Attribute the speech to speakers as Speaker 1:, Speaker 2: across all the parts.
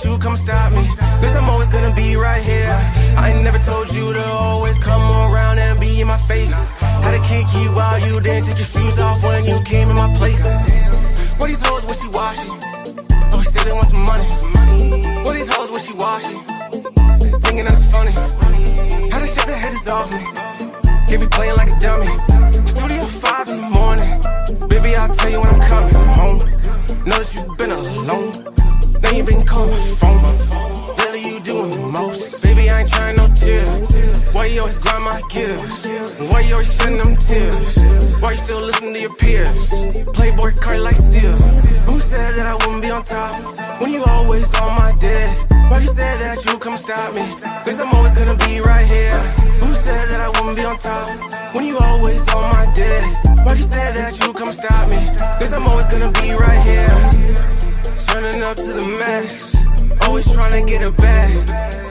Speaker 1: that you come stop me, cause I'm always gonna be right here. I ain't never told you to always come around and be in my face. Had to kick you out, you didn't take your shoes off when you came in my place. What these hoes wishy-washy? Oh, say they want some money. What these hoes wishy-washy? Thinking that's funny. How to shake the haters off me. Can't be playing like a dummy. Studio 5 in the morning. Baby, I'll tell you when I'm coming home. Know that you've been alone. Now you been calling my phone. Lately you doing the most. Baby, I ain't trying no tears. Why you always grind my gears? Why you always shedding them tears? Why you still listen to your peers? Playboy card like Seals. Who said that I wouldn't be on top when you always on my dick? Why'd you say that you come stop me? Cause I'm always gonna be right here. Who said that I wouldn't be on top when you always on my dick? Why'd you say that you come stop me? Cause I'm always gonna be right here. Turning up to the max, always trying to get it back.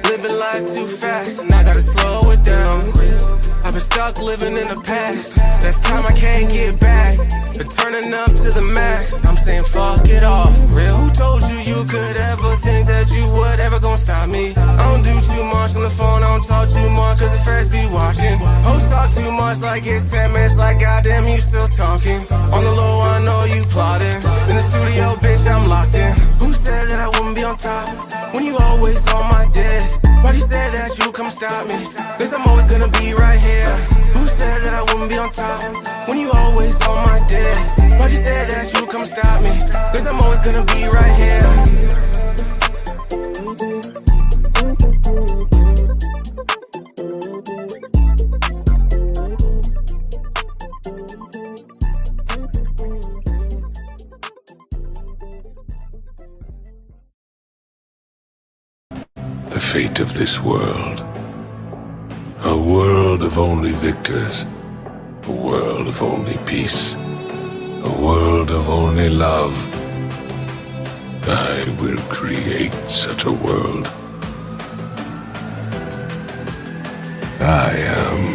Speaker 1: Living life too fast, and I gotta slow it down. I've been stuck living in the past. That's time I can't get back. But turning up to the max, I'm saying fuck it off. Real, who told you you could ever think that you would ever gonna stop me? I don't do too much on the phone, I don't talk too much cause the feds be watching. Hoes talk too much like it's 10 minutes, like goddamn you still talking. On the low I know you plotting. In the studio bitch I'm locked in. Who said that I wouldn't be on top when you always on my dick? Why'd you say that you come stop me? Cause I'm always gonna be right here. Who said that I wouldn't be on top when you always on my dick? Why'd you say that you come stop me? Cause I'm always gonna be right here.
Speaker 2: The fate of this world. A world of only victors. A world of only peace. A world of only love. I will create such a world. I am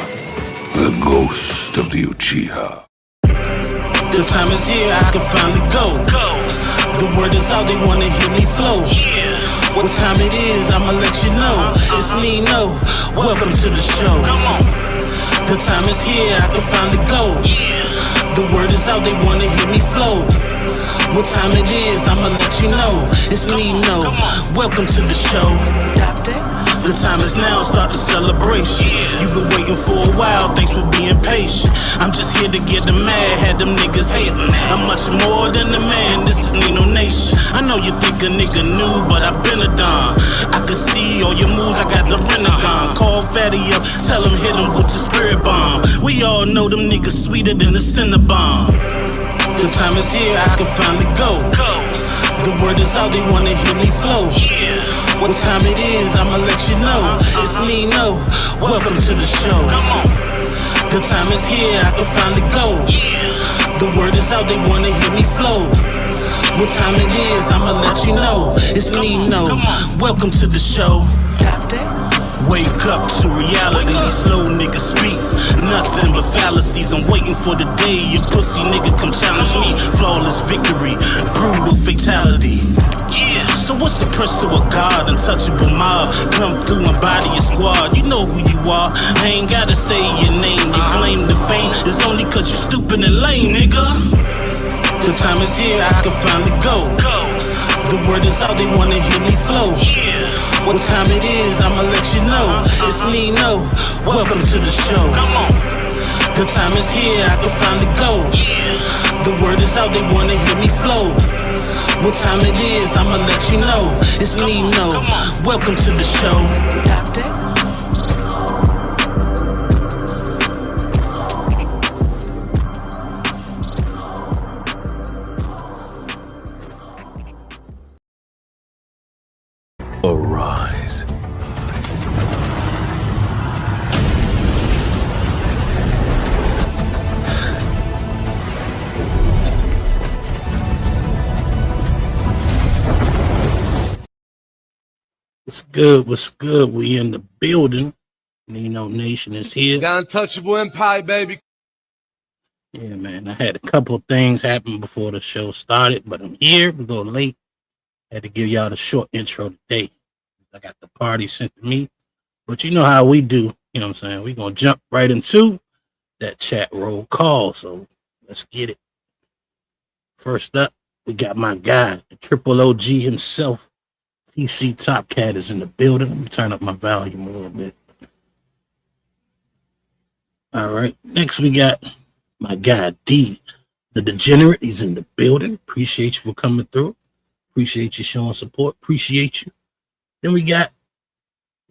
Speaker 2: the ghost of the Uchiha.
Speaker 3: The time is here, I can finally go. The word is out, they wanna hear me flow. What time it is, I'ma let you know. It's Nino, welcome to the show. The time is here, I can finally go. The word is out, they wanna hear me flow. What time it is, I'ma let you know. It's Nino, welcome to the show. The time is now, start the celebration. You've been waiting for a while, thanks for being patient. I'm just here to get them mad, had them niggas hating. I'm much more than a man, this is Nino Nation. I know you think a nigga new, but I've been a don. I can see all your moves, I got the Renagon. Call Fatty up, tell him hit him with the spirit bomb. We all know them niggas sweeter than the Cinnabon. The time is here, I can finally go. The word is out, they wanna hear me flow. What time it is, I'ma let you know. It's Nino, welcome to the show. The time is here, I can finally go. The word is out, they wanna hear me flow. What time it is, I'ma let you know. It's Nino, welcome to the show. Wake up to reality, these slow niggas speak nothing but fallacies. I'm waiting for the day you pussy niggas come challenge me. Flawless victory, brutal fatality. So what's the price to a god, untouchable mob? Come through and body your squad, you know who you are. I ain't gotta say your name, you claim the fame is only cause you stupid and lame, nigga. The time is here, I can finally go. The word is out, they wanna hear me flow. What time it is, I'ma let you know. It's Nino, welcome to the show. The time is here, I can finally go. The word is out, they wanna hear me flow. What time it is, I'ma let you know. It's Nino, welcome to the show.
Speaker 2: Arise.
Speaker 3: What's good? What's good? We in the building. Nino Nation is here.
Speaker 4: Got Untouchable Empire, baby.
Speaker 3: Yeah, man. I had a couple of things happen before the show started, but I'm here. We're a little late. Had to give y'all the short intro today. I got the party sent to me. But you know how we do. You know what I'm saying? We're going to jump right into that chat roll call. So let's get it. First up, we got my guy, the triple OG himself. TC Top Cat is in the building. Let me turn up my volume a little bit. All right. Next, we got my guy, D, the Degenerate. He's in the building. Appreciate you for coming through. Appreciate you showing support. Appreciate you. Then we got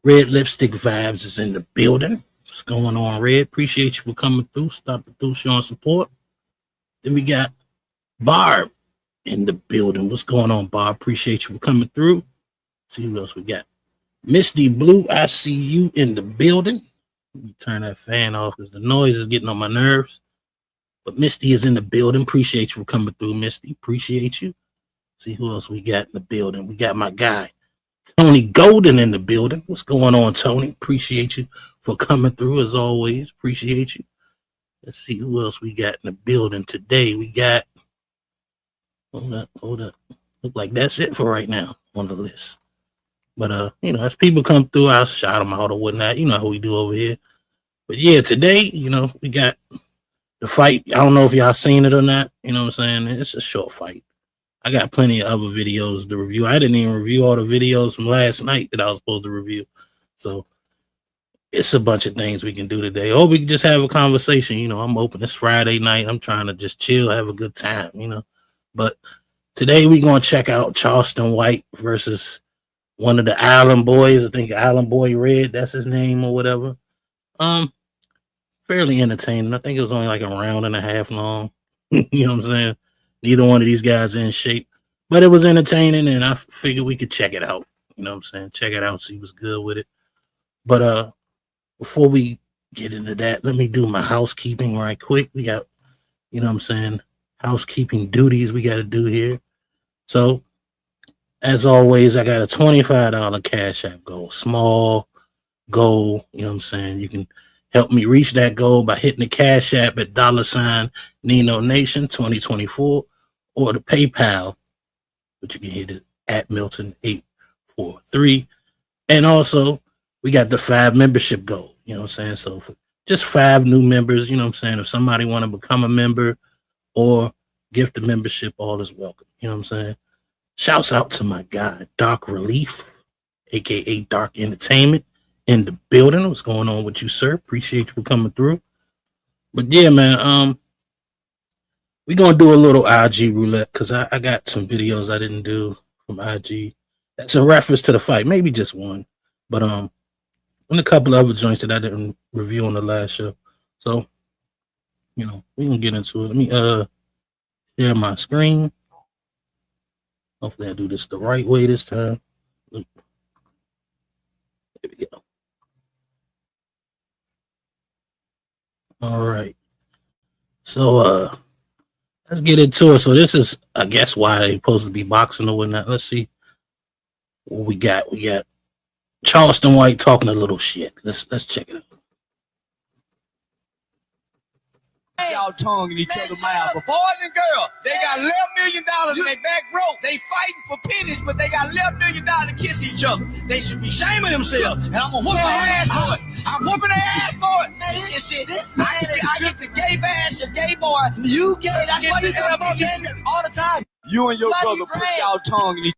Speaker 3: Red Lipstick Vibes is in the building. What's going on, Red? Appreciate you for coming through, stopping through, showing support. Then we got Barb in the building. What's going on, Barb? Appreciate you for coming through. See who else we got. Misty Blue, I see you in the building. Let me turn that fan off because the noise is getting on my nerves. But Misty is in the building. Appreciate you for coming through, Misty. Appreciate you. See who else we got in the building. We got my guy, Tony Golden, in the building. What's going on, Tony? Appreciate you for coming through as always. Appreciate you. Let's see who else we got in the building today. We got, hold up. Look like that's it for right now on the list. But, as people come through, I'll shout them out or whatnot. You know how we do over here. But, yeah, today, we got the fight. I don't know if y'all seen it or not. You know what I'm saying? It's a short fight. I got plenty of other videos to review. I didn't even review all the videos from last night that I was supposed to review. So, it's a bunch of things we can do today. Or we can just have a conversation. I'm open. It's Friday night. I'm trying to just chill, have a good time, But today, we're going to check out Charleston White versus one of the Island Boys. I think Island Boy Red, that's his name or whatever. Fairly entertaining. I think it was only like a round and a half long. You know what I'm saying? Neither one of these guys are in shape. But it was entertaining, and I figured we could check it out. You know what I'm saying? Check it out, see what's good with it. But before we get into that, let me do my housekeeping right quick. We got, housekeeping duties we got to do here. So, as always, I got a $25 Cash App goal. Small goal, You can help me reach that goal by hitting the Cash App at $Nino Nation 2024 or the PayPal, but you can hit it at Milton843. And also, we got the 5 membership goal, So for just 5 new members, If somebody want to become a member or gift a membership, all is welcome. Shouts out to my guy, Dark Relief, a.k.a. Dark Entertainment, in the building. What's going on with you, sir? Appreciate you for coming through. But yeah, man, we're going to do a little IG roulette because I got some videos I didn't do from IG. That's in reference to the fight, maybe just one. But and a couple of other joints that I didn't review on the last show. So, we're going to get into it. Let me share my screen. Hopefully I do this the right way this time. There we go. All right. So let's get into it. So this is, I guess, why they're supposed to be boxing or whatnot. Let's see what we got. We got Charleston White talking a little shit. Let's check it out.
Speaker 5: Y'all tongue in each other's mouth. But boys and girls, they got $11 million in their back row. They fighting for pennies, but they got $11 million to kiss each other. They should be shaming themselves. And I'm gonna whoop their ass for it. I'm whooping their ass for it. I get the gay bash, a gay boy. You get it. That's why you get all the time. You and your brother put y'all tongue in each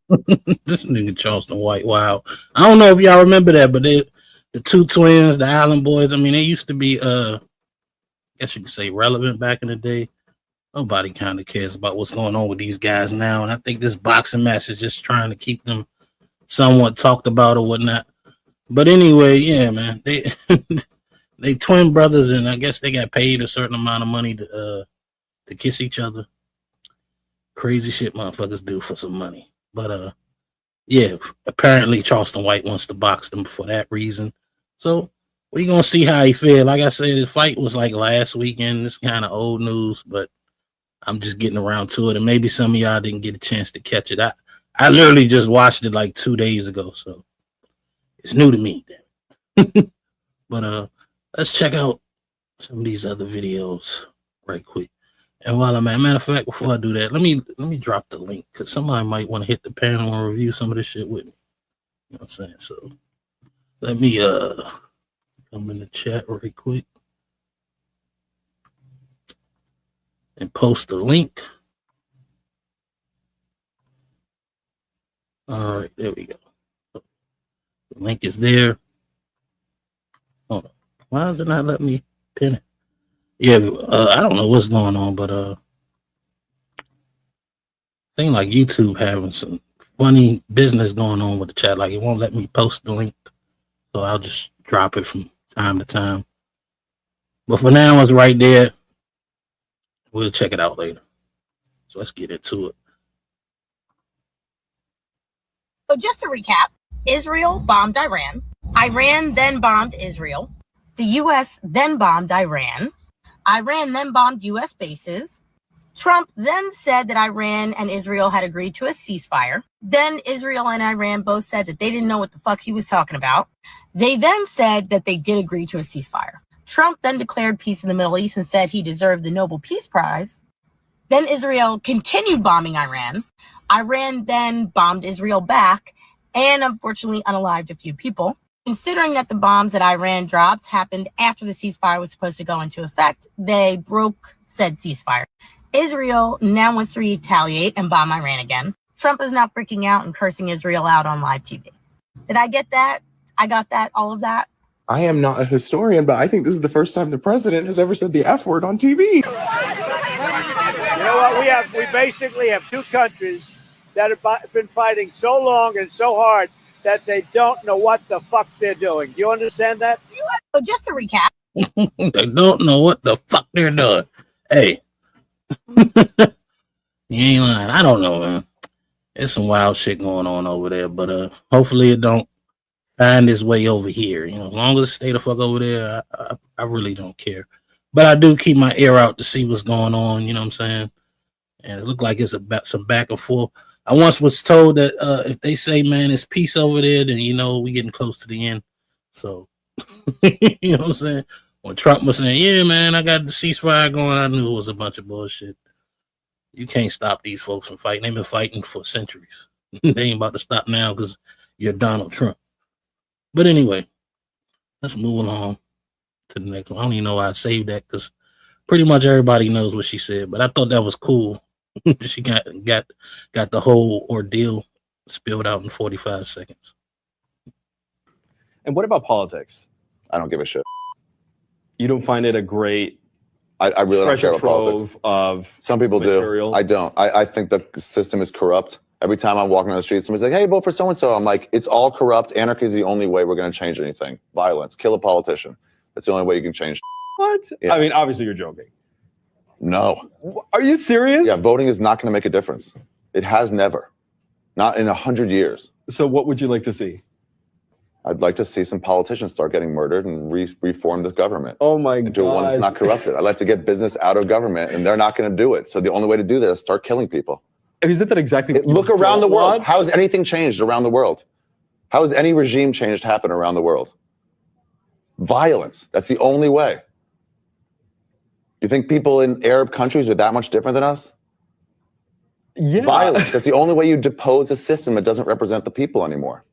Speaker 3: This nigga Charleston White, wow. I don't know if y'all remember that, but the 2 twins, the Island Boys, I mean, they used to be I guess you could say relevant back in the day. Nobody kind of cares about what's going on with these guys now. And I think this boxing match is just trying to keep them somewhat talked about or whatnot. But anyway, yeah, man, they twin brothers, and I guess they got paid a certain amount of money to kiss each other. Crazy shit motherfuckers do for some money. But yeah, apparently Charleston White wants to box them for that reason. So we're going to see how he feels. Like I said, the fight was like last weekend. It's kind of old news, but I'm just getting around to it. And maybe some of y'all didn't get a chance to catch it. I literally just watched it like 2 days ago, so it's new to me. But let's check out some of these other videos right quick. And while I'm at, matter of fact, before I do that, let me drop the link because somebody might want to hit the panel and review some of this shit with me. You know what I'm saying? So let me come in the chat right quick and post the link. All right, there we go. The link is there. Hold on. Why does it not let me pin it? Yeah, I don't know what's going on, but thing like YouTube having some funny business going on with the chat. Like it won't let me post the link, so I'll just drop it from time to time. But for now, it's right there. We'll check it out later. So let's get into it.
Speaker 6: So just to recap, Israel bombed Iran. Iran then bombed Israel. The U.S. then bombed Iran. Iran then bombed U.S. bases. Trump then said that Iran and Israel had agreed to a ceasefire. Then Israel and Iran both said that they didn't know what the fuck he was talking about. They then said that they did agree to a ceasefire. Trump then declared peace in the Middle East and said he deserved the Nobel Peace Prize. Then Israel continued bombing Iran. Iran then bombed Israel back and unfortunately unalived a few people. Considering that the bombs that Iran dropped happened after the ceasefire was supposed to go into effect, they broke said ceasefire. Israel now wants to retaliate and bomb Iran again. Trump is now freaking out and cursing Israel out on live TV. Did I get that? I got that, all of that?
Speaker 7: I am not a historian, but I think this is the first time the president has ever said the F word on TV.
Speaker 8: You know what? We basically have two countries that have been fighting so long and so hard that they don't know what the fuck they're doing. Do you understand that?
Speaker 6: So just to recap.
Speaker 3: They don't know what the fuck they're doing. Hey. You ain't lying. I don't know, man. There's some wild shit going on over there, but hopefully it don't find its way over here. You know, as long as it stay the fuck over there, I really don't care. But I do keep my ear out to see what's going on, you know what I'm saying? And it looked like it's about some back and forth. I once was told that if they say, man, it's peace over there, then you know we getting close to the end. So, you know what I'm saying? When Trump was saying, yeah, man, I got the ceasefire going, I knew it was a bunch of bullshit. You can't stop these folks from fighting. They've been fighting for centuries. They ain't about to stop now because you're Donald Trump. But anyway, let's move along to the next one. I don't even know why I saved that because pretty much everybody knows what she said. But I thought that was cool. She got the whole ordeal spilled out in 45 seconds.
Speaker 9: And what about politics?
Speaker 10: I don't give a shit.
Speaker 9: You don't find it a great
Speaker 10: I really don't care about politics.
Speaker 9: Of
Speaker 10: some people
Speaker 9: material?
Speaker 10: Do. I don't. I think the system is corrupt. Every time I'm walking on the street, somebody's like, hey, vote for so-and-so. I'm like, it's all corrupt. Anarchy is the only way we're going to change anything. Violence. Kill a politician. That's the only way you can change.
Speaker 9: What?
Speaker 10: Yeah.
Speaker 9: I mean, obviously you're joking.
Speaker 10: No.
Speaker 9: Are you serious?
Speaker 10: Yeah, voting is not going to make a difference. It has never. Not in 100 years.
Speaker 9: So what would you like to see?
Speaker 10: I'd like to see some politicians start getting murdered and reform this government.
Speaker 9: Oh my God.
Speaker 10: Do one that's not corrupted. I'd like to get business out of government, and they're not going to do it. So the only way to do that is start killing people.
Speaker 9: Isn't that exactly?
Speaker 10: Look around the world. How has anything changed around the world? How has any regime change happen around the world? Violence. That's the only way. You think people in Arab countries are that much different than us?
Speaker 9: Yeah.
Speaker 10: Violence. That's the only way you depose a system that doesn't represent the people anymore.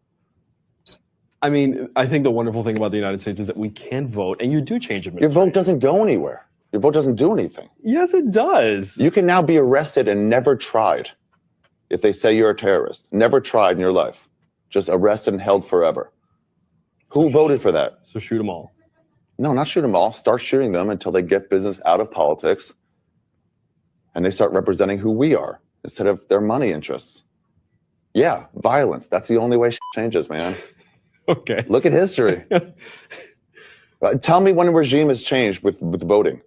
Speaker 9: I mean, I think the wonderful thing about the United States is that we can vote, and you do change administration.
Speaker 10: Your vote doesn't go anywhere. Your vote doesn't do anything.
Speaker 9: Yes, it does.
Speaker 10: You can now be arrested and never tried if they say you're a terrorist. Never tried in your life. Just arrested and held forever. Who voted for that?
Speaker 9: So shoot them all.
Speaker 10: No, not shoot them all. Start shooting them until they get business out of politics and they start representing who we are instead of their money interests. Yeah, violence. That's the only way shit changes, man.
Speaker 9: Okay.
Speaker 10: Look at history. Tell me when a regime has changed with voting.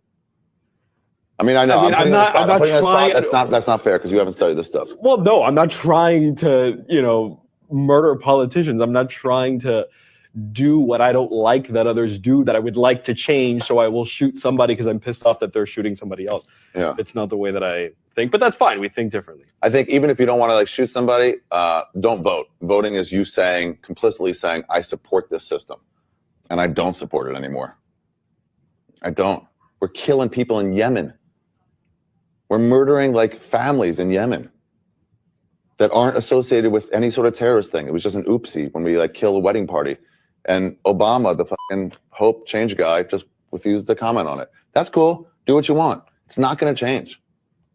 Speaker 10: I mean, I know. I'm not trying. That's not fair because you haven't studied this stuff.
Speaker 9: Well, no, I'm not trying to, murder politicians. I'm not trying to do what I don't like that others do that I would like to change. So I will shoot somebody because I'm pissed off that they're shooting somebody else.
Speaker 10: Yeah.
Speaker 9: It's not the way that I think, but that's fine. We think differently.
Speaker 10: I think even if you don't want to shoot somebody, don't vote. Voting is you complicitly saying, I support this system and I don't support it anymore. I don't. We're killing people in Yemen. We're murdering like families in Yemen that aren't associated with any sort of terrorist thing. It was just an oopsie when we like kill a wedding party. And Obama, the fucking hope change guy, just refused to comment on it. That's cool. Do what you want. It's not going to change.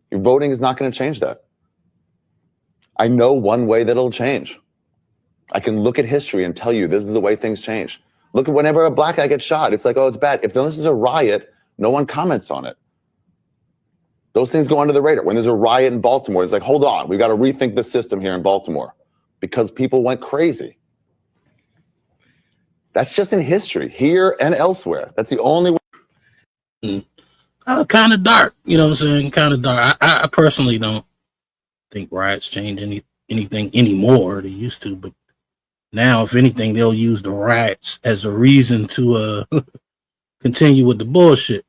Speaker 10: Your voting is not going to change that. I know one way that it'll change. I can look at history and tell you this is the way things change. Look at whenever a black guy gets shot, it's like, oh, it's bad. If this is a riot, no one comments on it. Those things go under the radar. When there's a riot in Baltimore, it's like, hold on, we got to rethink the system here in Baltimore because people went crazy. That's just in history, here and elsewhere. That's the only way.
Speaker 3: Kind of dark, you know what I'm saying? Kind of dark. I personally don't think riots change anything anymore. They used to, but now, if anything, they'll use the riots as a reason to continue with the bullshit.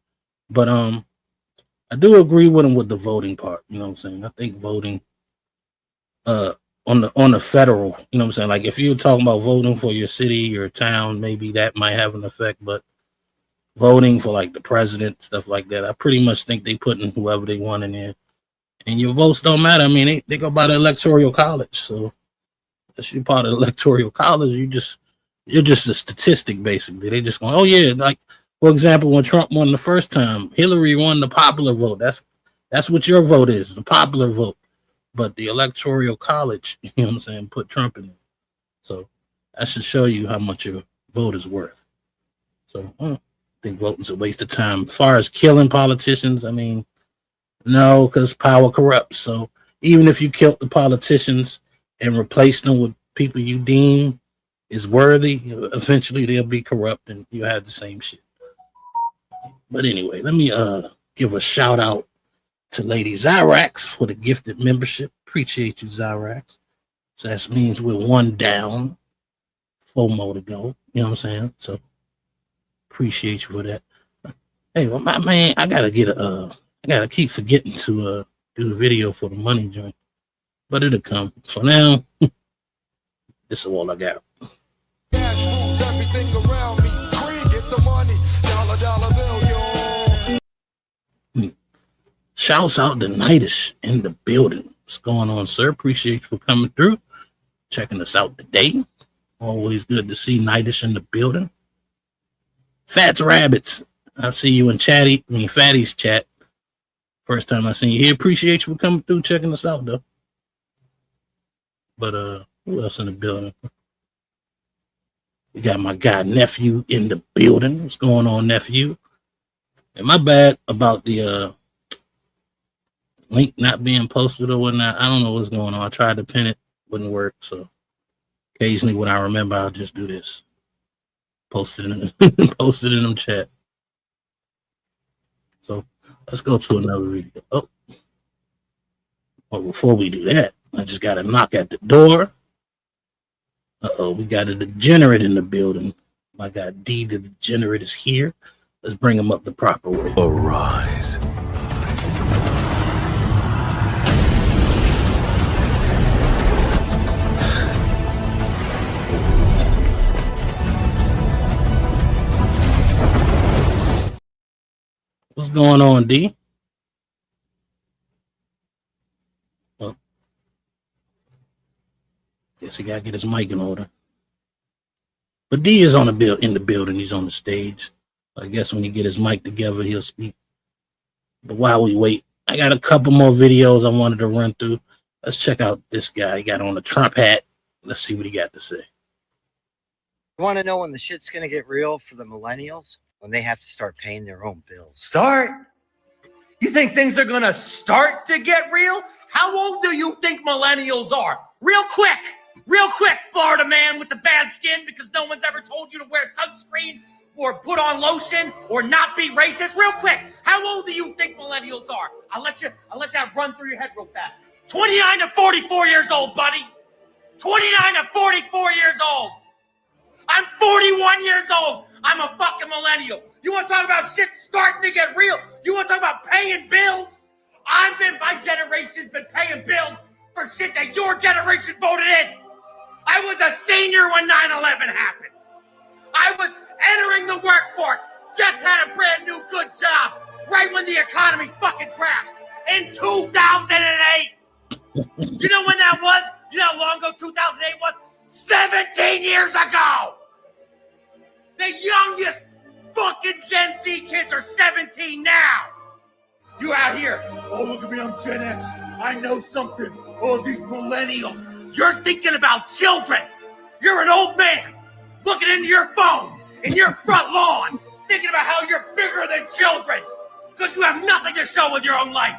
Speaker 3: But I do agree with him with the voting part. You know what I'm saying? I think voting on the federal, you know what I'm saying? Like if you're talking about voting for your city, your town, maybe that might have an effect. But voting for like the president, stuff like that, I pretty much think they put in whoever they want in there. And your votes don't matter. I mean, they go by the electoral college. So if you're part of the electoral college, you're just a statistic, basically. They just going, oh yeah, like for example, when Trump won the first time, Hillary won the popular vote. That's what your vote is, the popular vote. But the electoral college, you know what I'm saying, put Trump in it. So that should show you how much your vote is worth. So I think voting's a waste of time. As far as killing politicians, I mean, no, because power corrupts. So even if you killed the politicians and replaced them with people you deem is worthy, eventually they'll be corrupt and you have the same shit. But anyway, let me give a shout out to Lady Zyrax for the gifted membership. Appreciate you, Zyrax. So that means we're one down, 4 more to go. You know what I'm saying? So appreciate you for that. Hey, well, my man, I gotta keep forgetting to do the video for the money joint, but it'll come. For now, this is all I got.
Speaker 11: Cash rules everything around me. Green, get the money. Dollar bill, yo.
Speaker 3: Shouts out to Nightish in the building. What's going on, sir? Appreciate you for coming through, checking us out today. Always good to see Nightish in the building. Fats Rabbits, I see you in Fatty's chat. First time I seen you here. Appreciate you for coming through, checking us out, though. But who else in the building? We got my guy Nephew in the building. What's going on, Nephew? And my bad about the link not being posted or whatnot. I don't know what's going on. I tried to pin it, wouldn't work. So occasionally when I remember, I'll just do this. Post it in them chat. So let's go to another video. Oh, well, before we do that, I just got to knock at the door. We got a degenerate in the building. My guy D, the degenerate, is here. Let's bring him up the proper way.
Speaker 2: Arise.
Speaker 3: What's going on, D? Well, guess he got to get his mic in order. But D is in the building. He's on the stage. I guess when he get his mic together, he'll speak. But while we wait, I got a couple more videos I wanted to run through. Let's check out this guy. He got on a Trump hat. Let's see what he got to say.
Speaker 12: You want to know when the shit's going to get real for the millennials? When they have to start paying their own bills.
Speaker 13: Start? You think things are going to start to get real? How old do you think millennials are? Real quick, Florida man with the bad skin because no one's ever told you to wear sunscreen or put on lotion or not be racist. Real quick, how old do you think millennials are? I'll let that run through your head real fast. 29 to 44 years old, buddy. 29 to 44 years old. I'm 41 years old. I'm a fucking millennial. You want to talk about shit starting to get real? You want to talk about paying bills? My generation's been paying bills for shit that your generation voted in. I was a senior when 9/11 happened. I was entering the workforce, just had a brand new good job, right when the economy fucking crashed. in 2008. You know when that was? You know how long ago 2008 was? 17 years ago. The youngest fucking Gen Z kids are 17 now. You out here, oh, look at me, I'm Gen X. I know something. Oh, these millennials. You're thinking about children. You're an old man looking into your phone in your front lawn, thinking about how you're bigger than children because you have nothing to show with your own life.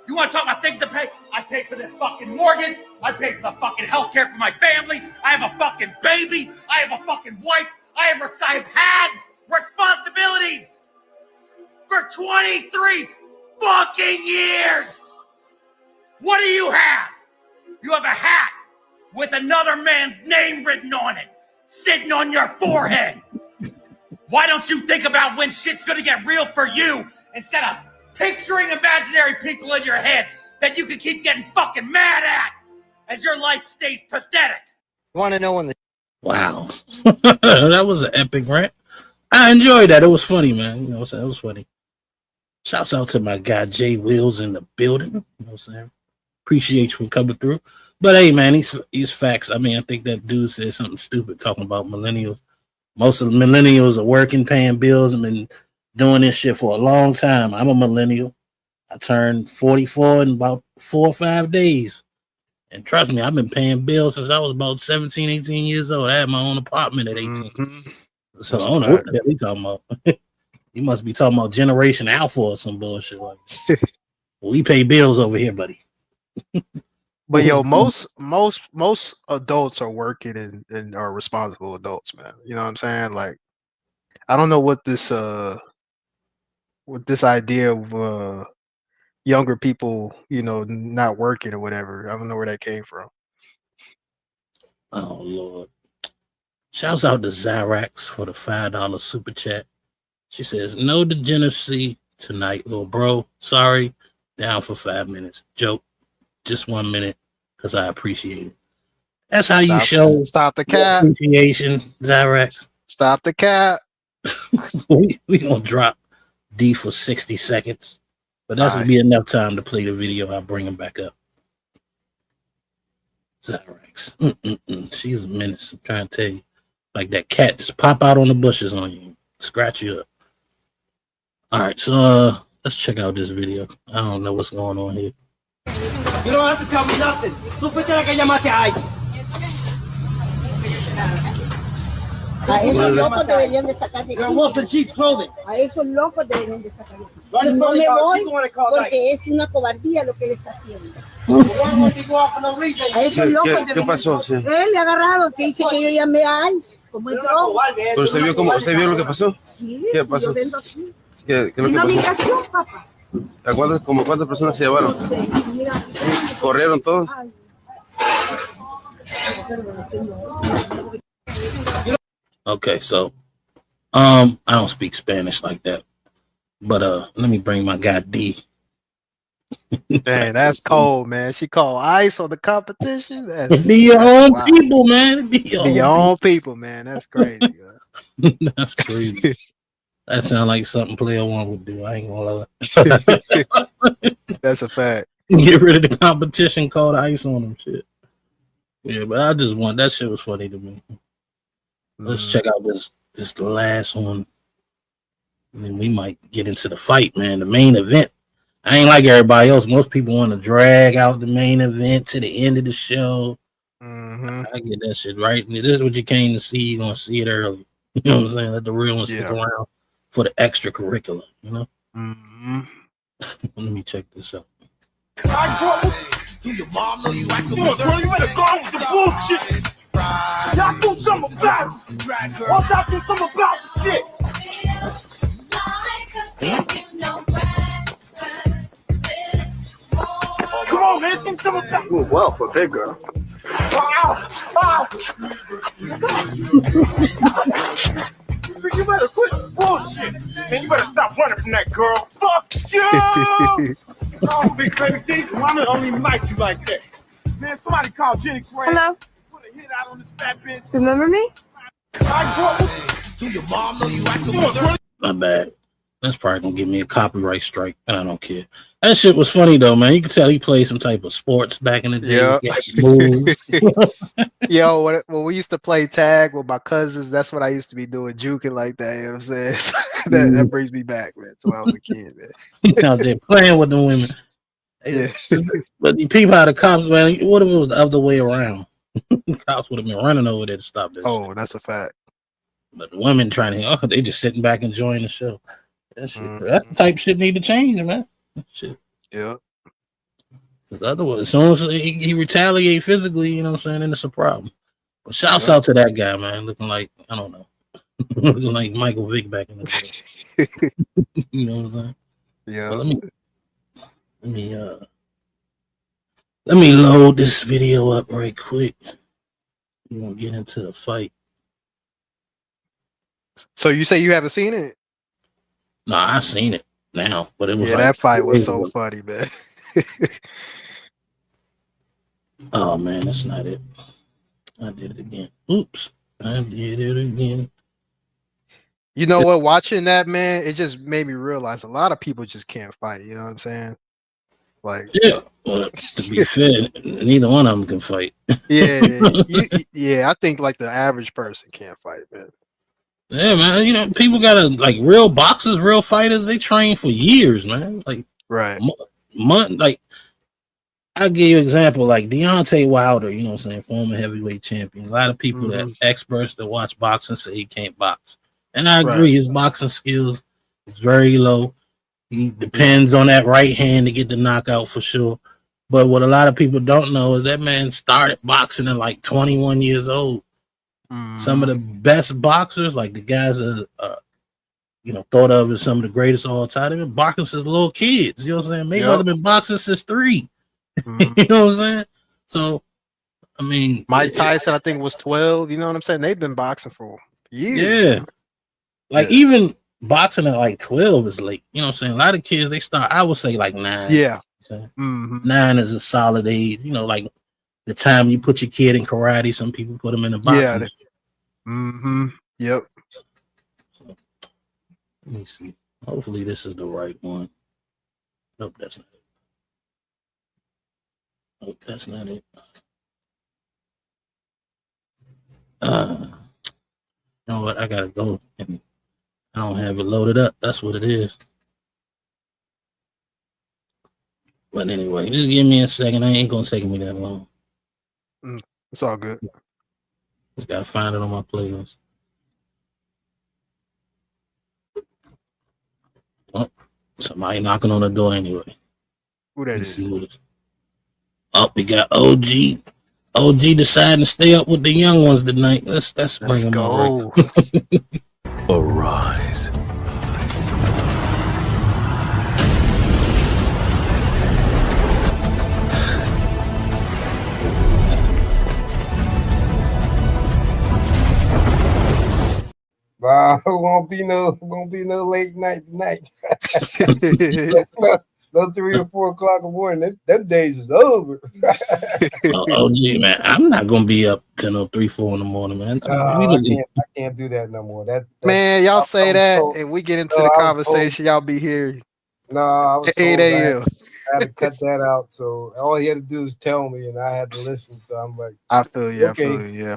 Speaker 13: You want to talk about things to pay? I pay for this fucking mortgage. I pay for the fucking health care for my family. I have a fucking baby. I have a fucking wife. I've had responsibilities for 23 fucking years. What do you have? You have a hat with another man's name written on it, sitting on your forehead. Why don't you think about when shit's gonna get real for you instead of picturing imaginary people in your head that you can keep getting fucking mad at as your life stays pathetic?
Speaker 12: You want to know when the...
Speaker 3: Wow. That was an epic rant. I enjoyed that. It was funny, man. You know what I'm saying? It was funny. Shouts out to my guy Jay Wills in the building. You know what I'm saying? Appreciate you for coming through. But hey, man, these facts. I mean, I think that dude said something stupid talking about millennials. Most of the millennials are working, paying bills, and been doing this shit for a long time. I'm a millennial. I turned 44 in about 4 or 5 days. And trust me, I've been paying bills since I was about 17, 18 years old. I had my own apartment at 18. Mm-hmm. So I don't know what the hell he talking about. He must be talking about Generation Alpha or some bullshit like that. We pay bills over here, buddy.
Speaker 14: But yo, most adults are working and are responsible adults, man. You know what I'm saying? Like, I don't know what this idea of younger people, you know, not working or whatever. I don't know where that came from.
Speaker 3: Oh Lord. Shouts out to Zyrax for the $5 super chat. She says, no degeneracy tonight, little bro. Sorry, down for 5 minutes. Joke, just 1 minute, because I appreciate it. That's how you show
Speaker 14: stop the cat
Speaker 3: appreciation, Zyrax.
Speaker 14: Stop the cat.
Speaker 3: we gonna drop D for 60 seconds, but that's gonna be enough time to play the video. I'll bring him back up. Zyrax, she's a menace. I'm trying to tell you, like that cat just pop out on the bushes on you, scratch you up. All right, so let's check out this video. I don't know what's going on here.
Speaker 5: You don't have to tell me nothing. Supiste la que llamaste a Ice.
Speaker 15: A esos locos deberían de sacar de
Speaker 5: Girl, Wilson Cheap Clothing.
Speaker 15: A esos locos deberían de sacar de aquí. No me voy porque es una cobardía lo que él está haciendo. A esos locos
Speaker 4: ¿Qué pasó? Sí.
Speaker 15: Él le ha agarrado que dice que yo llamé a Ice como el yo.
Speaker 4: ¿Pero usted vio lo que pasó?
Speaker 15: Sí,
Speaker 4: ¿Qué pasó?
Speaker 15: yo vendo así.
Speaker 4: ¿Qué es lo que
Speaker 15: Una
Speaker 4: pasó?
Speaker 15: migración, papá.
Speaker 4: ¿Cuántas personas se llevaron?
Speaker 15: No sé, mira.
Speaker 4: ¿Corrieron todos?
Speaker 3: Okay, so I don't speak Spanish like that, but let me bring my guy D.
Speaker 14: Dang, that's cold, man. She called Ice on the competition.
Speaker 3: Be your own people, man. Be
Speaker 14: your own people, man. That's crazy.
Speaker 3: That's crazy. That sounds like something Player One would do. I ain't gonna lie.
Speaker 14: That's a fact.
Speaker 3: Get rid of the competition, called Ice on them shit. Yeah, but I just want that shit was funny to me. Let's check out this last one. And then we might get into the fight, man. The main event. I ain't like everybody else. Most people want to drag out the main event to the end of the show. I get that shit right. This is what you came to see. You're gonna see it early. You know what I'm saying? Let the real one stick around for the extracurricular, you know? Let me check this out.
Speaker 5: Do your mom know you act so good? Bro, you better go on with the bullshit. Y'all do something about it. Y'all do something about the shit. Come on, man. Do something about it.
Speaker 16: Ooh, well, for a big girl.
Speaker 5: You better quit the bullshit. And you better stop running from that girl. Fuck you! Oh, big baby D, I don't even like you like that. Man, somebody call Jenny Craig.
Speaker 17: Hello?
Speaker 5: Put a hit out on this fat bitch.
Speaker 17: Remember me?
Speaker 5: Do your mom know you act so good?
Speaker 3: My bad. That's probably gonna give me a copyright strike, and I don't care. That shit was funny though, man. You could tell he played some type of sports back in the day.
Speaker 14: Yeah. Yo, when we used to play tag with my cousins, that's what I used to be doing, juking like that. You know what I'm saying? that brings me back, man, to when I was a kid, man.
Speaker 3: Out there playing with the women.
Speaker 14: Yeah.
Speaker 3: But you peep how the cops, man. What if it was the other way around? The cops would have been running over there to stop this.
Speaker 14: Oh, that's a fact.
Speaker 3: But the women trying to, they just sitting back enjoying the show. That shit, that's the type of shit need to change, man. Shit.
Speaker 14: Yeah.
Speaker 3: Because otherwise, as soon as he retaliate physically, you know what I'm saying, then it's a problem. But shouts out to that guy, man. Looking like, I don't know. Looking like Michael Vick back in the day. You know what I'm saying?
Speaker 14: Yeah.
Speaker 3: Well, let me load this video up right quick. We're gonna get into the fight.
Speaker 14: So you say you haven't seen it?
Speaker 3: No, I seen it now, but it was
Speaker 14: that fight was so funny, man.
Speaker 3: Oh man, that's not it. I did it again. Oops, I did it again.
Speaker 14: You know what? Watching that, man, it just made me realize a lot of people just can't fight. You know what I'm saying? Like,
Speaker 3: yeah. Well, to be fair, neither one of them can fight.
Speaker 14: Yeah. I think like the average person can't fight, man.
Speaker 3: Yeah, man. You know, people gotta like real boxers, real fighters. They train for years, man. Like,
Speaker 14: right.
Speaker 3: Like, I'll give you an example. Like Deontay Wilder, you know what I'm saying, former heavyweight champion. A lot of people that experts that watch boxing say he can't box, and I agree. His boxing skills is very low. He depends on that right hand to get the knockout for sure. But what a lot of people don't know is that man started boxing at like 21 years old. Some of the best boxers, like the guys that thought of as some of the greatest all time, they've been boxing since little kids. You know what I'm saying? Mayweather been boxing since 3. You know what I'm saying? So, I mean,
Speaker 14: Mike Tyson, I think, was 12. You know what I'm saying? They've been boxing for years.
Speaker 3: Yeah. Like even boxing at like 12 is late. You know what I'm saying? A lot of kids, they start, I would say like 9.
Speaker 14: Yeah.
Speaker 3: You know 9 is a solid age. You know, like the time you put your kid in karate, some people put them in the boxing.
Speaker 14: Yeah. Yep.
Speaker 3: So, let me see. Hopefully this is the right one. Nope, that's not it. Nope, that's not it. You know what? I gotta go, and I don't have it loaded up. That's what it is. But anyway, just give me a second. I ain't gonna take me that long.
Speaker 14: It's all good.
Speaker 3: Just gotta find it on my playlist. Oh, somebody knocking on the door anyway.
Speaker 14: Who that is?
Speaker 3: See what it is. Oh, we got OG. OG deciding to stay up with the young ones tonight. Let's bring them
Speaker 14: go.
Speaker 2: Arise.
Speaker 16: It won't be no late night tonight. No 3 or 4 o'clock in the morning. Them days is over.
Speaker 3: OG, man, I'm not gonna be up till no 3, 4 in the morning, man.
Speaker 16: I can't do that no more.
Speaker 14: Man, y'all say that, and we get into the conversation. Y'all be here.
Speaker 16: No, I was
Speaker 14: at 8 a.m.
Speaker 16: I had to cut that out. So all he had to do is tell me, and I had to listen. So I'm like,
Speaker 14: I feel you.
Speaker 16: Okay.
Speaker 14: I feel you. Yeah.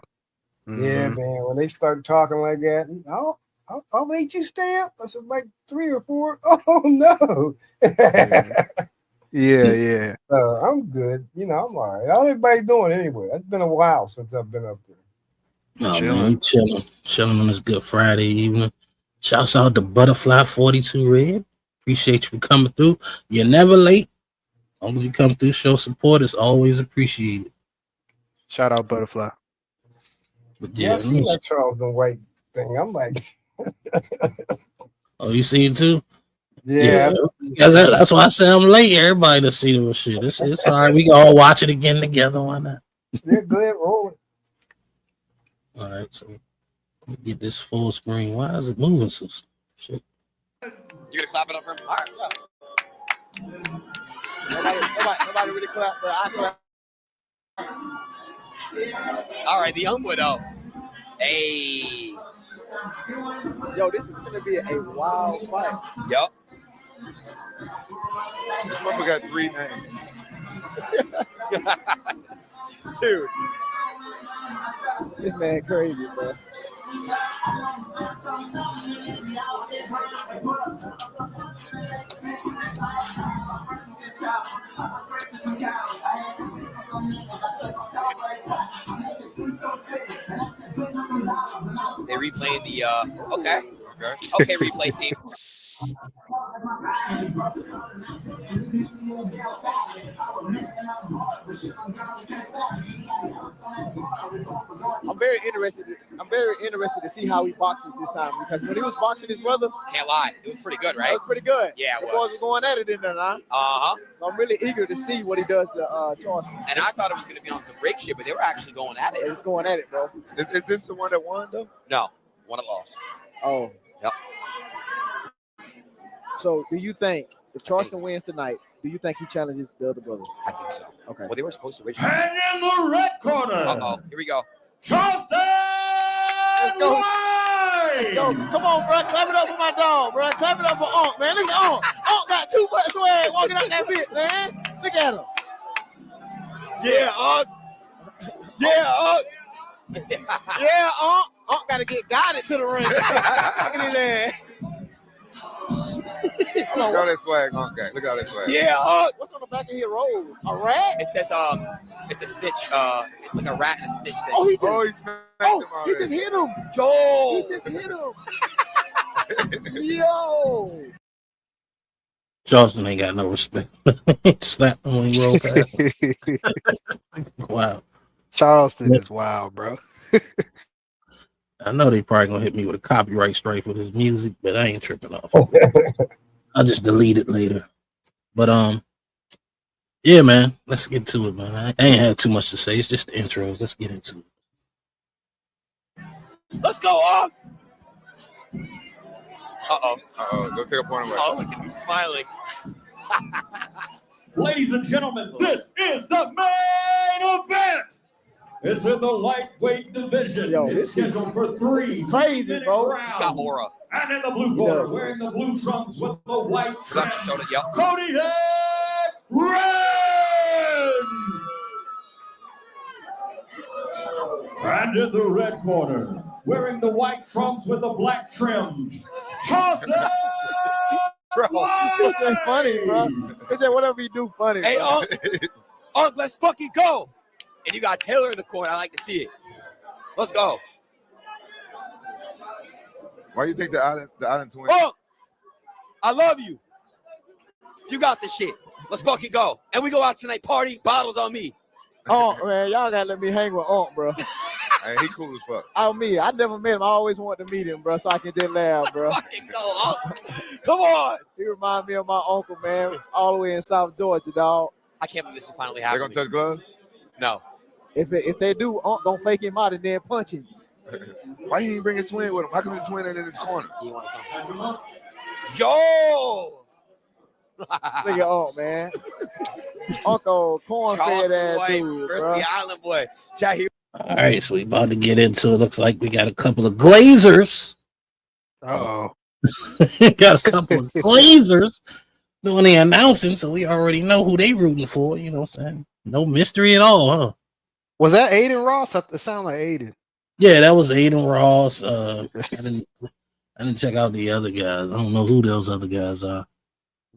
Speaker 16: Yeah, man. When they start talking like that, I'll make you stay up. I said like 3 or 4. Oh no.
Speaker 14: Yeah.
Speaker 16: I'm good. I'm all right. How everybody doing anyway? It's been a while since I've been up there.
Speaker 3: Oh, man, we chilling on this Good Friday evening. Shouts out to Butterfly 42 Red. Appreciate you coming through. You're never late. Only you come through, show support is always appreciated.
Speaker 14: Shout out Butterfly.
Speaker 3: But
Speaker 16: Yeah, I see that Charleston White thing. I'm like,
Speaker 3: oh, you see it too?
Speaker 16: Yeah.
Speaker 3: That's why I say I'm late. Everybody to see the shit. It's all right. We can all watch it again together. Why not?
Speaker 16: Yeah, go ahead, roll it.
Speaker 3: All right, so let me get this full screen. Why is it moving so slow? Shit.
Speaker 5: You gonna clap it up for him? All right,
Speaker 8: yeah. Nobody really clap, but I clap.
Speaker 5: All right, the young widow. Hey.
Speaker 17: Yo, this is gonna be a wild fight.
Speaker 18: Yup.
Speaker 19: This motherfucker got 3 names.
Speaker 17: Dude. This man crazy, bro.
Speaker 18: They replaying the okay, replay team.
Speaker 17: I'm very interested to see how he boxes this time because when he was boxing his brother,
Speaker 18: Can't lie, it was pretty good, right?
Speaker 17: that was pretty good.
Speaker 18: Yeah, it
Speaker 17: The boys
Speaker 18: was.
Speaker 17: were going at it in there now.
Speaker 18: Uh-huh.
Speaker 17: So I'm really eager to see what he does to Charleston.
Speaker 18: And I thought it was going to be on some break shit, but they were actually going at
Speaker 17: They
Speaker 18: it.
Speaker 17: was going at it, bro.
Speaker 19: Is this the one that won though?
Speaker 18: No, one that lost.
Speaker 17: Oh.
Speaker 18: Yep.
Speaker 17: So do you think if Charleston wins tonight, do you think he challenges the other brother?
Speaker 18: I think so.
Speaker 17: Okay.
Speaker 18: Well, they were supposed to originally.
Speaker 13: And in the red corner,
Speaker 18: Uh-oh, here we go.
Speaker 13: Charleston
Speaker 17: Let's go.
Speaker 13: White!
Speaker 17: Let's go. Come on, bro. Clap it up for my dog, bro. Clap it up for Unc, man. Look at Unc. Unc got too much swag walking out that bit, man. Look at him. Yeah, Unc. Yeah, Unc. Yeah, Unc. Unc got to get guided to the ring. Look at his ass.
Speaker 19: Look at all that swag on guy. Look at all that swag.
Speaker 17: Yeah, Unc. What's on the back of his robe? A rat?
Speaker 18: It says it's a snitch. It's like a rat and a snitch thing.
Speaker 17: Oh, he just,
Speaker 19: Oh, he smacked him
Speaker 17: he
Speaker 19: already.
Speaker 17: just hit him.
Speaker 18: Joel.
Speaker 17: He just hit him. Yo.
Speaker 3: Charleston ain't got no respect. Slapped him when he rolled past. Wow.
Speaker 14: Charleston is wild, bro.
Speaker 3: I know they probably gonna hit me with a copyright strike for this music, but I ain't tripping off. I'll just delete it later. But yeah, man, let's get to it, man. I ain't had too much to say. It's just the intros. Let's get into it.
Speaker 18: Let's go, Unc.
Speaker 19: Uh-oh. Go take a point away.
Speaker 18: Oh, look at me smiling.
Speaker 13: Ladies and gentlemen, this is the main event. It's in the lightweight division.
Speaker 17: Yo,
Speaker 13: It's
Speaker 17: this is
Speaker 13: scheduled for 3
Speaker 17: crazy, bro.
Speaker 18: He's got aura.
Speaker 13: And in the blue corner, wearing the blue trunks with the white trim,
Speaker 18: Production showed it, yep.
Speaker 13: Cody Red. And in the red corner, wearing the white trunks with the black trim, Charleston.
Speaker 17: Bro, it's that funny, bro. It's that whatever you do funny,
Speaker 18: Hey,
Speaker 17: bro.
Speaker 18: Unc, let's fucking go. And you got Taylor in the corner. I like to see it. Let's go.
Speaker 19: Why you think the Island Twins?
Speaker 18: Unc, I love you. You got this shit. Let's fucking go. And we go out tonight, party, bottles on me.
Speaker 17: Unc, man, y'all gotta let me hang with Unc, bro.
Speaker 19: Hey, he cool as fuck.
Speaker 17: I never met him. I always wanted to meet him, bro, so I can just laugh, bro.
Speaker 18: Fucking go, Unc. Come on.
Speaker 17: He remind me of my uncle, man, all the way in South Georgia, dog.
Speaker 18: I can't believe this is finally
Speaker 19: They
Speaker 18: happening.
Speaker 19: gonna touch gloves?
Speaker 18: No.
Speaker 17: If they do, Unc gonna fake him out and then punch him.
Speaker 19: Why he didn't bring his twin with him? How come his twin ain't in his corner?
Speaker 18: You want to come? Yo.
Speaker 17: Look at Unc, man. Uncle corn-fed ass dude,
Speaker 18: versus
Speaker 17: bro.
Speaker 18: the Island boy. Jair.
Speaker 3: All right, so we about to get into it. Looks like we got a couple of Glazers.
Speaker 14: Uh-oh.
Speaker 3: Got a couple of Glazers doing the announcing, so we already know who they rooting for. You know what I'm saying? No mystery at all, huh?
Speaker 14: Was that Aiden Ross? It sounded like Aiden.
Speaker 3: Yeah, that was Aiden Ross. I didn't check out the other guys. I don't know who those other guys are.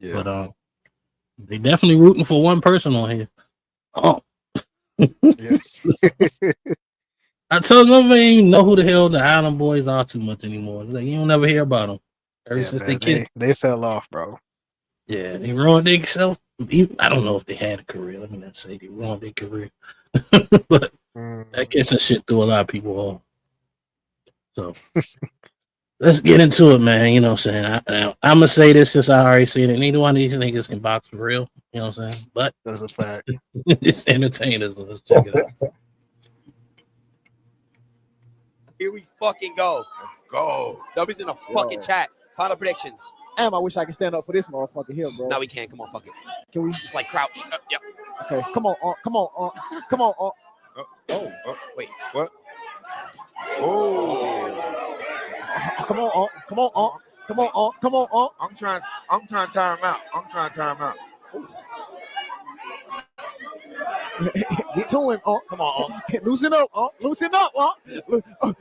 Speaker 14: Yeah.
Speaker 3: But they definitely rooting for one person on here. Oh.
Speaker 14: Yeah.
Speaker 3: I told them I don't even know who the hell the Island Boys are too much anymore. Like, you don't never hear about them. Ever since
Speaker 14: man,
Speaker 3: they
Speaker 14: they fell off, bro.
Speaker 3: Yeah, they ruined themselves. I don't know if they had a career. Let me not say they ruined their career. But that gets some shit through a lot of people off. So let's get into it, man. You know what I'm saying? I'm going to say this since I already seen it. Neither one of these niggas can box for real. You know what I'm saying? But
Speaker 14: that's a fact.
Speaker 3: It's entertainers. So let's check it out.
Speaker 18: Here we fucking go.
Speaker 19: Let's go.
Speaker 18: Nobody's in a fucking chat. Final predictions.
Speaker 17: Damn, I wish I could stand up for this motherfucker here, bro.
Speaker 18: No, we can't. Come on, fuck it.
Speaker 17: Can we?
Speaker 18: Just like crouch. Yep.
Speaker 17: Okay, come on, come on, come on.
Speaker 18: Wait.
Speaker 19: What? Oh.
Speaker 17: Come on, come on, come on, come on.
Speaker 19: I'm trying to tire him out.
Speaker 17: Get to him, come on, loosen up, loosen up,
Speaker 18: He's a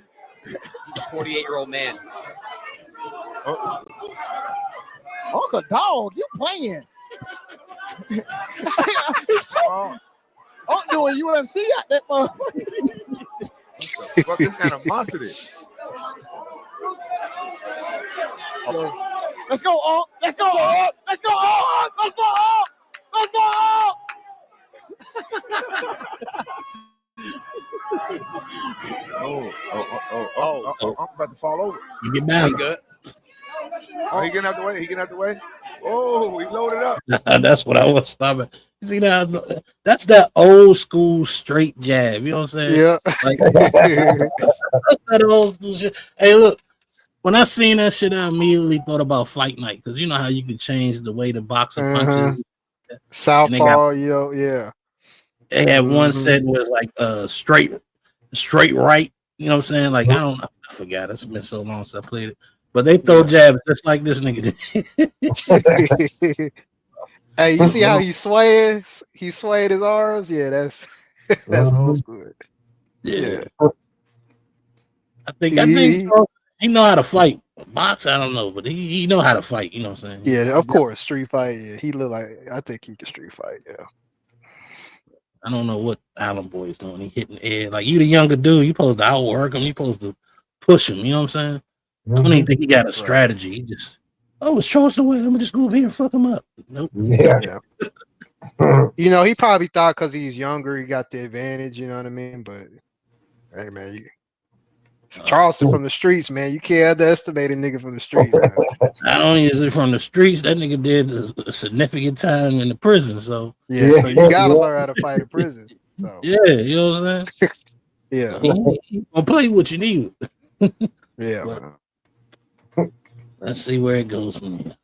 Speaker 18: 48-year-old man.
Speaker 17: Uncle Dog, you playing? Doing UFC out that motherfucker.
Speaker 19: What this animosity?
Speaker 17: Let's go, let's go, let's go, let's go, let's go.
Speaker 19: I'm about to fall over.
Speaker 20: You get down.
Speaker 18: Good.
Speaker 19: Oh, he getting out the way. He getting out the way. Oh, he loaded up.
Speaker 20: That's what I was stopping. You see that? That's that old school straight jab. You know what I'm saying?
Speaker 14: Yeah.
Speaker 20: Like, that old school shit. Hey, look. When I seen that shit, I immediately thought about Fight Night because you know how you could change the way the boxer punches.
Speaker 14: Southpaw, yeah.
Speaker 20: They had one set was like straight right. You know what I'm saying? Like I forgot. It's been so long since I played it. But they throw jabs just like this nigga did.
Speaker 14: Hey, you see how he swayed? He swayed his arms. Yeah, that's old school.
Speaker 20: Yeah. I think he know how to fight. Box, I don't know, but he know how to fight. You know what I'm saying?
Speaker 14: Yeah, of course, street fight. Yeah, he look like I think he can street fight. Yeah.
Speaker 20: I don't know what Allen Boy is doing. He hitting the air. Like you the younger dude, you supposed to outwork him. You supposed to push him. You know what I'm saying? I don't even think he got a strategy. He just, it's Charleston way. I'm gonna just go over here and fuck him up. Nope.
Speaker 14: Yeah. You know, he probably thought because he's younger, he got the advantage. You know what I mean? But hey, man, Charleston from the streets, man. You can't underestimate a nigga from the streets.
Speaker 20: Not only is it from the streets, that nigga did a significant time in the prison. So
Speaker 14: so you gotta learn how to fight in prison. So
Speaker 20: yeah, you know what I'm saying?
Speaker 14: Yeah,
Speaker 20: he gonna play what you need.
Speaker 14: Yeah.
Speaker 20: But, let's see where it goes from here.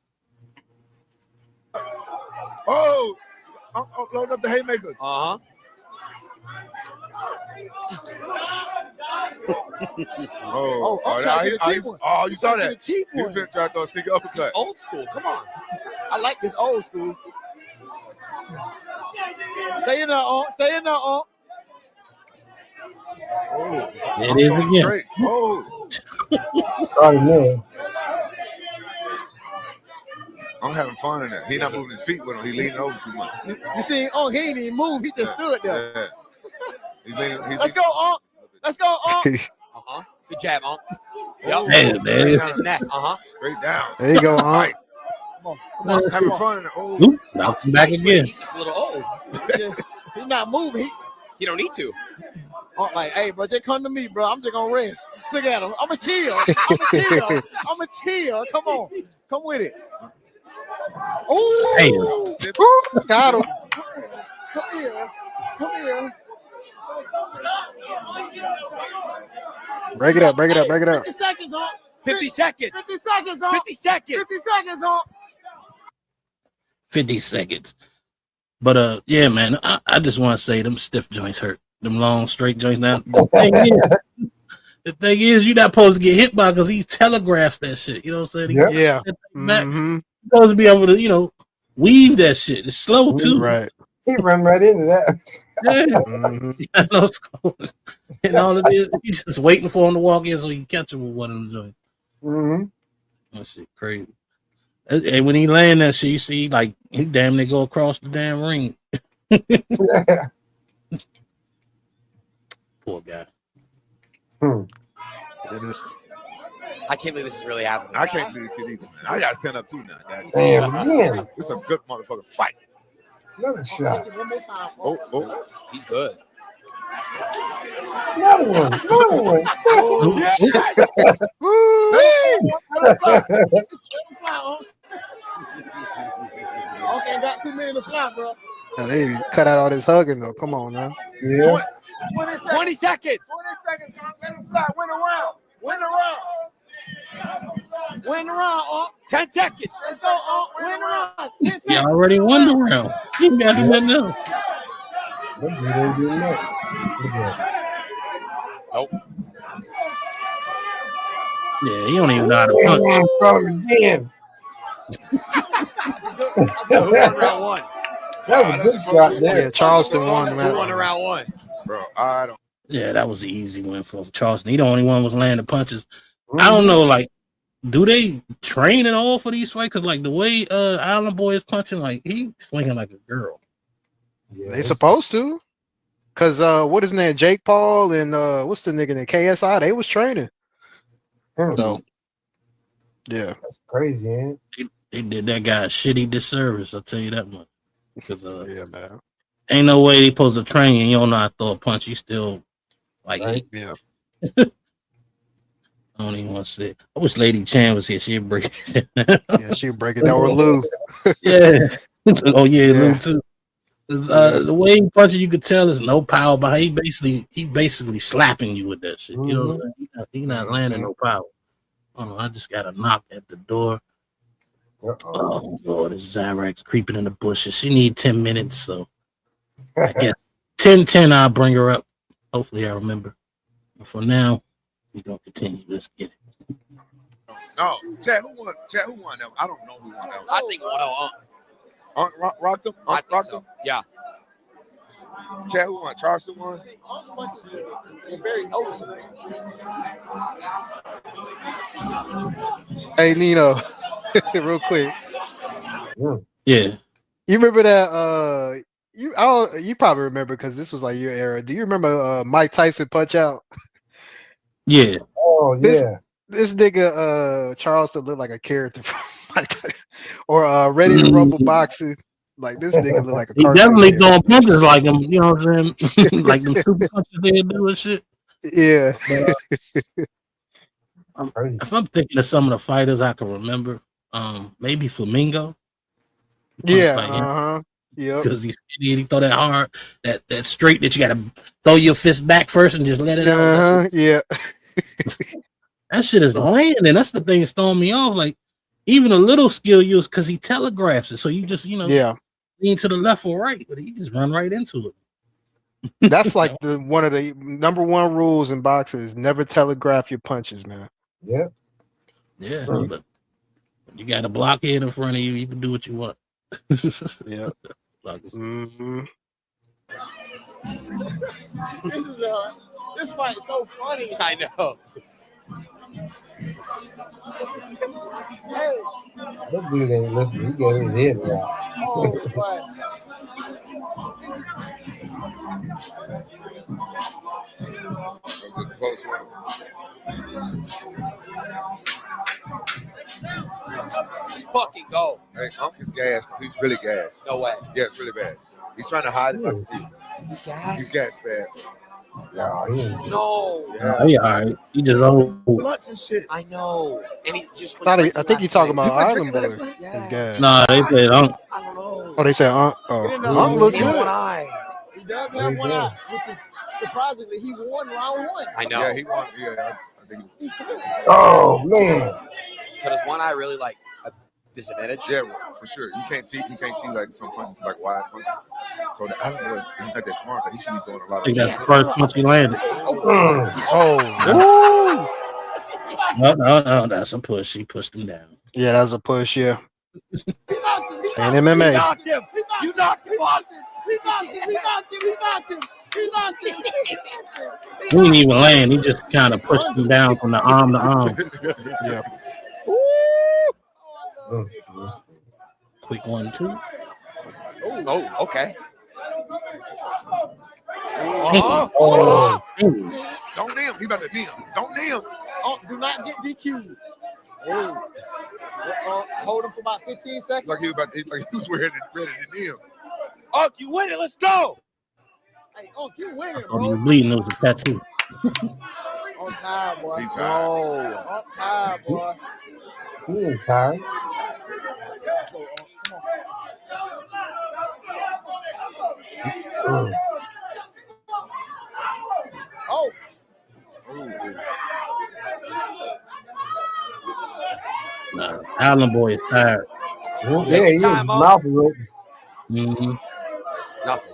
Speaker 19: Oh, I'm loading up the haymakers.
Speaker 18: Uh-huh.
Speaker 17: I'm trying to get a cheap one.
Speaker 19: Oh, you saw that?
Speaker 17: Get a cheap
Speaker 19: He
Speaker 17: one.
Speaker 19: was finna try to throw a sneaker uppercut.
Speaker 18: It's old school. Come on.
Speaker 17: I like this old school. Stay in there, stay in there,
Speaker 19: Oh,
Speaker 20: It is again.
Speaker 19: straight. Oh,
Speaker 16: Sorry, man.
Speaker 19: I'm having fun in there. He not moving his feet with him. He leaning over too much.
Speaker 17: You see, he didn't even move. He just stood there.
Speaker 19: Yeah.
Speaker 17: Let's go, Let's go,
Speaker 18: Uh-huh. Good jab, Yep.
Speaker 20: Hey, man.
Speaker 18: His neck. Uh-huh.
Speaker 19: Straight down.
Speaker 14: There you go,
Speaker 19: Right.
Speaker 17: Come on.
Speaker 19: Having fun in there. Oh,
Speaker 20: Oop, knocked him back again.
Speaker 18: He's just a little old.
Speaker 17: He's not moving.
Speaker 18: You don't need to.
Speaker 17: Like, hey, bro, just come to me, bro. I'm just gonna rest. Look at him. I'm a chill. I'm a chill. Come on. Come with it. Oh,
Speaker 14: got him.
Speaker 17: Come here. Come here.
Speaker 14: Break it up, break it up, break it up.
Speaker 17: 50 seconds,
Speaker 18: 50 seconds.
Speaker 17: 50 seconds,
Speaker 18: 50 seconds.
Speaker 17: 50 seconds,
Speaker 20: 50 seconds. But yeah, man, I just want to say them stiff joints hurt. Them long straight joints now. The thing is, you're not supposed to get hit by because he telegraphs that shit. You know what I'm saying?
Speaker 14: Yeah.
Speaker 20: You're supposed to be able to, weave that shit. It's slow too.
Speaker 14: Right.
Speaker 16: He run right into that.
Speaker 20: Yeah. And all it is, he's just waiting for him to walk in so he can catch him with one of them joints. That shit crazy. And when he land that shit, you see, like, he damn near go across the damn ring. Poor guy.
Speaker 18: I can't believe this is really happening.
Speaker 19: I can't believe this shit either, man. I gotta stand up too now.
Speaker 16: Damn, again.
Speaker 19: It's a good motherfucking fight.
Speaker 16: Another shot.
Speaker 17: One more time.
Speaker 19: Oh.
Speaker 18: He's good.
Speaker 16: Another one. Another one.
Speaker 17: Okay, got 2 minutes to fly, bro.
Speaker 14: They cut out all this hugging though. Come on now.
Speaker 16: Yeah.
Speaker 18: 20 seconds.
Speaker 17: 20 seconds. Let him fly. Win a round. Win a round. Win the round,
Speaker 18: 10 seconds.
Speaker 17: Let's go, win the round. 10 seconds.
Speaker 20: He already won the round. He got him in there.
Speaker 16: That dude ain't getting that. Look at that.
Speaker 18: Nope.
Speaker 20: Yeah, he don't even know how to punch.
Speaker 16: Call him again.
Speaker 18: So who won round one?
Speaker 16: That was a good shot there.
Speaker 14: Yeah, Charleston won.
Speaker 18: Who won round one?
Speaker 19: Bro, I don't.
Speaker 20: Yeah, that was an easy win for Charleston. He the only one was landing punches. I don't know, like, do they train at all for these fights? Because like the way Island Boy is punching, like he swinging like a girl.
Speaker 14: Yeah, they supposed to. Cause what is his name? Jake Paul and what's the nigga name? KSI, they was training. So yeah.
Speaker 16: That's crazy, ain't it?
Speaker 20: They did that guy a shitty disservice, I'll tell you that much. Because
Speaker 14: yeah, man.
Speaker 20: Ain't no way they supposed to train you and you don't know how to throw a punch. You still like
Speaker 14: yeah.
Speaker 20: I don't even want to say it. I wish Lady Chan was here. She'd break it.
Speaker 14: Yeah, she'd break it down with Lou.
Speaker 20: Yeah. Oh yeah, Lou too. The way he punches, you could tell there's no power behind. He basically slapping you with that shit. You know what I'm saying? He not landing no power. Oh, I just got a knock at the door. Oh Lord, this Zyrax creeping in the bushes. She need 10 minutes, so I guess 10-10 I'll bring her up. Hopefully I remember. But for now, we gonna continue. Let's get it.
Speaker 19: No, Chad, who won? Chad, who won that? I don't know who won that.
Speaker 18: I think 1-0.
Speaker 19: Rocked him?
Speaker 18: I think so. Yeah.
Speaker 19: Chad, who won? Charleston won?
Speaker 17: Punches were very noticeable.
Speaker 14: Hey Nino, real quick.
Speaker 20: Yeah.
Speaker 14: You remember that you probably remember because this was like your era. Do you remember Mike Tyson Punch Out?
Speaker 20: Yeah.
Speaker 16: Oh yeah.
Speaker 14: This nigga Charleston looked like a character from Mike Tyson. Or Ready to Rumble boxing. Like this nigga look like a
Speaker 20: He
Speaker 14: cartoon
Speaker 20: definitely
Speaker 14: character.
Speaker 20: throwing punches like him, you know what I'm saying? Like them super punches they do and shit.
Speaker 14: Yeah.
Speaker 20: But, if I'm thinking of some of the fighters I can remember, maybe Flamingo.
Speaker 14: Yeah, yeah.
Speaker 20: Because he's skinny and he throw that hard, that straight that you gotta throw your fist back first and just let it out.
Speaker 14: Yeah.
Speaker 20: That shit is landing. That's the thing that's throwing me off. Like even a little skill use because he telegraphs it. So you just, lean to the left or right, but he just run right into it.
Speaker 14: That's like one of the number one rules in boxing is never telegraph your punches, man.
Speaker 16: Yep.
Speaker 20: Yeah, but you got a blockhead in front of you. You can do what you want.
Speaker 14: Yeah.
Speaker 17: This fight is so funny.
Speaker 18: I know.
Speaker 17: Hey.
Speaker 16: That dude ain't listening. He got his head wrong.
Speaker 17: Oh, but
Speaker 19: was a close one.
Speaker 18: Let's fucking go.
Speaker 19: Hey, Unc is gassed. He's really gassed.
Speaker 18: No way.
Speaker 19: Yeah, it's really bad. He's trying to hide it. I can see.
Speaker 18: He's gassed.
Speaker 19: He's gassed bad.
Speaker 16: No, he ain't.
Speaker 18: No.
Speaker 19: Yeah.
Speaker 20: He all right. He just old.
Speaker 19: Blunts and shit.
Speaker 18: I know. And he's just.
Speaker 14: I think you're talking about
Speaker 19: You been
Speaker 14: Island
Speaker 19: drinking
Speaker 14: Boy.
Speaker 19: last night?
Speaker 14: His gas.
Speaker 20: Nah, they said
Speaker 18: I don't know.
Speaker 14: Oh, they said Unc look
Speaker 18: He has
Speaker 14: good.
Speaker 18: one eye.
Speaker 17: he does have one eye, which is surprisingly he won round one.
Speaker 18: I know.
Speaker 19: Yeah, he won. Yeah, I think.
Speaker 16: Oh man.
Speaker 18: So does one eye really like a disadvantage?
Speaker 19: Yeah, for sure. You can't see. He can't see like some punches, like wide punches. So I don't know. He's not that smart. But he should be doing a lot
Speaker 20: I
Speaker 19: of.
Speaker 20: think that's the first punch he landed.
Speaker 14: Oh.
Speaker 20: No, that's a push. He pushed him down.
Speaker 14: Yeah, that was a push, yeah.
Speaker 17: He knocked him.
Speaker 14: And MMA.
Speaker 17: He knocked him. You knocked him. He knocked him. He knocked him. He knocked him. He knocked him. He knocked him.
Speaker 20: He didn't even land. He just kind of pushed him down from the arm to arm.
Speaker 14: Yeah.
Speaker 20: Quick 1-2.
Speaker 18: Oh, okay.
Speaker 16: Oh.
Speaker 19: Don't knee him. He about to knee him. Don't knee him.
Speaker 17: Oh, do not get DQ'd. Oh. Hold him for about 15 seconds.
Speaker 19: Like he was ready to knee him.
Speaker 18: Oh, you win it. Let's go.
Speaker 17: Hey, you winning,
Speaker 20: Oh, he
Speaker 17: bro.
Speaker 20: was bleeding. It was a tattoo.
Speaker 17: On time, boy.
Speaker 19: He tired.
Speaker 18: Oh.
Speaker 17: On time, boy.
Speaker 16: He ain't tired.
Speaker 17: Let's go, come on. Oh.
Speaker 20: Nah, Island Boy is tired.
Speaker 16: Yeah, he mouth is open.
Speaker 20: Mm-hmm.
Speaker 18: Nothing.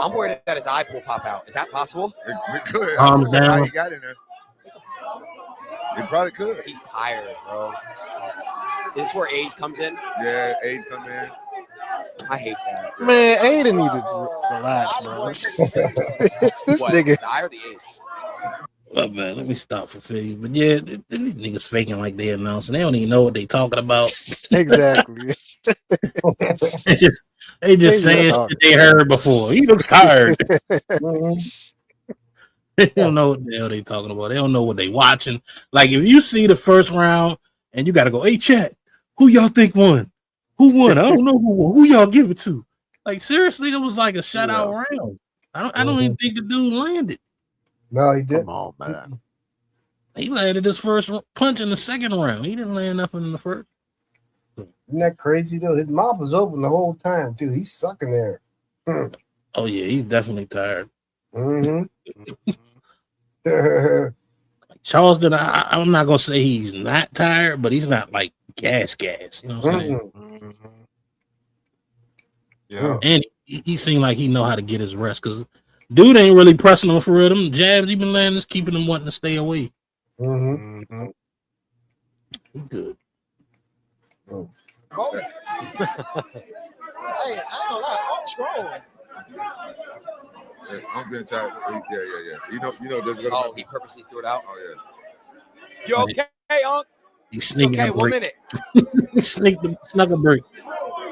Speaker 18: I'm worried that his eye will pop out. Is that possible?
Speaker 19: It could.
Speaker 20: Arms
Speaker 19: I don't know how
Speaker 20: down.
Speaker 19: he got in there. He probably could.
Speaker 18: He's tired, bro. Is this where age comes in?
Speaker 19: Yeah, age come in.
Speaker 18: I hate that.
Speaker 14: Man, Aiden need to relax, bro. This
Speaker 18: What,
Speaker 14: nigga.
Speaker 18: desire the age?
Speaker 20: Well, man, let me stop for phase. But yeah, these niggas faking like they announcing. They don't even know what they talking about.
Speaker 14: Exactly.
Speaker 20: they just saying shit they heard before. He looks tired. They don't know what the hell they talking about. They don't know what they watching. Like if you see the first round and you got to go, hey chat, who y'all think won? Who won? I don't know who won. Who y'all give it to? Like seriously, it was like a shutout round. I don't even think the dude landed.
Speaker 16: No, he didn't.
Speaker 14: Come on, man.
Speaker 20: He landed his first punch in the second round. He didn't land nothing in the first.
Speaker 16: Isn't that crazy though? His mouth was open the whole time too. He's sucking there.
Speaker 20: Oh yeah, he's definitely tired.
Speaker 16: Mm-hmm.
Speaker 20: Charleston, I'm not gonna say he's not tired, but he's not like gas. You know what I'm saying?
Speaker 14: Yeah.
Speaker 20: And he seemed like he know how to get his rest because dude ain't really pressing him for real. Them jabs he been landing is keeping him wanting to stay away.
Speaker 16: Mm-hmm.
Speaker 20: He good.
Speaker 17: Hey, I ain't gonna lie, I'm strong.
Speaker 19: Yeah, I'm being tired. Yeah. You know.
Speaker 18: Oh, he purposely threw it out.
Speaker 19: Oh yeah.
Speaker 18: You okay, Unc?
Speaker 20: He's sneaking
Speaker 18: Okay,
Speaker 20: a
Speaker 18: 1
Speaker 20: break.
Speaker 18: minute.
Speaker 20: He snuck a break.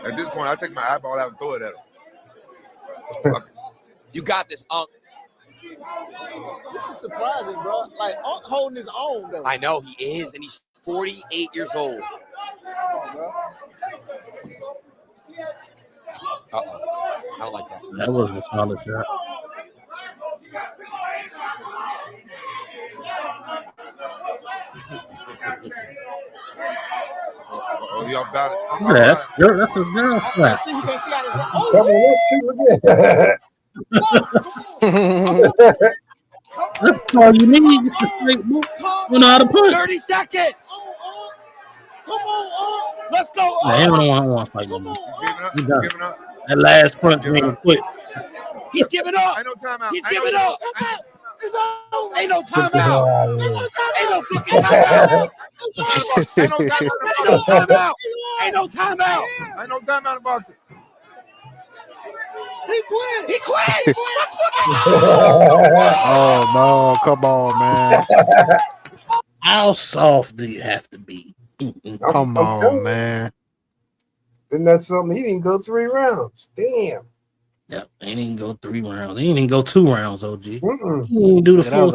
Speaker 19: At this point, I take my eyeball out and throw it at him.
Speaker 18: You got this, Unc.
Speaker 17: This is surprising, bro. Like, Unc holding his own, though.
Speaker 18: I know he is, and he's 48 years old. Uh-oh. I don't like that.
Speaker 20: That wasn't a solid shot.
Speaker 19: Oh, he off balance.
Speaker 20: Yeah, that's a girl shot.
Speaker 17: See, you can see how this.
Speaker 20: That's all you need. Just a straight move. You know how to punch.
Speaker 18: 30 seconds.
Speaker 17: Come on, Unc.
Speaker 18: Let's go.
Speaker 20: Nah, I don't want to fight no more. He done.
Speaker 19: Giving up.
Speaker 20: That last punch made him quit.
Speaker 18: He's giving up.
Speaker 19: Ain't no timeout.
Speaker 18: He's giving up. Ain't no timeout. Ain't no fucking timeout. Ain't no timeout. Ain't no timeout.
Speaker 19: Ain't no timeout in boxing.
Speaker 17: He quit.
Speaker 18: He quit.
Speaker 14: Oh no, come on, man.
Speaker 20: How soft do you have to be?
Speaker 14: Come on, man.
Speaker 16: Isn't that something? He didn't go 3 rounds. Damn.
Speaker 20: Yep, he didn't even go 3 rounds. He didn't even go 2 rounds, OG. He
Speaker 16: Mm-mm.
Speaker 20: didn't even do the
Speaker 14: Yeah,
Speaker 20: full.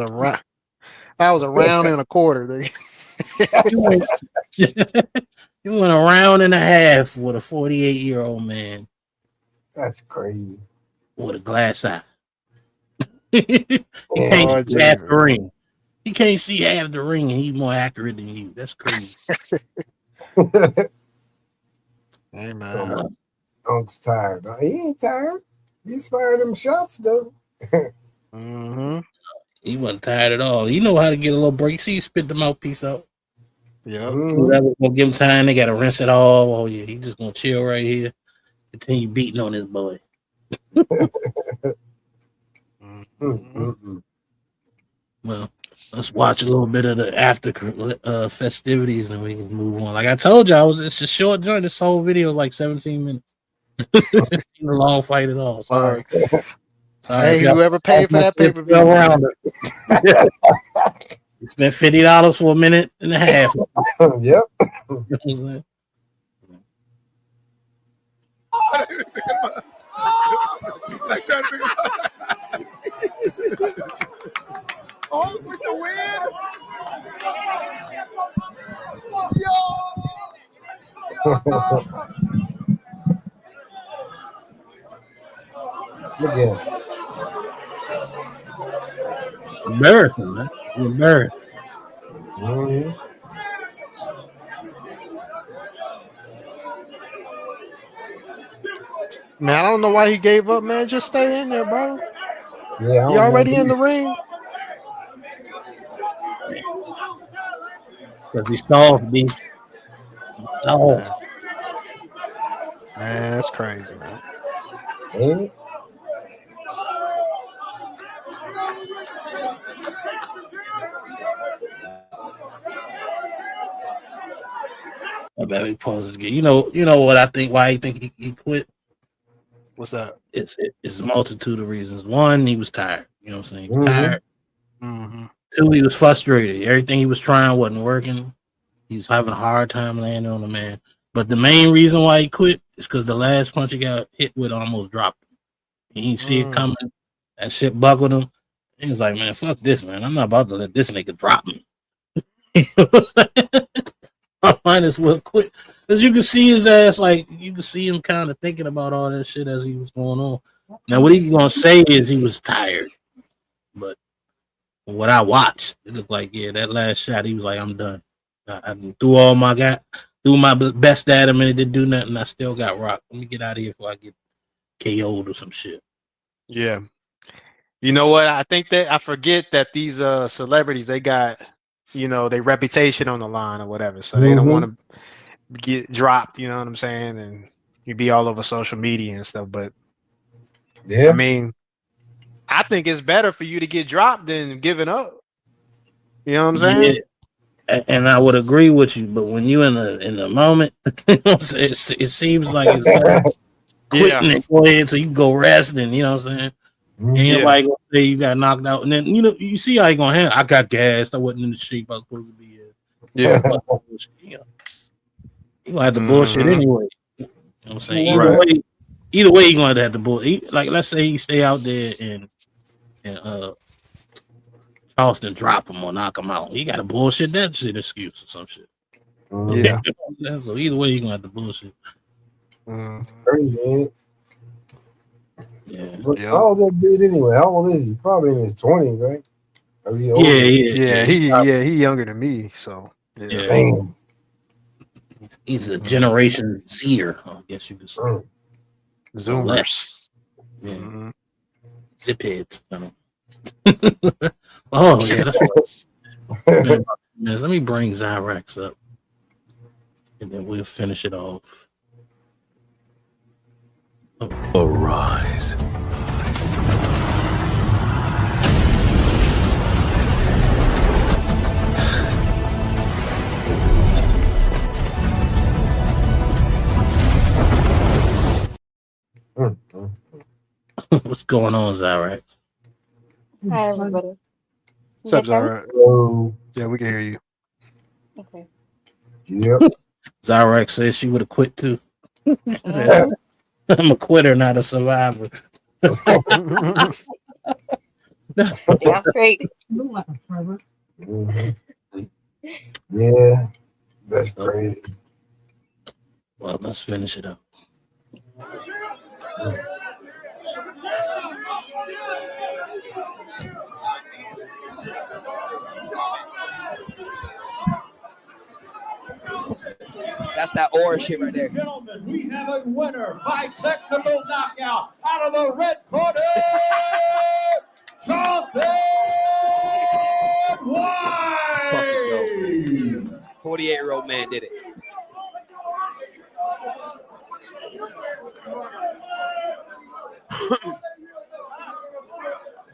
Speaker 14: that was a round and a quarter. Nigga.
Speaker 20: You went a round and a half with a 48-year-old man
Speaker 16: That's crazy.
Speaker 20: with a glass eye. He can't see half the ring. He can't see half the ring, and he's more accurate than you. That's crazy.
Speaker 14: Hey, man.
Speaker 16: Unc's tired. He ain't tired. He's firing them shots, though.
Speaker 14: Mm-hmm.
Speaker 20: He wasn't tired at all. He know how to get a little break. See, he spit the mouthpiece out.
Speaker 14: Yeah.
Speaker 20: Whoever's gonna give him time, they gotta rinse it all. Oh yeah, he just gonna chill right here. Continue beating on his boy. Well, let's watch a little bit of the after festivities, and we can move on. Like I told you, it's a short joint. This whole video is like 17 minutes. It's a long fight at all. Sorry.
Speaker 14: Hey, whoever paid for that pay-per-view.
Speaker 20: You spent $50 for a minute and a half.
Speaker 16: Yep.
Speaker 20: You know what I'm saying?
Speaker 19: Like trying to figure
Speaker 17: Oh, with the win.
Speaker 16: Look at him.
Speaker 20: Embarrassing, man. You're embarrassed.
Speaker 16: Mm-hmm.
Speaker 14: Man, I don't know why he gave up, man. Just stay in there, bro.
Speaker 16: Yeah,
Speaker 14: You already in the ring?
Speaker 20: Because he's soft, B. He's soft.
Speaker 14: Man, that's crazy, man.
Speaker 16: Ain't it?
Speaker 20: I bet we paused again. You know what I think? Why he think he quit?
Speaker 14: What's that?
Speaker 20: It's a multitude of reasons. One, he was tired. You know what I'm saying? He was tired. Two, he was frustrated. Everything he was trying wasn't working. He's having a hard time landing on the man. But the main reason why he quit is because the last punch he got hit with almost dropped him. He didn't see it coming. That shit buckled him. He was like, man, fuck this, man. I'm not about to let this nigga drop me. You know what I'm saying? I might as well quit. Because you can see his ass, like, you can see him kind of thinking about all that shit as he was going on. Now, what he gonna say is he was tired. But from what I watched, it looked like, yeah, that last shot, he was like, I'm done. I threw my best at him and it didn't do nothing. I still got rocked. Let me get out of here before I get KO'd or some shit.
Speaker 14: Yeah. You know what? I think that I forget that these celebrities, they got, their reputation on the line or whatever. So they don't want to get dropped, you know what I'm saying? And you be all over social media and stuff. But
Speaker 16: yeah,
Speaker 14: I mean, I think it's better for you to get dropped than giving up. You know what I'm saying?
Speaker 20: Yeah. And I would agree with you, but when you in the moment, it seems like it's quitting and go ahead so you can go rest and you know what I'm saying. Ain't nobody gonna say you got knocked out, and then you see how you gonna handle. I got gassed. I wasn't in the shape I was supposed to be in.
Speaker 14: Yeah,
Speaker 20: you gonna have to bullshit anyway. You know what I'm saying?
Speaker 14: Right.
Speaker 20: Either way, you gonna have to bullshit. Like let's say you stay out there and Charleston drop him or knock him out. He got to bullshit that shit excuse or some shit.
Speaker 14: Yeah.
Speaker 20: So either way, you're gonna have to bullshit.
Speaker 16: It's crazy, ain't it?
Speaker 20: Yeah.
Speaker 16: But how old that dude anyway? How old is he? Probably in his 20s, right? Or is he older?
Speaker 14: He younger than me. So
Speaker 20: yeah.
Speaker 16: Damn.
Speaker 20: He's a generation seer, I guess you could say.
Speaker 14: Zoomers.
Speaker 20: Yeah. Zip heads. I don't know. Oh yeah, that's right. Let me bring Zyrex up, and then we'll finish it off.
Speaker 2: Arise.
Speaker 20: What's going on, Zyrex?
Speaker 21: Hi, everybody.
Speaker 14: What's up, Zara?
Speaker 16: Hello.
Speaker 14: Yeah, we can hear you.
Speaker 21: Okay.
Speaker 16: Yep.
Speaker 20: Zyrex says she would have quit too. I'm a quitter, not a survivor.
Speaker 21: Damn straight.
Speaker 16: Yeah, that's crazy.
Speaker 20: Well, let's finish it up.
Speaker 17: That's that aura shit right there.
Speaker 18: Gentlemen, we have a winner by technical knockout out of the red corner, Charleston White.
Speaker 17: 48-year-old man did it.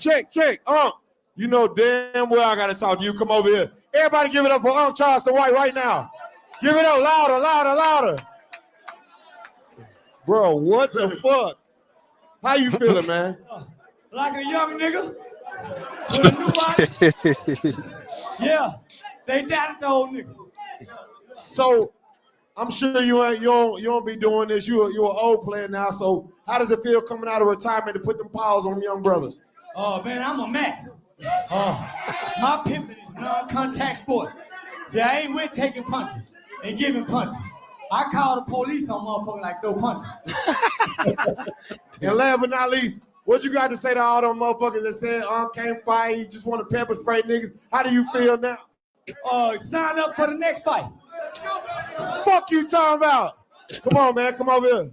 Speaker 22: Check. You know damn well I gotta talk to you. Come over here. Everybody give it up for Charleston White right now. Give it up louder. Bro, what the fuck? How you feeling, man?
Speaker 18: Like a young nigga with a new body. Yeah, they doubted the old nigga.
Speaker 22: So I'm sure you don't be doing this. You're an old player now. So how does it feel coming out of retirement to put them paws on them young brothers?
Speaker 18: Oh man, I'm a man. My pimping is non-contact sport. Yeah, I ain't with taking punches and giving punches. I call the police on motherfuckers like throw punches.
Speaker 22: And last but not least, what you got to say to all them motherfuckers that said can't fight, he just want to pepper spray niggas? How do you feel now?
Speaker 18: Sign up for the next fight.
Speaker 22: Fuck you talking about? Come on, man, come over here.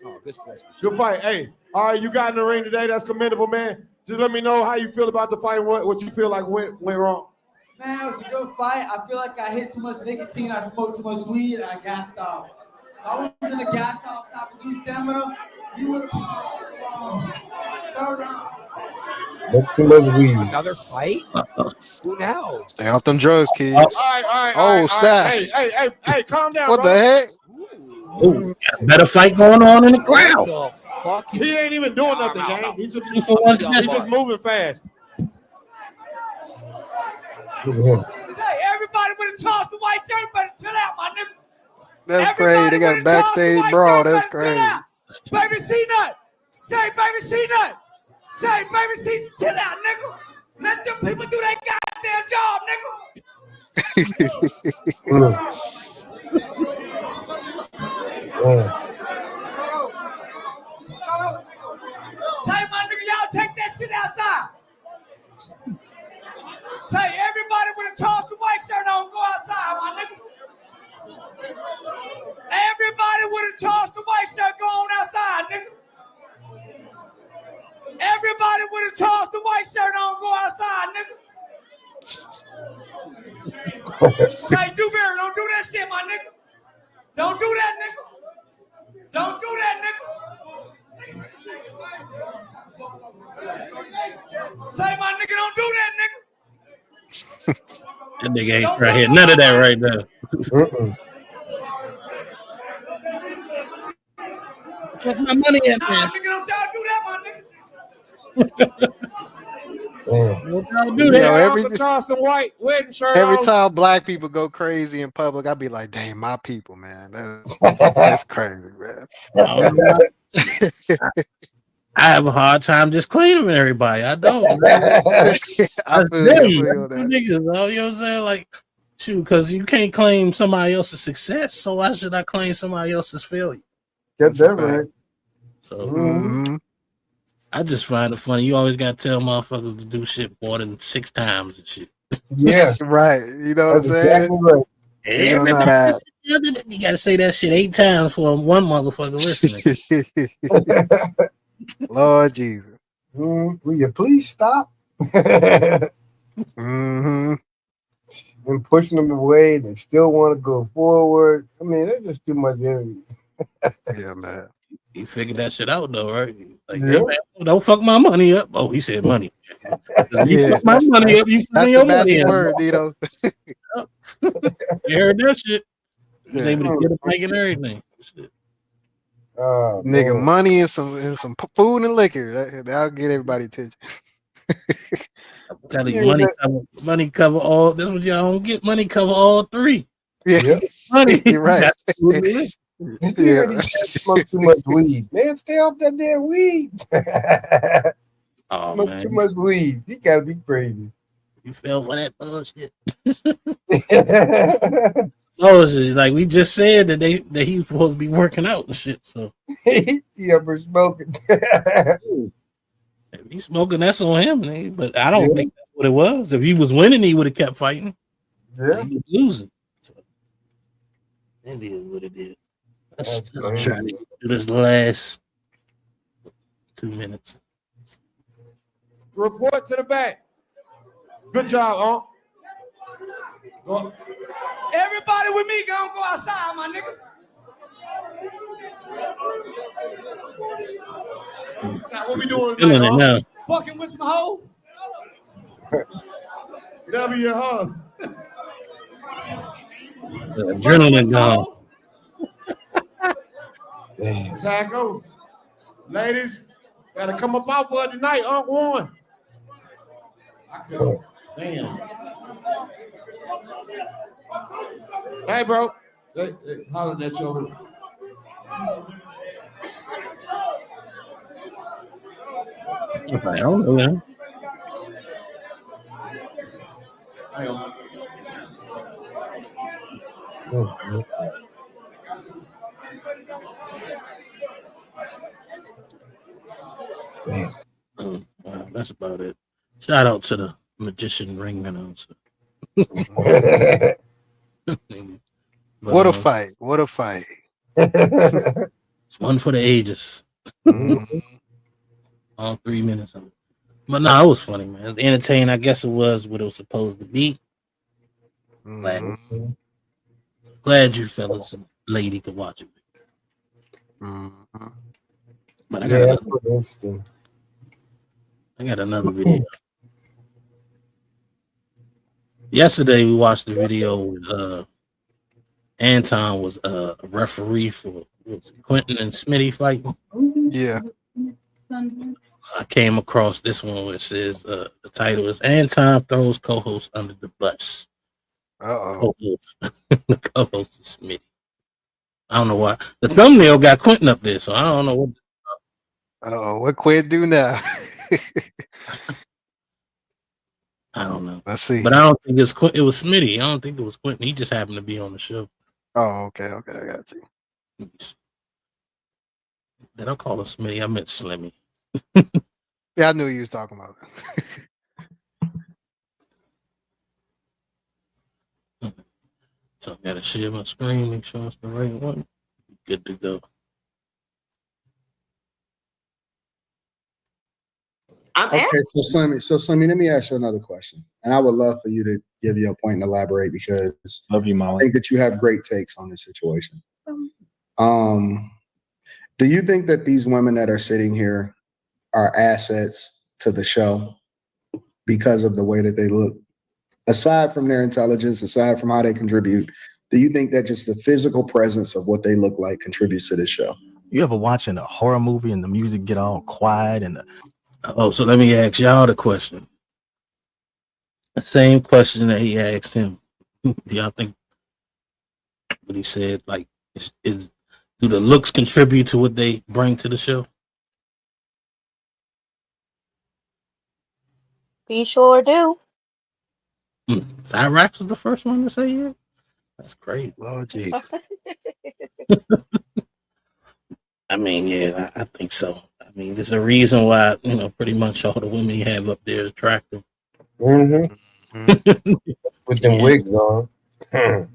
Speaker 17: Oh, good sportsman.
Speaker 22: Good fight. Hey, all right, you got in the ring today. That's commendable, man. Just let me know how you feel about the fight and what you feel like went wrong.
Speaker 23: Man, it was a good fight. I feel like I hit too much nicotine. I smoked too much weed, and I gassed out. If I wasn't a gas out top of you stamina, you would have third round.
Speaker 16: That's too much weed.
Speaker 17: Another fight? Who now?
Speaker 14: Stay off them drugs, kids.
Speaker 22: All right.
Speaker 14: Oh, snap.
Speaker 22: Hey, calm down,
Speaker 14: What
Speaker 22: bro.
Speaker 14: the heck?
Speaker 20: Ooh, got a better fight going on in the crowd.
Speaker 17: What the fuck?
Speaker 22: He ain't even doing nothing, gang. He's just moving fast.
Speaker 16: Look at him.
Speaker 5: Hey, everybody with a toss the white shirt better chill out, my nigga.
Speaker 14: That's crazy. They got a backstage brawl. That's crazy.
Speaker 5: Baby C-Nut. Say, baby C-Nut. Say, baby C, chill out, nigga. Let them people do their goddamn job, nigga. Say, my nigga, y'all take that shit outside. Say, everybody with a toss the white shirt on, go outside, my nigga. Everybody with a toss the white shirt, go on outside, nigga. Everybody with a toss the white shirt on, go outside, nigga. Say, Dewberry, don't do that shit, my nigga. Don't do that, nigga. Don't do that, nigga. Say, my nigga, don't do that, nigga.
Speaker 20: That nigga ain't right here. None of that right now. Get my money in
Speaker 5: Nah,
Speaker 20: there.
Speaker 5: nigga, don't y'all do that, my nigga.
Speaker 14: Every time black people go crazy in public, I be like, "Damn, my people, man, that's crazy, man."
Speaker 20: I have a hard time just claiming everybody. I don't.
Speaker 14: I feel
Speaker 20: You
Speaker 14: that.
Speaker 20: niggas, you know what I'm saying? Like, shoot, because you can't claim somebody else's success, so why should I claim somebody else's failure?
Speaker 16: Get that right.
Speaker 20: So I just find it funny. You always gotta tell motherfuckers to do shit more than 6 times and shit.
Speaker 16: Yeah,
Speaker 14: right. You know what I'm saying?
Speaker 16: Exactly right.
Speaker 20: You gotta say that shit 8 times for one motherfucker listening.
Speaker 14: Lord Jesus.
Speaker 16: Will you please stop?
Speaker 14: Mm-hmm.
Speaker 16: And pushing them away, they still want to go forward. I mean, that's just too much energy.
Speaker 14: Yeah, man.
Speaker 20: He figured that shit out though, right? Like,
Speaker 16: Yeah.
Speaker 20: hey, man, don't fuck my money up. Oh, he said money. You
Speaker 14: Yeah.
Speaker 20: fuck my money up, you
Speaker 14: That's
Speaker 20: fuck your
Speaker 14: the
Speaker 20: money
Speaker 14: magic
Speaker 20: up.
Speaker 14: word, Dito.
Speaker 20: You heard that shit. He's
Speaker 14: Yeah.
Speaker 20: able to get a mic and everything. Shit.
Speaker 14: Nigga, money and some food and liquor. That'll get everybody attention.
Speaker 20: I'm telling you, money cover all. That's what y'all don't get. Money cover all 3.
Speaker 14: Yeah,
Speaker 20: Money.
Speaker 14: you're right.
Speaker 16: Yeah. Smoke too much weed. Man, stay off that damn weed.
Speaker 20: Oh,
Speaker 16: Smoke
Speaker 20: man.
Speaker 16: too much weed. You gotta be crazy.
Speaker 20: You fell for that bullshit. Bullshit. Like we just said that he's supposed to be working out and shit. So
Speaker 16: He ever smoking.
Speaker 20: if he's smoking, that's on him. Nigga. But I don't think that's what it was. If he was winning, he would have kept fighting.
Speaker 16: Yeah.
Speaker 20: He was losing. So it is what it is. Let's try to do this last 2 minutes.
Speaker 22: Report to the back. Good job, Go.
Speaker 5: Everybody with me gonna go outside, my nigga.
Speaker 22: What we doing
Speaker 20: Feeling it
Speaker 22: tonight,
Speaker 20: now.
Speaker 5: Fucking with some hoe.
Speaker 22: W hug.
Speaker 20: The adrenaline gone.
Speaker 22: Taco. Ladies, gotta come up out for it tonight, One. Damn. Hey, bro. Hey, holler at you over there.
Speaker 20: I don't know, man.
Speaker 22: Hang on.
Speaker 20: That's about it. Shout out to the magician ring announcer.
Speaker 14: What a fight. What a fight.
Speaker 20: It's one for the ages. All 3 minutes of it. But no, it was funny, man. It was entertaining. I guess it was what it was supposed to be. Glad you fellas and lady could watch it. But I got I got another video. Yesterday we watched the video with Anton was a referee for Quentin and Smitty fighting.
Speaker 14: Yeah.
Speaker 20: I came across this one where it says the title is Anton throws co-host under the bus. Co-host. The co-host is Smitty. I don't know why. The thumbnail got Quentin up there, so I don't know what.
Speaker 14: What Quinn do now?
Speaker 20: I don't know.
Speaker 14: Let's see.
Speaker 20: But I don't think it's Quentin. It was Smitty. I don't think it was Quentin. He just happened to be on the show.
Speaker 14: Oh, okay, I got you.
Speaker 20: Did I call him Smitty? I meant Slimmy.
Speaker 14: Yeah, I knew you was talking about.
Speaker 20: So I gotta share my screen, make sure it's the right one. Good to go.
Speaker 1: Okay, so Slimmy, let me ask you another question, and I would love for you to give your point and elaborate because
Speaker 9: love you, Molly.
Speaker 1: I think that you have great takes on this situation. Do you think that these women that are sitting here are assets to the show because of the way that they look? Aside from their intelligence, aside from how they contribute, do you think that just the physical presence of what they look like contributes to this show?
Speaker 6: You ever watching a horror movie and the music get all quiet and
Speaker 20: so let me ask y'all the question. The same question that he asked him. Do y'all think what he said, like, do the looks contribute to what they bring to the show?
Speaker 21: We sure do.
Speaker 20: Cyrax was the first one to say yeah. That's crazy.
Speaker 14: Lord Jesus.
Speaker 20: I mean, yeah, I think so. I mean, there's a reason why, pretty much all the women you have up there is attractive.
Speaker 7: Mm-hmm. With them wigs on. Got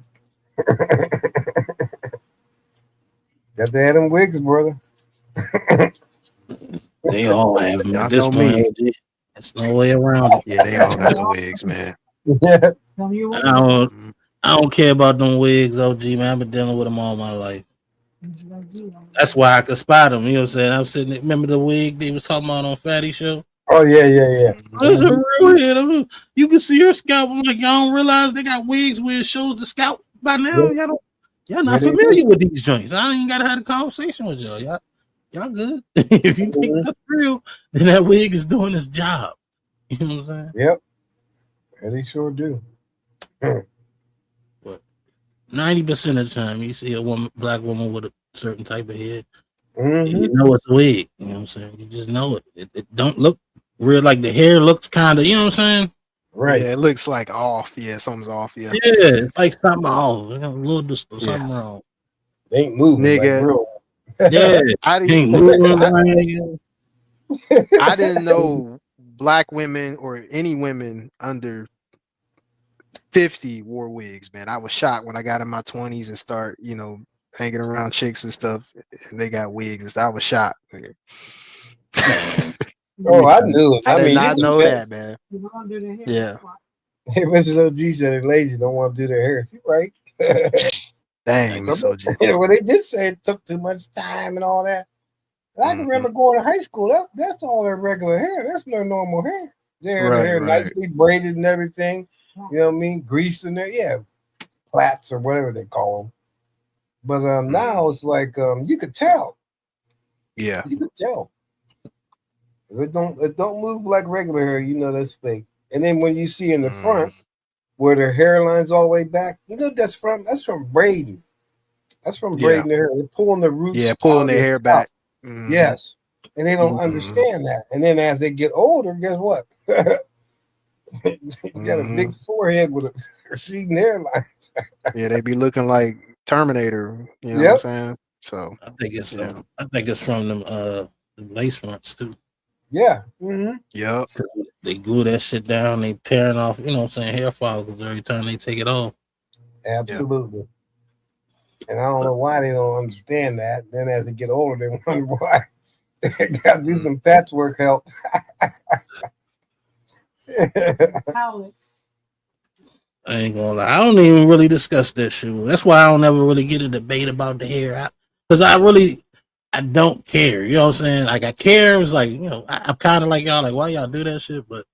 Speaker 7: to have them wigs, brother.
Speaker 20: They all have them at this
Speaker 14: Y'all know
Speaker 20: point.
Speaker 14: me.
Speaker 20: There's no way around it.
Speaker 14: Yeah, they all got the wigs, man.
Speaker 20: I don't care about them wigs, OG, man. I've been dealing with them all my life. That's why I could spot them. You know what I'm saying? I was sitting there, remember the wig they was talking about on Fatty Show?
Speaker 7: Oh, yeah.
Speaker 20: There's a real head. I mean, you can see your scalp. I'm like, y'all don't realize they got wigs where it shows the scalp by now.
Speaker 7: Yeah.
Speaker 20: Y'all not familiar with these joints. I ain't gotta have a conversation with y'all. Y'all good. If you think that's real, then that wig is doing its job. You know what I'm saying?
Speaker 7: Yep. And they sure do.
Speaker 20: But 90% of the time, you see a black woman with a certain type of head, you know it's a wig. You know what I'm saying? You just know it. It don't look real. Like the hair looks kind of, you know what I'm saying?
Speaker 7: Right.
Speaker 14: Yeah, it looks like off. Yeah, something's off. Yeah.
Speaker 20: Yeah, it's like something off. A little something wrong.
Speaker 7: They ain't moving,
Speaker 14: nigga.
Speaker 7: Like real.
Speaker 20: Yeah,
Speaker 14: I didn't know black women or any women under 50 wore wigs, man. I was shocked when I got in my 20s and start, hanging around chicks and stuff, and they got wigs and stuff. I was shocked.
Speaker 7: Oh, I knew it.
Speaker 14: I did
Speaker 7: mean,
Speaker 14: not know that, man. Yeah.
Speaker 7: Hey, Mr. OG said the ladies don't want to do their hair. You right.
Speaker 14: Dang, Miss OG.
Speaker 7: Well, they did say it took too much time and all that. And I can remember going to high school. That's all their regular hair. That's their normal hair. Their hair nicely braided and everything. You know what I mean? Greased in there. Yeah. Plaits or whatever they call them. But now it's like you could tell.
Speaker 14: Yeah.
Speaker 7: You could tell. If it don't move like regular hair, that's fake. And then when you see in the front where their hairline's all the way back, that's from braiding. That's from braiding their hair. They're pulling the roots.
Speaker 14: Yeah, pulling their hair back.
Speaker 7: Yes. And they don't understand that. And then as they get older, guess what? You got a big forehead with a receding hairline.
Speaker 14: Yeah, they be looking like Terminator. You know what I'm saying? So
Speaker 20: I think it's from them lace fronts too.
Speaker 7: Yeah. Mm-hmm.
Speaker 14: Yep.
Speaker 20: They glue that shit down. They tearing off, hair follicles every time they take it off.
Speaker 7: Absolutely. And I don't know why they don't understand that. Then as they get older, they wonder why. They got to do some patchwork help.
Speaker 20: I ain't gonna lie. I don't even really discuss that shit. That's why I don't ever really get a debate about the hair. Because I I don't care. You know what I'm saying? Like I care. It's like, you know, I'm kind of like y'all. Like, why y'all do that shit? But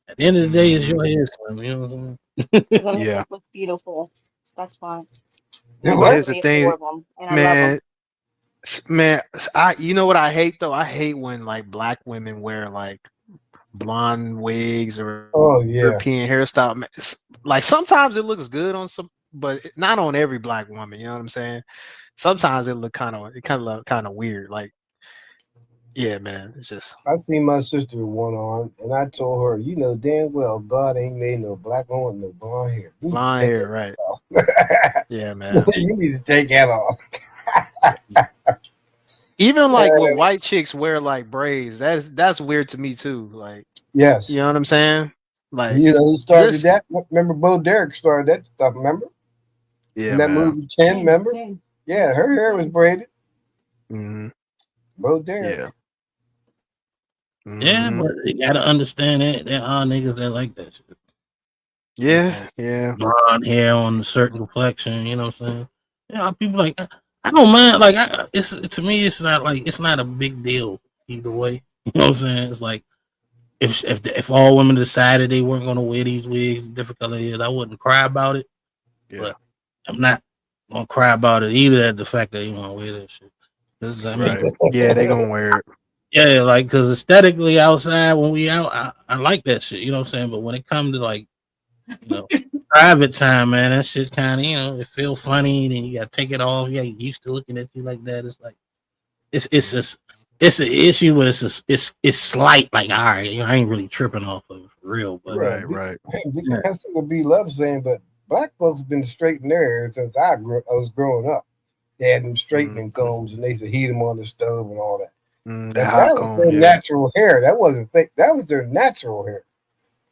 Speaker 20: at the end of the day, it's your hair, Slim. You know what I'm saying?
Speaker 21: As long as
Speaker 14: Yeah.
Speaker 21: it looks beautiful, that's fine.
Speaker 14: But
Speaker 21: I
Speaker 14: here's the
Speaker 21: pay
Speaker 14: thing,
Speaker 21: for them, and I love them.
Speaker 14: man. You know what I hate though? I hate when like black women wear like blonde wigs or
Speaker 7: Oh yeah.
Speaker 14: European hairstyle. Like sometimes it looks good on some, but not on every black woman. You know what I'm saying? Sometimes it kind of weird. Like, yeah, man, it's just.
Speaker 7: I seen my sister with one on, and I told her, you know damn well God ain't made no black woman with no blonde hair. You need to
Speaker 14: Blonde
Speaker 7: take
Speaker 14: hair,
Speaker 7: that
Speaker 14: right?
Speaker 7: off.
Speaker 14: Yeah, man.
Speaker 7: You need to take that off.
Speaker 14: Even like when white chicks wear like braids, that's weird to me too. Like,
Speaker 7: Yes.
Speaker 14: you know what I'm saying? Like,
Speaker 7: You know who started
Speaker 14: this-
Speaker 7: that? Remember Bo Derek started that stuff, remember?
Speaker 14: Yeah,
Speaker 7: In that
Speaker 14: man.
Speaker 7: movie 10, remember? Yeah, her hair was braided.
Speaker 14: Mm-hmm.
Speaker 7: Bo Derek.
Speaker 14: Yeah.
Speaker 20: Yeah, but you gotta understand that there are niggas that like that shit.
Speaker 14: Yeah.
Speaker 20: Blonde hair on a certain complexion. You know what I'm saying? Yeah, people like I don't mind. Like, it's to me, it's not like it's not a big deal either way. You know what I'm saying? It's like if all women decided they weren't gonna wear these wigs, different color hair, I wouldn't cry about it.
Speaker 14: Yeah.
Speaker 20: But I'm not gonna cry about it either. At the fact that you want to wear that shit. 'Cause, I mean,
Speaker 14: Right. Yeah, they gonna wear it.
Speaker 20: yeah, like because aesthetically outside when we out, I like that shit. You know what I'm saying? But when it comes to like, you know, private time, man, that shit kind of, you know, it feel funny. Then you gotta take it off. You get used to looking at you like that. It's like it's an issue, but it's slight. Like, all right, you know, I ain't really tripping off of it for real. But
Speaker 14: right.
Speaker 7: That's what B Love saying, but black folks been straightening their hair since I was growing up. They had them straightening combs and they used to heat them on the stove and all that. That was their natural hair. That wasn't fake. That was their natural hair.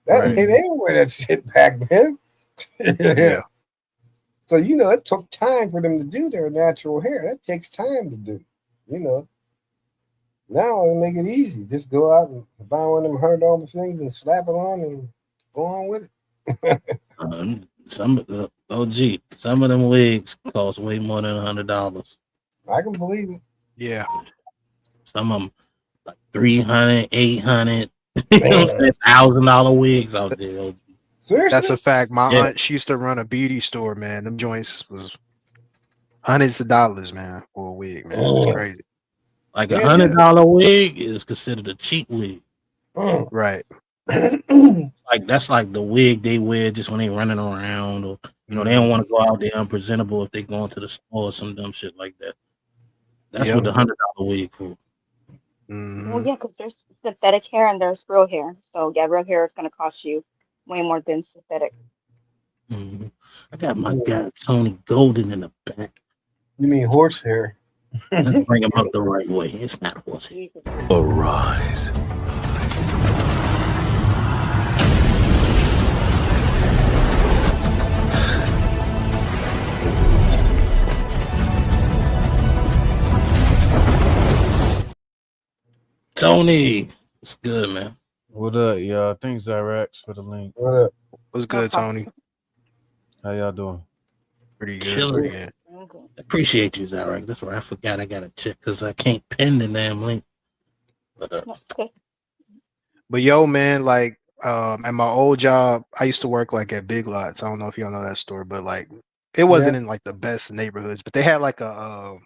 Speaker 7: They didn't wear that shit back then.
Speaker 14: Yeah.
Speaker 7: So, you know, it took time for them to do their natural hair. That takes time to do, you know. Now they make it easy. Just go out and buy one of them $100 things and slap it on and go on with it.
Speaker 20: Some of them wigs cost way more than $100.
Speaker 7: I can believe it.
Speaker 14: Yeah.
Speaker 20: Some of them like 300, 800, you know what I'm saying, $1,000 wigs out there.
Speaker 7: Seriously?
Speaker 14: That's a fact. My aunt, she used to run a beauty store, man. Them joints was hundreds of dollars, man, for a wig, man. It's crazy.
Speaker 20: Like $100 wig is considered a cheap wig.
Speaker 14: Right.
Speaker 20: Like that's like the wig they wear just when they running around, or you know, they don't want to go out there unpresentable if they go into the store or some dumb shit like that. That's what the $100 wig for.
Speaker 21: Well, yeah, because there's synthetic hair and there's real hair. So yeah, real hair is going to cost you way more than synthetic.
Speaker 20: I got my guy Tony Golden in the back.
Speaker 7: You mean horse hair?
Speaker 20: Let's bring him up the right way. It's not horse hair.
Speaker 2: Arise.
Speaker 20: Tony, it's good, man.
Speaker 10: What up, y'all? Thanks, Zyrax, for the link.
Speaker 7: What up?
Speaker 14: What's good, Tony?
Speaker 10: How y'all doing?
Speaker 14: Pretty good.
Speaker 20: Chilling.
Speaker 14: Pretty good.
Speaker 20: Appreciate you, Zyrax. That's where I forgot I got to check because I can't pin the damn link.
Speaker 14: But yo, man, like at my old job, I used to work like at Big Lots. I don't know if y'all know that store, but like it wasn't in like the best neighborhoods, but they had like a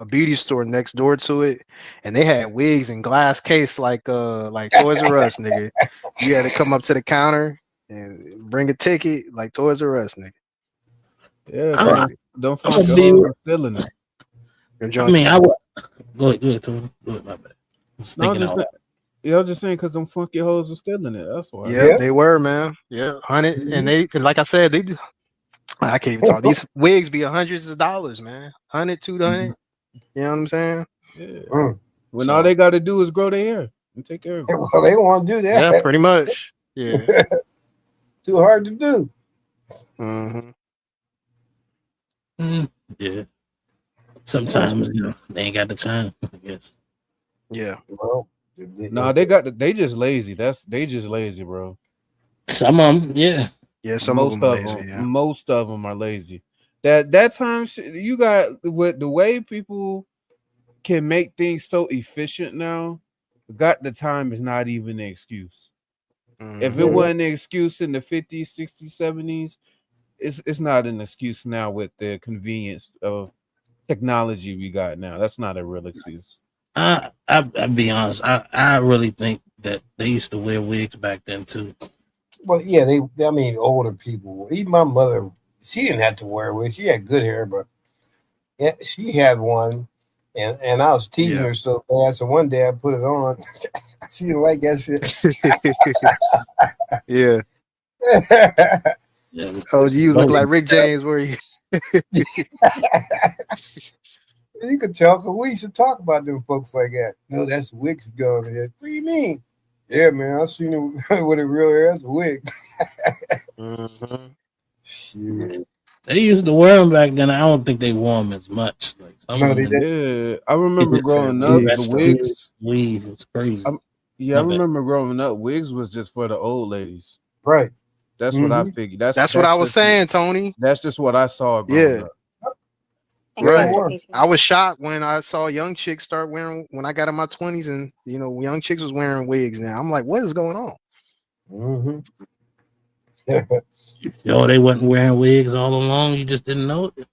Speaker 14: beauty store next door to it, and they had wigs in glass case like Toys R Us, nigga. You had to come up to the counter and bring a ticket like Toys R Us, nigga.
Speaker 10: Yeah, don't fuck your stealing it.
Speaker 20: I mean, I would go ahead, Tony. Go ahead, my bad.
Speaker 10: I was just saying because them funky hoes were stealing it. That's why.
Speaker 14: Yeah, they were, man. Yeah, and they, like I said, I can't even talk. These wigs be hundreds of dollars, man. 100, 200. You know what I'm saying?
Speaker 10: Yeah. When all they got to do is grow their hair and take care of it.
Speaker 7: Well, they want to do that.
Speaker 14: Yeah, pretty much. Yeah.
Speaker 7: Too hard to do.
Speaker 20: Yeah. Sometimes you know they ain't got the time. I guess.
Speaker 14: Yeah.
Speaker 7: Well,
Speaker 10: no, they just lazy. They just lazy, bro.
Speaker 20: Some of them, yeah.
Speaker 14: Yeah, some
Speaker 10: most
Speaker 14: of them lazy. Yeah.
Speaker 10: Most of them are lazy. That time you got with the way people can make things so efficient now. Got the time is not even an excuse. If it wasn't an excuse in the 50s, 60s, 70s, it's not an excuse now with the convenience of technology we got now. That's not a real excuse.
Speaker 20: I'll be honest. I really think that they used to wear wigs back then too.
Speaker 7: Well, yeah, I mean, older people. Even my mother, she didn't have to wear a wig. She had good hair, but yeah, she had one, and I was teasing her so bad. So one day I put it on. She didn't like that shit.
Speaker 14: Yeah. Oh, you look like Rick James, were you?
Speaker 7: You could tell because we used to talk about them folks like that. No, that's wigs going ahead. What do you mean? Yeah, man, I seen him with a real hair. That's a wig. Shit.
Speaker 20: They used to wear them back then. I don't think they wore them as much. Like
Speaker 10: No, they did. Yeah, I remember growing up, the wigs.
Speaker 20: Weave was crazy.
Speaker 10: I remember growing up, wigs was just for the old ladies.
Speaker 7: Right.
Speaker 10: That's what I figured.
Speaker 14: That's what I was saying, Tony.
Speaker 10: That's just what I saw growing up.
Speaker 14: Right. I was shocked when I saw young chicks start wearing, when I got in my 20s, and young chicks was wearing wigs now. I'm like, what is going on?
Speaker 20: Yo, they wasn't wearing wigs all along. You just didn't know it.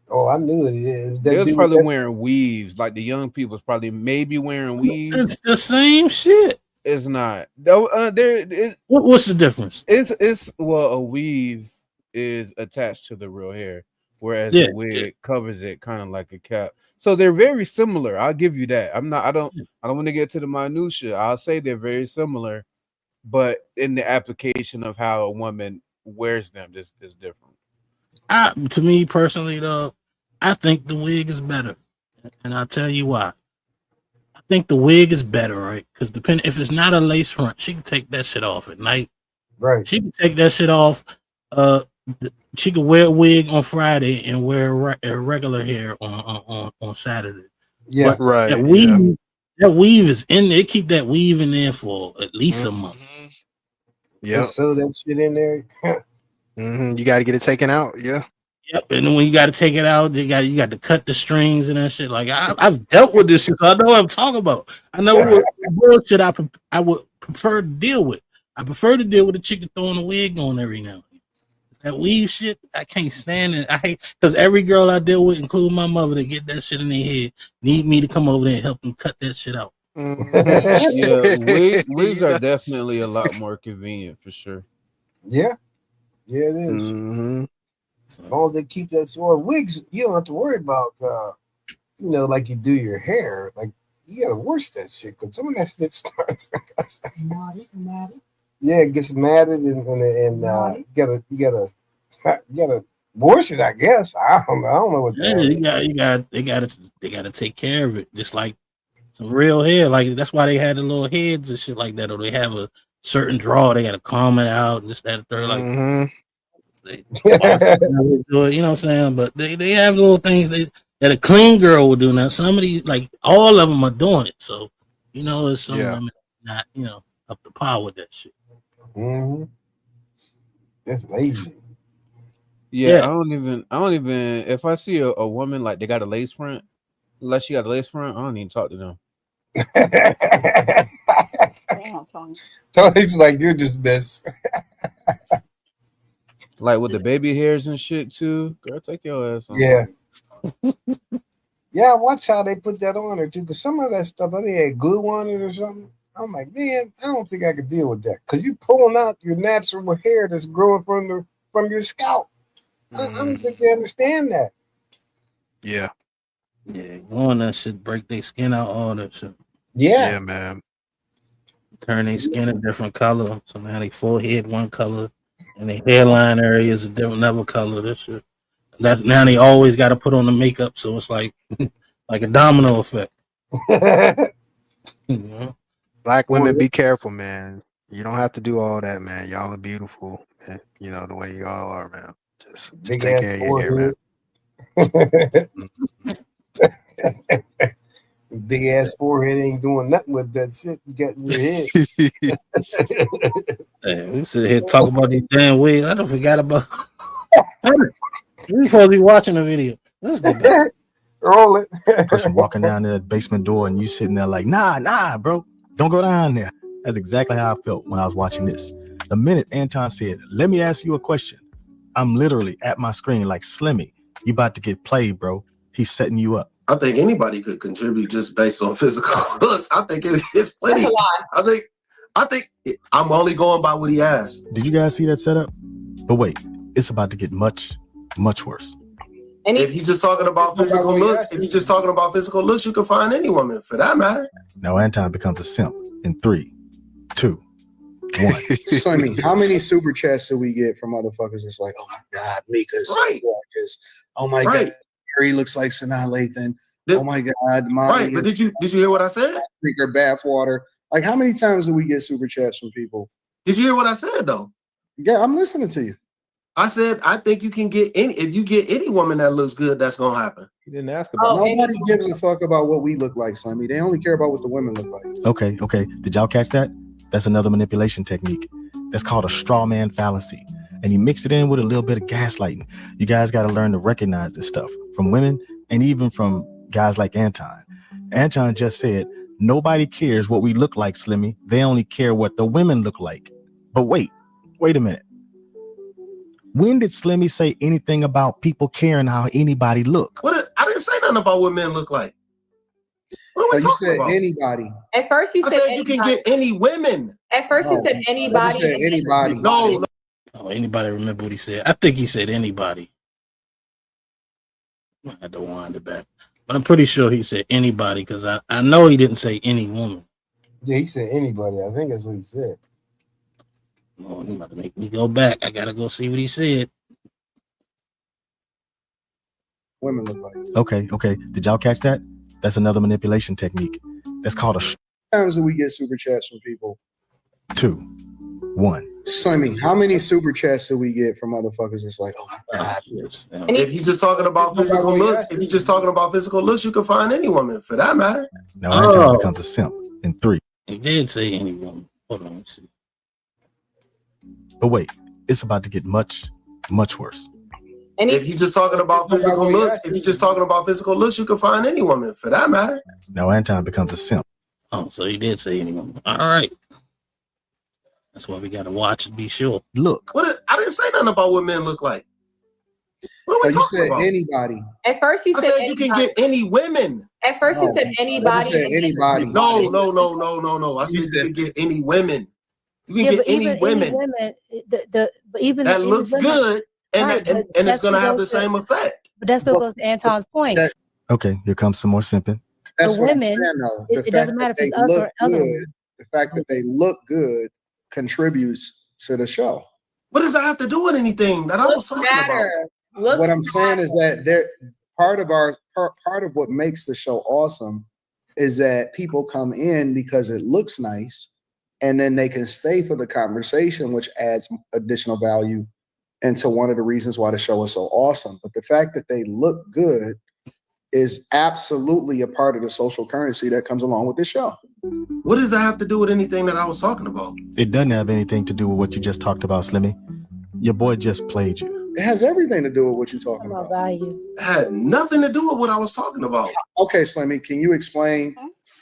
Speaker 7: Oh, I knew it. Yeah.
Speaker 10: They was probably wearing weaves. Like the young people's probably maybe wearing weaves.
Speaker 20: It's the same shit.
Speaker 10: It's not.
Speaker 20: What's the difference?
Speaker 10: It's a weave is attached to the real hair, whereas a wig covers it kind of like a cap. So they're very similar. I'll give you that. I don't want to get to the minutia. I'll say they're very similar, but in the application of how a woman wears them is different.
Speaker 20: To me personally, though, I think the wig is better, and I'll tell you why. I think the wig is better, right? Because if it's not a lace front, she can take that shit off at night.
Speaker 7: Right.
Speaker 20: She can take that shit off. She could wear a wig on Friday and wear a regular hair on Saturday.
Speaker 7: Yeah,
Speaker 20: but right. That weave is in there. They keep that weave in there for at least a month.
Speaker 14: Yeah.
Speaker 7: Sew that shit in there.
Speaker 14: You got to get it taken out. Yeah.
Speaker 20: Yep. And then when you got to take it out, you got to cut the strings and that shit. Like I've dealt with this shit, so I know what I'm talking about. I know what bullshit I would prefer to deal with. I prefer to deal with a chick throwing a wig on every now and then. That weave shit, I can't stand it. I hate because every girl I deal with, including my mother, that get that shit in their head, need me to come over there and help them cut that shit out.
Speaker 10: Yeah, wigs are definitely a lot more convenient for sure.
Speaker 7: Yeah, it is. All they keep that sort of wigs, you don't have to worry about. Like you do your hair, like you gotta wash that shit because some of that shit starts. Yeah, it gets matted and you gotta wash it. I guess I don't know what.
Speaker 20: They gotta take care of it, just like some real hair. Like that's why they had the little heads and shit like that, or they have a certain draw. They gotta comb it out and this, that, and third. Like they do it, you know what I'm saying? But they have little things that a clean girl would do. Now some of these, like all of them, are doing it. So it's some women not up to par with that shit.
Speaker 7: That's lazy.
Speaker 10: Yeah, I don't even if I see a woman like they got a lace front, unless she got a lace front, I don't even talk to them.
Speaker 7: Tony's like, you're just best.
Speaker 10: Like with the baby hairs and shit too. Girl, take your ass on.
Speaker 7: Yeah. Yeah, watch how they put that on her too. Because some of that stuff, I think they had glue on it or something. I'm like, man, I don't think I could deal with that. Because you pulling out your natural hair that's growing from your scalp. I don't think they understand that.
Speaker 14: Yeah.
Speaker 20: Yeah, going that shit, break their skin out, all that shit.
Speaker 7: Yeah,
Speaker 14: man.
Speaker 20: Turn their skin a different color. Somehow they forehead one color, and their hairline area is another color. That shit. That's now they always got to put on the makeup, so it's like like a domino effect.
Speaker 14: Black women, be careful, man. You don't have to do all that, man. Y'all are beautiful, man. The way y'all are, man. Just take care of your hair,
Speaker 7: man. Big ass forehead ain't doing nothing with that shit you got in your head.
Speaker 20: Damn, we sit here talking about these damn wigs. I don't forgot about. We supposed to be watching the video. Let's go back.
Speaker 7: Roll it.
Speaker 6: Person walking down the basement door and you sitting there like, nah, bro, don't go down there. That's exactly how I felt when I was watching this. The minute Anton said, let me ask you a question, I'm literally at my screen like, Slimmy, you about to get played, bro. He's setting you up.
Speaker 11: I think anybody could contribute just based on physical looks. I think it's plenty.
Speaker 12: That's a lie.
Speaker 11: I think I'm only going by what he asked.
Speaker 6: Did you guys see that setup? But wait, it's about to get much, much worse.
Speaker 11: If you're just talking about physical looks, you can find any woman for that matter.
Speaker 6: Now Anton becomes a simp in 3, 2, 1.
Speaker 1: Slimmy, how many super chats do we get from motherfuckers? It's like, oh my God, Mika's
Speaker 11: right.
Speaker 1: gorgeous. Oh my God, Harry looks like Sanaa Lathan. Oh my God, Molly.
Speaker 11: Right, but did you hear what I said?
Speaker 1: Drink her bath water. Like, how many times do we get super chats from people?
Speaker 11: Did you hear what I said though?
Speaker 1: Yeah, I'm listening to you.
Speaker 11: I said I think you can get if you get any woman that looks good, that's gonna happen.
Speaker 4: You didn't ask about
Speaker 1: Nobody gives a fuck about what we look like, Slimmy. They only care about what the women look like.
Speaker 6: Okay. Did y'all catch that? That's another manipulation technique. That's called a straw man fallacy. And you mix it in with a little bit of gaslighting. You guys got to learn to recognize this stuff from women and even from guys like Anton. Anton just said, nobody cares what we look like, Slimmy. They only care what the women look like. But wait a minute. When did Slimmy say anything about people caring how anybody look?
Speaker 11: I didn't say nothing about what men look like. What are we talking about?
Speaker 1: Anybody.
Speaker 12: At first you said
Speaker 11: you can get any women.
Speaker 12: At first you said anybody.
Speaker 1: Anybody.
Speaker 11: No.
Speaker 20: Oh, anybody remember what he said? I think he said anybody. I had to wind it back. But I'm pretty sure he said anybody because I know he didn't say any woman.
Speaker 7: Yeah, he said anybody. I think that's what he said.
Speaker 20: Oh, he about to make me go back. I gotta go see what he said.
Speaker 1: Women look like.
Speaker 6: Okay. Did y'all catch that? That's another manipulation technique. That's called a.
Speaker 1: How times do we get super chats from people?
Speaker 6: 2, 1.
Speaker 1: Slimmy, how many super chats do we get from motherfuckers? It's like, oh my God.
Speaker 11: If you're just talking about physical looks, you can find any woman for that matter.
Speaker 6: Now Anton becomes a simp in 3.
Speaker 20: He did say any woman. Hold on, let's see.
Speaker 6: But wait, it's about to get much, much worse.
Speaker 11: If you're just talking about physical looks, you can find any woman for that matter.
Speaker 6: Now Anton becomes a simp.
Speaker 20: Oh, so he did say any woman. All right. That's why we gotta watch and be sure.
Speaker 6: Look.
Speaker 11: I didn't say nothing about what men look like. What are we talking about?
Speaker 1: Anybody.
Speaker 12: At first you said
Speaker 11: you can get any women.
Speaker 12: At first you said anybody.
Speaker 1: Anybody.
Speaker 11: No. I said you can get any women. You can get any women.
Speaker 15: But even
Speaker 11: that looks good, and it's gonna have the same effect.
Speaker 15: But that still goes to Anton's point.
Speaker 6: Okay, here comes some more simping.
Speaker 1: That's
Speaker 15: the
Speaker 1: what
Speaker 15: women,
Speaker 1: I'm saying, though.
Speaker 15: it doesn't matter if it's us or other women.
Speaker 1: The fact that they look good contributes to the show.
Speaker 11: What does that have to do with anything that I was talking about?
Speaker 1: What I'm saying is that part of what makes the show awesome is that people come in because it looks nice, and then they can stay for the conversation, which adds additional value into one of the reasons why the show is so awesome. But the fact that they look good is absolutely a part of the social currency that comes along with the show.
Speaker 11: What does that have to do with anything that I was talking about?
Speaker 6: It doesn't have anything to do with what you just talked about, Slimmy. Your boy just played you.
Speaker 1: It has everything to do with what you're talking about.
Speaker 15: Value.
Speaker 11: It had nothing to do with what I was talking about.
Speaker 1: Okay, Slimmy, can you explain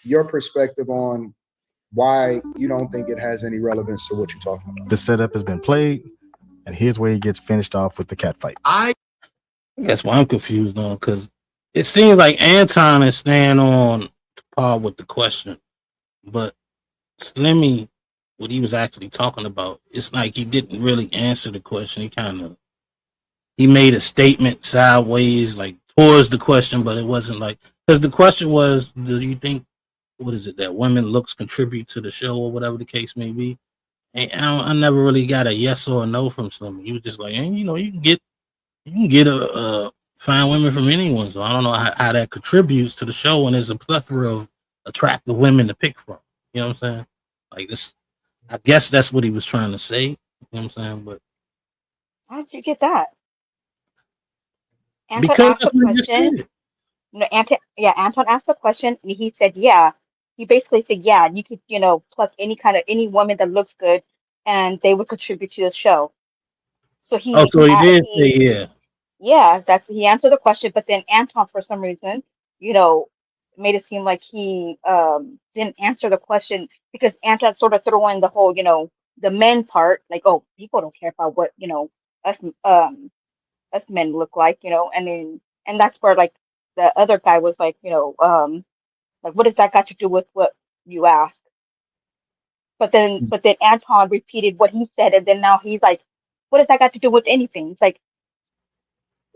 Speaker 1: your perspective on why you don't think it has any relevance to what you're talking about?
Speaker 6: The setup has been played, and here's where he gets finished off with the cat fight.
Speaker 20: That's why I'm confused on, because it seems like Anton is staying on par with the question, but Slimmy, what he was actually talking about, it's like he didn't really answer the question. He made a statement sideways, like towards the question, but it wasn't like, because the question was, do you think, what is it, that women looks contribute to the show or whatever the case may be? And I never really got a yes or a no from Slimmy. He was just like, and you can get a fine women from anyone. So I don't know how that contributes to the show, and there's a plethora of attractive women to pick from. You know what I'm saying? Like this, I guess that's what he was trying to say. You know what I'm saying? But
Speaker 21: how did you get that? Anton
Speaker 20: because
Speaker 21: asked the question. No, Anton asked the question, and he said, "Yeah." He basically said, "Yeah, you could, pluck any woman that looks good, and they would contribute to the show." So he.
Speaker 20: So he did say yeah.
Speaker 21: Yeah, he answered the question, but then Anton, for some reason, made it seem like he didn't answer the question because Anton sort of threw in the whole, the men part, like, oh, people don't care about what, us us men look like, and that's where like the other guy was like, like, what does that got to do with what you asked? But then Anton repeated what he said, and then now he's like, what does that got to do with anything? It's like,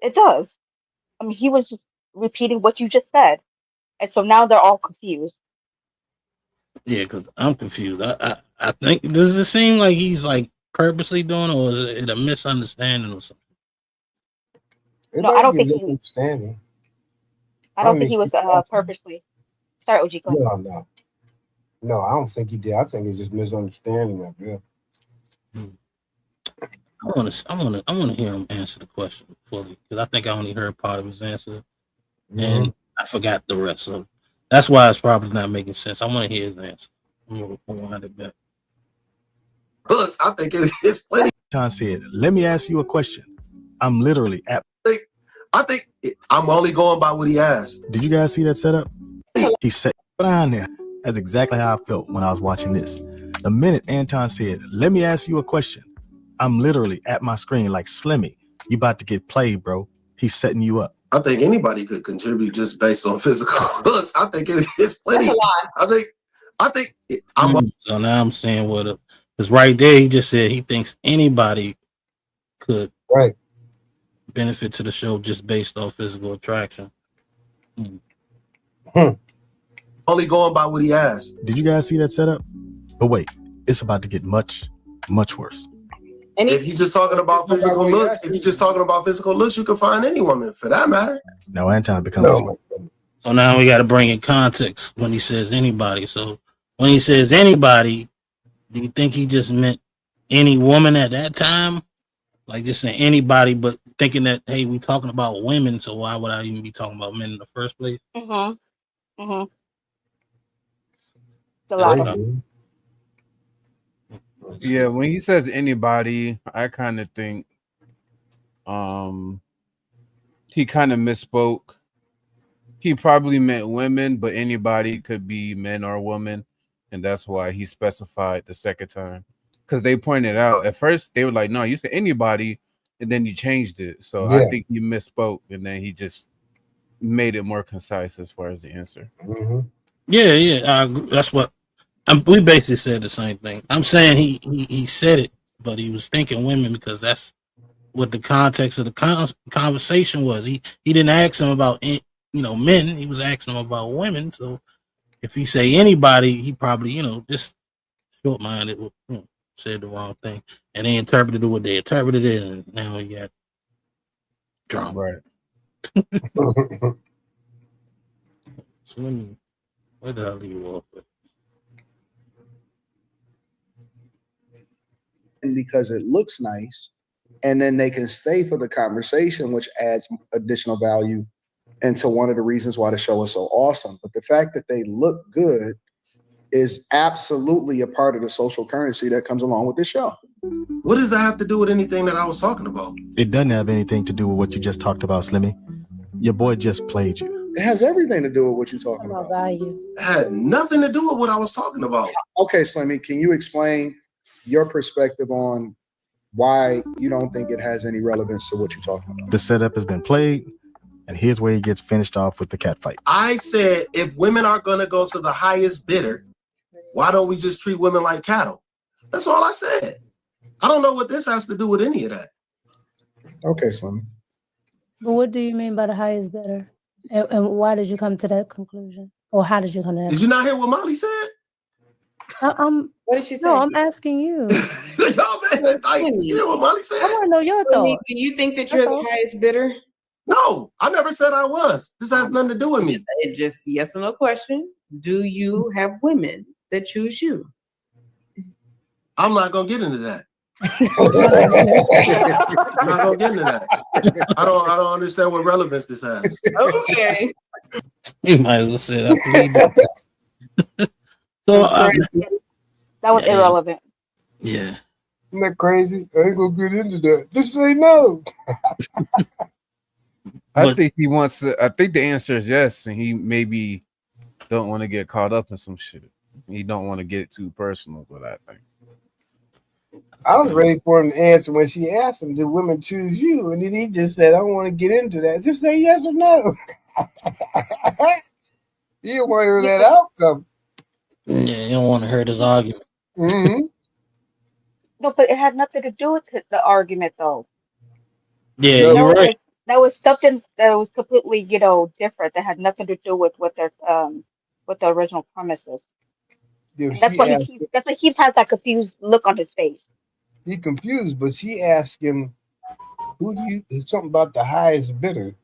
Speaker 21: it does. I mean, he was just repeating what you just said. And so now they're all confused.
Speaker 20: Yeah, because I'm confused. I think, does it seem like he's like purposely doing, or is it a misunderstanding or something?
Speaker 21: No, I don't think he.
Speaker 7: Misunderstanding.
Speaker 21: I don't think he was purposely. Sorry, OG. Go ahead.
Speaker 7: No, I don't think he did. I think it's just misunderstanding of it.
Speaker 20: I want to hear him answer the question fully, because I think I only heard part of his answer, and I forgot the rest. So that's why it's probably not making sense. I want to hear his answer. I'm gonna wind it back.
Speaker 11: I think it's plenty.
Speaker 6: Tom said, "Let me ask you a question. I'm literally at."
Speaker 11: I think I'm only going by what he asked.
Speaker 6: Did you guys see that setup? He said, "Put on there." That's exactly how I felt when I was watching this. The minute Anton said, "Let me ask you a question," I'm literally at my screen like, Slimmy, you about to get played, bro. He's setting you up.
Speaker 11: I think anybody could contribute just based on physical looks. I think it's plenty.
Speaker 12: That's a lie.
Speaker 11: I think I'm.
Speaker 20: So now I'm saying what? Because right there he just said he thinks anybody could benefit to the show just based on physical attraction.
Speaker 11: Only going by what he asked.
Speaker 6: Did you guys see that setup? But wait, it's about to get much, much worse.
Speaker 11: If you're just talking about physical looks, you can find any woman for that matter.
Speaker 6: Now Anton becomes.
Speaker 20: So now we got to bring in context when he says anybody. So when he says anybody, do you think he just meant any woman at that time? Like just saying anybody, but thinking that, hey, we talking about women, so why would I even be talking about men in the first place?
Speaker 10: Yeah, when he says anybody, I kind of think he kind of misspoke. He probably meant women, but anybody could be men or women, and that's why he specified the second time. Because they pointed out at first, they were like, "No, you said anybody," and then you changed it. So I think he misspoke, and then he just made it more concise as far as the answer.
Speaker 20: Yeah, that's what we basically said the same thing. I'm saying he said it, but he was thinking women because that's what the context of the conversation was. He didn't ask him about men. He was asking him about women. So if he say anybody, he probably just short minded, said the wrong thing, and they interpreted it what they interpreted it, and now we got drama.
Speaker 10: Right.
Speaker 20: So where did I leave off with?
Speaker 1: And because it looks nice, and then they can stay for the conversation, which adds additional value into one of the reasons why the show is so awesome. But the fact that they look good is absolutely a part of the social currency that comes along with this show.
Speaker 11: What does that have to do with anything that I was talking about?
Speaker 6: It doesn't have anything to do with what you just talked about, Slimmy. Your boy just played you.
Speaker 1: It has everything to do with what you're talking about.
Speaker 15: Value.
Speaker 11: It had nothing to do with what I was talking about.
Speaker 1: Okay, Slimmy, can you explain your perspective on why you don't think it has any relevance to what you're talking about?
Speaker 6: The setup has been played, and here's where he gets finished off with the cat fight.
Speaker 11: I said if women are going to go to the highest bidder, why don't we just treat women like cattle? That's all I said. I don't know what this has to do with any of that.
Speaker 1: Okay, Slimmy.
Speaker 15: But what do you mean by the highest bidder? And why did you come to that conclusion? Or how did you come to that?
Speaker 11: Did you not hear what Molly said?
Speaker 12: What did she say?
Speaker 15: No, I'm asking you.
Speaker 11: Y'all, man, you hear what Molly said?
Speaker 15: I want to know your thoughts.
Speaker 12: Do you think that you're the highest bidder?
Speaker 11: No, I never said I was. This has nothing to do with me.
Speaker 12: It just yes or no question. Do you have women that choose you?
Speaker 11: I'm not gonna get into that. I'm not gonna get into that. I don't understand what relevance this has.
Speaker 12: Okay.
Speaker 20: You might as well say that. So
Speaker 21: that was irrelevant.
Speaker 20: Yeah.
Speaker 7: Isn't that crazy? I ain't gonna get into that. Just say no.
Speaker 10: I think he wants to. I think the answer is yes, and he maybe don't want to get caught up in some shit. He don't want to get too personal with that thing.
Speaker 7: I was ready for him to answer when she asked him, "Did women choose you?" And then he just said, "I don't want to get into that. Just say yes or no." You don't want to hear that outcome.
Speaker 20: Yeah, you don't want to hurt his argument.
Speaker 7: Mm-hmm.
Speaker 21: No, but it had nothing to do with the argument, though.
Speaker 20: Yeah,
Speaker 21: That
Speaker 20: you're
Speaker 21: was
Speaker 20: right.
Speaker 21: that was something that was completely, different. That had nothing to do with what the original premises.
Speaker 7: Yeah,
Speaker 21: And that's
Speaker 7: she
Speaker 21: why
Speaker 7: asked.
Speaker 21: that's why he has that confused look on his face.
Speaker 7: He confused, but she asked him, "Who do you?" It's something about the highest bidder.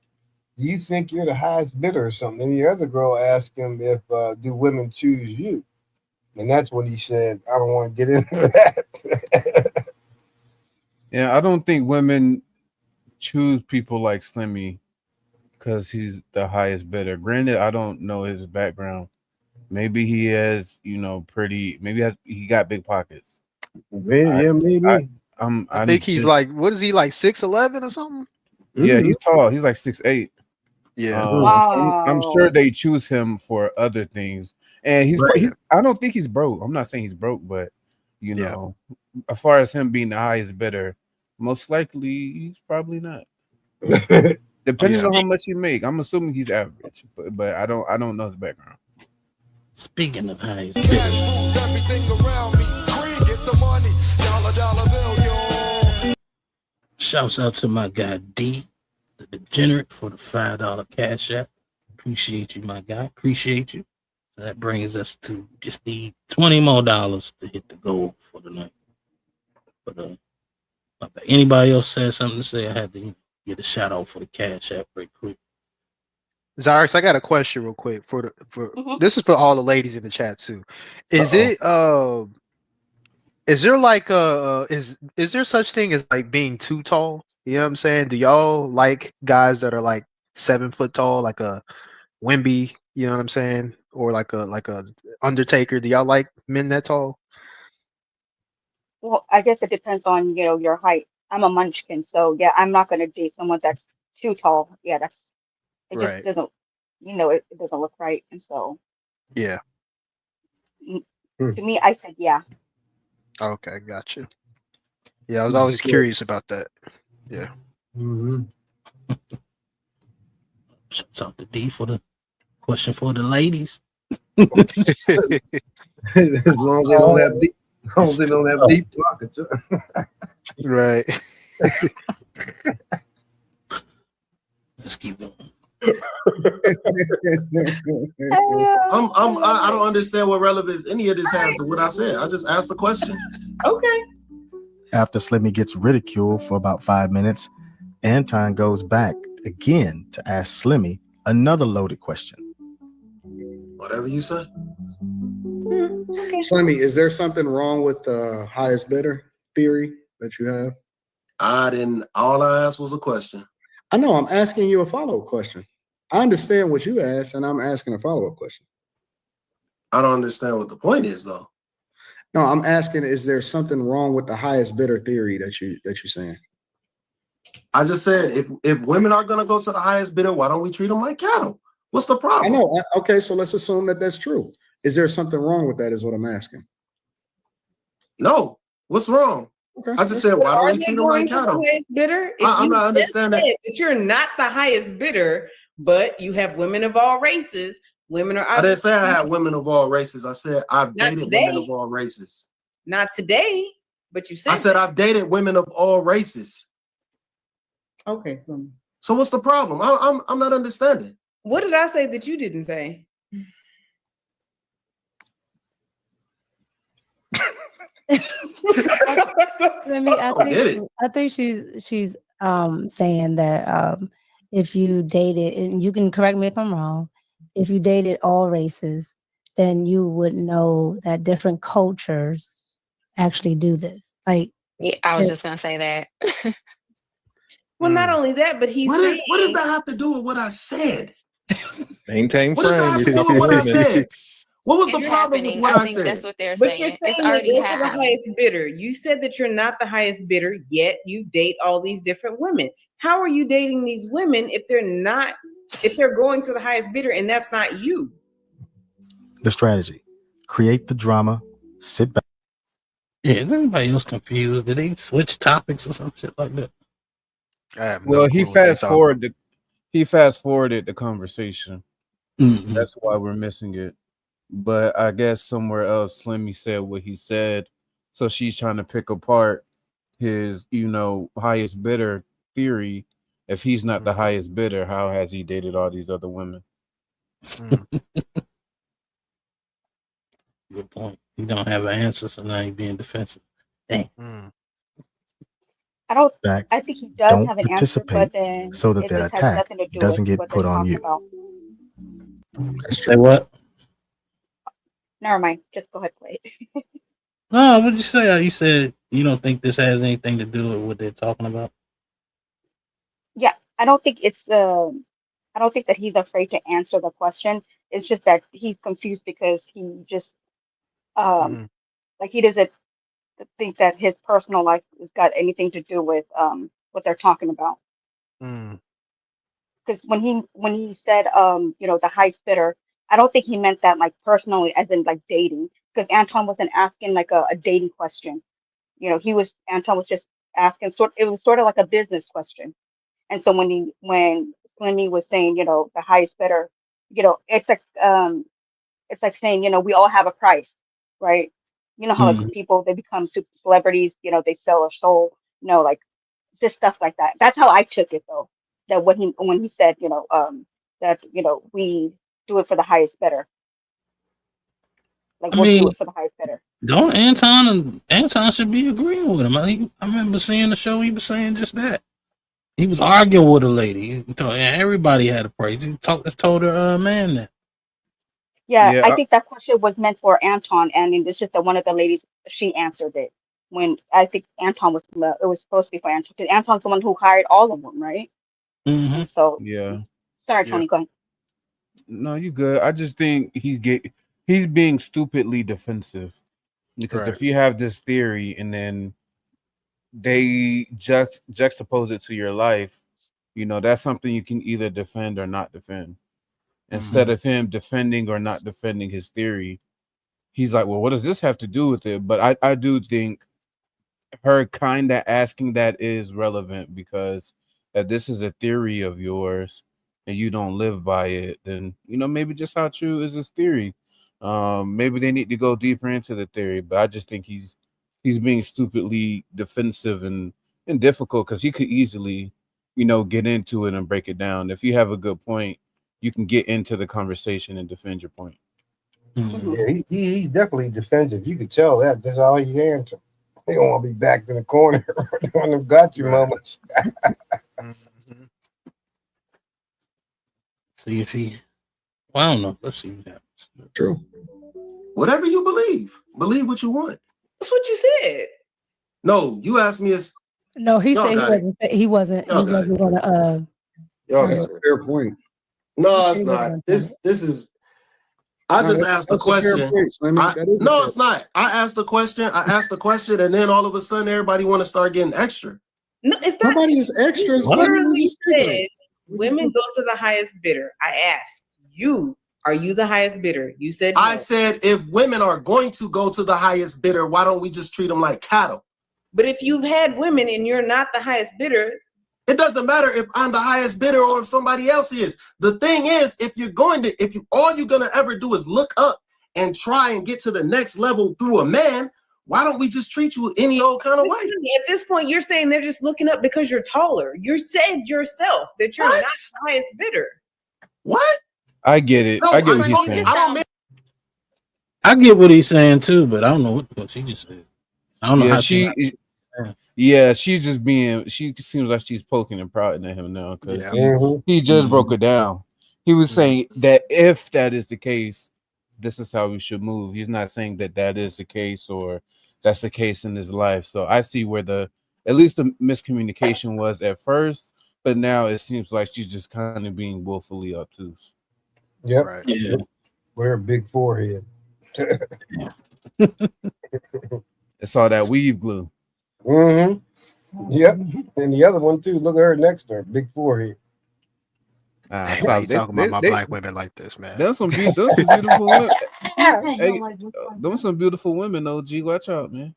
Speaker 7: Do you think you're the highest bidder or something? And the other girl asked him if do women choose you, and that's when he said, "I don't want to get into that."
Speaker 10: Yeah, I don't think women choose people like Slimmy because he's the highest bidder. Granted, I don't know his background. Maybe he has, pretty. Maybe he got big pockets.
Speaker 14: Yeah, maybe. I think he's
Speaker 10: just-
Speaker 14: like, what is he like, 6'11" or something?
Speaker 10: Yeah, he's tall. He's like 6'8".
Speaker 14: Yeah.
Speaker 10: I'm sure they choose him for other things, and he's. I don't think he's broke. I'm not saying he's broke, but as far as him being the highest bidder, most likely he's probably not. Depending on how much he make, I'm assuming he's average, but I don't know his background.
Speaker 20: Speaking of highest shouts out to my guy D, the degenerate, for the $5 cash app. Appreciate you, my guy. Appreciate you. So that brings us to just need $20 more to hit the goal for the night. But anybody else said something to say? I had to get a shout out for the cash app right quick.
Speaker 14: Zarex, I got a question real quick this is for all the ladies in the chat too. Is there like is there such thing as like being too tall? You know what I'm saying? Do y'all like guys that are like 7 foot tall, like a Wemby, you know what I'm saying? Or like a Undertaker? Do y'all like men that tall?
Speaker 21: Well, I guess it depends on, your height. I'm a munchkin, so yeah, I'm not gonna date someone that's too tall. Yeah, it just
Speaker 14: Right.
Speaker 21: doesn't, it doesn't look right. And so
Speaker 14: Yeah.
Speaker 21: to me, I said yeah.
Speaker 14: Okay, gotcha. Yeah, I was always curious about that. Yeah.
Speaker 20: Shouts out to D for the question for the ladies.
Speaker 7: As long as they don't have deep, as long as they don't have deep pockets.
Speaker 14: Right.
Speaker 20: Let's keep going.
Speaker 11: I don't understand what relevance any of this has to what I said. I just asked the question.
Speaker 12: Okay.
Speaker 6: After Slimmy gets ridiculed for about 5 minutes, Anton goes back again to ask Slimmy another loaded question.
Speaker 11: Whatever you say.
Speaker 12: Okay.
Speaker 1: Slimmy, is there something wrong with the highest bidder theory that you have?
Speaker 11: All I asked was a question.
Speaker 1: I know, I'm asking you a follow-up question. I understand what you asked, and I'm asking a follow-up question.
Speaker 11: I don't understand what the point is, though.
Speaker 1: No, I'm asking, is there something wrong with the highest bidder theory that you're saying?
Speaker 11: I just said, if women are going to go to the highest bidder, why don't we treat them like cattle? What's the problem?
Speaker 1: I know. Okay, so let's assume that that's true. Is there something wrong with that is what I'm asking.
Speaker 11: No. What's wrong?
Speaker 1: Okay.
Speaker 11: I just said, why don't we treat them like cattle?
Speaker 12: Bidder?
Speaker 11: I'm not understanding
Speaker 12: that you're not the highest bidder, but you have women of all races. Women are.
Speaker 11: I didn't say I had women of all races. I said I've dated women of all races.
Speaker 12: Not today, but you said.
Speaker 11: I said I've dated women of all races.
Speaker 12: Okay,
Speaker 11: so what's the problem? I'm not understanding.
Speaker 12: What did I say that you didn't say?
Speaker 15: I think she's saying that if you dated, and you can correct me if I'm wrong, if you dated all races, then you would know that different cultures actually do this. Like,
Speaker 3: yeah, I was just gonna say that.
Speaker 12: Well, not only that, but he's saying,
Speaker 11: what does that have to do with what I said?
Speaker 9: Maintain
Speaker 11: What does that have to do with what I said? What was the problem with what I said?
Speaker 3: That's what they're
Speaker 12: but
Speaker 3: saying.
Speaker 12: you're saying
Speaker 3: It's
Speaker 12: that
Speaker 3: already
Speaker 12: you're the
Speaker 3: happening.
Speaker 12: highest bidder. You said that you're not the highest bidder, yet you date all these different women. How are you dating these women if they're going to the highest bidder and that's not you?
Speaker 6: The strategy: create the drama, sit back.
Speaker 20: Yeah, is anybody else confused? Did they switch topics or some shit like that?
Speaker 14: I have
Speaker 10: Well,
Speaker 14: no clue what they talking about.
Speaker 10: he fast forwarded the conversation.
Speaker 20: Mhm.
Speaker 10: That's why we're missing it. But I guess somewhere else, Slimmy said what he said, so she's trying to pick apart his, highest bidder theory. If he's not the highest bidder, how has he dated all these other women?
Speaker 20: Good point. You don't have an answer, so now you're being defensive. Dang.
Speaker 6: Back.
Speaker 21: I think he does
Speaker 6: Don't
Speaker 21: have an answer,
Speaker 6: participate
Speaker 21: but then
Speaker 6: so that
Speaker 21: it
Speaker 6: the
Speaker 21: just has
Speaker 6: attack
Speaker 21: nothing to do with
Speaker 6: doesn't get
Speaker 21: what they're
Speaker 6: put on
Speaker 21: talking
Speaker 6: you.
Speaker 21: about.
Speaker 20: Say what?
Speaker 21: Never mind. Just go ahead, play it.
Speaker 20: No, what'd you say? You said you don't think this has anything to do with what they're talking about?
Speaker 21: Yeah, I don't think it's I don't think that he's afraid to answer the question. It's just that he's confused because he just like he doesn't think that his personal life has got anything to do with what they're talking about. Because when he said the highest bidder, I don't think he meant that like personally as in like dating, because Anton wasn't asking like a dating question. Anton was just asking it was sort of like a business question. And so when Slimmy was saying, the highest bidder, it's like saying, we all have a price, right? You know how like people they become super celebrities, they sell their soul, like just stuff like that. That's how I took it though. That when he said, that we do it for the highest bidder, like
Speaker 20: I
Speaker 21: we'll do
Speaker 20: mean,
Speaker 21: it for the highest bidder.
Speaker 20: don't Anton should be agreeing with him. I remember seeing the show. He was saying just that. He was arguing with a lady. He told everybody had a price. He told her man that.
Speaker 21: Yeah, I think that question was meant for Anton, and it's just that one of the ladies she answered it when I think Anton it was supposed to be for Anton because Anton's the one who hired all of them, right? And so,
Speaker 10: Yeah.
Speaker 21: sorry, Tony, go ahead.
Speaker 10: No, you good. I just think he's being stupidly defensive because if you have this theory and then they juxtapose it to your life, that's something you can either defend or not defend. Instead of him defending or not defending his theory, he's like, well, what does this have to do with it? But I do think her kind of asking that is relevant because if this is a theory of yours and you don't live by it, then maybe just how true is this theory? Maybe they need to go deeper into the theory, but I just think he's being stupidly defensive and difficult because he could easily, get into it and break it down. If you have a good point, you can get into the conversation and defend your point.
Speaker 7: Yeah, he's definitely defensive. You can tell that. That's all you hear. He don't want to be back in the corner on them got you moments.
Speaker 20: See if he. Well, I don't know. Let's see what happens.
Speaker 1: True.
Speaker 11: Whatever you believe what you want.
Speaker 12: That's what you said.
Speaker 11: No, you asked me.
Speaker 15: No, he said he wasn't going to.
Speaker 11: That's
Speaker 1: a fair point.
Speaker 11: No, it's not. This is. I just asked the question. No, it's not. I asked the question, and then all of a sudden, everybody want to start getting extra.
Speaker 12: No, it's not.
Speaker 1: Nobody is extra.
Speaker 12: Literally said women go to the highest bidder. I asked you, are you the highest bidder? You said no.
Speaker 11: I said if women are going to go to the highest bidder, why don't we just treat them like cattle?
Speaker 12: But if you've had women and you're not the highest bidder,
Speaker 11: it doesn't matter if I'm the highest bidder or if somebody else is. The thing is, if all you're gonna ever do is look up and try and get to the next level through a man, why don't we just treat you any old kind of way?
Speaker 12: At this point, you're saying they're just looking up because you're taller. You said yourself that you're not the highest bidder.
Speaker 11: What?
Speaker 10: I get it.
Speaker 11: No,
Speaker 10: I get what he's saying.
Speaker 20: I get what he's saying too, but I don't know what she just said. I don't know how
Speaker 10: she's just being. She seems like she's poking and prodding at him now because
Speaker 7: Mm-hmm.
Speaker 10: he just broke it down. He was saying that if that is the case, this is how we should move. He's not saying that is the case or that's the case in his life. So I see where at least the miscommunication was at first, but now it seems like she's just kind of being willfully obtuse.
Speaker 7: Yep.
Speaker 20: Right. Yeah.
Speaker 7: Wear a big forehead.
Speaker 10: It's all that weave glue.
Speaker 7: Mm-hmm. Yep. And the other one too. Look at her next to her, big forehead.
Speaker 14: Damn,
Speaker 10: Stop.
Speaker 14: why you talking about my black women like this, man?
Speaker 10: There's some beautiful women. Hey, those some beautiful women, though. G, watch out, man.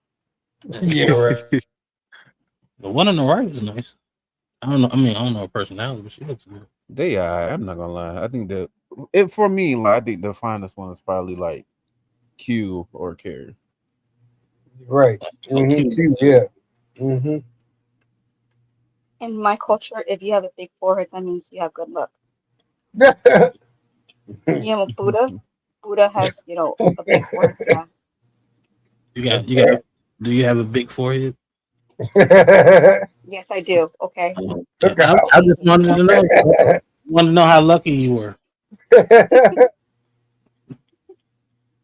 Speaker 7: Yeah, right.
Speaker 20: The one on the right is nice. I don't know. I mean, I don't know her personality, but she looks good.
Speaker 10: They are. I'm not gonna lie. I think for me, like, I think the finest one is probably like Q or Carrie.
Speaker 7: Right. Mm-hmm. Q, yeah. Mm-hmm.
Speaker 21: In my culture, if you have a big forehead, that means you have good luck. You know, Buddha has, you know, a big forehead. Yeah.
Speaker 20: You got. Do you have a big forehead?
Speaker 21: Yes, I do. Okay.
Speaker 20: I just wanted to know. Wanted to know how lucky you were.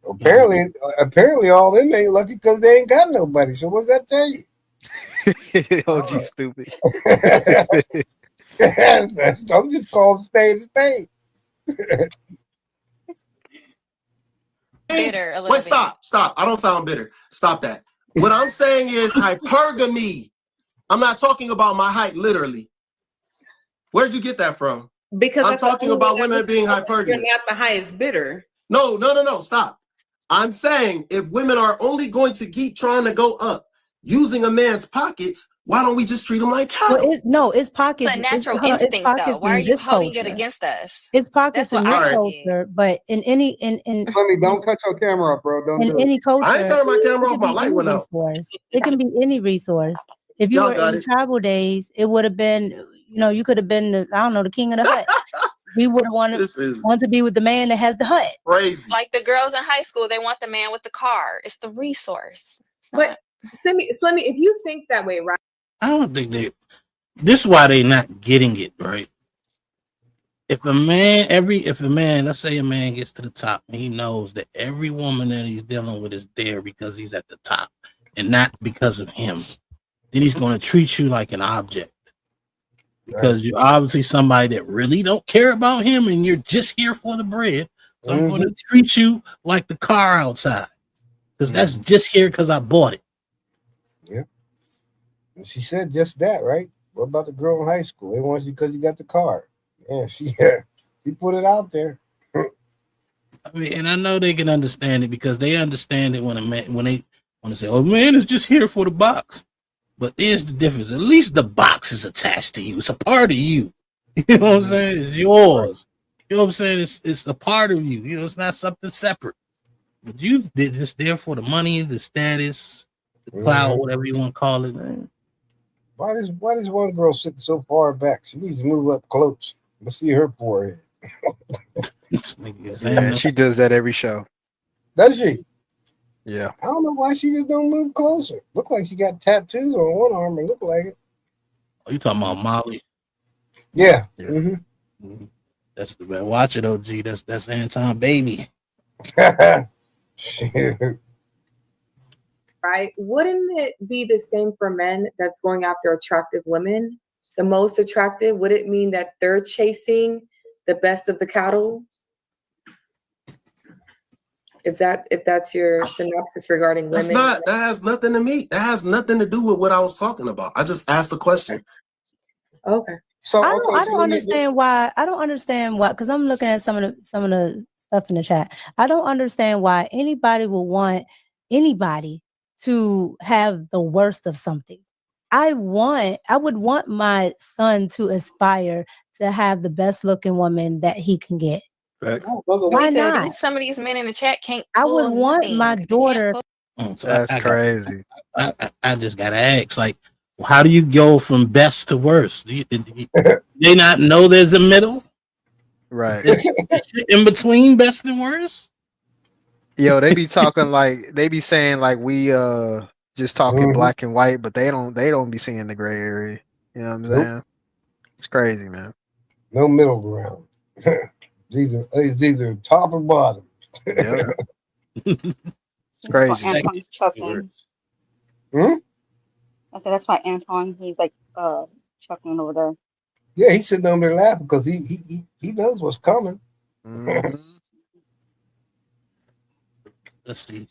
Speaker 7: Apparently, all them ain't lucky because they ain't got nobody. So what's that tell you?
Speaker 14: OG stupid.
Speaker 7: I'm just calling spade a spade.
Speaker 3: Bitter a little
Speaker 11: Wait,
Speaker 3: bit.
Speaker 11: stop. I don't sound bitter. Stop that. What I'm saying is hypergamy. I'm not talking about my height literally. Where'd you get that from?
Speaker 12: Because
Speaker 11: I'm talking about women being hypergamous.
Speaker 12: You're not the highest bidder.
Speaker 11: No, stop. I'm saying if women are only going to keep trying to go up using a man's pockets, why don't we just treat them like cattle?
Speaker 15: Well, it's pockets.
Speaker 3: It's a natural
Speaker 15: It's
Speaker 3: instinct, though. Why are you holding it against us?
Speaker 15: It's pockets
Speaker 3: That's
Speaker 15: in
Speaker 3: what
Speaker 15: this
Speaker 3: I argue.
Speaker 15: culture, but in any
Speaker 1: Let me don't cut your camera off, bro. Don't
Speaker 15: in
Speaker 1: do
Speaker 15: any
Speaker 1: it.
Speaker 15: culture,
Speaker 11: I ain't turning my camera off.
Speaker 15: it
Speaker 11: My
Speaker 15: can be
Speaker 11: light
Speaker 15: any
Speaker 11: went out.
Speaker 15: resource. It can be any resource. If you
Speaker 11: Y'all
Speaker 15: were
Speaker 11: got
Speaker 15: in
Speaker 11: it.
Speaker 15: tribal days, it would have been, you could have been the king of the hut. We would have wanted to be with the man that has the hut.
Speaker 11: Crazy.
Speaker 3: Like the girls in high school, they want the man with the car. It's the resource.
Speaker 8: But Slimmy, if you think that way, right?
Speaker 20: I don't think this is why they're not getting it right. If a man, let's say a man gets to the top and he knows that every woman that he's dealing with is there because he's at the top and not because of him, then he's going to treat you like an object because you're obviously somebody that really don't care about him and you're just here for the bread. So I'm going to treat you like the car outside because that's just here because I bought it.
Speaker 7: Yeah. And she said just that, right? What about the girl in high school? They want you because you got the car. Yeah, she put it out there.
Speaker 20: I mean, and I know they can understand it because they understand it when they say, "Oh, man, it's just here for the box." But here's the difference: at least the box is attached to you; it's a part of you. You know what I'm saying? It's yours. You know what I'm saying? It's a part of you. You know, it's not something separate. But you did just there for the money, the status, the clout, whatever you want to call it, man.
Speaker 7: Why does one girl sit so far back? She needs to move up close. Let's see her forehead.
Speaker 14: Yeah, she does that every show.
Speaker 7: Does she?
Speaker 14: Yeah.
Speaker 7: I don't know why she just don't move closer. Look like she got tattoos on one arm and look like it.
Speaker 20: Oh, you talking about Molly?
Speaker 7: Yeah.
Speaker 20: Mm-hmm. That's the man. Watch it, OG. That's Anton baby.
Speaker 8: Right? Wouldn't it be the same for men that's going after attractive women? The most attractive, would it mean that they're chasing the best of the cattle? If that's your synopsis regarding women,
Speaker 11: That has nothing to me. That has nothing to do with what I was talking about. I just asked the question.
Speaker 8: Okay.
Speaker 15: So I don't understand why. I don't understand why, because I'm looking at some of the stuff in the chat. I don't understand why anybody would want anybody to have the worst of something. I would want my son to aspire to have the best looking woman that he can get. Why not?
Speaker 3: Some of these men in the chat can't.
Speaker 15: I would want my daughter.
Speaker 14: That's crazy.
Speaker 20: I just gotta ask, like, how do you go from best to worst? Do they not know there's a middle?
Speaker 14: Right.
Speaker 20: It's in between best and worst.
Speaker 14: Yo, they be talking like they be saying like we just talking black and white, but they don't be seeing the gray area. You know what I'm saying? It's crazy, man.
Speaker 7: No middle ground. It's either top or bottom.
Speaker 14: Yep. It's crazy.
Speaker 21: Anton's chuckling. I said that's why Anton, he's like chuckling over there.
Speaker 7: Yeah, he's sitting over there laughing because he knows what's coming.
Speaker 20: Let's see.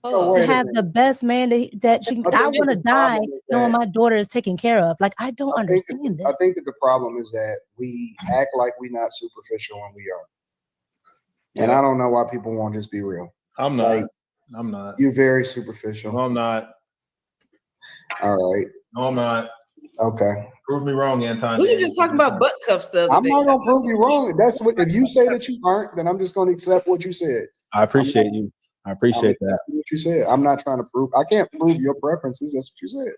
Speaker 3: Oh,
Speaker 15: to have the best man that she can. I want to die knowing my daughter is taken care of. Like, I don't understand this.
Speaker 1: I think that the problem is that we act like we're not superficial when we are. And I don't know why people won't just be real.
Speaker 13: I'm not.
Speaker 1: Like,
Speaker 13: I'm not.
Speaker 1: You're very superficial.
Speaker 13: No, I'm not.
Speaker 1: All right.
Speaker 13: No, I'm not.
Speaker 1: Okay.
Speaker 13: Prove me wrong, Anton.
Speaker 12: We were just talking about butt cuffs the other
Speaker 1: I'm
Speaker 12: day.
Speaker 1: not gonna prove you wrong. That's what if you say that you aren't, then I'm just gonna accept what you said.
Speaker 13: I appreciate you. I appreciate that.
Speaker 1: What you said. I'm not trying to prove. I can't prove your preferences. That's what you said.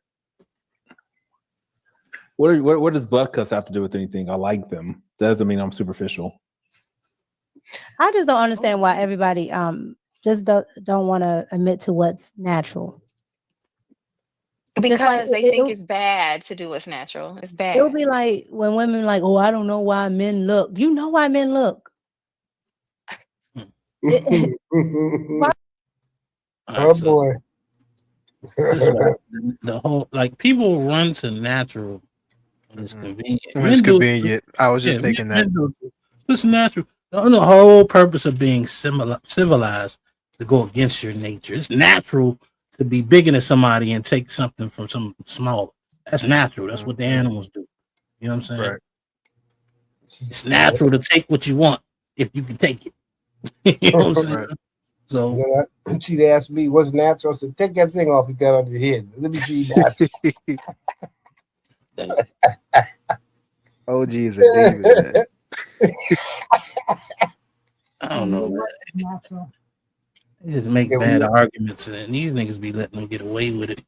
Speaker 13: What does butt cuffs have to do with anything? I like them. Doesn't mean I'm superficial.
Speaker 15: I just don't understand why everybody just don't want to admit to what's natural.
Speaker 3: Because they think it's bad to do what's natural. It's bad.
Speaker 15: It'll be like when women like, oh, I don't know why men look. You know why men look.
Speaker 7: Oh boy.
Speaker 20: The whole like people run to natural when it's convenient.
Speaker 14: When it's convenient. I was just thinking that.
Speaker 20: It's natural. The whole purpose of being civilized to go against your nature. It's natural to be bigger than somebody and take something from something smaller. That's natural. That's what the animals do. You know what I'm saying?
Speaker 14: Right.
Speaker 20: It's natural to take what you want if you can take it. You know what I'm saying?
Speaker 7: Right.
Speaker 20: So
Speaker 7: she'd ask me what's natural. I said, take that thing off you got on your head. Let me see that.
Speaker 14: OG is a demon.
Speaker 20: I don't know, man.
Speaker 15: Natural.
Speaker 20: They just make bad arguments, and these niggas be letting them get away with it.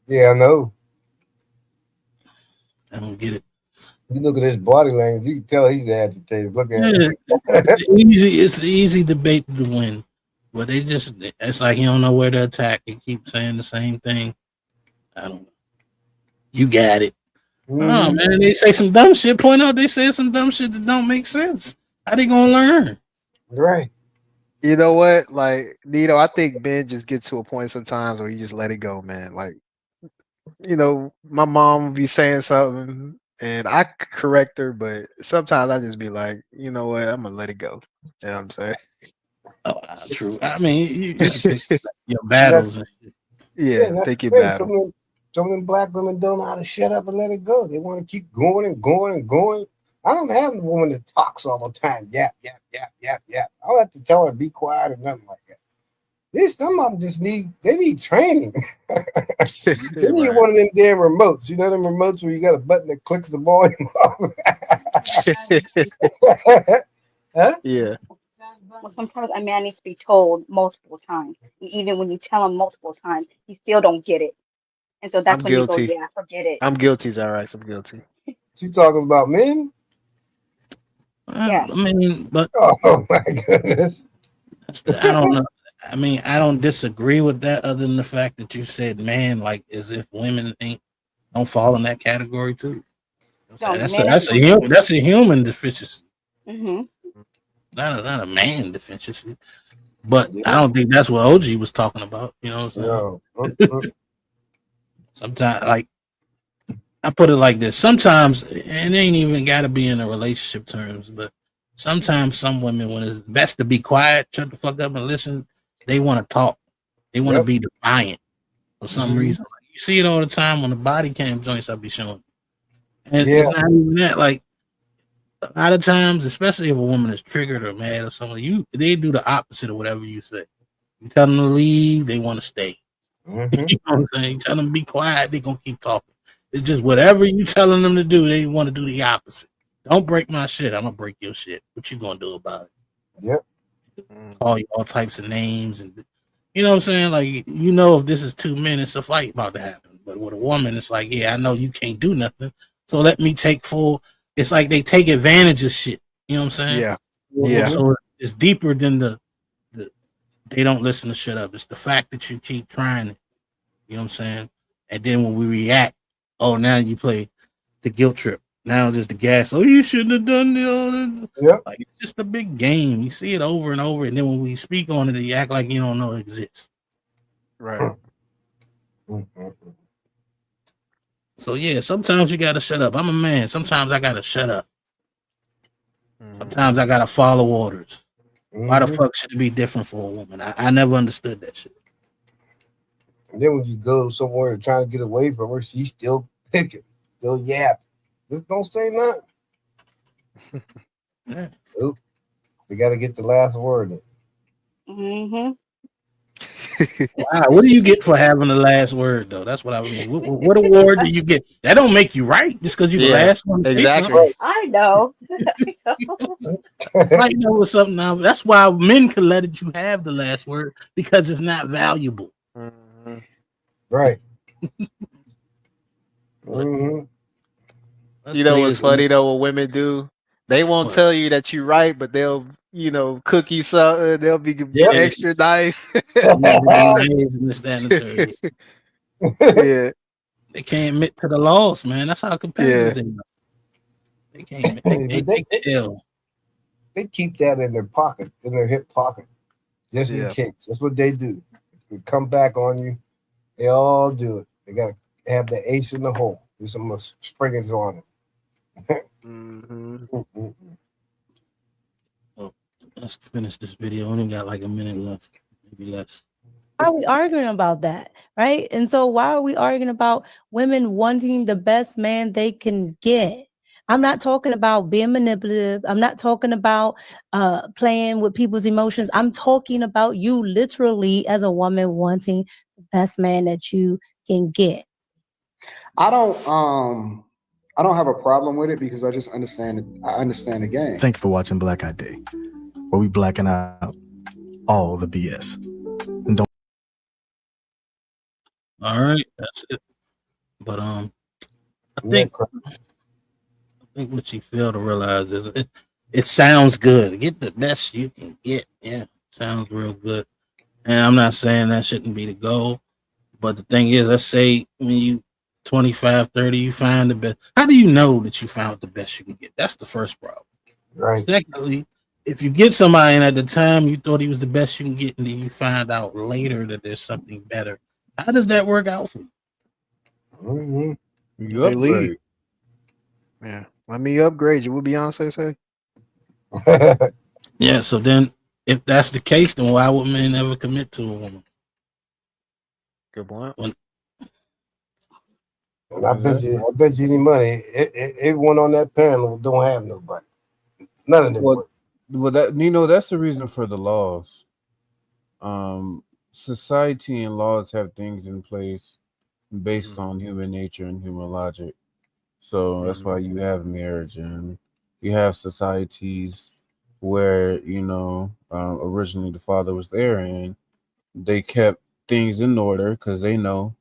Speaker 7: Yeah, I know.
Speaker 20: I don't get it.
Speaker 7: You look at his body language, you can tell he's agitated. Look at him.
Speaker 20: It's an easy debate to win, but it's like you don't know where to attack. You keep saying the same thing. I don't know. You got it. Oh man, they say some dumb shit. Point out they say some dumb shit that don't make sense. How they gonna learn?
Speaker 7: Right.
Speaker 14: You know what? Like, Nito, I think men just get to a point sometimes where you just let it go, man. Like, you know, my mom would be saying something and I correct her, but sometimes I just be like, you know what? I'm gonna let it go. You know what I'm saying?
Speaker 20: Oh, true. I mean, you pick your battles and shit.
Speaker 14: Yeah, take your
Speaker 7: Hey,
Speaker 14: battle.
Speaker 7: some of them black women don't know how to shut up and let it go. They want to keep going and going and going. I don't have a woman that talks all the time. Yap, yap, yap, yap, yap. I don't have to tell her to be quiet or nothing like that. Some of them just need training. They need one of them damn remotes. You know them remotes where you got a button that clicks the volume off.
Speaker 20: Huh?
Speaker 14: Yeah.
Speaker 21: Well, sometimes a man needs to be told multiple times. And even when you tell him multiple times, he still don't get it. And so that's
Speaker 14: I'm
Speaker 21: when
Speaker 14: guilty.
Speaker 21: you go, yeah, forget it.
Speaker 14: I'm guilty, Zarice. I'm guilty.
Speaker 7: She talking about men?
Speaker 21: Yes.
Speaker 20: I mean, but
Speaker 7: oh my goodness.
Speaker 20: I don't know. I mean, I don't disagree with that, other than the fact that you said man, like as if women don't fall in that category too.
Speaker 21: No,
Speaker 20: That's a human deficiency,
Speaker 21: Mm-hmm.
Speaker 20: not a man deficiency. But I don't think that's what OG was talking about. You know what I'm saying? Sometimes, like I put it like this: sometimes it ain't even got to be in a relationship terms, but sometimes some women, when it's best to be quiet, shut the fuck up and listen, they want to talk. They want to be defiant for some reason. Like, you see it all the time when the body cam joints I be showing. And it's not even that. Like a lot of times, especially if a woman is triggered or mad or something, they do the opposite of whatever you say. You tell them to leave, they want to stay. You know what I'm saying? You tell them to be quiet, they gonna keep talking. It's just whatever you telling them to do, they want to do the opposite. Don't break my shit. I'm gonna break your shit. What you gonna do about it?
Speaker 7: Yep.
Speaker 20: Call you all types of names, and you know what I'm saying? Like, you know, if this is 2 men, it's a fight about to happen. But with a woman, it's like, yeah, I know you can't do nothing, so let me take full. It's like they take advantage of shit. You know what I'm saying?
Speaker 14: Yeah. Yeah.
Speaker 20: So it's deeper than the they don't listen to shut up. It's the fact that you keep trying it. You know what I'm saying? And then when we react, oh, now you play the guilt trip. Now it's just the gas. Oh, you shouldn't have done this.
Speaker 7: Yep.
Speaker 20: Like, it's just a big game. You see it over and over, and then when we speak on it, you act like you don't know it exists.
Speaker 14: Right.
Speaker 20: So yeah, sometimes you gotta shut up. I'm a man. Sometimes I gotta shut up. Sometimes I gotta follow orders. Why the fuck should it be different for a woman? I never understood that shit.
Speaker 7: And then when you go somewhere and trying to get away from her, she's still picking, still yapping. Just don't say nothing. Oop, they got to get the last word in.
Speaker 21: Mm-hmm.
Speaker 20: Wow, what do you get for having the last word, though? That's what I mean. What award do you get? That don't make you right just because you're the last one to say something.
Speaker 21: I know.
Speaker 20: Fighting over something now. That's why men can let you have the last word because it's not valuable.
Speaker 7: Right.
Speaker 14: You know what's funny though? What women do? They won't tell you that you're right, but they'll, cook you something. They'll be extra nice. Yeah.
Speaker 20: They can't admit to the loss, man. That's how competitive they are. They can't. They tell.
Speaker 7: They keep that in their pocket, in their hip pocket, just in
Speaker 14: Yeah.
Speaker 7: case. That's what they do. They come back on you. They all do it. They got to have the ace in the hole. There's some springers on it.
Speaker 20: Oh, let's finish this video. Only got like a minute left, maybe less.
Speaker 15: Why are we arguing about that? Right. And so why are we arguing about women wanting the best man they can get? I'm not talking about being manipulative. I'm not talking about playing with people's emotions. I'm talking about you literally as a woman wanting the best man that you can get.
Speaker 1: I don't have a problem with it because I just understand it. I understand the game.
Speaker 6: Thank you for watching Black Eye Day, where we blacken out all the BS. And don't.
Speaker 20: All right, that's it. But I think what you fail to realize is it sounds good. Get the best you can get. Yeah, sounds real good. And I'm not saying that shouldn't be the goal, but the thing is, let's say when you 25, 30, you find the best. How do you know that you found the best you can get? That's the first problem.
Speaker 7: Right.
Speaker 20: Secondly, if you get somebody and at the time you thought he was the best you can get, and then you find out later that there's something better, how does that work out for you?
Speaker 10: You
Speaker 14: They leave.
Speaker 10: upgrade.
Speaker 14: Yeah. Let me upgrade you. What Beyonce say?
Speaker 20: Yeah, so then if that's the case, then why would men ever commit to a woman?
Speaker 14: Good point.
Speaker 7: I bet you any money. Everyone on that panel don't have nobody. None of them.
Speaker 10: Well, that's the reason for the laws. Society and laws have things in place based on human nature and human logic. So that's why you have marriage and you have societies where originally the father was there and they kept things in order because they know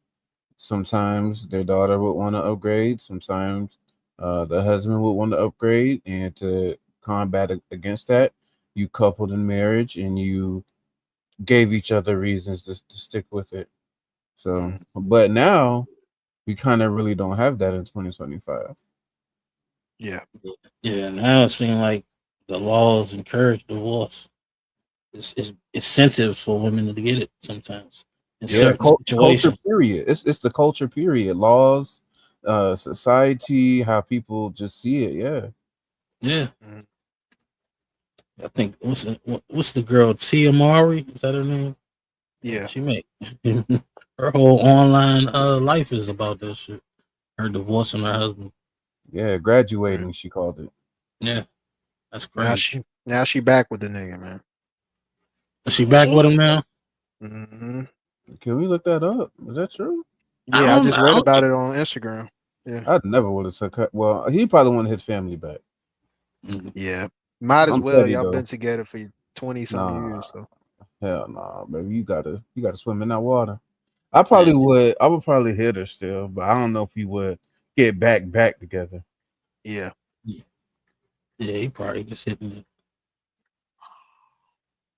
Speaker 10: sometimes their daughter would want to upgrade, sometimes the husband would want to upgrade, and to combat against that, you coupled in marriage and you gave each other reasons to stick with it. So, but now we kind of really don't have that in 2025.
Speaker 14: Yeah.
Speaker 20: Yeah, now it seems like the laws encourage divorce. It's incentives for women to get it sometimes in certain situations.
Speaker 10: Culture period. It's the culture period. Laws, society, how people just see it.
Speaker 20: Yeah. I think what's the girl Tia Mowry? Is that her name?
Speaker 14: Yeah.
Speaker 20: She make her whole online life is about that shit. Her divorcing her husband.
Speaker 10: Yeah, graduating, she called it.
Speaker 20: Yeah. That's crazy.
Speaker 14: Now she back with the nigga, man.
Speaker 20: Is she back with him now?
Speaker 14: Mm-hmm.
Speaker 10: Can we look that up? Is that true?
Speaker 14: Yeah, I just read about it on Instagram. Yeah.
Speaker 10: I'd never would have took her. Well, he probably wanted his family back.
Speaker 14: Yeah. Might as
Speaker 10: I'm
Speaker 14: well.
Speaker 10: petty,
Speaker 14: Y'all
Speaker 10: though.
Speaker 14: been together for 20-some years. So
Speaker 10: Hell no, baby. You gotta swim in that water. I would probably hit her still, but I don't know if he would get back together.
Speaker 14: Yeah.
Speaker 20: Yeah, he probably just hitting it.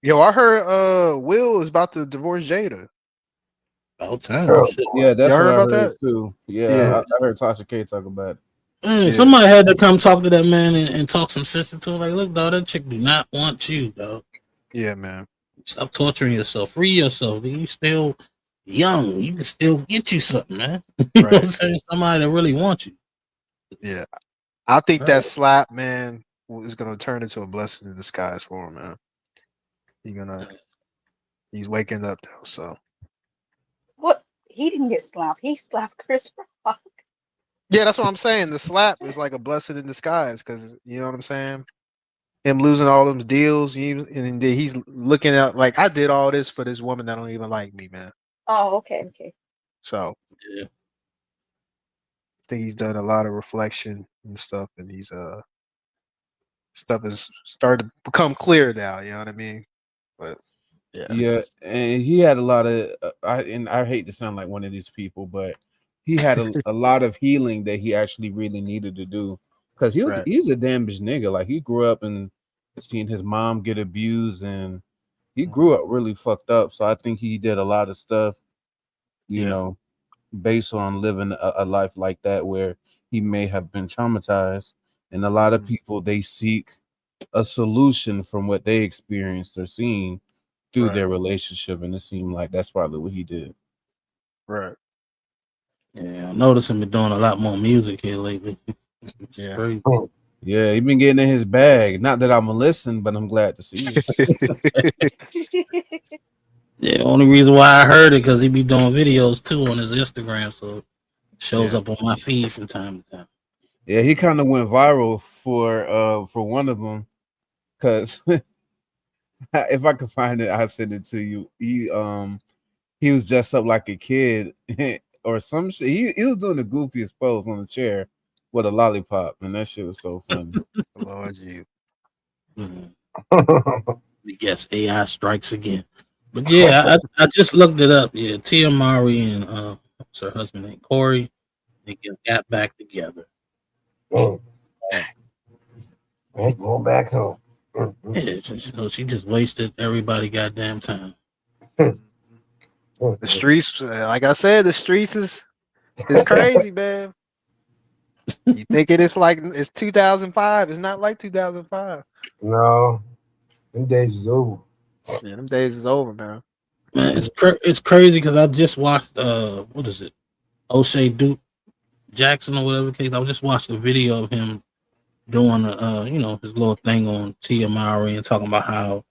Speaker 14: Yo, I heard Will is about to divorce Jada.
Speaker 20: About time.
Speaker 10: Yeah, that's
Speaker 14: Y'all
Speaker 10: what
Speaker 14: heard
Speaker 10: I
Speaker 14: about
Speaker 10: heard
Speaker 14: that?
Speaker 10: too. Yeah,
Speaker 14: Yeah.
Speaker 10: I heard Tasha K talk about it.
Speaker 20: Hey, somebody had to come talk to that man and talk some sense into him. Like, look, dog, that chick do not want you, dog.
Speaker 14: Yeah, man.
Speaker 20: Stop torturing yourself. Free yourself. You still young. You can still get you something, man. You know what I'm saying? Somebody that really wants you.
Speaker 14: Yeah. I think that slap, man, is gonna turn into a blessing in disguise for him, man. He's waking up though, so.
Speaker 21: What he didn't get slapped. He slapped Chris Rock.
Speaker 14: Yeah, that's what I'm saying. The slap is like a blessing in disguise because you know what I'm saying. Him losing all them deals, and then he's looking at like I did all this for this woman that don't even like me, man.
Speaker 21: Oh, okay, okay.
Speaker 14: So
Speaker 20: yeah,
Speaker 14: I think he's done a lot of reflection and stuff, and he's stuff is starting to become clear now. You know what I mean? But
Speaker 10: Yeah, and he had a lot of. I hate to sound like one of these people, but he had a lot of healing that he actually really needed to do because
Speaker 14: Right.
Speaker 10: he's a damaged nigga. Like he grew up and seeing his mom get abused, and he grew up really fucked up. So I think he did a lot of stuff, you know, based on living a life like that where he may have been traumatized. And a lot of people they seek a solution from what they experienced or seen through
Speaker 14: Right.
Speaker 10: their relationship, and it seemed like that's probably what he did.
Speaker 14: Right.
Speaker 20: yeah. I noticed him been doing a lot more music here lately. Which is crazy.
Speaker 10: Yeah, he been getting in his bag. Not that I'm a listen, but I'm glad to see it.
Speaker 20: Yeah, only reason why I heard it because he be doing videos too on his Instagram, so it shows up on my feed from time to time.
Speaker 10: Yeah, he kind of went viral for one of them, because if I could find it, I'll send it to you. He was dressed up like a kid or some shit. He was doing the goofiest pose on the chair with a lollipop, and that shit was so funny.
Speaker 14: Lord Jesus.
Speaker 20: I guess AI strikes again. But yeah, I just looked it up. Yeah, Tia Mowry and what's her husband named Corey, they got back together.
Speaker 7: Going back home.
Speaker 20: Yeah, she just wasted everybody goddamn time.
Speaker 14: The streets, like I said, the streets is crazy, man. You think it's like it's 2005? It's not like 2005.
Speaker 7: No, them days is over.
Speaker 14: Yeah, them days is over, man.
Speaker 20: Man, it's crazy because I just watched what is it, O'Shea Duke Jackson or whatever the case. I just watched a video of him doing his little thing on Tia Mowry and talking about how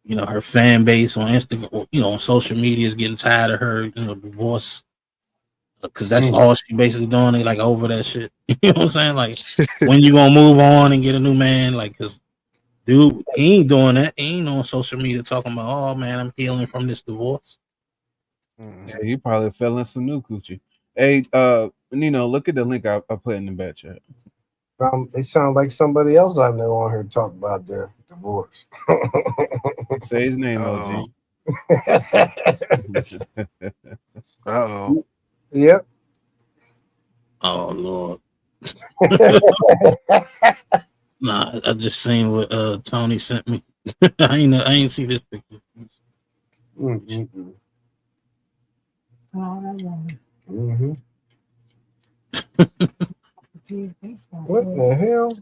Speaker 20: her fan base on Instagram, on social media is getting tired of her, divorce, because that's all she basically doing. They like over that shit. You know what I'm saying? Like, when you gonna move on and get a new man? Like, cause dude, he ain't doing that. He ain't on social media talking about, oh man, I'm healing from this divorce.
Speaker 10: Yeah, he probably fell in some new coochie. Hey, Nino, look at the link I put in the back chat.
Speaker 7: They sound like somebody else I know on here talk about their divorce.
Speaker 10: Say his name, OG.
Speaker 14: Uh-oh.
Speaker 7: Yep.
Speaker 20: Oh Lord. Nah, I just seen what Tony sent me. I ain't see this picture.
Speaker 7: What the hell?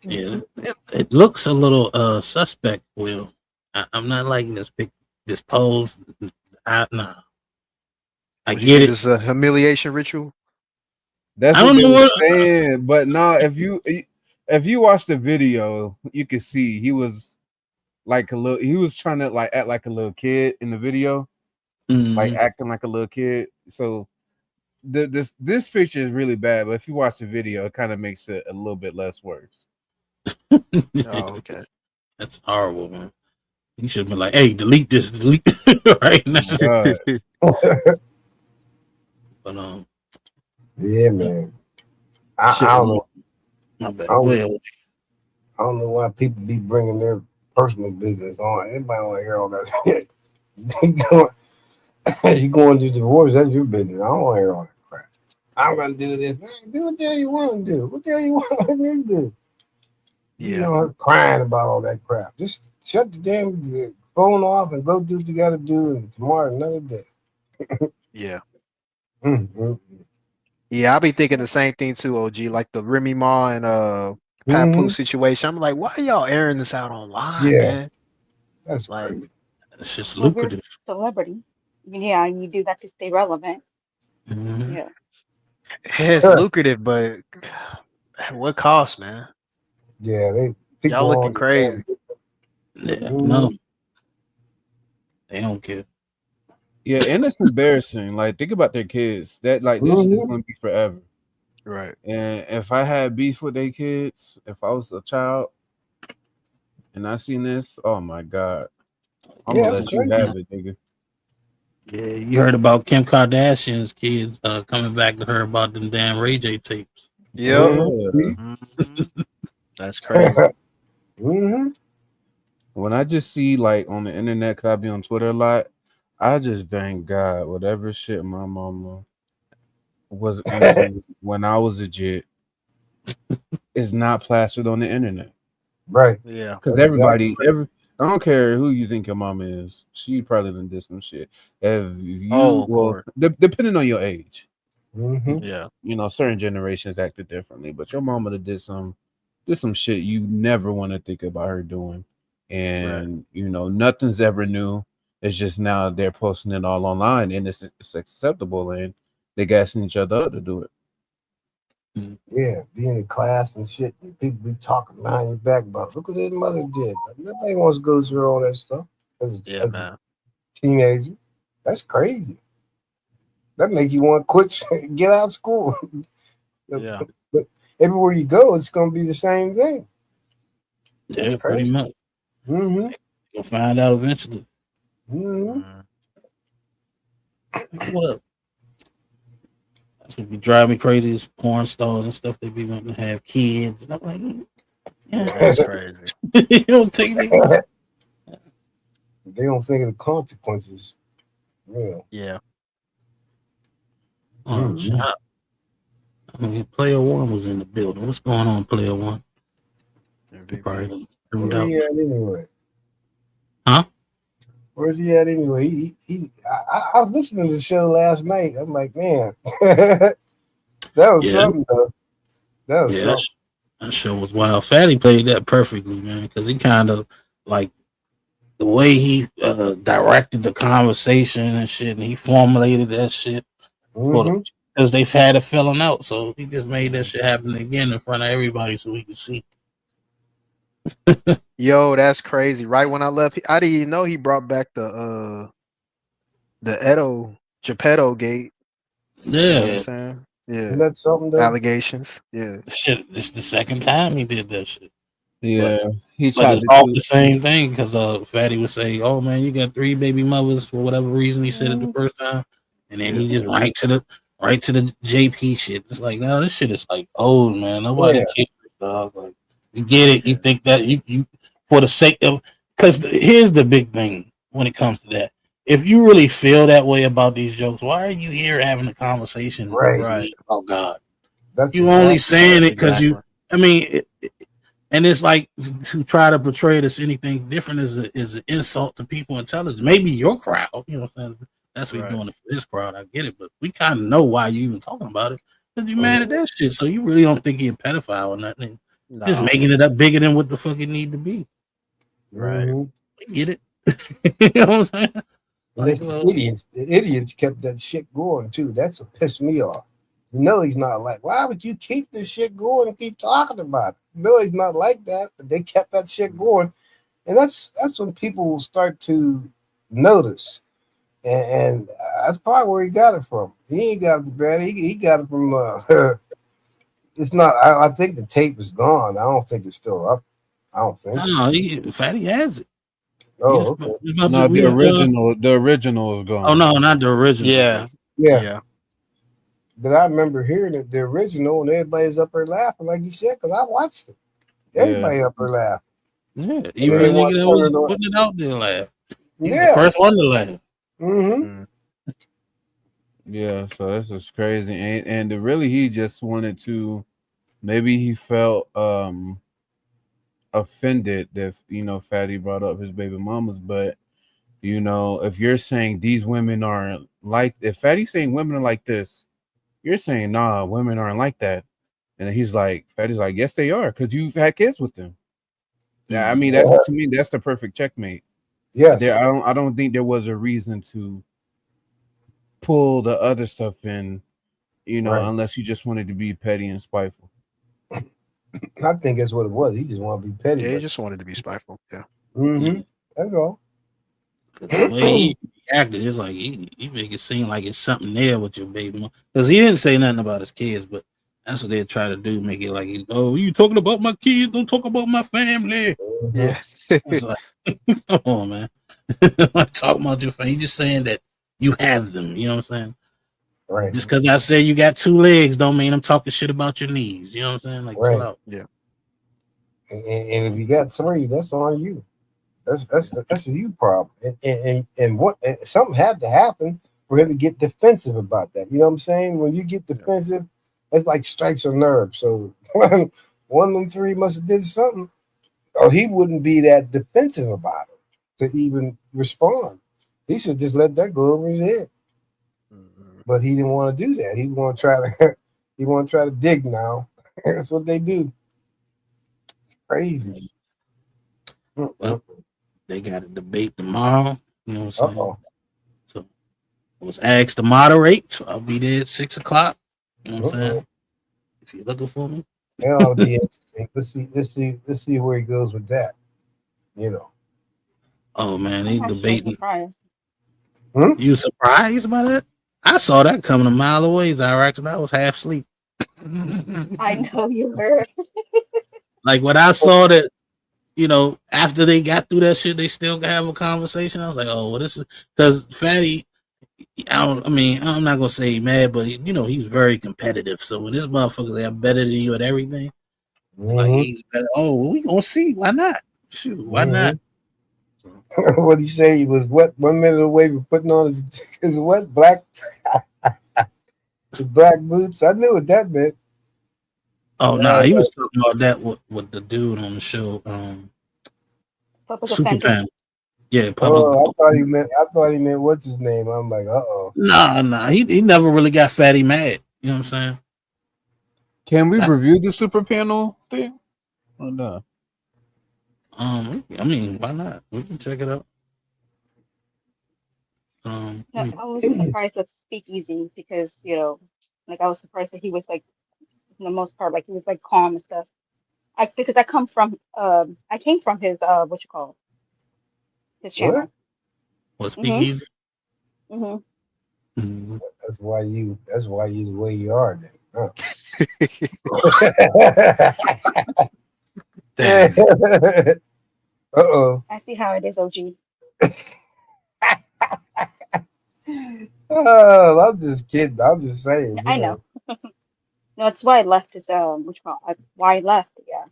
Speaker 20: Yeah, it looks a little suspect. Will, I'm not liking this pose. Nah, I get it.
Speaker 14: This is a humiliation ritual.
Speaker 10: That's
Speaker 20: I
Speaker 10: what
Speaker 20: don't
Speaker 10: they
Speaker 20: know
Speaker 10: were
Speaker 20: what.
Speaker 10: saying. But no, if you watch the video, you can see he was like he was trying to like act like a little kid in the video, like acting like a little kid. So this picture is really bad, but if you watch the video, it kind of makes it a little bit less worse.
Speaker 14: Oh, okay.
Speaker 20: That's horrible, man. You should have been like, "Hey, delete this right now." But
Speaker 7: yeah, man. I don't know.
Speaker 20: My bad.
Speaker 7: I don't know why people be bringing their personal business on. Anybody want to hear all that shit? You going to divorce? That's your business. I don't want to hear all that crap. I'm gonna do this. Do what the hell you want to do. What the hell you want me to do? You know, crying about all that crap. Just shut the damn phone off and go do what you got to do. And tomorrow another day.
Speaker 14: Yeah. Yeah, I'll be thinking the same thing too, OG. Like the Remy Ma and Papoose situation. I'm like, why are y'all airing this out online, man?
Speaker 7: That's
Speaker 14: like
Speaker 7: crazy.
Speaker 20: It's just
Speaker 21: Well, you're a
Speaker 20: lucrative.
Speaker 21: celebrity. Yeah, and you do that to stay relevant. Yeah.
Speaker 14: It's lucrative, but at what cost, man?
Speaker 7: Yeah,
Speaker 14: y'all looking crazy.
Speaker 20: Yeah, no, they don't care.
Speaker 10: Yeah, and it's embarrassing. Like, think about their kids. That like this shit is gonna be forever.
Speaker 14: Right.
Speaker 10: And if I had beef with their kids, if I was a child and I seen this, oh my god, I'm
Speaker 7: Yeah,
Speaker 10: gonna
Speaker 7: that's
Speaker 10: let you
Speaker 7: crazy.
Speaker 10: have it, nigga.
Speaker 20: Yeah, you heard about Kim Kardashian's kids coming back to her about them damn Ray J tapes.
Speaker 14: Yep.
Speaker 10: Yeah.
Speaker 14: That's crazy.
Speaker 10: When I just see like on the internet, cause I be on Twitter a lot, I just thank God whatever shit my mama was into when I was a jit is not plastered on the internet.
Speaker 7: Right.
Speaker 14: Yeah.
Speaker 10: Cause
Speaker 7: That's exactly
Speaker 10: everybody, I don't care who you think your mama is, she probably done did some shit. If you,
Speaker 14: Oh, of
Speaker 10: well,
Speaker 14: course.
Speaker 10: depending on your age,
Speaker 14: Yeah.
Speaker 10: you know, certain generations acted differently, but your mama done did some shit you never want to think about her doing, and you know, nothing's ever new. It's just now they're posting it all online, and it's acceptable, and they gassing each other up to do it.
Speaker 7: Yeah, be in the class and shit. People be talking behind your back about, look what his mother did. Nobody wants to go through all that stuff as a teenager. That's crazy. That make you want to quit, get out of school.
Speaker 14: Yeah.
Speaker 7: But everywhere you go, it's going to be the same thing. That's
Speaker 20: Yeah, pretty
Speaker 7: crazy.
Speaker 20: much.
Speaker 7: Mm-hmm.
Speaker 20: You'll find out eventually.
Speaker 7: Mm-hmm.
Speaker 20: What? That's what be driving me crazy is porn stars and stuff. They be wanting to have kids. And I'm like, yeah,
Speaker 14: That's crazy.
Speaker 20: you don't take it.
Speaker 7: They don't think of the consequences. Yeah.
Speaker 14: Yeah.
Speaker 20: Oh, shot. I mean, Player One was in the building. What's going on, Player One? Probably turned
Speaker 7: Where
Speaker 20: out.
Speaker 7: he at anyway?
Speaker 20: Huh?
Speaker 7: Where's he at anyway? I was listening to the show last night. I'm like, man, that was something though. That was something.
Speaker 20: That show was wild. Fatty played that perfectly, man, because he kind of like the way he directed the conversation and shit, and he formulated that shit because they've had a filling out. So he just made that shit happen again in front of everybody so we could see.
Speaker 14: Yo, that's crazy. Right when I left, I didn't even know he brought back the Geppetto gate.
Speaker 20: Yeah.
Speaker 14: You know what I'm saying? Yeah.
Speaker 7: Isn't that something though?
Speaker 14: Allegations. Yeah.
Speaker 20: Shit, it's the second time he did that shit.
Speaker 10: Yeah, he
Speaker 20: But
Speaker 10: tried
Speaker 20: it's
Speaker 10: to
Speaker 20: off
Speaker 10: do
Speaker 20: the same thing because Fatty would say, "Oh man, you got 3 baby mothers for whatever reason." He said it the first time, and then he just right to the JP shit. It's like, no, this shit is like old, man. Nobody cares, dog. Like, you get it. You think that you for the sake of, because here's the big thing when it comes to that. If you really feel that way about these jokes, why are you here having a conversation about God?
Speaker 7: That's
Speaker 20: you only saying it because you. I mean. And it's like to try to portray it as anything different is an insult to people intelligence. Maybe your crowd, you know what I'm saying? That's what you're doing it for this crowd. I get it, but we kind of know why you even talking about it. Because you're mad at that shit. So you really don't think he's a pedophile or nothing. Just making it up bigger than what the fuck it need to be.
Speaker 14: Right.
Speaker 20: I get it. You know what I'm saying?
Speaker 7: Like, the idiots kept that shit going too. That's what pissed me off. You know he's not like, why would you keep this shit going and keep talking about it? You know he's not like that, but they kept that shit going. And that's when people will start to notice. And that's probably where he got it from. He ain't got it bad. He got it from it's not I think the tape is gone. I don't think it's still up. I don't think so.
Speaker 20: No, Fatty has it.
Speaker 7: Oh, okay.
Speaker 10: No, the original is gone.
Speaker 20: Oh no, not the original.
Speaker 7: Yeah. But I remember hearing it, the original, and everybody's up there laughing, like you said, because I watched it. Everybody up there laughing.
Speaker 20: Yeah, even the nigga that was putting it out there laugh. He was the first one to laugh.
Speaker 7: Mm-hmm.
Speaker 10: Yeah, so this is crazy, and really he just wanted to. Maybe he felt offended that Fatty brought up his baby mamas, but if you're saying these women aren't like, if Fatty's saying women are like this, you're saying nah, women aren't like that, and Fatty's like, yes they are, because you've had kids with them. Yeah, I mean to me that's the perfect checkmate.
Speaker 7: Yes,
Speaker 10: I don't think there was a reason to pull the other stuff in, unless you just wanted to be petty and spiteful.
Speaker 7: I think that's what it was. He just wanted to be petty.
Speaker 14: Yeah, he just wanted to be spiteful. Yeah.
Speaker 7: Mm-hmm. That's all.
Speaker 20: The way acting. It's like you make it seem like it's something there with your baby mom. Because he didn't say nothing about his kids, but that's what they try to do, make it like, oh, you talking about my kids, don't talk about my family.
Speaker 14: Yeah.
Speaker 20: It's like, come on, man. I'm talking about your family. You just saying that you have them, you know what I'm saying?
Speaker 7: Right.
Speaker 20: Just because I say you got 2 legs don't mean I'm talking shit about your knees. You know what I'm saying? Like, chill out.
Speaker 14: Yeah.
Speaker 7: And if you got 3, that's on you. That's a you problem. And what something had to happen for him to get defensive about that. You know what I'm saying? When you get defensive, it's like strikes a nerve. So one of them 3 must have did something, or he wouldn't be that defensive about it to even respond. He should just let that go over his head. But he didn't want to do that. He want to try to he want to try to dig now. That's what they do. It's crazy.
Speaker 20: Well, they got a debate tomorrow. You know what I'm saying? So I was asked to moderate, so I'll be there at 6 o'clock. You know what I'm saying? If you're looking for me.
Speaker 7: That ought to be interesting. Let's see where he goes with that. You know.
Speaker 20: Oh man, they debating.
Speaker 7: Hmm?
Speaker 20: You surprised by that? I saw that coming a mile away, Zyrax, and I was half asleep.
Speaker 21: I know you were.
Speaker 20: Like when I saw that, you know, after they got through that shit, they still can have a conversation. I was like, oh, well, this is because Fatty. I'm not gonna say mad, but you know, he's very competitive. So when this motherfucker say I'm better than you at everything, like he's better. Oh, we gonna see. Why not? Shoot, why not?
Speaker 7: What he say? He was what 1 minute away from putting on his what black his black boots. I knew what that meant.
Speaker 20: Oh no, he was talking about that with the dude on the show, Super Pan. Yeah, public.
Speaker 7: Oh, I thought he meant what's his name. I'm like,
Speaker 20: Nah, he never really got Fatty mad. You know what I'm saying?
Speaker 10: Can we review the super panel thing? Or no?
Speaker 20: I mean, why not? We can check it out.
Speaker 21: No, I was surprised with Speakeasy because, you know, like I was surprised that he was like, for the most part, like he was like calm and stuff. Because I came from his his channel.
Speaker 20: What Speakeasy?
Speaker 21: Mm-hmm.
Speaker 7: That's why you the way you are then. Huh?
Speaker 21: I see how it is, OG.
Speaker 7: Oh, I'm just kidding. I'm just saying.
Speaker 21: I know. No, it's why I left his why I left. Yeah.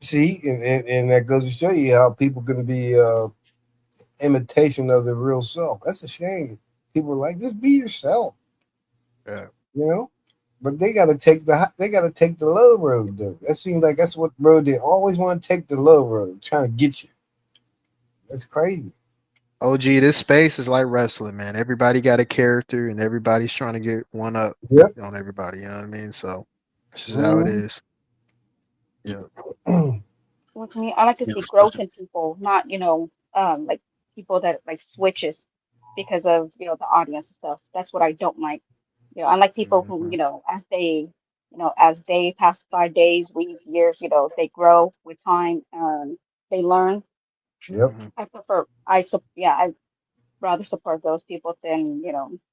Speaker 7: See, and that goes to show you how people can be imitation of their real self. That's a shame. People are like, just be yourself.
Speaker 14: Yeah.
Speaker 7: You know? But they gotta take the low road though. That seems like that's what road they always want to take, the low road, trying to get you. That's crazy.
Speaker 14: OG, this space is like wrestling, man. Everybody got a character and everybody's trying to get one up on everybody. You know what I mean? So that's just how it is. Yeah.
Speaker 21: With me, I like to see growth in people, not like people that like switches because of the audience and stuff. That's what I don't like. I like people who as they pass by days, weeks, years, they grow with time. They learn.
Speaker 7: Yep.
Speaker 21: I'd rather support those people than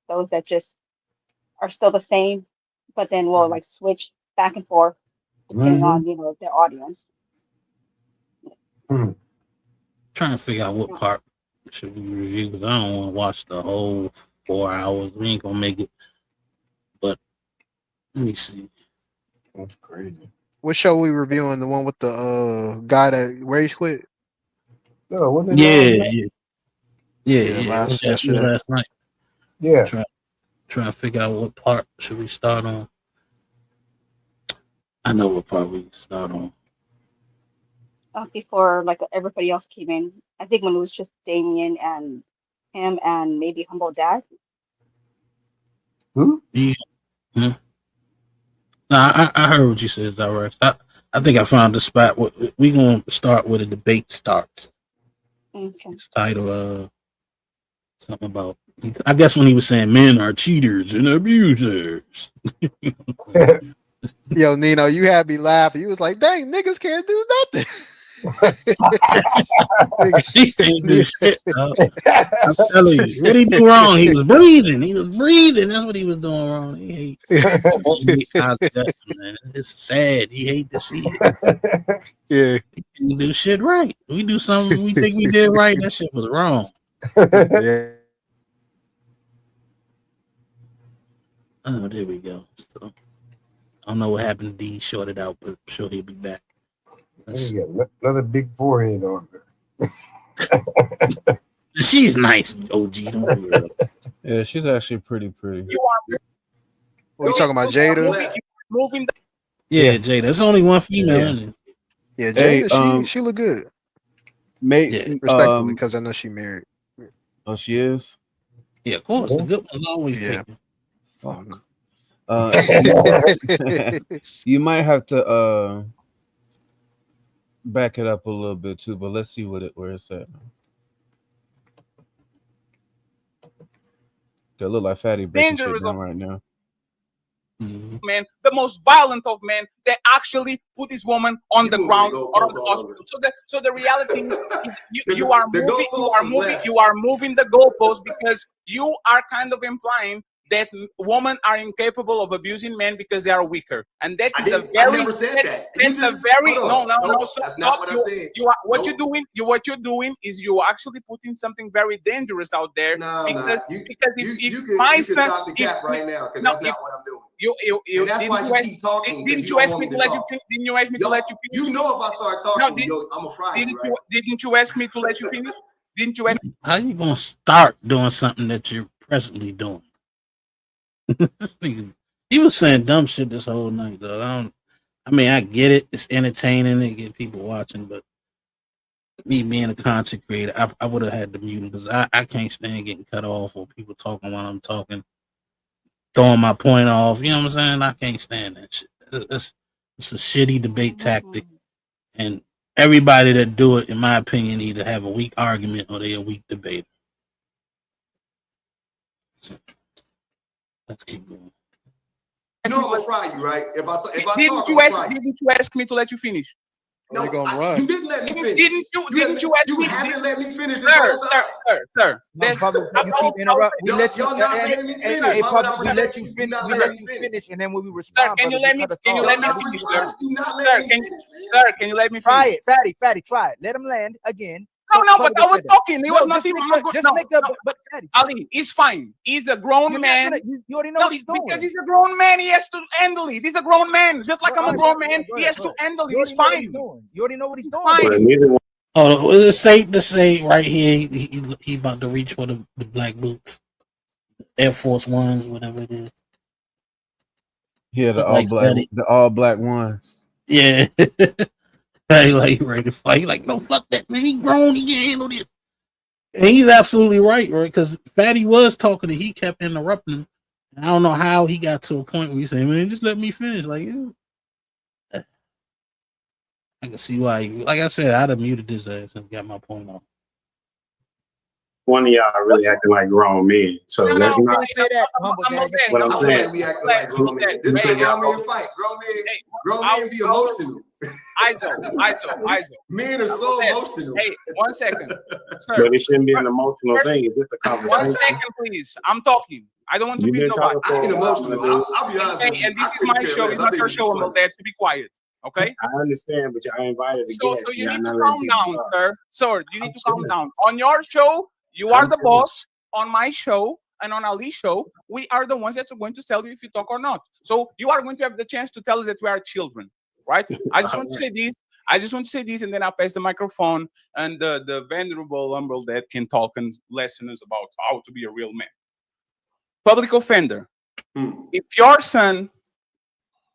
Speaker 21: those that just are still the same, but then will like switch back and forth depending on their audience.
Speaker 20: Trying to figure out what part should we review because I don't want to watch the whole 4 hours. We ain't gonna make it. But let me see.
Speaker 7: That's crazy.
Speaker 14: What show we reviewing? The one with the guy that rage quit?
Speaker 7: No, wasn't
Speaker 20: it? Yeah.
Speaker 14: Last
Speaker 20: night.
Speaker 7: Yeah.
Speaker 20: Trying to figure out what part should we start on. I know what part we can start on.
Speaker 21: Before like everybody else came in, I think when it was just Damien and him and maybe Humble Dad.
Speaker 7: Who?
Speaker 20: Yeah. I heard what you said, Zyrax. I think I found the spot. We're gonna start with a debate starts.
Speaker 21: Okay.
Speaker 20: It's titled something about. I guess when he was saying men are cheaters and abusers.
Speaker 14: Yo, Nino, you had me laughing. You was like, dang, niggas can't do nothing.
Speaker 20: He can't do shit, dog. I'm telling you, what he do wrong? He was breathing. He was breathing. That's what he was doing wrong. He hates our guts, man. It's sad. He hate to see it.
Speaker 14: Yeah.
Speaker 20: He can't do shit right. We do something we think we did right. That shit was wrong.
Speaker 14: Yeah.
Speaker 20: Oh, there we go. So, I don't know what happened to D. Shorted out, but I'm sure he'll be back.
Speaker 7: He got another big forehead on her.
Speaker 20: She's nice, OG. Don't worry.
Speaker 10: Yeah, she's actually pretty.
Speaker 14: What you talking about, Jada?
Speaker 12: Moving.
Speaker 20: Yeah, Jada. There's only one female.
Speaker 14: Yeah,
Speaker 10: Hey,
Speaker 14: Jada, she look good.
Speaker 10: Respectfully,
Speaker 14: because I know she married.
Speaker 10: Oh, she is.
Speaker 20: Yeah, of course. The good one's always taken.
Speaker 10: Fuck. You might have to back it up a little bit too, but let's see where it's at. It look like Fatty breaking shit down right now.
Speaker 5: Man, the most violent of men that actually put this woman on the ground or on the hospital. So the reality is you are moving the goalpost because you are kind of implying that women are incapable of abusing men because they are weaker, and that is
Speaker 22: I never said that.
Speaker 5: That's a very no.
Speaker 22: That's not what I said.
Speaker 5: What you're doing is you're actually putting something very dangerous out there. Because if my son,
Speaker 22: stop the cap right now, because that's not what I'm doing.
Speaker 5: You
Speaker 22: that's why you keep talking.
Speaker 5: Didn't you ask me to let you finish? Didn't you ask me to let you finish?
Speaker 22: You know, if I start talking, I'm gonna fry you, right?
Speaker 5: Didn't you ask me to let you finish? Didn't you ask?
Speaker 20: How you gonna start doing something that you're presently doing? He was saying dumb shit this whole night, though. I get it. It's entertaining and get people watching, but me being a content creator, I would have had to mute him because I can't stand getting cut off or people talking while I'm talking, throwing my point off. You know what I'm saying? I can't stand that shit. It's a shitty debate tactic, and everybody that do it, in my opinion, either have a weak argument or they're a weak debater. Let's keep going.
Speaker 22: You know I'm gonna fry you, right? If I
Speaker 5: Didn't you ask me to let you finish?
Speaker 22: No, you didn't let me finish.
Speaker 5: Didn't you ask me?
Speaker 22: You haven't let me finish this
Speaker 5: Sir.
Speaker 17: No, brother, you keep interrupting. We let you.
Speaker 22: Y'all not letting me finish.
Speaker 17: Hey,
Speaker 22: Why would I
Speaker 17: we let you finish. We let you finish, and then when we respond,
Speaker 5: can you let me finish, sir? Sir, can you let me finish?
Speaker 17: Try it, Fatty, try it. Let him land again.
Speaker 5: No, but I was talking. It was not even
Speaker 17: but
Speaker 5: Ali, he's fine. He's a grown man.
Speaker 17: You already know what he's doing.
Speaker 5: Because he's a grown man, he has to handle it. He's a grown man. Just like I'm a grown man, he has to handle it. He's fine.
Speaker 17: You already know what he's doing.
Speaker 20: Oh, it's safe to say right here, he about to reach for the black boots, Air Force Ones, whatever it is.
Speaker 10: Yeah, the all black ones.
Speaker 20: Yeah. Like ready to fight. He like, no, fuck that, man. He grown. He can handle this. And he's absolutely right? Because Fatty was talking and he kept interrupting him. And I don't know how he got to a point where he said, man, just let me finish. Like, yeah. I can see why. Like I said, I'd have muted his ass and got my point off.
Speaker 18: One of y'all are really acting like grown men. So let's not
Speaker 17: say that.
Speaker 18: What I'm saying.
Speaker 22: We acting like grown men. This is a grown man fight. Grown men be emotional.
Speaker 5: ISO.
Speaker 22: Men are so emotional.
Speaker 5: Hey, 1 second. Sir,
Speaker 18: but it shouldn't be an emotional thing. It's just a conversation.
Speaker 5: 1 second, please. I'm talking. I don't want to be nobody.
Speaker 22: I get emotional. I'll be honest with you.
Speaker 5: And this is my show. It's not your show. I'm there to be quiet. Okay?
Speaker 18: I understand, but I invited a
Speaker 5: So
Speaker 18: guest.
Speaker 5: you need to calm down, sir. Sir, you need to calm down. On your show, you are the boss. On my show and on Ali's show, we are the ones that are going to tell you if you talk or not. So you are going to have the chance to tell us that we are children, right? I just want to say this. And then I'll pass the microphone and the venerable humble that can talk and lesson us about how to be a real man. Public offender. If your son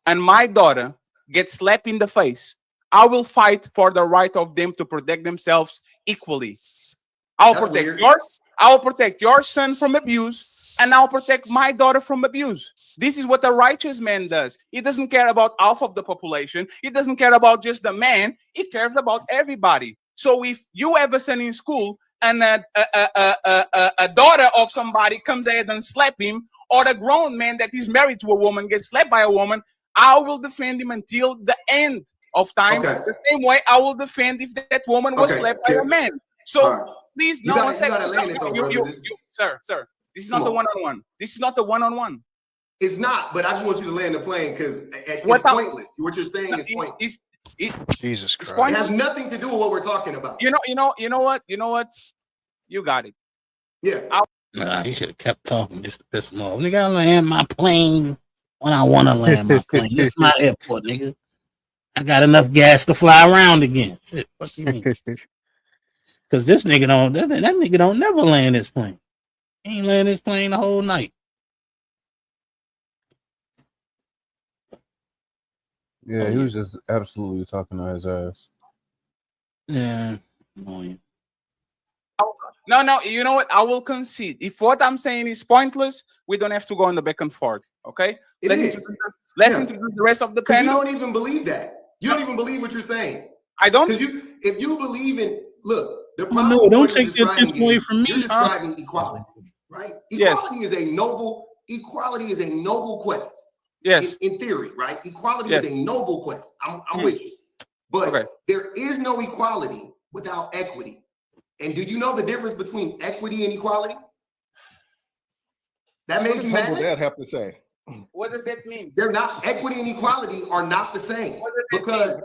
Speaker 5: and my daughter get slapped in the face, I will fight for the right of them to protect themselves equally. I'll protect your son from abuse, and I'll protect my daughter from abuse. This is what a righteous man does. He doesn't care about half of the population. He doesn't care about just the man. He cares about everybody. So if you have a son in school and a daughter of somebody comes ahead and slap him, or a grown man that is married to a woman gets slapped by a woman, I will defend him until the end.
Speaker 16: of time.
Speaker 18: Okay.
Speaker 16: The same way I will defend if that woman was
Speaker 18: Okay,
Speaker 16: slapped by a man. So
Speaker 18: All right.
Speaker 16: please,
Speaker 18: You
Speaker 16: no
Speaker 18: gotta-
Speaker 16: one
Speaker 18: you
Speaker 16: second.
Speaker 18: gotta land it though, brother.
Speaker 16: Sir, this is
Speaker 18: Come
Speaker 16: not a
Speaker 18: on.
Speaker 16: one-on-one. This is not a one-on-one.
Speaker 18: It's not, but I just want you to land the plane because it's
Speaker 16: What up?
Speaker 18: pointless. What you're saying is pointless.
Speaker 14: Jesus
Speaker 16: It's
Speaker 14: Christ.
Speaker 18: It has nothing to do with what we're talking about.
Speaker 16: You know what? You got it.
Speaker 18: Yeah.
Speaker 20: Nah, he should have kept talking just to piss him off. Nigga, I land my plane when I want to land my plane. This is my airport, nigga. I got enough gas to fly around again. Shit, fuck you mean? Because this nigga don't, that nigga don't never land his plane. He ain't land his plane the whole night.
Speaker 10: Yeah, he was just absolutely talking on his ass.
Speaker 20: Yeah. Annoying.
Speaker 16: No, you know what? I will concede. If what I'm saying is pointless, we don't have to go on the back and forth. Okay? Let's introduce the rest of the panel.
Speaker 18: You don't even believe that. You don't even believe what you're saying.
Speaker 16: I don't.
Speaker 18: Because if you believe in, look, the
Speaker 20: Oh,
Speaker 18: problem.
Speaker 20: no,
Speaker 18: with
Speaker 20: don't
Speaker 18: what you're
Speaker 20: take the attention
Speaker 18: describing
Speaker 20: away
Speaker 18: is
Speaker 20: from me.
Speaker 18: You're describing equality, right?
Speaker 16: Yes.
Speaker 18: Equality is a noble. Equality is a noble quest.
Speaker 16: Yes.
Speaker 18: In theory, right? Equality
Speaker 16: Yes.
Speaker 18: is a noble quest. I'm with you. But there is no equality without equity. And do you know the difference between equity and equality? That
Speaker 19: What
Speaker 18: made
Speaker 19: does
Speaker 18: you
Speaker 19: Humble
Speaker 18: mad?
Speaker 19: Dad have to say?
Speaker 16: What does that mean?
Speaker 18: They're not. Equity and equality are not the same because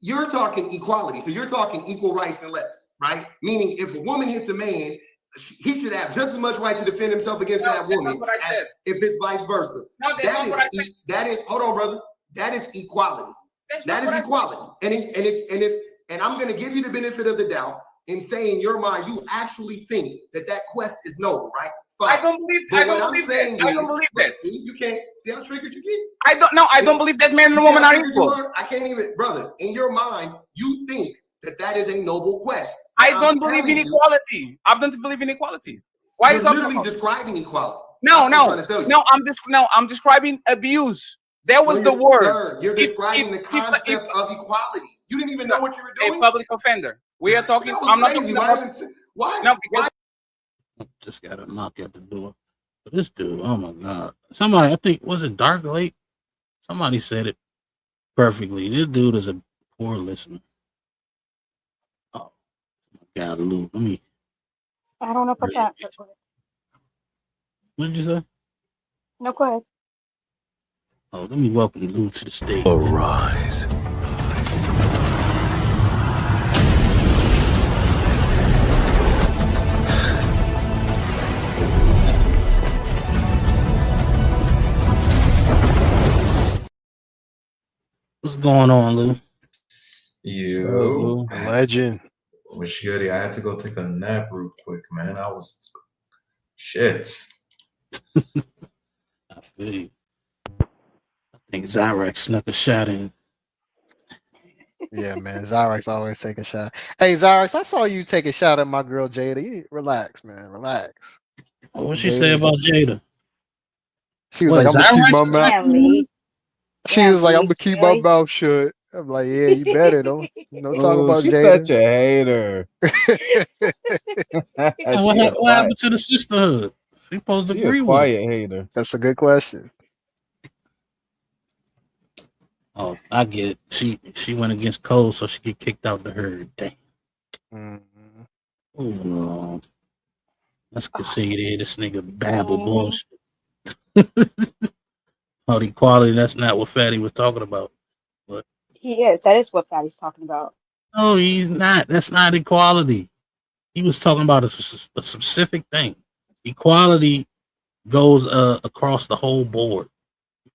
Speaker 18: you're talking equality. So you're talking equal rights and less, right? Meaning if a woman hits a man, he should have just as much right to defend himself against that woman as if it's vice versa. That is hold on, brother. That is equality. That is equality. And I'm going to give you the benefit of the doubt in saying in your mind you actually think that quest is noble, right? Fine.
Speaker 16: I don't believe
Speaker 18: But
Speaker 16: that.
Speaker 18: what I'm saying is,
Speaker 16: I don't believe that.
Speaker 18: See, you can't see how triggered you get.
Speaker 16: I don't believe that man and woman are equal.
Speaker 18: I can't even, brother. In your mind, you think that is a noble quest.
Speaker 16: I don't believe in equality. I don't believe in equality. Why are you talking about?
Speaker 18: Describing equality?
Speaker 16: I'm describing abuse. That was the word.
Speaker 18: Sir, you're describing the concept of equality. You didn't even know what you were doing.
Speaker 16: A public offender. We are talking.
Speaker 18: I'm not talking about. Why?
Speaker 16: No, because
Speaker 20: Just got a knock at the door. But this dude, oh my God. Somebody, I think, was it Dark Lake? Somebody said it perfectly. This dude is a poor listener. Oh, my God, Lou. Let me.
Speaker 21: I don't know about that.
Speaker 20: What did you say?
Speaker 21: No, go ahead.
Speaker 20: Oh, let me welcome Lou to the stage.
Speaker 2: Arise.
Speaker 20: What's going on, Lou?
Speaker 23: You
Speaker 14: legend.
Speaker 23: Wish goody. I had to go take a nap real quick, man. I was shit.
Speaker 20: I feel you. I think Zyrex snuck a shot in.
Speaker 14: Yeah, man. Zyrex always take a shot. Hey, Zyrex, I saw you take a shot at my girl Jada. Relax, man. Relax.
Speaker 20: What she say about Jada?
Speaker 14: She was like, I'm gonna keep my mouth. She was like, I'm gonna keep my mouth shut. I'm like, yeah, you better don't talk about
Speaker 10: she's
Speaker 14: Jada.
Speaker 10: such a hater.
Speaker 20: What happened to the sisterhood? She supposed to agree
Speaker 10: a
Speaker 20: with
Speaker 10: quiet hater.
Speaker 14: That's a good question.
Speaker 20: Oh, I get it. She went against Cole, so she get kicked out the herd. Damn. Oh, no. Let's concede this nigga babble bullshit. Oh, the equality, that's not what Fatty was talking about. But
Speaker 21: He is. That is what Fatty's talking about.
Speaker 20: no, he's not. That's not equality. He was talking about a specific thing. Equality goes across the whole board.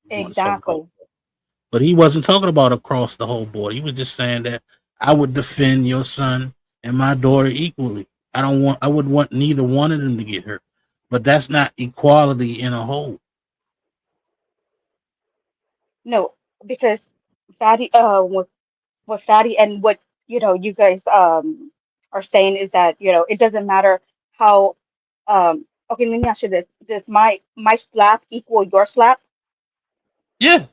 Speaker 21: Exactly.
Speaker 20: But he wasn't talking about across the whole board. He was just saying that I would defend your son and my daughter equally. I would want neither one of them to get hurt. But that's not equality in a whole.
Speaker 21: No, because Fatty, what Fatty and what you guys are saying is that it doesn't matter how. Okay, let me ask you this: does my slap equal your slap?
Speaker 20: Yeah.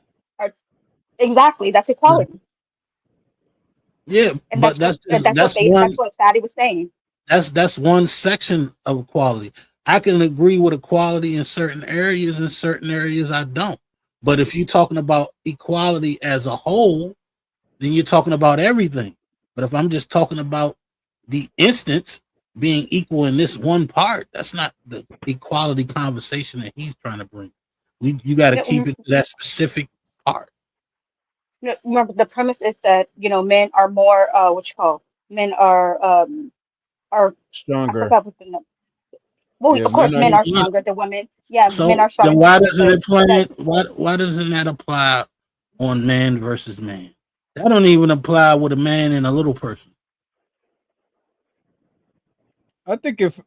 Speaker 21: Exactly. That's equality.
Speaker 20: Yeah,
Speaker 21: And
Speaker 20: but
Speaker 21: that's
Speaker 20: that's
Speaker 21: what Fatty was saying.
Speaker 20: That's one section of equality. I can agree with equality in certain areas I don't. But if you're talking about equality as a whole, then you're talking about everything. But if I'm just talking about the instance being equal in this one part, that's not the equality conversation that he's trying to bring. You got to keep it to that specific part.
Speaker 21: Remember, the premise is that men are more what you call men are I
Speaker 10: Stronger.
Speaker 21: forgot what the name. Well,
Speaker 10: Yeah,
Speaker 21: of course,
Speaker 10: men are.
Speaker 21: men are stronger than women. Yeah, men
Speaker 20: So
Speaker 21: are
Speaker 20: then
Speaker 21: stronger than
Speaker 20: why
Speaker 21: women,
Speaker 20: doesn't
Speaker 21: but
Speaker 20: it apply?
Speaker 21: that
Speaker 20: Why doesn't that apply on man versus man? That don't even apply with a man and a little person.
Speaker 10: I think if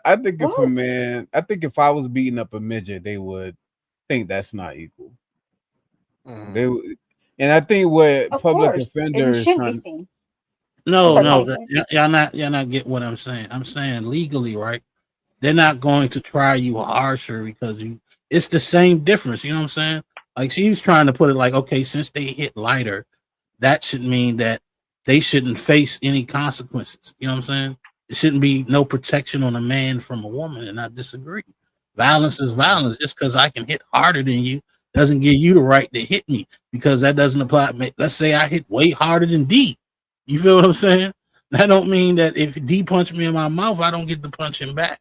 Speaker 10: I think if a
Speaker 21: well,
Speaker 10: man, I think if I was beating up a midget, they would think that's not equal. They would, and I think what
Speaker 21: of
Speaker 10: public
Speaker 21: course, it
Speaker 10: offender is
Speaker 21: shouldn't be
Speaker 10: trying.
Speaker 21: seen. I'm
Speaker 20: No,
Speaker 21: sorry, go
Speaker 20: no,
Speaker 21: ahead. Go ahead.
Speaker 20: y'all not get what I'm saying. I'm saying legally, right? They're not going to try you harsher because you. It's the same difference. You know what I'm saying? Like she's trying to put it like, okay, since they hit lighter, that should mean that they shouldn't face any consequences. You know what I'm saying? There shouldn't be no protection on a man from a woman, and I disagree. Violence is violence. Just because I can hit harder than you doesn't give you the right to hit me because that doesn't apply. Let's say I hit way harder than D. You feel what I'm saying? That don't mean that if D punch me in my mouth, I don't get to punch him back.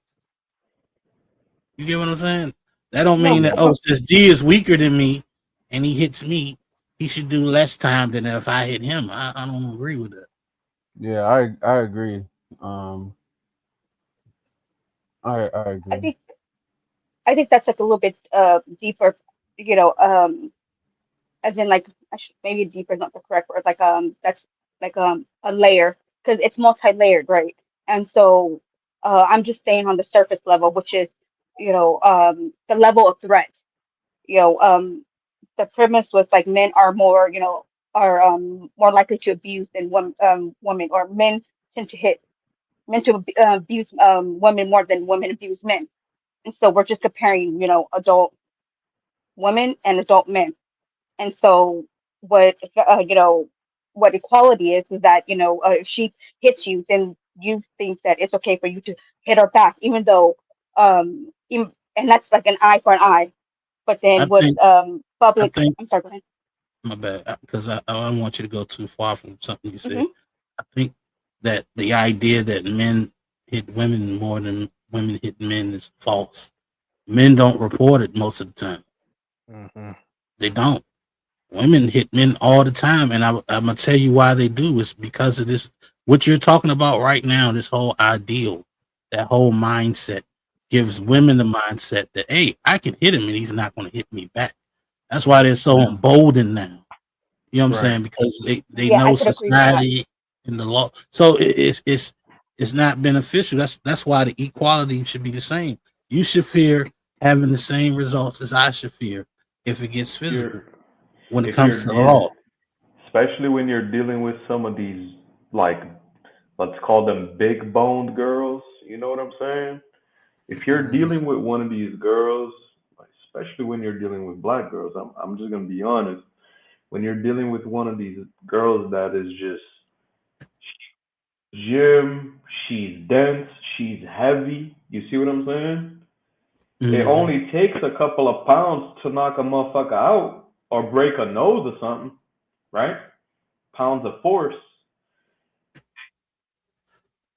Speaker 20: You get what I'm saying? That don't
Speaker 21: No,
Speaker 20: mean that since D is weaker than me and he hits me, he should do less time than if I hit him. I don't agree with that.
Speaker 10: Yeah, I agree. Um, I
Speaker 21: I
Speaker 10: agree.
Speaker 21: think that's like a little bit deeper. You know, as in like maybe deeper is not the correct word. Like that's like a layer because it's multi-layered, right? And so I'm just staying on the surface level, which is the level of threat. You know, the premise was like men are more are more likely to abuse than women, or men tend to hit men to abuse women more than women abuse men. And so we're just comparing adult women and adult men. And so what what equality is that if she hits you, then you think that it's okay for you to hit her back, even though and that's like an eye for an eye. But
Speaker 20: I
Speaker 21: then with
Speaker 20: think I
Speaker 21: public,
Speaker 20: think
Speaker 21: I'm sorry, go ahead.
Speaker 20: my bad because I don't want you to go too far from something you said.
Speaker 21: Hmm.
Speaker 20: I think that the idea that men hit women more than women hit men is false. Men don't report it most of the time.
Speaker 14: Mm-hmm.
Speaker 20: They don't. Women hit men all the time, and I'm gonna tell you why they do. It's because of this. What you're talking about right now, this whole ideal, that whole mindset, gives women the mindset that hey, I can hit him and he's not going to hit me back. That's why they're so emboldened now. You know what I'm
Speaker 14: Right.
Speaker 20: saying? Because they
Speaker 21: Yeah, I
Speaker 20: know
Speaker 21: could agree with that.
Speaker 20: society and the law. So it's not beneficial. That's why the equality should be the same. You should fear having the same results as I should fear if it gets physical
Speaker 13: You're
Speaker 20: when it
Speaker 13: if
Speaker 20: comes
Speaker 13: you're
Speaker 20: to the law.
Speaker 13: especially when you're dealing with some of these, like, let's call them big boned girls, you know what I'm saying? If you're
Speaker 14: Mm-hmm.
Speaker 13: dealing with one of these girls, like, especially when you're dealing with black girls, I'm just gonna be honest. When you're dealing with one of these girls that is just gym, she's dense, she's heavy. You see what I'm saying? It
Speaker 20: Mhm.
Speaker 13: only takes a couple of pounds to knock a motherfucker out or break a nose or something, right? Pounds of force.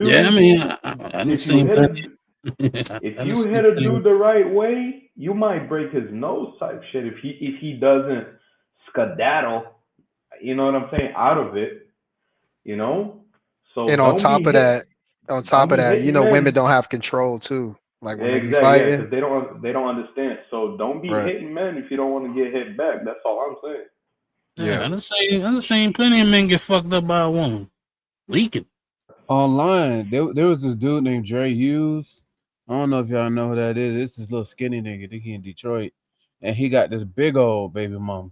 Speaker 20: Yeah, I
Speaker 13: Dude,
Speaker 20: mean, I done
Speaker 13: if you
Speaker 20: seen
Speaker 13: hit
Speaker 20: plenty.
Speaker 13: a
Speaker 20: I
Speaker 13: if
Speaker 20: done
Speaker 13: you
Speaker 20: seen
Speaker 13: hit a
Speaker 20: plenty.
Speaker 13: dude the right way, you might break his nose type shit if he doesn't skedaddle, you know what I'm saying, out of it, you know? So
Speaker 14: And on
Speaker 13: don't
Speaker 14: top of
Speaker 13: be
Speaker 14: that,
Speaker 13: hitting
Speaker 14: women
Speaker 13: men.
Speaker 14: don't have control too. Like when they be
Speaker 13: Exactly, yeah,
Speaker 14: fighting.
Speaker 13: because they don't understand. So don't be
Speaker 14: Right.
Speaker 13: hitting men if you don't want to get hit back. That's all I'm saying.
Speaker 20: Yeah,
Speaker 14: Yeah.
Speaker 20: I done seen plenty of men get fucked up by a woman leaking.
Speaker 10: Online, there was this dude named Dre Hughes. I don't know if y'all know who that is. It's this little skinny nigga. I think he in Detroit, and he got this big old baby mama,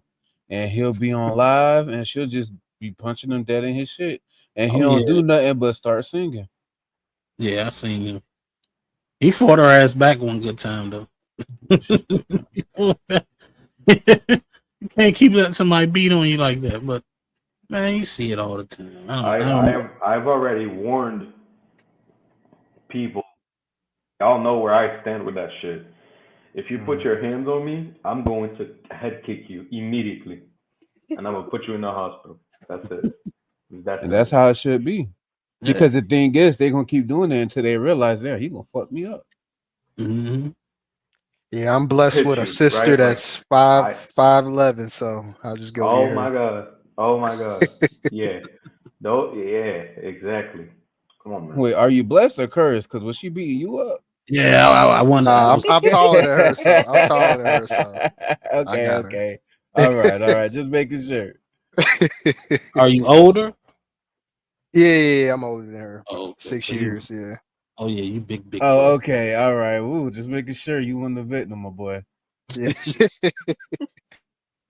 Speaker 10: and he'll be on live, and she'll just be punching him dead in his shit, and he
Speaker 20: Oh yeah,
Speaker 10: don't do nothing but start singing.
Speaker 20: yeah, I seen him. He fought her ass back one good time though. You can't keep letting somebody beat on you like that, but man, you see it all the time. I don't know.
Speaker 13: I've already warned people. Y'all know where I stand with that shit. If you put
Speaker 14: Mm.
Speaker 13: your hands on me, I'm going to head kick you immediately, and I'm gonna put you in the hospital. That's it.
Speaker 10: And that's how it should be. Because the thing is, they're gonna keep doing it until they realize that he gonna fuck me up.
Speaker 20: Mm-hmm.
Speaker 14: Yeah, I'm blessed with a
Speaker 13: Pictures,
Speaker 14: sister
Speaker 13: right?
Speaker 14: that's
Speaker 13: Like,
Speaker 14: 5'11", so I'll just go
Speaker 13: oh
Speaker 14: get
Speaker 13: my
Speaker 14: her.
Speaker 13: god. Oh my god. Yeah. No, yeah, exactly. Come on, man.
Speaker 10: Wait, are you blessed or cursed? Because was she beating you up?
Speaker 20: Yeah, I wonder.
Speaker 14: Nah, I'm taller than her, so I'm taller than her, so I
Speaker 10: Okay,
Speaker 14: got her.
Speaker 10: okay. All right. Just making sure.
Speaker 20: Are you older?
Speaker 14: Yeah, I'm older than her.
Speaker 20: Oh, okay.
Speaker 14: 6
Speaker 20: So you-
Speaker 14: years, yeah.
Speaker 20: Oh yeah, you big
Speaker 10: Oh,
Speaker 20: bro.
Speaker 10: okay. All right. Woo, just making sure you won the victim, my boy.
Speaker 14: Yeah.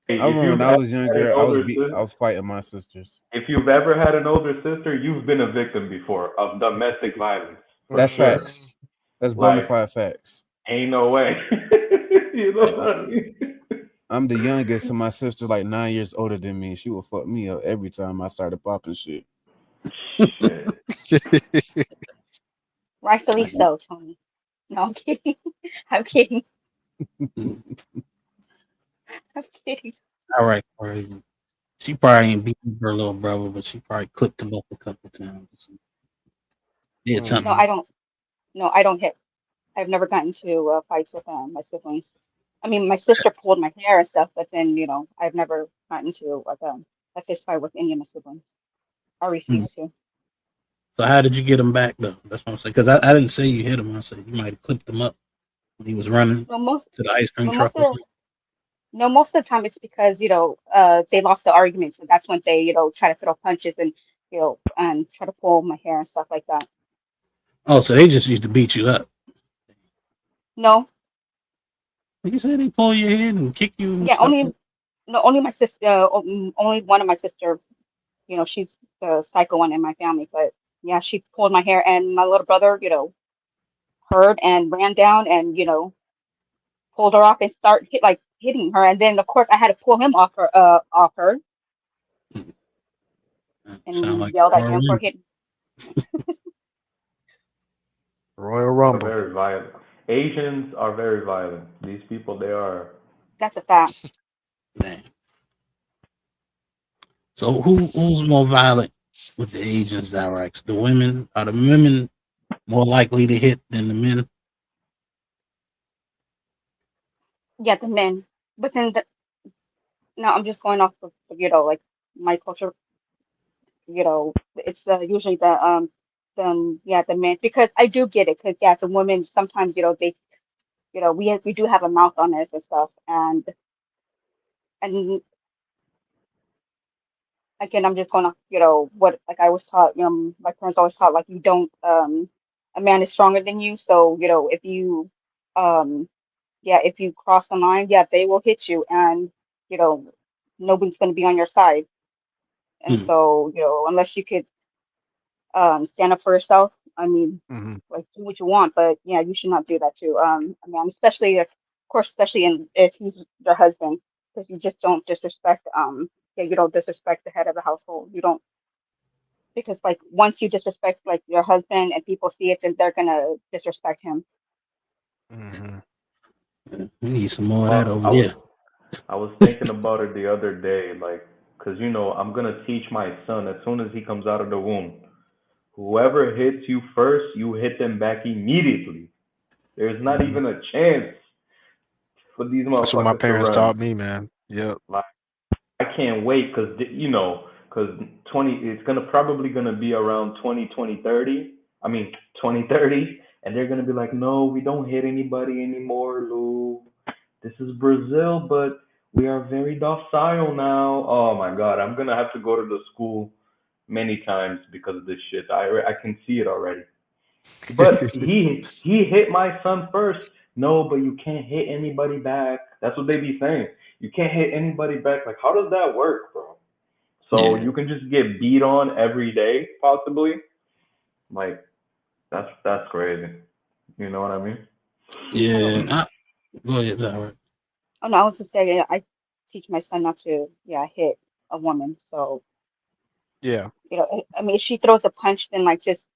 Speaker 13: Hey,
Speaker 10: I remember when I was
Speaker 13: had an
Speaker 10: younger,
Speaker 13: older
Speaker 10: I was fighting my sisters.
Speaker 13: if you've ever had an older sister, you've been a victim before of domestic violence. For
Speaker 10: That's
Speaker 13: sure.
Speaker 10: facts. That's bona
Speaker 13: Like,
Speaker 10: fide facts.
Speaker 13: ain't no way. You know what I mean?
Speaker 10: I'm the youngest, and my sister's like 9 years older than me. She would fuck me up every time I started popping shit.
Speaker 21: Rightfully so, Tony. No, I'm kidding. I'm kidding. I'm kidding.
Speaker 20: All right. She probably ain't beating her little brother, but she probably clipped him up a couple times. Did
Speaker 21: No,
Speaker 20: something.
Speaker 21: I don't. No, I don't hit. I've never gotten into fights with my siblings. I mean, my sister pulled my hair and stuff, but then I've never gotten into like a fist fight with any of my siblings. I refuse to.
Speaker 20: So how did you get him back though? That's what I'm saying. Because I didn't say you hit him. I said you might have clipped him up when he was running
Speaker 21: Well, most
Speaker 20: to the ice cream
Speaker 21: well,
Speaker 20: truck or something.
Speaker 21: most of the time it's because they lost the argument, so that's when they try to throw punches and and try to pull my hair and stuff like that.
Speaker 20: Oh, so they just used to beat you up.
Speaker 21: No,
Speaker 20: You said they pull your head and kick you and
Speaker 21: yeah,
Speaker 20: stuff.
Speaker 21: only my sister, only one of my sister. She's the psycho one in my family, but yeah, she pulled my hair, and my little brother, heard and ran down and pulled her off and hitting her, and then of course I had to pull him off her
Speaker 20: Sound
Speaker 21: and
Speaker 20: like
Speaker 21: yelled
Speaker 20: a
Speaker 21: at
Speaker 20: hard
Speaker 21: him for
Speaker 20: one.
Speaker 21: hitting.
Speaker 14: Royal
Speaker 13: Are
Speaker 14: Rumble.
Speaker 13: very violent. Asians are very violent. These people, they are.
Speaker 21: That's a fact.
Speaker 20: So who's more violent with the Asians, Zyrax? The women? Are the women more likely to hit than the men?
Speaker 21: Yeah, the men, but then no, I'm just going off of like my culture. It's usually the men, because I do get it, because yeah, the women sometimes they we do have a mouth on us and stuff, and again, I'm just going off what, like, I was taught, my parents always taught, like, you don't a man is stronger than you, so if you um if you cross the line, yeah, they will hit you, and you know nobody's going to be on your side, and so unless you could stand up for yourself. I mean, like, do what you want, but yeah, you should not do that to a man, especially if, of course, especially if he's your husband, because you just don't disrespect you don't disrespect the head of the household. You don't, because like once you disrespect like your husband and people see it, then they're gonna disrespect him.
Speaker 20: We need some more of that
Speaker 13: Well,
Speaker 20: over there.
Speaker 13: I was thinking about it the other day, like, because I'm gonna teach my son as soon as he comes out of the womb. Whoever hits you first, you hit them back immediately. There's not even a chance for these
Speaker 14: That's what my
Speaker 13: motherfuckers to
Speaker 14: parents
Speaker 13: run.
Speaker 14: taught me, man. Yep.
Speaker 13: Like, I can't wait, because 20, it's probably gonna be around 2030. I mean 2030, and they're gonna be like, no, we don't hit anybody anymore, Lou. This is Brazil, but we are very docile now. Oh my God, I'm gonna have to go to the school many times because of this shit. I can see it already. But he hit my son first. No, but you can't hit anybody back. That's what they be saying. You can't hit anybody back. Like, how does that work, bro? So you can just get beat on every day, possibly. Like, that's crazy. You know what I mean?
Speaker 20: Yeah. Go ahead, Zyrax.
Speaker 21: Oh no, I was just saying, I teach my son not to hit a woman. So
Speaker 14: Yeah.
Speaker 21: I mean, if she throws a punch, then like just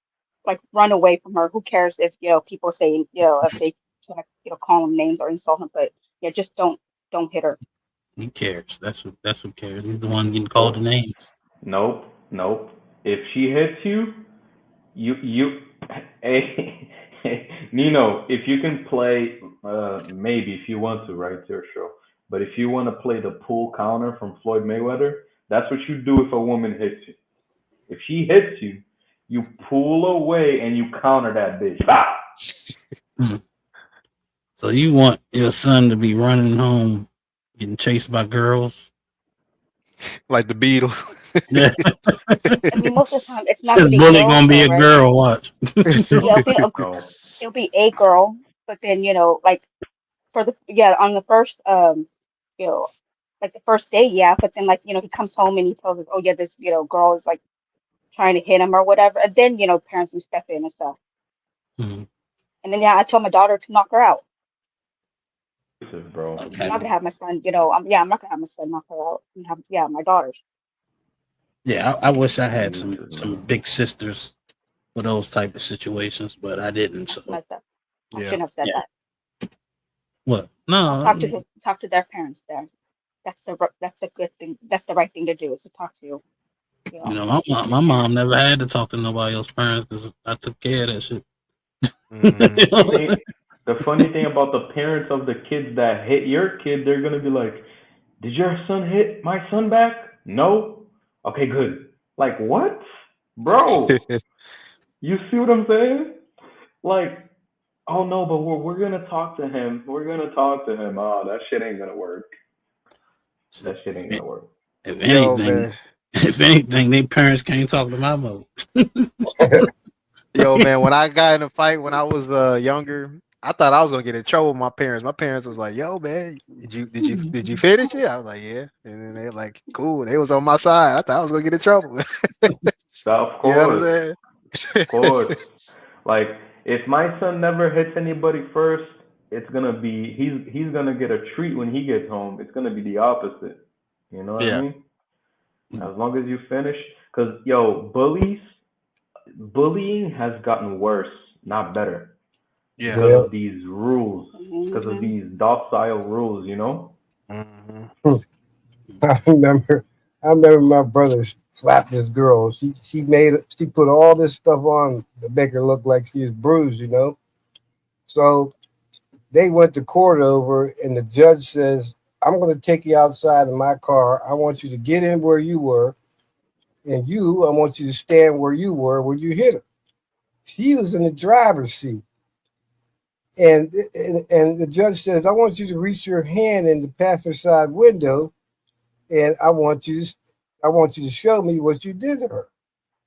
Speaker 21: like run away from her. Who cares if people say if they try to call him names or insult him, but yeah, just don't hit her.
Speaker 20: He cares. That's who cares. He's the one getting called the names.
Speaker 13: Nope, nope. If she hits you, you hey, Nino, if you can play maybe if you want to, right, it's your show. But if you want to play the pull counter from Floyd Mayweather, that's what you do if a woman hits you. If she hits you, you pull away and you counter that bitch. Ah!
Speaker 20: So you want your son to be running home, getting chased by girls,
Speaker 14: like the Beatles.
Speaker 20: Yeah.
Speaker 21: I mean, most of the time it's not
Speaker 20: This
Speaker 21: gonna be
Speaker 20: bully
Speaker 21: girls
Speaker 20: gonna be
Speaker 21: though,
Speaker 20: a
Speaker 21: right?
Speaker 20: girl. Watch.
Speaker 21: Yeah, it'll be a girl, but then like for the on the first you know like the first day, yeah, but then like he comes home and he tells us, oh yeah, this girl is like trying to hit him or whatever, and then parents will step in and stuff,
Speaker 20: Mhm.
Speaker 21: and then I told my daughter to knock her out.
Speaker 13: Bro.
Speaker 21: I'm not gonna have my son, I'm not gonna have my son knock her out and have my daughters.
Speaker 20: Yeah, I wish I had some big sisters for those type of situations, but I didn't. So
Speaker 21: Messed up. I shouldn't have said that.
Speaker 20: what? No, I mean,
Speaker 21: Talk to their parents there. That's a good thing. That's the right thing to do is to talk to.
Speaker 20: my mom never had to talk to nobody else's parents because I took care of that shit.
Speaker 13: The funny thing about the parents of the kids that hit your kid, they're gonna be like, "Did your son hit my son back? No. Okay, good." Like what, bro? You see what I'm saying? Like, oh no, but we're gonna talk to him. We're gonna talk to him. Oh, that shit ain't gonna work. That shit ain't gonna work.
Speaker 20: If
Speaker 14: Yo,
Speaker 20: anything,
Speaker 14: man.
Speaker 20: if anything, their parents can't talk to my mother.
Speaker 14: Yo, man, when I got in a fight when I was younger, I thought I was gonna get in trouble with my parents. My parents was like, "Yo, man, did you finish it?" I was like, "Yeah," and then they were like, "Cool." They was on my side. I thought I was gonna get in trouble.
Speaker 13: Of
Speaker 14: You know what I'm
Speaker 13: course,
Speaker 14: saying?
Speaker 13: of course. Like, if my son never hits anybody first, it's gonna be he's gonna get a treat when he gets home. It's gonna be the opposite. You know what I
Speaker 14: Yeah.
Speaker 13: mean? As long as you finish, because bullying has gotten worse, not better,
Speaker 14: Yeah.
Speaker 13: because of these rules, because of these docile rules.
Speaker 7: I remember my brother slapped this girl. She put all this stuff on to make her look like she was bruised. So they went to court over, and the judge says, "I'm going to take you outside in my car. I want you to get in where you were, and I want you to stand where you were when you hit her." She was in the driver's seat. And the judge says, "I want you to reach your hand in the passenger side window, and I want you to show me what you did to her."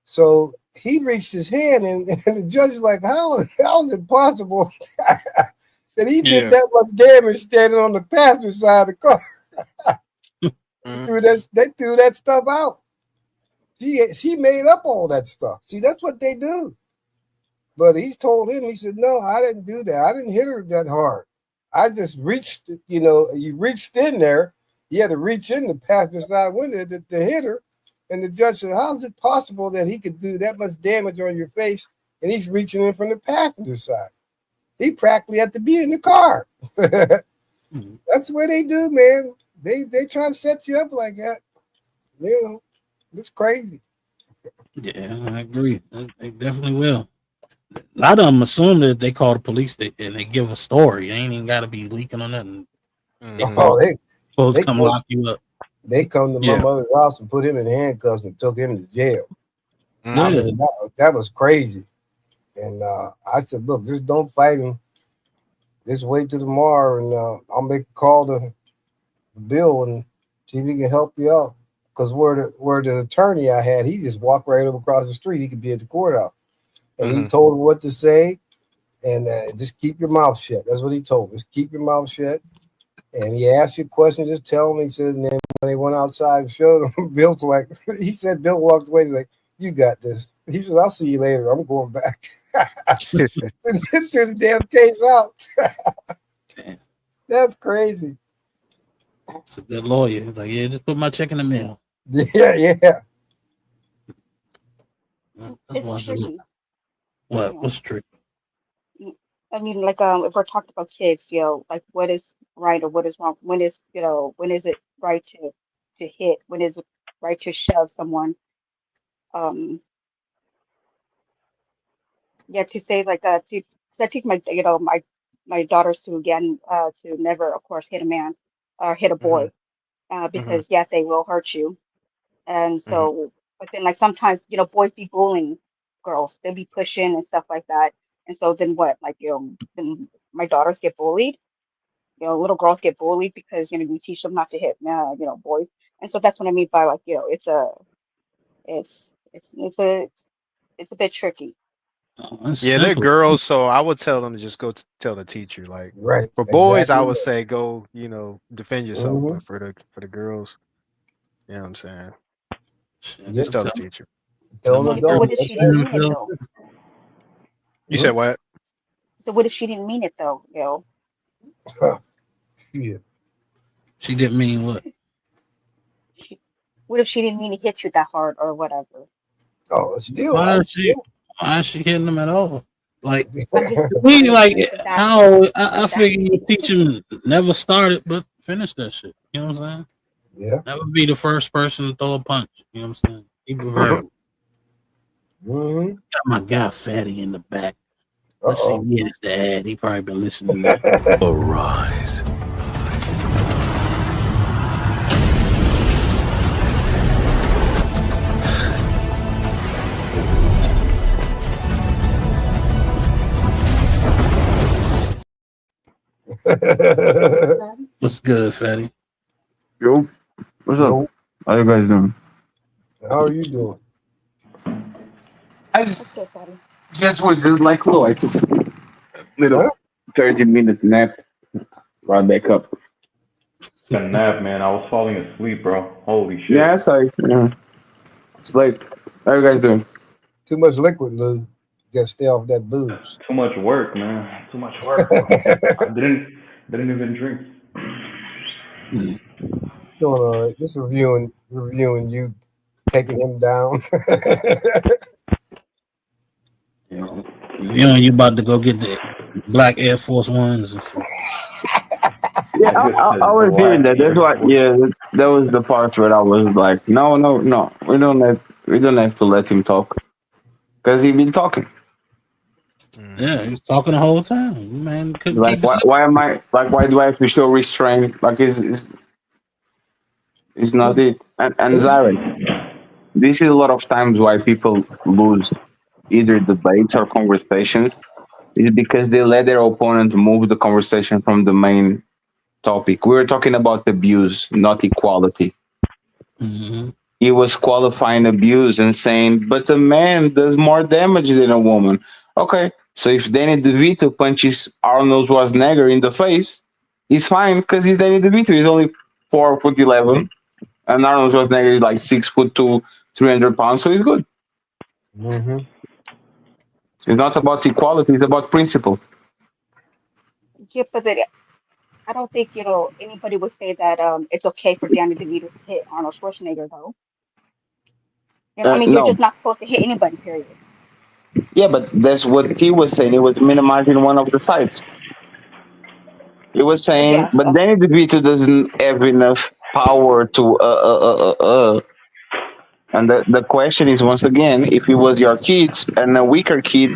Speaker 7: So he reached his hand, and the judge is like, "How is it possible that he did that much damage standing on the passenger side of the car?" They threw that stuff out. She made up all that stuff. See, that's what they do. But he told him, he said, "No, I didn't do that. I didn't hit her that hard. I just reached, you reached in there. You had to reach in the passenger side window to hit her." And the judge said, "How is it possible that he could do that much damage on your face and he's reaching in from the passenger side? He practically had to be in the car." That's what they do, man. They try to set you up like that. It's crazy.
Speaker 20: Yeah, I agree. They definitely will. A lot of them assume that if they call the police and they give a story. They ain't even got to be leaking or nothing.
Speaker 7: Oh,
Speaker 20: Supposed
Speaker 7: they
Speaker 20: to come
Speaker 7: come,
Speaker 20: lock you up.
Speaker 7: they come to my mother's house and put him in handcuffs and took him to jail. I mean, that was crazy. And I said, "Look, just don't fight him. Just wait till tomorrow, and I'll make a call to Bill and see if he can help you out." Because where the attorney I had, he just walked right over across the street. He could be at the courthouse, and he told him what to say, and just keep your mouth shut. That's what he told me. Just keep your mouth shut. And he asked you a question, just tell him. He says, and then when they went outside and showed him, Bill's like, he said, Bill walked away. He's like, "You got this." He said, "I'll see you later. I'm going back." Threw the damn case out. That's crazy.
Speaker 20: It's a good lawyer. He's like, "Yeah, just put my check in the mail."
Speaker 7: Yeah.
Speaker 20: That's why I said, "Look, what? What's tricky?"
Speaker 21: I mean, like, if we're talking about kids, like what is right or what is wrong? When is it right to hit? When is it right? To shove someone. Um, yeah, to say like to I teach my my daughters to again to never, of course, hit a man or hit a
Speaker 14: Mm-hmm.
Speaker 21: boy because yeah, they will hurt you. And so, but then like sometimes boys be bullying girls, they be pushing and stuff like that. And so then what? Like then my daughters get bullied. Little girls get bullied because you teach them not to hit boys. And so that's what I mean by like it's a bit tricky.
Speaker 20: That's
Speaker 14: Yeah, they're
Speaker 20: simple.
Speaker 14: girls, so I would tell them to just go tell the teacher. Like
Speaker 7: Right.
Speaker 14: for boys, I
Speaker 7: Exactly.
Speaker 14: would say go, defend yourself.
Speaker 7: Mm-hmm.
Speaker 14: But for the girls, you know what I'm saying?
Speaker 20: Shit,
Speaker 7: Yep.
Speaker 14: Just tell the
Speaker 20: tell,
Speaker 14: teacher.
Speaker 20: tell
Speaker 7: Tell
Speaker 20: my
Speaker 7: them
Speaker 21: Yeah, but
Speaker 20: girl
Speaker 7: don't.
Speaker 21: what if
Speaker 20: to
Speaker 21: she
Speaker 7: That's
Speaker 21: didn't
Speaker 7: right.
Speaker 21: mean it
Speaker 20: feel.
Speaker 21: though?
Speaker 14: You said what?
Speaker 21: So what if she didn't mean it though?
Speaker 7: Yeah.
Speaker 20: She didn't mean what?
Speaker 21: She, what if she didn't mean to hit you that hard or whatever?
Speaker 7: Oh, still,
Speaker 20: Why
Speaker 7: I
Speaker 20: is she?
Speaker 7: still.
Speaker 20: Why is she hitting them at all? Like
Speaker 21: I'm just
Speaker 20: to me, like
Speaker 21: exactly,
Speaker 20: how I figure
Speaker 21: exactly.
Speaker 20: you teach them never started, but finish that shit. You know what I'm saying?
Speaker 7: Yeah.
Speaker 20: Never be the first person to throw a punch. You know what I'm saying? Keep it verbal.
Speaker 7: Mm-hmm.
Speaker 20: Got my guy Fatty in the back. Let's see
Speaker 7: Uh-oh.
Speaker 20: if he has the ad. He probably been listening to
Speaker 2: Arise.
Speaker 20: What's good, Fatty?
Speaker 4: Yo, what's up?
Speaker 7: Yo,
Speaker 4: How you guys doing?
Speaker 7: how are you doing?
Speaker 4: I
Speaker 21: That's good, buddy.
Speaker 4: just was just like Flo. I took a little
Speaker 7: Huh?
Speaker 4: 30-minute nap, right back up.
Speaker 13: A nap, man. I was falling asleep, bro. Holy shit.
Speaker 4: Yeah, sorry. Yeah. It's late. How you guys doing?
Speaker 7: Too much liquid, Lou. Got to stay off that booze.
Speaker 13: Too much work, man. Too much work. I didn't even drink.
Speaker 7: Doing all right. Just reviewing you, taking him down.
Speaker 20: You know, you about to go get the black Air Force Ones and shit.
Speaker 4: Yeah,
Speaker 13: Nigga
Speaker 4: I
Speaker 13: said
Speaker 4: was hearing
Speaker 13: black
Speaker 4: that. That's
Speaker 13: Air
Speaker 4: why.
Speaker 13: Force.
Speaker 4: Yeah, that was the part where I was like, no, no, no. We don't have to let him talk because he been talking.
Speaker 20: Yeah, he was talking the whole time. Man, couldn't
Speaker 4: Like,
Speaker 20: keep us up.
Speaker 4: why am I like? Why do I have to show restraint? Like, it's not it. And Zara, this is a lot of times why people lose either debates or conversations is because they let their opponent move the conversation from the main topic. We were talking about abuse, not equality.
Speaker 20: Mm-hmm.
Speaker 4: He was qualifying abuse and saying, but a man does more damage than a woman. Okay, so if Danny DeVito punches Arnold Schwarzenegger in the face, he's fine because he's Danny DeVito. He's only 4'11", and Arnold Schwarzenegger is like 6'2", 300 pounds, so he's good.
Speaker 7: Mm-hmm.
Speaker 4: It's not about equality; it's about principle.
Speaker 21: Yeah, but I don't think anybody would say that it's okay for Danny DeVito to hit Arnold Schwarzenegger though. I mean, you're
Speaker 4: No,
Speaker 21: just not supposed to hit anybody. Period.
Speaker 4: yeah, but that's what he was saying. He was minimizing one of the sides. He was
Speaker 21: Well,
Speaker 4: saying,
Speaker 21: yes,
Speaker 4: but Danny DeVito doesn't have enough power to And the question is once again, if it was your kids and a weaker kid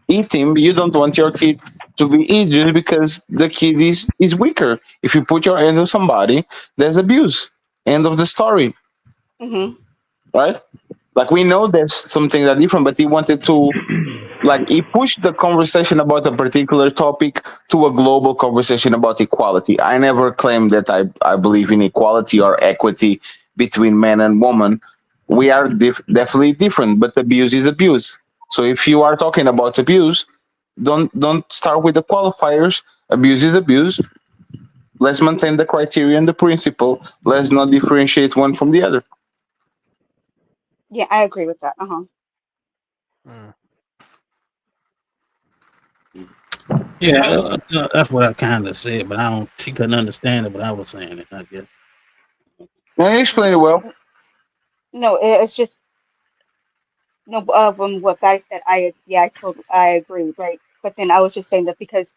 Speaker 4: eat him, you don't want your kid to be eat just because the kid is weaker. If you put your hands on somebody, there's abuse. End of the story,
Speaker 21: Mm-hmm.
Speaker 4: right? Like we know there's some things are different, but he wanted to like he pushed the conversation about a particular topic to a global conversation about equality. I never claimed that I believe in equality or equity between man and woman. We are definitely different, but abuse is abuse. So if you are talking about abuse, don't start with the qualifiers. Abuse is abuse. Let's maintain the criteria and the principle. Let's not differentiate one from the other.
Speaker 21: Yeah, I agree with that. Uh-huh.
Speaker 20: Yeah, that's what I kind of said, but I don't. She couldn't understand it, but I was saying it. I guess.
Speaker 4: Yeah, you explained it well.
Speaker 21: No, it's just no. From what Guy said, I agree, right? But then I was just saying that because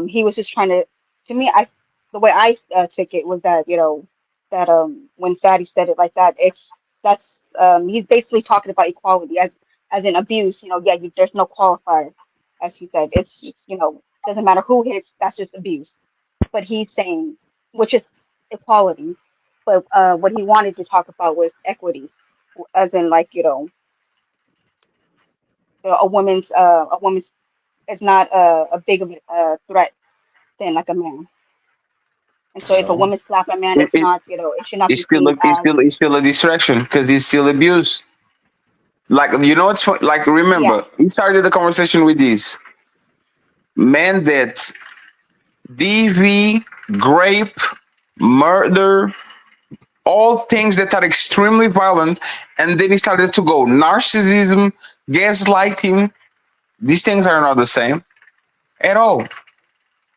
Speaker 21: he was just trying to me, the way I took it was that that when Fatty said it like that, That's he's basically talking about equality as in abuse. Yeah, there's no qualifier, as he said. It's doesn't matter who hits. That's just abuse. But he's saying, which is equality. But what he wanted to talk about was equity, as in like a woman's is not a big of a threat than like a man. And so if a
Speaker 4: So
Speaker 21: woman slap a man,
Speaker 4: it,
Speaker 21: it's
Speaker 4: it
Speaker 21: not it should not
Speaker 4: it's
Speaker 21: be
Speaker 4: still
Speaker 21: seen as
Speaker 4: it's still a distraction because it's still abuse. Like it's like
Speaker 21: yeah.
Speaker 4: remember we started the conversation with this man that DV, grape, murder, all things that are extremely violent, and then he started to go narcissism, gaslighting. These things are not the same at all.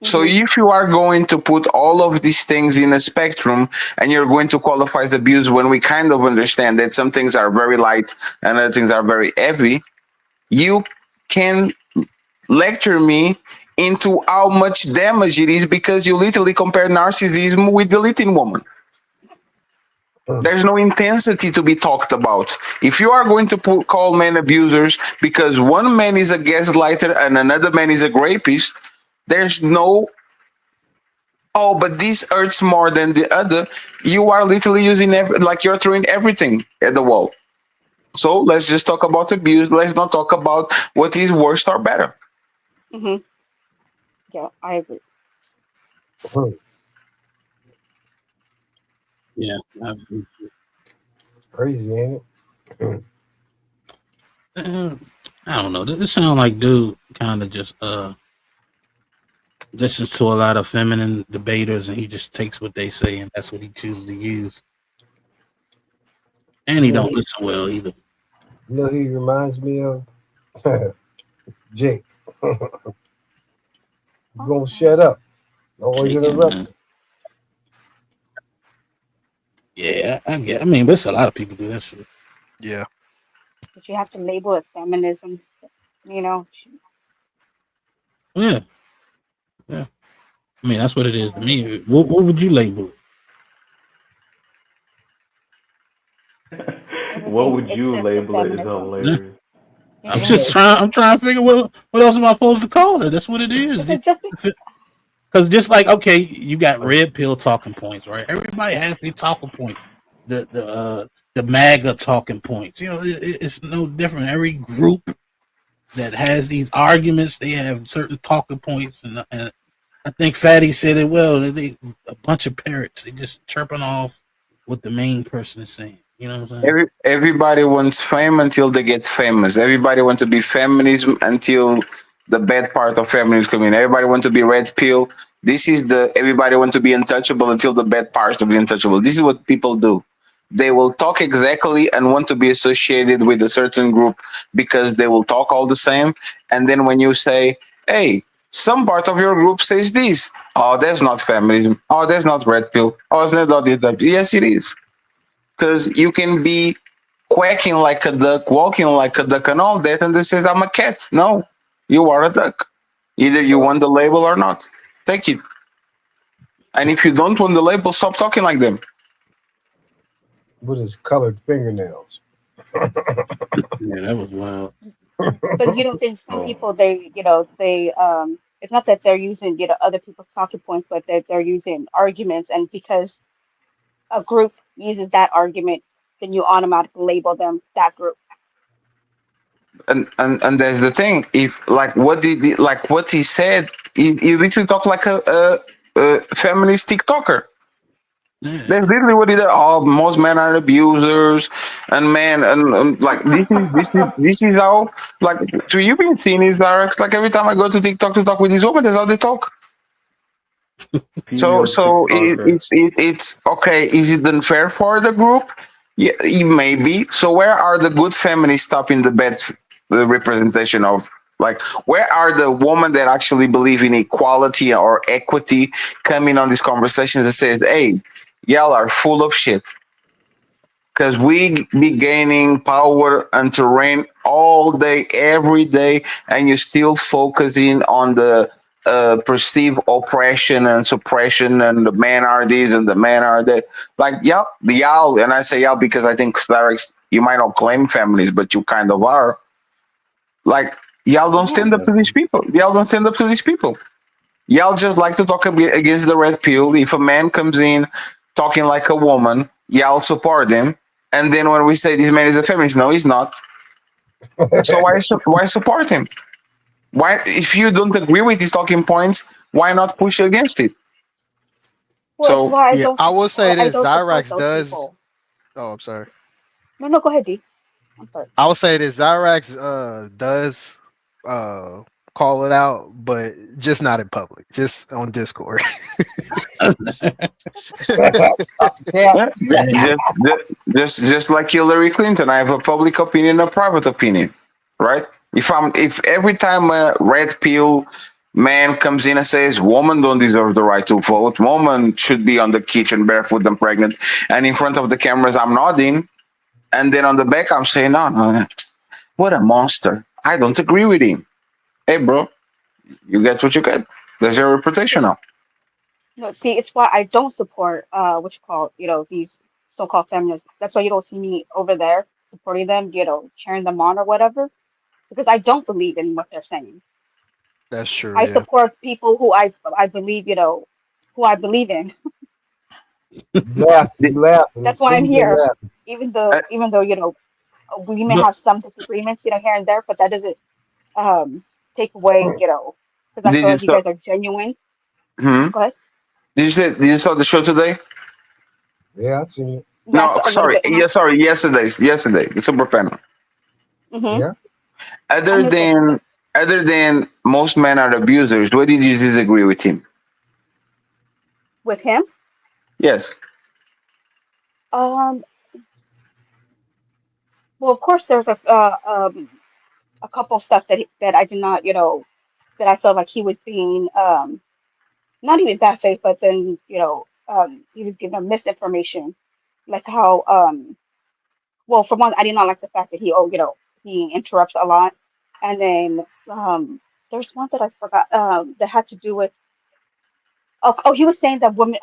Speaker 4: So if you are going to put all of these things in a spectrum and you're going to qualify as abuse when we kind of understand that some things are very light and other things are very heavy, you can lecture me into how much damage it is because you literally compare narcissism with deleting woman. There's no intensity to be talked about. If you are going to call men abusers because one man is a gaslighter and another man is a rapist, there's no, oh, but this hurts more than the other. You are literally using like you're throwing everything at the wall. So let's just talk about abuse. Let's not talk about what is worse or better.
Speaker 21: Yeah, I agree.
Speaker 20: Yeah.
Speaker 7: Crazy, ain't it?
Speaker 20: I don't know. This sound like dude kind of just listens to a lot of feminine debaters and he just takes what they say and that's what he chooses to use. And he don't listen well either.
Speaker 7: You know who he reminds me of? Jake. You gonna shut up. Always interrupt.
Speaker 20: Yeah, I get. I mean, but it's a lot of people do that shit.
Speaker 14: Yeah.
Speaker 21: But you have to label it feminism,
Speaker 20: Yeah. Yeah. I mean, that's what it is to me. What would you label it?
Speaker 13: What would you
Speaker 21: except the
Speaker 13: label it is
Speaker 21: feminism.
Speaker 13: hilarious.
Speaker 20: I'm just trying. I'm trying to figure what else am I supposed to call it? That's what it is. Because just like okay, you got red pill talking points, right? Everybody has these talking points. The MAGA talking points. It's no different. Every group that has these arguments, they have certain talking points, and I think Fatty said it well. They a bunch of parrots. They just chirping off what the main person is saying. You know what I'm saying?
Speaker 4: Everybody wants fame until they get famous. Everybody wants to be feminism until the bad part of feminism come in. Everybody wants to be red pill. This is everybody wants to be untouchable until the bad parts of the untouchable. This is what people do. They will talk exactly and want to be associated with a certain group because they will talk all the same. And then when you say, hey, some part of your group says this. Oh, that's not feminism. Oh, that's not red pill. Oh, it's not that. Yes, it is. Because you can be quacking like a duck, walking like a duck, and all that, and this says I'm a cat. No, you are a duck. Either you want the label or not. Take it. And if you don't want the label, stop talking like them.
Speaker 7: With his colored fingernails.
Speaker 20: Yeah, that was wild.
Speaker 21: But think some people they it's not that they're using other people's talking points, but that they're using arguments, and because a group uses that argument, then you automatically label them that group.
Speaker 4: And there's the thing. If like what he said, he literally talked like a feminist TikToker. That's literally what he did. Oh, most men are abusers, and like this is how like so you've been seeing his directs. Like every time I go to TikTok to talk with this woman, that's how they talk. So it's okay. Is it unfair for the group? Yeah, it may be. So where are the good feminists stopping the bad the representation of? Like, where are the women that actually believe in equality or equity coming on these conversations and says, hey, y'all are full of shit. Because we be gaining power and terrain all day, every day, and you're still focusing on the perceive oppression and suppression, and the men are this and the men are that. Like, yeah, the y'all, and I say y'all because I think Clerics, you might not claim families, but you kind of are. Like, y'all don't stand up to these people. Y'all don't stand up to these people. Y'all just like to talk against the red pill. If a man comes in talking like a woman, y'all support him. And then when we say this man is a feminist, no, he's not. So why support him? Why, if you don't agree with his talking points, why not push against it?
Speaker 21: Well, it's
Speaker 4: So
Speaker 21: why
Speaker 14: Yeah, I will say
Speaker 21: I
Speaker 14: this:
Speaker 21: don't support
Speaker 14: Zyrax
Speaker 21: those
Speaker 14: does.
Speaker 21: people.
Speaker 14: Oh, I'm sorry.
Speaker 21: No, go ahead, D. I'm sorry.
Speaker 14: I will say this: Zyrax does call it out, but just not in public, just on Discord.
Speaker 4: just like Hillary Clinton, I have a public opinion, a private opinion, right? If every time a red pill man comes in and says women don't deserve the right to vote, women should be on the kitchen barefoot and pregnant, and in front of the cameras I'm nodding, and then on the back I'm saying, no, what a monster! I don't agree with him. Hey, bro, you get what you get. There's your reputation now.
Speaker 21: No, see, it's why I don't support what you call, these so-called feminists. That's why you don't see me over there supporting them, cheering them on or whatever, because I don't believe in what they're saying.
Speaker 14: That's true.
Speaker 21: I
Speaker 14: Yeah.
Speaker 21: support people who I believe, who I believe in.
Speaker 7: Laughing.
Speaker 21: That's why I'm
Speaker 7: Listen to
Speaker 21: here.
Speaker 7: laughing.
Speaker 21: Even though, we may have some disagreements, here and there, but that doesn't take away, because I
Speaker 4: Did
Speaker 21: feel
Speaker 4: you
Speaker 21: like you
Speaker 4: saw?
Speaker 21: guys are genuine.
Speaker 4: Hmm?
Speaker 21: Go ahead.
Speaker 4: Did you saw the show today?
Speaker 7: Yeah, I've seen it.
Speaker 21: Yeah,
Speaker 4: No,
Speaker 21: a little
Speaker 4: sorry.
Speaker 21: bit.
Speaker 4: Yeah, sorry. Yesterday, the super panel.
Speaker 21: Mm-hmm.
Speaker 7: Yeah.
Speaker 21: I missed it.
Speaker 4: Other than most men are abusers, why did you disagree with him?
Speaker 21: With him,
Speaker 4: Yes.
Speaker 21: um, well, of course, there's a couple stuff that I did not, that I felt like he was being not even bad faith, but then he was giving misinformation, like how well, for one, I did not like the fact that he interrupts a lot, and then there's one that I forgot that had to do with he was saying that women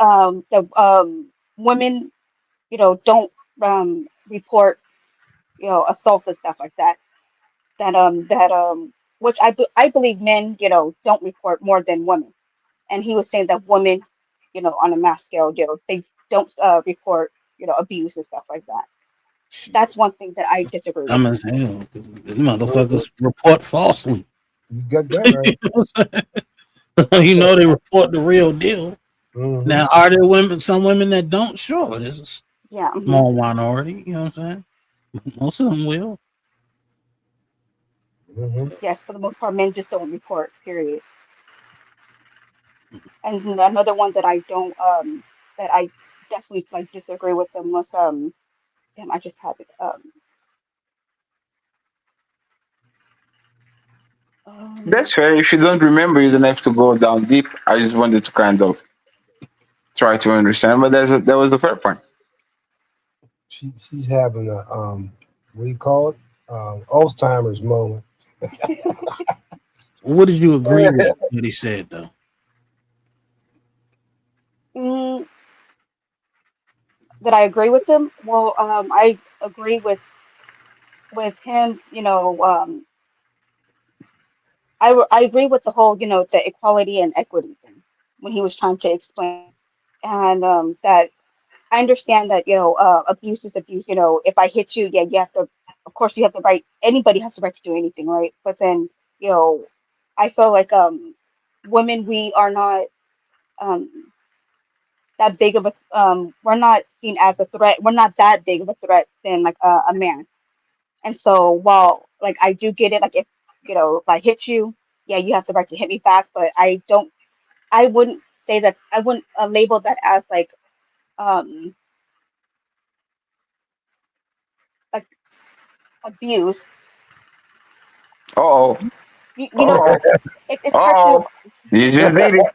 Speaker 21: don't report assaults and stuff like that which I believe men don't report more than women, and he was saying that women on a mass scale they don't report abuse and stuff like that. That's one thing that I disagree with
Speaker 20: I'm
Speaker 21: him.
Speaker 20: as hell. The motherfuckers report falsely.
Speaker 7: You got that right.
Speaker 20: You know they report the real deal.
Speaker 7: Mhm.
Speaker 20: Now, are there some women that don't? Sure, there's
Speaker 21: Yeah.
Speaker 20: a small minority. You know what I'm saying? Most of them will.
Speaker 21: Yes, for the most part, men just don't report. Period. And another one that I don't that I definitely like disagree with them was damn, I just had it
Speaker 4: That's fair. If you don't remember, you don't have to go down deep. I just wanted to kind of try to understand, but that was a fair point.
Speaker 7: She's having a what do you call it? Alzheimer's moment.
Speaker 20: What did you agree with what he said though?
Speaker 21: mm, that I agree with him. Well, I agree with him. I agree with the whole the equality and equity thing when he was trying to explain, and that I understand that abuse is abuse. If I hit you, yeah, you have to. Of course, you have the right. Anybody has the right to do anything, right? But then I feel like women, we are not um that big of a we're not seen as a threat. We're not that big of a threat than like a man. And so while like I do get it, like if I hit you, yeah, you have the right to hit me back. But I wouldn't say that. I wouldn't label that as um like abuse.
Speaker 4: Oh,
Speaker 21: You know, it's hard to.
Speaker 4: oh, you just did it.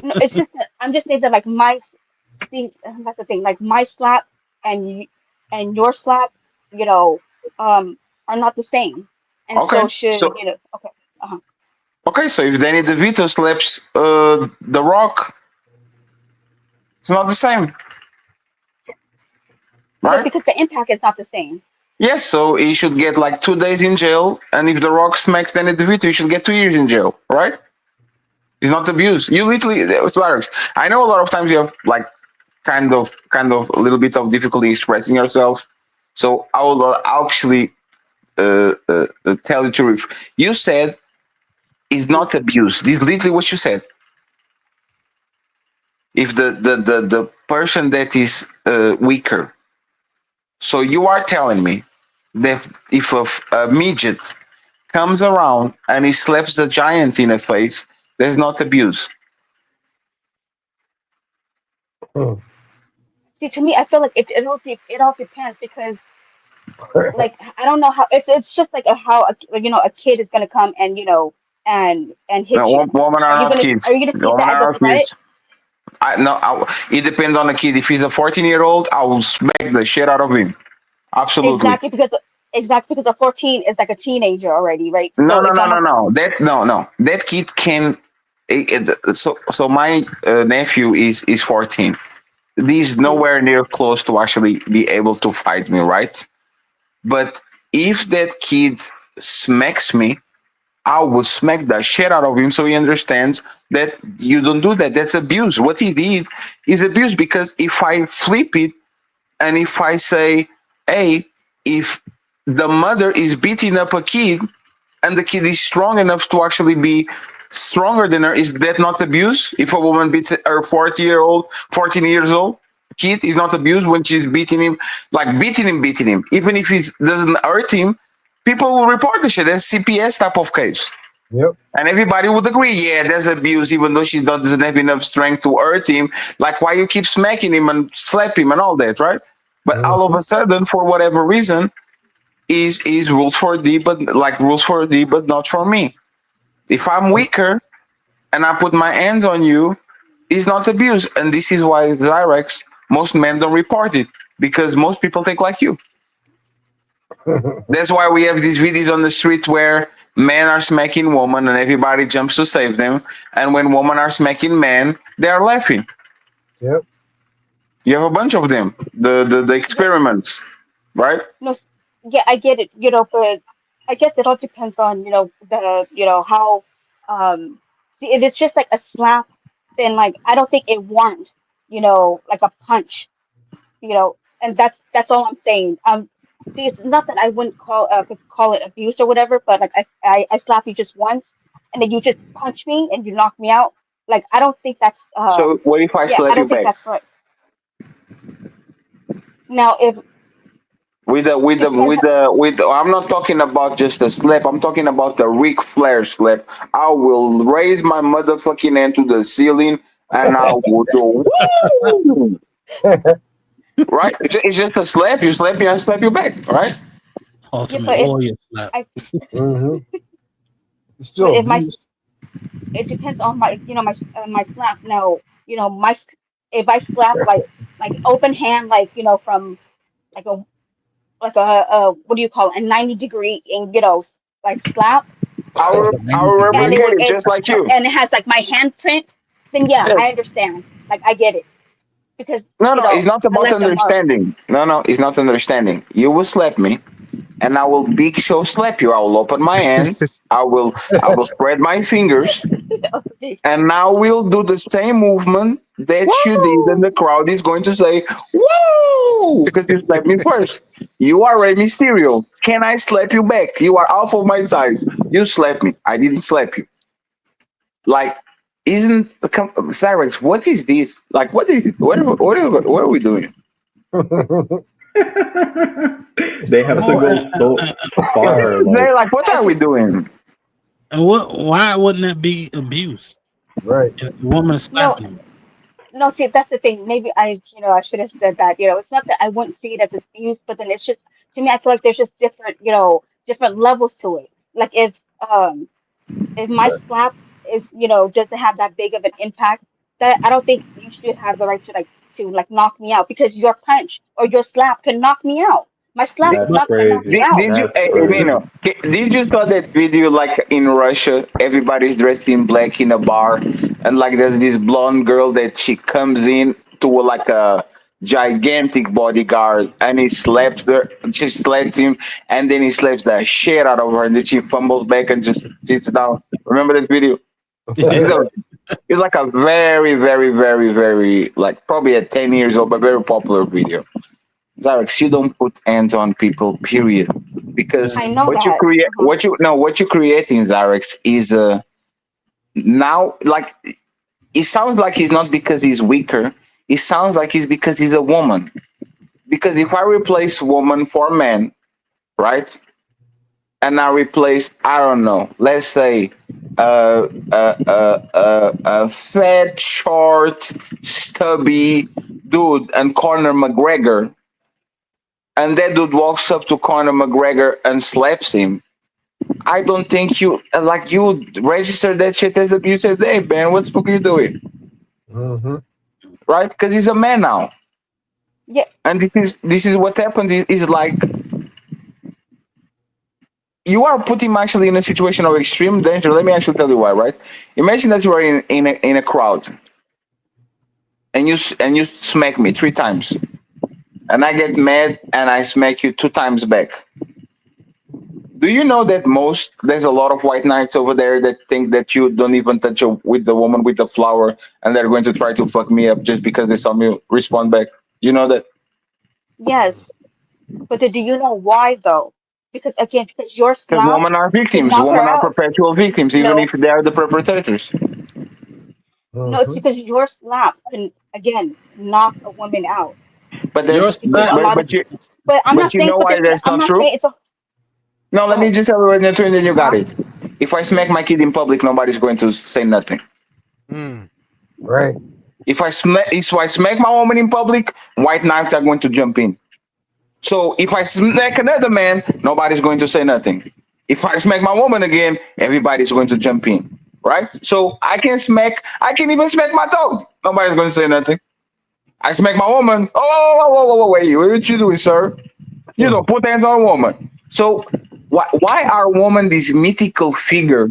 Speaker 21: No, it's just that I'm just saying that like see, that's the thing. Like my slap and and your slap, you know, are not the same, and
Speaker 4: Okay,
Speaker 21: so should
Speaker 4: so
Speaker 21: Okay. Uh-huh.
Speaker 4: Okay, so if Danny DeVito slaps The Rock, it's not the same,
Speaker 21: But
Speaker 4: right?
Speaker 21: because the impact is not the same.
Speaker 4: Yes, so he should get like 2 days in jail, and if The Rock smacks Danny DeVito, he should get 2 years in jail, right? It's not abuse. You literally, it's lyrics. I know a lot of times you have like kind of a little bit of difficulty expressing yourself, so I will actually tell you the truth. You said it's not abuse. This is literally what you said. If the person that is weaker, so you are telling me that if a midget comes around and he slaps the giant in the face, there's not abuse.
Speaker 21: See, to me, I feel like it all depends because, like, I don't know how it's just like how a kid is gonna come and hit
Speaker 4: No,
Speaker 21: you.
Speaker 4: women are not kids.
Speaker 21: Are you gonna see
Speaker 4: Women
Speaker 21: that as
Speaker 4: are
Speaker 21: a
Speaker 4: not
Speaker 21: threat?
Speaker 4: kids. It depends on the kid. If he's a 14-year-old, I will smack the shit out of him. Absolutely.
Speaker 21: Exactly because a 14 is like a teenager already, right?
Speaker 4: No,
Speaker 21: So
Speaker 4: no,
Speaker 21: it's
Speaker 4: no, no,
Speaker 21: almost
Speaker 4: no. That kid can. So my nephew is 14. He's nowhere near close to actually be able to fight me, right? But if that kid smacks me, I will smack the shit out of him so he understands that you don't do that. That's abuse. What he did is abuse because if I flip it and if I say, hey, if the mother is beating up a kid and the kid is strong enough to actually be stronger than her, is that not abuse? If a woman beats her 14 years old kid, is not abuse when she's beating him, like beating him. Even if it doesn't hurt him, people will report the shit. That's CPS type of case.
Speaker 7: Yep.
Speaker 4: And everybody would agree, yeah, that's abuse, even though she doesn't have enough strength to hurt him. Like, why you keep smacking him and slap him and all that, right? But all of a sudden, for whatever reason, is rules for D, but like rules for D, but not for me. If I'm weaker and I put my hands on you, it's not abuse. And this is why Zyrex, most men don't report it because most people think like you. That's why we have these videos on the street where men are smacking women and everybody jumps to save them. And when women are smacking men, they are laughing.
Speaker 7: Yep.
Speaker 4: You have a bunch of them. The experiments, right?
Speaker 21: no. Yeah, I get it. But I guess it all depends on how. See, if it's just like a slap, then like I don't think it warrants like a punch. And that's all I'm saying. See, it's not that I wouldn't call it abuse or whatever, but like I slap you just once, and then you just punch me and you knock me out. Like I don't think that's
Speaker 4: So what if I
Speaker 21: yeah, I
Speaker 4: slap you
Speaker 21: don't think
Speaker 4: back?
Speaker 21: that's right. Now, if
Speaker 4: I'm not talking about just a slap. I'm talking about the Ric Flair slap. I will raise my motherfucking hand to the ceiling and I will do woo! Right? It's just a slap. You slap me, I slap you back. Right?
Speaker 20: Ultimate
Speaker 21: but
Speaker 20: warrior slap.
Speaker 7: It's still abuse.
Speaker 21: It depends on my slap. No, if I slap like open hand, like from like a what do you call it, a 90-degree and like slap,
Speaker 4: I will
Speaker 21: and
Speaker 4: replicate it just like you.
Speaker 21: and it has like my handprint, then yeah, I
Speaker 4: Yes.
Speaker 21: understand. Like I get it because
Speaker 4: No, it's not
Speaker 21: I
Speaker 4: about
Speaker 21: left a mark.
Speaker 4: understanding. No, it's not understanding. You will slap me, and I will big show slap you. I will open my hand. I will spread my fingers, and now we'll do the same movement that you did, and the crowd is going to say, "Woo!" because you slapped me first. You are Rey Mysterio. Can I slap you back? You are half of my size. You slapped me. I didn't slap you. Like, isn't Cyrex? What is this? Like, what is it? What are we doing?
Speaker 13: They have to go so far.
Speaker 4: They're like, what are we doing?
Speaker 20: And why wouldn't that be abuse?
Speaker 7: Right.
Speaker 20: If the woman slapping him.
Speaker 21: No, see, that's the thing. Maybe I should have said that. It's not that I wouldn't see it as abuse, but then it's just to me, I feel like there's just different, different levels to it. Like if my slap is, doesn't have that big of an impact, that I don't think you should have the right to knock me out because your punch or your slap can knock me out. My slap is not gonna knock you out.
Speaker 4: Did you, Nino? Did you saw that video like in Russia? Everybody's dressed in black in a bar, and like there's this blonde girl that she comes in to like a gigantic bodyguard, and he slaps her. She slaps him, and then he slaps the shit out of her, and then she fumbles back and just sits down. Remember that video? It's like a very, very, very, very like probably a 10 years old but very popular video. Zarex, you don't put hands on people, period. Because
Speaker 21: I know
Speaker 4: what you
Speaker 21: that.
Speaker 4: create, what you creating, Zarex, is now like it sounds like he's not because he's weaker. It sounds like he's because he's a woman. Because if I replace woman for man, right? And I replace, I don't know, let's say a fat, short, stubby dude and Conor McGregor, and that dude walks up to Conor McGregor and slaps him. I don't think you register that shit as abuse. Say, hey man, what the fuck are you doing? Right? Because he's a man now.
Speaker 21: Yeah.
Speaker 4: And this is what happens. Is like you are putting him actually in a situation of extreme danger. Let me actually tell you why. Right? Imagine that you are in a crowd, and you smack me 3 times. And I get mad and I smack you 2 times back. Do you know that there's a lot of white knights over there that think that you don't even touch with the woman with the flower and they're going to try to fuck me up just because they saw me respond back? You know that?
Speaker 21: Yes, but do you know why though? Because again, because your
Speaker 4: Because
Speaker 21: slap
Speaker 4: women are
Speaker 21: did
Speaker 4: victims.
Speaker 21: knock her
Speaker 4: Women are
Speaker 21: out.
Speaker 4: perpetual victims, even if they are the perpetrators.
Speaker 21: No, it's because your slap can again knock a woman out.
Speaker 4: But that's
Speaker 21: Because a lot of, but I'm not
Speaker 4: you
Speaker 21: saying,
Speaker 4: know why that's
Speaker 21: I'm
Speaker 4: not
Speaker 21: not
Speaker 4: true?
Speaker 21: saying it's a.
Speaker 4: No, let me just tell you right now, and then you got it. If I smack my kid in public, nobody's going to say nothing.
Speaker 7: Right.
Speaker 4: If I smack my woman in public, white knights are going to jump in. So if I smack another man, nobody's going to say nothing. If I smack my woman again, everybody's going to jump in. Right? So I can even smack my dog. Nobody's going to say nothing. I smack my woman. Oh, wait, what you doing, sir? You don't put hands on a woman. So why are women this mythical figure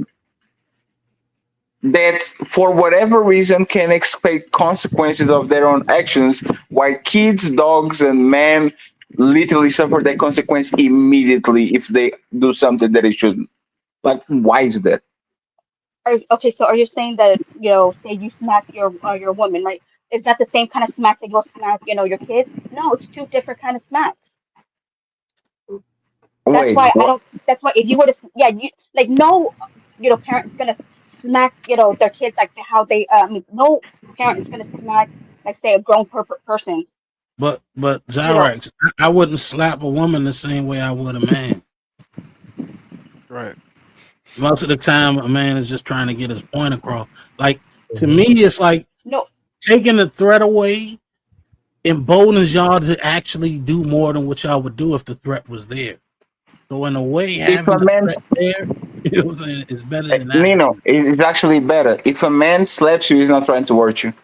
Speaker 4: that for whatever reason can expect consequences of their own actions, while kids, dogs, and men literally suffer that consequence immediately if they do something that they shouldn't? Like, why is that?
Speaker 21: Okay, so are you saying that say you smack your woman, right? Is that the same kind of smack that you'll smack your kids? No, it's 2 different kind of smacks. That's why I don't. That's why if you were to, you like no, parent's gonna smack their kids like how they. No parent is gonna smack like say a grown person.
Speaker 20: But Zyrex, I wouldn't slap a woman the same way I would a man.
Speaker 14: Right.
Speaker 20: Most of the time, a man is just trying to get his point across. Like to me, it's like taking the threat away emboldens y'all to actually do more than what y'all would do if the threat was there. So in a way, having the threat there, you know what I'm saying, is better than that.
Speaker 4: Nino, it's actually better. If a man slaps you, he's not trying to hurt you.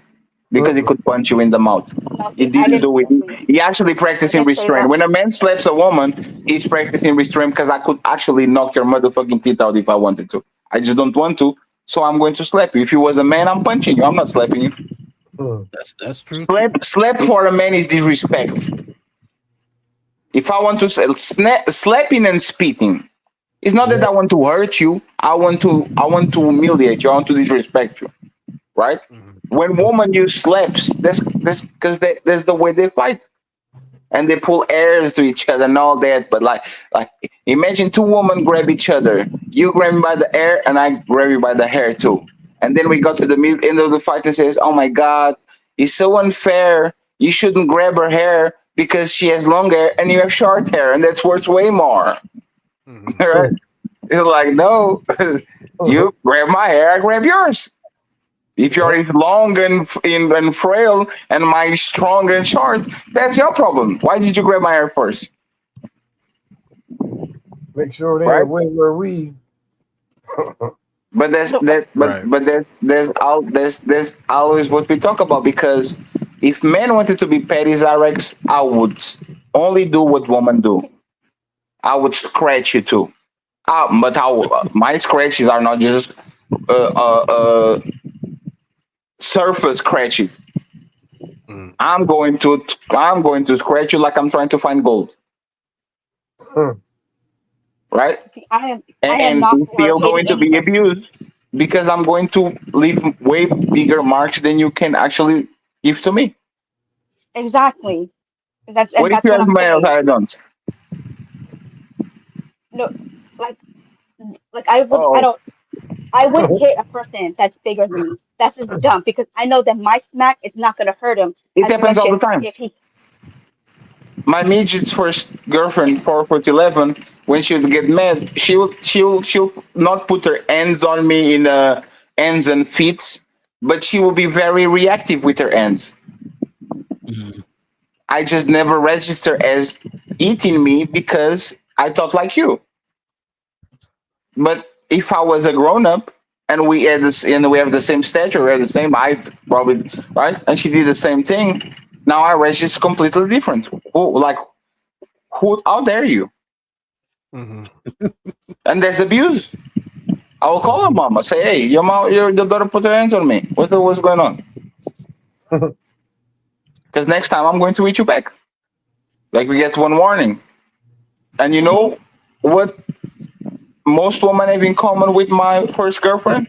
Speaker 4: Because he could punch you in the mouth. He didn't do it. He actually practicing restraint. When a man slaps a woman, he's practicing restraint because I could actually knock your motherfucking teeth out if I wanted to. I just don't want to, so I'm going to slap you. If you was a man, I'm punching you. I'm not slapping you.
Speaker 20: That's true.
Speaker 4: Slap for a man is disrespect. If I want to slapping and spitting, it's not that I want to hurt you. I want to humiliate you. I want to disrespect you. Right? When women use slaps, that's because that's the way they fight, and they pull airs to each other and all that. But like imagine 2 women grab each other. You grab me by the hair, and I grab you by the hair too. And then we go to the end of the fight and says, "Oh my God, it's so unfair. You shouldn't grab her hair because she has long hair and you have short hair, and that's worth way more." Right? It's like, no, you grab my hair, I grab yours. If yours is long and frail and mine is strong and short, that's your problem. Why did you grab my hair first?
Speaker 7: Make sure they wait where we.
Speaker 4: But there's always what we talk about, because if men wanted to be petty Zyrex, I would only do what women do. I would scratch you too. But my scratches are not just surface scratching. I'm going to scratch you like I'm trying to find gold. Right?
Speaker 21: See, I am
Speaker 4: And
Speaker 21: not
Speaker 4: if
Speaker 21: for
Speaker 4: you're going
Speaker 21: hating
Speaker 4: to be
Speaker 21: anybody.
Speaker 4: abused, because I'm going to leave way bigger marks than you can actually give to me.
Speaker 21: Exactly. That's
Speaker 4: What if you
Speaker 21: what
Speaker 4: have
Speaker 21: I'm
Speaker 4: male
Speaker 21: saying.
Speaker 4: I don't?
Speaker 21: No, like I
Speaker 4: Oh,
Speaker 21: wouldn't hit a person that's bigger than me. That's just dumb because I know that my smack is not gonna hurt him
Speaker 4: it
Speaker 21: as
Speaker 4: happens
Speaker 21: much
Speaker 4: all the
Speaker 21: as
Speaker 4: time.
Speaker 21: if he.
Speaker 4: My midget's first girlfriend, 4'11", when she would get mad, she'll not put her hands on me in hands and feet, but she will be very reactive with her hands. I just never register as eating me because I thought like you. But if I was a grown up and we had this and we have the same stature, we have the same height, probably, right? And she did the same thing. Now I register completely different. Who? How dare you? And there's abuse. I will call her mama. Say, hey, your mom, your daughter put her hands on me. What's going on? Because next time I'm going to eat you back. Like we get one warning. And you know what most women have in common with my first girlfriend?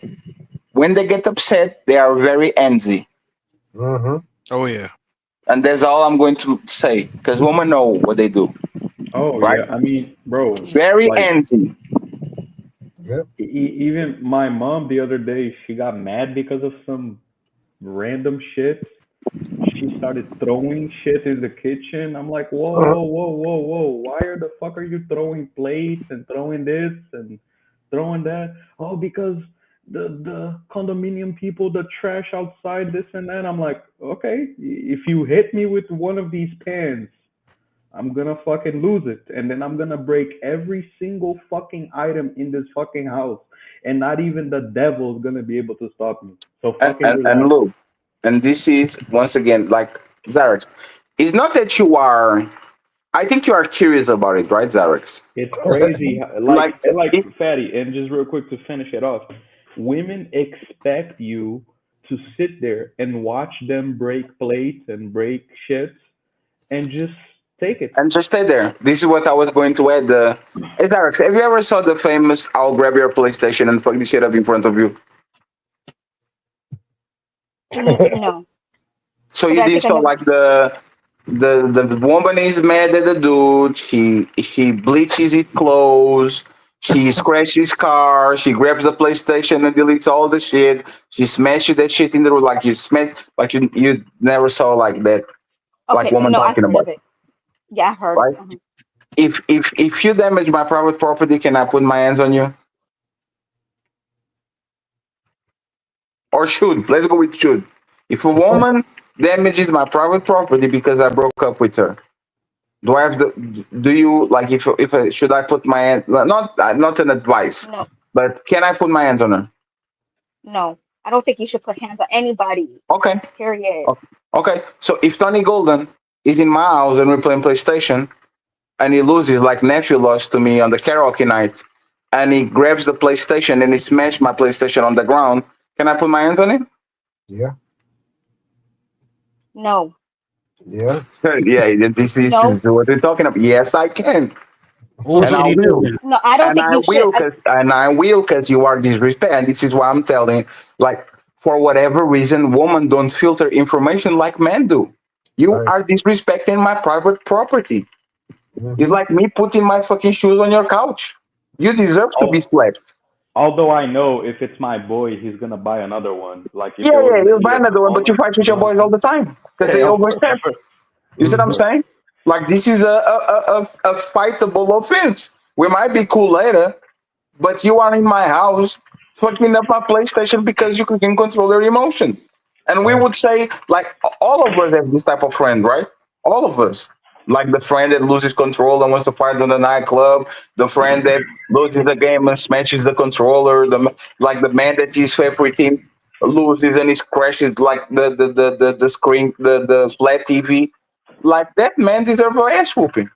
Speaker 4: When they get upset, they are very antsy.
Speaker 14: Oh yeah.
Speaker 4: And that's all I'm going to say. Because women know what they do.
Speaker 13: Oh
Speaker 4: Right?
Speaker 13: yeah, I mean, bro,
Speaker 4: Very
Speaker 13: like
Speaker 4: antsy.
Speaker 13: even my mom the other day, she got mad because of some random shit. She started throwing shit in the kitchen. I'm like, whoa, whoa, whoa, whoa, whoa! Why the fuck are you throwing plates and throwing this and throwing that? Oh, because the condominium people, the trash outside, this and that. I'm like, okay, if you hit me with one of these pans, I'm gonna fucking lose it, and then I'm gonna break every single fucking item in this fucking house, and not even the devil is gonna be able to stop me. So fucking
Speaker 4: And
Speaker 13: relax.
Speaker 4: look, and this is, once again, like, Zarex, it's not that you are, I think you are curious about it, right, Zarex?
Speaker 13: It's crazy,
Speaker 4: Like,
Speaker 13: like Fatty, and just real quick to finish it off, women expect you to sit there and watch them break plates and break shits, and just take it.
Speaker 4: and just stay there. This is what I was going to add. Hey, Zarex, have you ever saw the famous "I'll grab your PlayStation and fuck the shit up in front of you"?
Speaker 21: No,
Speaker 4: So
Speaker 21: but
Speaker 4: you
Speaker 21: I
Speaker 4: did
Speaker 21: think I
Speaker 4: so
Speaker 21: know.
Speaker 4: like the woman is mad at the dude. She bleaches his clothes. She scratches his car. She grabs the PlayStation and deletes all the shit. She smashes that shit in the road like you smash like you never saw like that like
Speaker 21: Okay,
Speaker 4: woman
Speaker 21: no, I've
Speaker 4: talking
Speaker 21: heard of
Speaker 4: about,
Speaker 21: it. Yeah, I've heard.
Speaker 4: right? If you damage my private property, can I put my hands on you? Or should? Let's go with should. If a woman damages my private property because I broke up with her, do I have the? Do you like if I, should I put my hand? Not an advice,
Speaker 21: No,
Speaker 4: but can I put my hands on her?
Speaker 21: no, I don't think you should put hands on anybody.
Speaker 4: Okay,
Speaker 21: Period.
Speaker 4: okay. So if Tony Golden is in my house and we're playing PlayStation, and he loses like nephew lost to me on the karaoke night, and he grabs the PlayStation and he smashed my PlayStation on the ground, can I put my hands on it?
Speaker 7: Yeah.
Speaker 21: No,
Speaker 7: Yes.
Speaker 4: Yeah, this
Speaker 21: no,
Speaker 4: is what we're talking about. Yes, I can.
Speaker 20: What
Speaker 4: And
Speaker 20: should
Speaker 4: I
Speaker 20: he do
Speaker 4: will.
Speaker 20: then?
Speaker 21: no. I don't
Speaker 4: And
Speaker 21: think
Speaker 4: I
Speaker 21: you should.
Speaker 4: will because you are disrespect. And this is why I'm telling, like, for whatever reason, women don't filter information like men do. You are disrespecting my private property. It's like me putting my fucking shoes on your couch. You deserve to be slapped.
Speaker 13: Although I know if it's my boy, he's gonna buy another one. Like if
Speaker 4: Yeah,
Speaker 13: it was
Speaker 4: yeah, you'll
Speaker 13: me
Speaker 4: buy
Speaker 13: at the
Speaker 4: another one, but you
Speaker 13: moment.
Speaker 4: fight with your boys all the time because they
Speaker 13: Hell,
Speaker 4: overstep. You see what I'm saying? Like, this is a fightable offense. We might be cool later, but you are in my house fucking up my PlayStation because you can control your emotions. And we would say, like, all of us have this type of friend, right? All of us. Like the friend that loses control and wants to fight in the nightclub, the friend that loses the game and smashes the controller, like the man that his favorite team loses and he crashes like the screen, the flat TV. like that man deserves an ass whooping.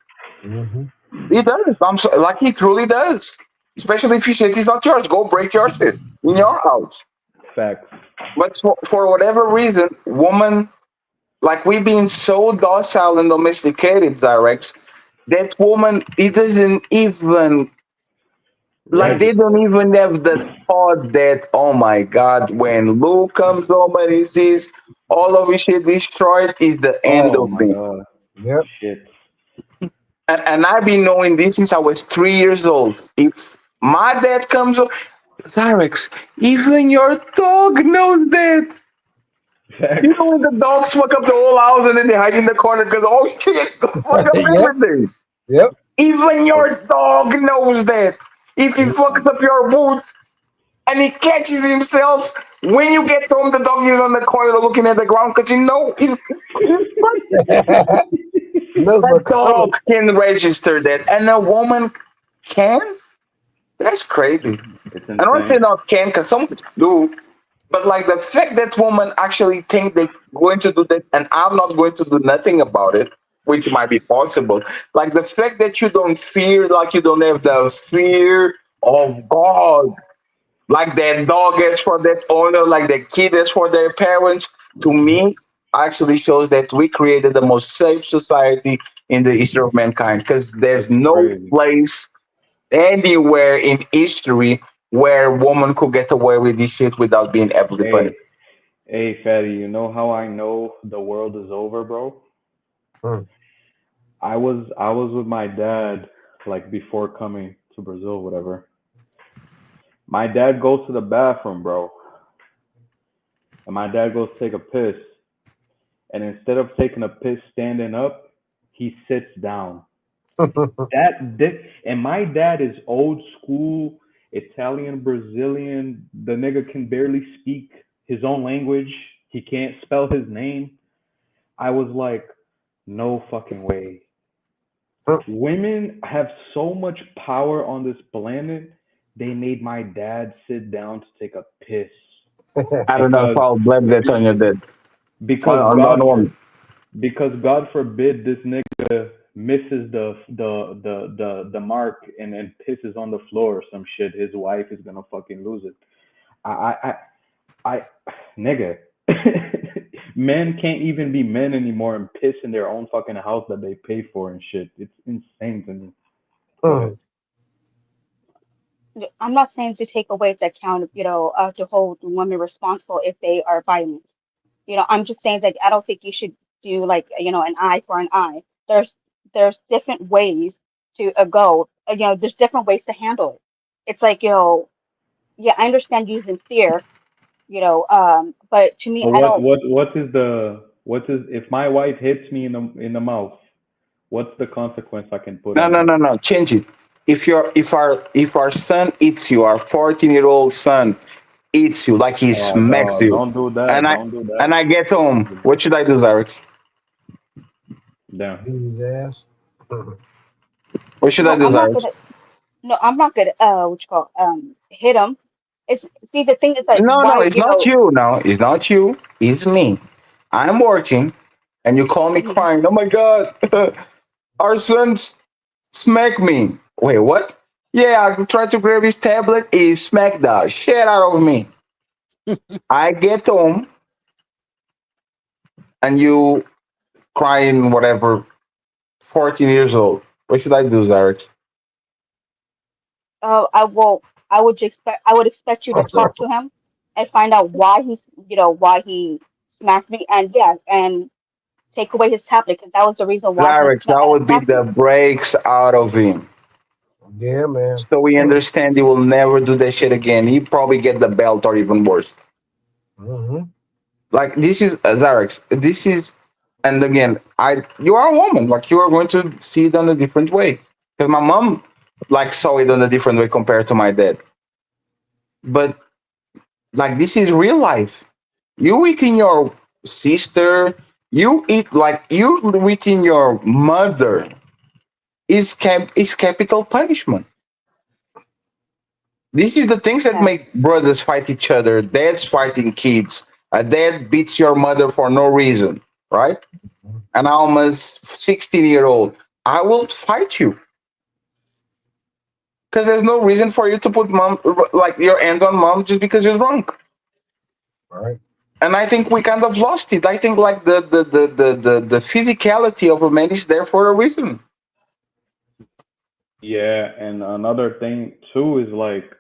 Speaker 4: He does. I'm so, like he truly does. Especially if your shit is not yours, go break your shit in your house.
Speaker 13: Facts.
Speaker 4: But for whatever reason, woman, like we've been so docile and domesticated, Zyrex, that woman, it doesn't even like they don't even have the thought that, oh my God, when Luke comes home and he sees all of his shit destroyed, is the end
Speaker 13: Oh
Speaker 4: of
Speaker 13: my
Speaker 4: me.
Speaker 13: god.
Speaker 7: Yep.
Speaker 13: Shit.
Speaker 4: And I've been knowing this since I was 3 years old. If my dad comes home, Zyrex, even your dog knows that. You know when the dogs fuck up the whole house and then they hide in the corner because, oh shit, fuck up everything.
Speaker 7: Yep.
Speaker 4: Even your dog knows that. If he fucks up your boots and he catches himself, when you get home, the dog is on the corner looking at the ground because he knows that dog can register that. And a woman can? That's crazy.
Speaker 13: It's
Speaker 4: I don't say
Speaker 13: insane.
Speaker 4: not can because some do. But like the fact that women actually think they're going to do that and I'm not going to do nothing about it, which might be possible. Like the fact that you don't fear, like you don't have the fear of God, like that dog is for that owner, like the kid is for their parents, to me, actually shows that we created the most safe society in the history of mankind. Because there's no
Speaker 13: Crazy.
Speaker 4: place anywhere in history where women could get away with this shit without being heavily punished.
Speaker 13: Hey, Fatty, you know how I know the world is over, bro? I was with my dad like before coming to Brazil, whatever. My dad goes to the bathroom, bro. And my dad goes to take a piss. And instead of taking a piss standing up, he sits down. And my dad is old school Italian, Brazilian. The nigga can barely speak his own language. He can't spell his name. I was like, no fucking way. Women have so much power on this planet. They made my dad sit down to take a piss.
Speaker 4: I don't know if I'll blame that on your dad.
Speaker 13: Because
Speaker 4: On
Speaker 13: because God forbid this nigga misses the mark and pisses on the floor or some shit. His wife is gonna fucking lose it. I nigga. Men can't even be men anymore and piss in their own fucking house that they pay for and shit. It's insane to me.
Speaker 21: I'm not saying to take away the account, to hold women responsible if they are violent. I'm just saying that I don't think you should do like, an eye for an eye. There's different ways to go. There's different ways to handle it. It's like, yeah, I understand using fear, but to me,
Speaker 13: But
Speaker 21: I don't.
Speaker 13: what is if my wife hits me in the mouth, what's the consequence I can put
Speaker 4: No,
Speaker 13: on
Speaker 4: no,
Speaker 13: her?
Speaker 4: no, no. Change it. If our son eats you, our 14-year-old son eats you like he
Speaker 13: Oh
Speaker 4: smacks
Speaker 13: no,
Speaker 4: you,
Speaker 13: don't do that.
Speaker 4: and I
Speaker 13: Don't do
Speaker 4: and
Speaker 13: that.
Speaker 4: I get home, what should I do, Zyrex?
Speaker 13: Damn.
Speaker 7: Beat his ass.
Speaker 4: What should I
Speaker 21: No,
Speaker 4: do,
Speaker 21: I'm not
Speaker 4: Zyrex?
Speaker 21: gonna. No, I'm not gonna. What you call hit him. It's see the thing is like
Speaker 4: No, no,
Speaker 21: why
Speaker 4: it's not you. No, it's not you. It's me. I'm working, and you call me
Speaker 21: Mhm.
Speaker 4: crying. Oh my God, our son's smacked me. Wait, what? Yeah, I tried to grab his tablet. He smacked the shit out of me. I get home, and you crying, whatever, 14 years old. What should I do, Zarek?
Speaker 21: I will. I would expect you to talk to him and find out why why he smacked me, and yeah, and take away his tablet because that was the reason why he
Speaker 4: Zarek, that would beat
Speaker 21: smacked
Speaker 4: the
Speaker 21: me.
Speaker 4: brakes out of him.
Speaker 7: Yeah, man.
Speaker 4: So we understand he will never do that shit again. He probably get the belt or even worse. Like this is Zarek. This is, and again, you are a woman. Like you are going to see it in a different way. Because my mom like saw it in a different way compared to my dad. But like this is real life. You eating your sister, you eat like you eating your mother is capital punishment. This is the things that
Speaker 21: Yeah.
Speaker 4: make brothers fight each other, dads fighting kids. A dad beats your mother for no reason, right? and I'm almost 16-year-old, I will fight you. Because there's no reason for you to put mom like your hands on mom just because you're drunk.
Speaker 7: Right.
Speaker 4: And I think we kind of lost it. I think like the physicality of a man is there for a reason.
Speaker 13: Yeah, and another thing too is like,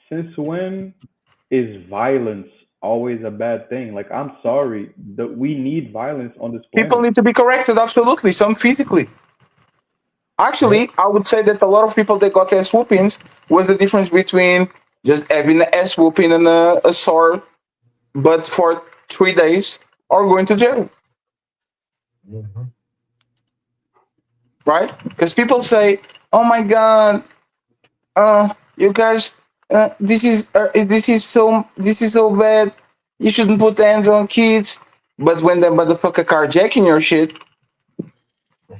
Speaker 13: since when is violence always a bad thing? Like, I'm sorry, that we need violence on this
Speaker 4: People
Speaker 13: planet.
Speaker 4: need to be corrected, absolutely. Some physically. Actually, I would say that a lot of people that got ass whoopings was the difference between just having an ass whooping and a sore, but for 3 days, or going to jail. Right? Because people say, "Oh my God, you guys, this is so bad. You shouldn't put hands on kids." But when the motherfucker carjacking your shit,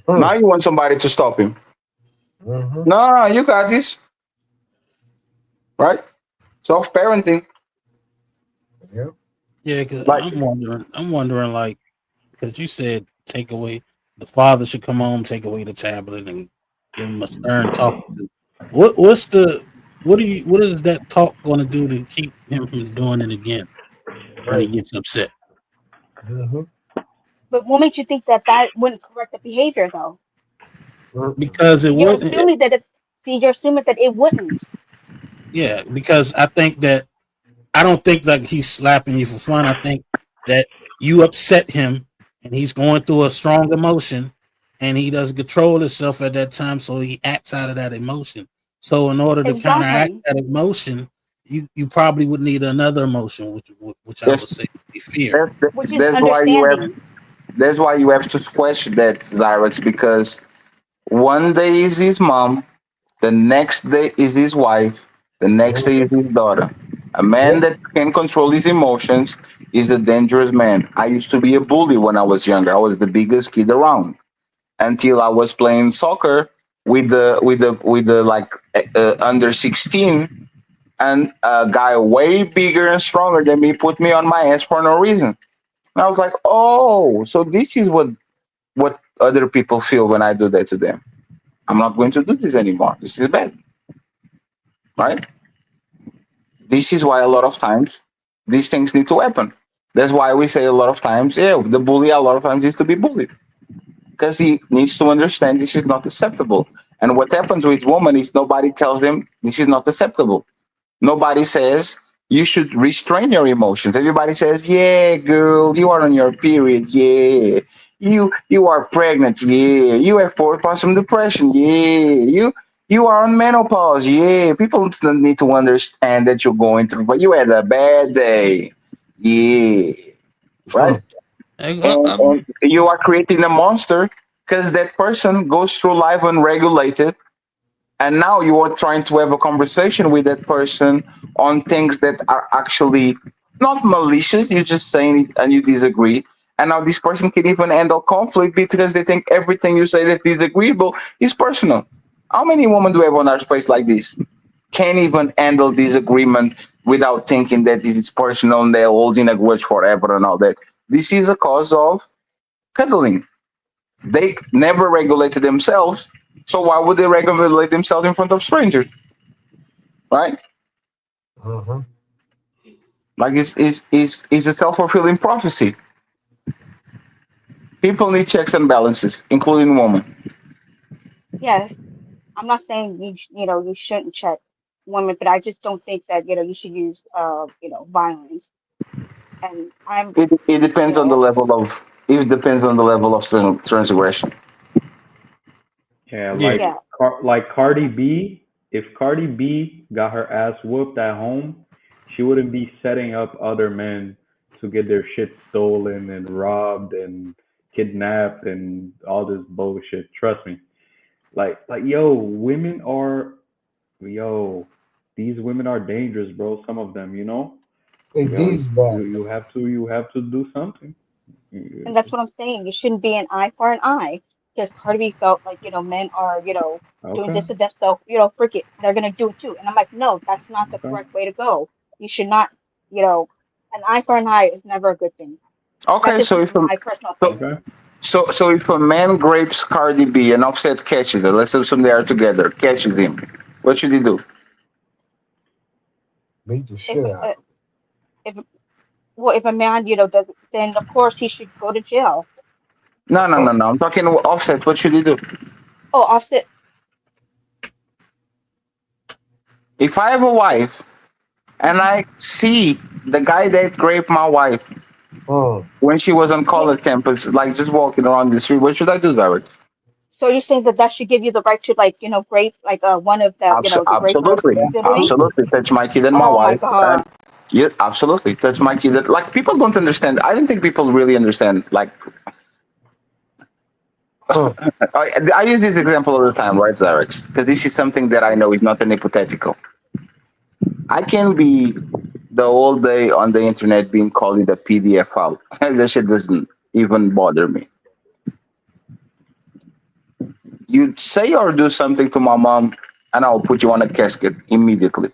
Speaker 4: now you want somebody to stop him. No, you got this, right? Self parenting.
Speaker 20: Yeah, because
Speaker 4: Like,
Speaker 20: I'm wondering, like, because you said take away the father should come home, take away the tablet, and give him a stern talking to. What is that talk going to do to keep him from doing it again when he gets upset?
Speaker 21: But what makes you think that that wouldn't correct the behavior, though?
Speaker 20: Because it
Speaker 21: You're
Speaker 20: wouldn't.
Speaker 21: assuming that it. See, you're assuming that it wouldn't.
Speaker 20: Yeah, because I don't think like he's slapping you for fun. I think that you upset him and he's going through a strong emotion and he doesn't control himself at that time, so he acts out of that emotion. So in order to counteract
Speaker 21: Exactly.
Speaker 20: that emotion, you probably would need another emotion, which I would say would be fear.
Speaker 21: Which is
Speaker 4: that's why you have
Speaker 21: understanding.
Speaker 4: that's why you have to question that, Zyrex, because one day is his mom, the next day is his wife, the next day is his daughter. A man that can control his emotions is a dangerous man. I used to be a bully when I was younger. I was the biggest kid around until I was playing soccer with the like under 16, and a guy way bigger and stronger than me put me on my ass for no reason. And I was like, oh, so this is what other people feel when I do that to them. I'm not going to do this anymore. This is bad, right? This is why a lot of times these things need to happen. That's why we say a lot of times, yeah, the bully a lot of times is to be bullied because he needs to understand this is not acceptable. And what happens with women is nobody tells them this is not acceptable. Nobody says you should restrain your emotions. Everybody says, "Yeah, girl, you are on your period. Yeah, you are pregnant. Yeah, you have postpartum depression. Yeah, you are on menopause. Yeah." People need to understand that you're going through, but you had a bad day. Yeah, right. And you are creating a monster because that person goes through life unregulated, and now you are trying to have a conversation with that person on things that are actually not malicious. You're just saying it and you disagree, and now this person can even handle conflict because they think everything you say that is agreeable is personal. How many women do we have on our space like this can't even handle disagreement without thinking that it is personal and they're holding a grudge forever and all that? This is a cause of cuddling. They never regulated themselves, so why would they regulate themselves in front of strangers? Right? Like it's a self-fulfilling prophecy. People need checks and balances, including women.
Speaker 21: Yes, I'm not saying you shouldn't check women, but I just don't think that you should use violence. And I'm
Speaker 4: It
Speaker 21: you
Speaker 4: depends on the
Speaker 21: know
Speaker 4: level of transgression.
Speaker 13: Yeah,
Speaker 20: Yeah.
Speaker 21: yeah.
Speaker 13: like Cardi B. If Cardi B got her ass whooped at home, she wouldn't be setting up other men to get their shit stolen and robbed and kidnapped and all this bullshit. Trust me. Like yo, yo, these women are dangerous, bro. Some of them,
Speaker 7: Hey,
Speaker 13: yo,
Speaker 7: D's back.
Speaker 13: you have to do something.
Speaker 21: And that's what I'm saying. It shouldn't be an eye for an eye because Cardi B felt like, men are, doing
Speaker 13: Okay.
Speaker 21: this with that. So, frick it. They're going to do it too. And I'm like, no, that's not the
Speaker 13: Okay.
Speaker 21: correct way to go. You should not, an eye for an eye is never a good thing. That's
Speaker 4: Okay,
Speaker 21: just
Speaker 4: so if a,
Speaker 21: my personal
Speaker 4: so,
Speaker 21: opinion.
Speaker 4: So if a man grapes Cardi B and Offset catches her, let's assume they are together, catches him, what should he do?
Speaker 7: Beat the shit out.
Speaker 21: If if a man, does, then of course he should go to jail.
Speaker 4: No. I'm talking Offset. What should he do?
Speaker 21: Oh, Offset.
Speaker 4: If I have a wife and I see the guy that raped my wife when she was on college campus, like just walking around the street, what should I do, Derek?
Speaker 21: So you're saying that should give you the right to grape one of the the grape my
Speaker 4: Absolutely,
Speaker 21: sibling?
Speaker 4: touch my kid and my
Speaker 21: Oh my
Speaker 4: wife.
Speaker 21: God.
Speaker 4: Yeah, absolutely, touch my kid. Like people don't understand. I don't think people really understand. Like, I use this example all the time, right, Zarex? Because this is something that I know is not an hypothetical. I can be the whole day on the internet being called a PDF file. That shit doesn't even bother me. You say or do something to my mom, and I'll put you on a casket immediately.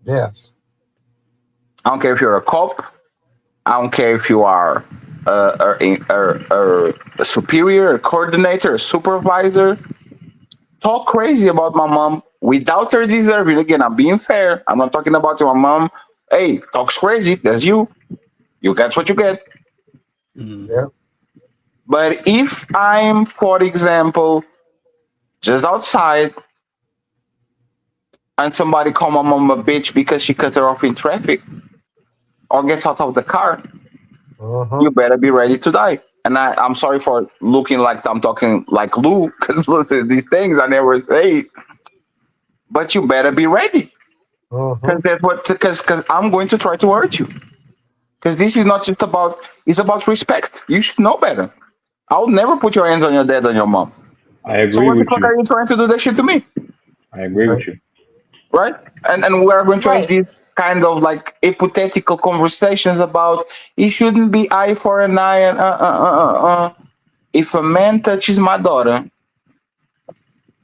Speaker 7: Yes.
Speaker 4: I don't care if you're a cop. I don't care if you are a superior, a coordinator, a supervisor. Talk crazy about my mom without her deserving. Again, I'm being fair. I'm not talking about your mom. Hey, talks crazy. That's you. You get what you get.
Speaker 7: Yeah.
Speaker 4: But if I'm, for example, just outside and somebody call my mom a bitch because she cut her off in traffic or gets out of the car, you better be ready to die. And I'm sorry for looking like I'm talking like Lou, because listen, these things I never say. But you better be ready. Because I'm going to try to hurt you. Because this is not just about, it's about respect. You should know better. I'll never put your hands on your dad, on your mom.
Speaker 13: I agree
Speaker 4: So what the
Speaker 13: with
Speaker 4: fuck
Speaker 13: you.
Speaker 4: are you trying to do that shit to me?
Speaker 13: I agree with you.
Speaker 4: Right? And we're going to have these kind of like hypothetical conversations about it shouldn't be eye for an eye and If a man touches my daughter,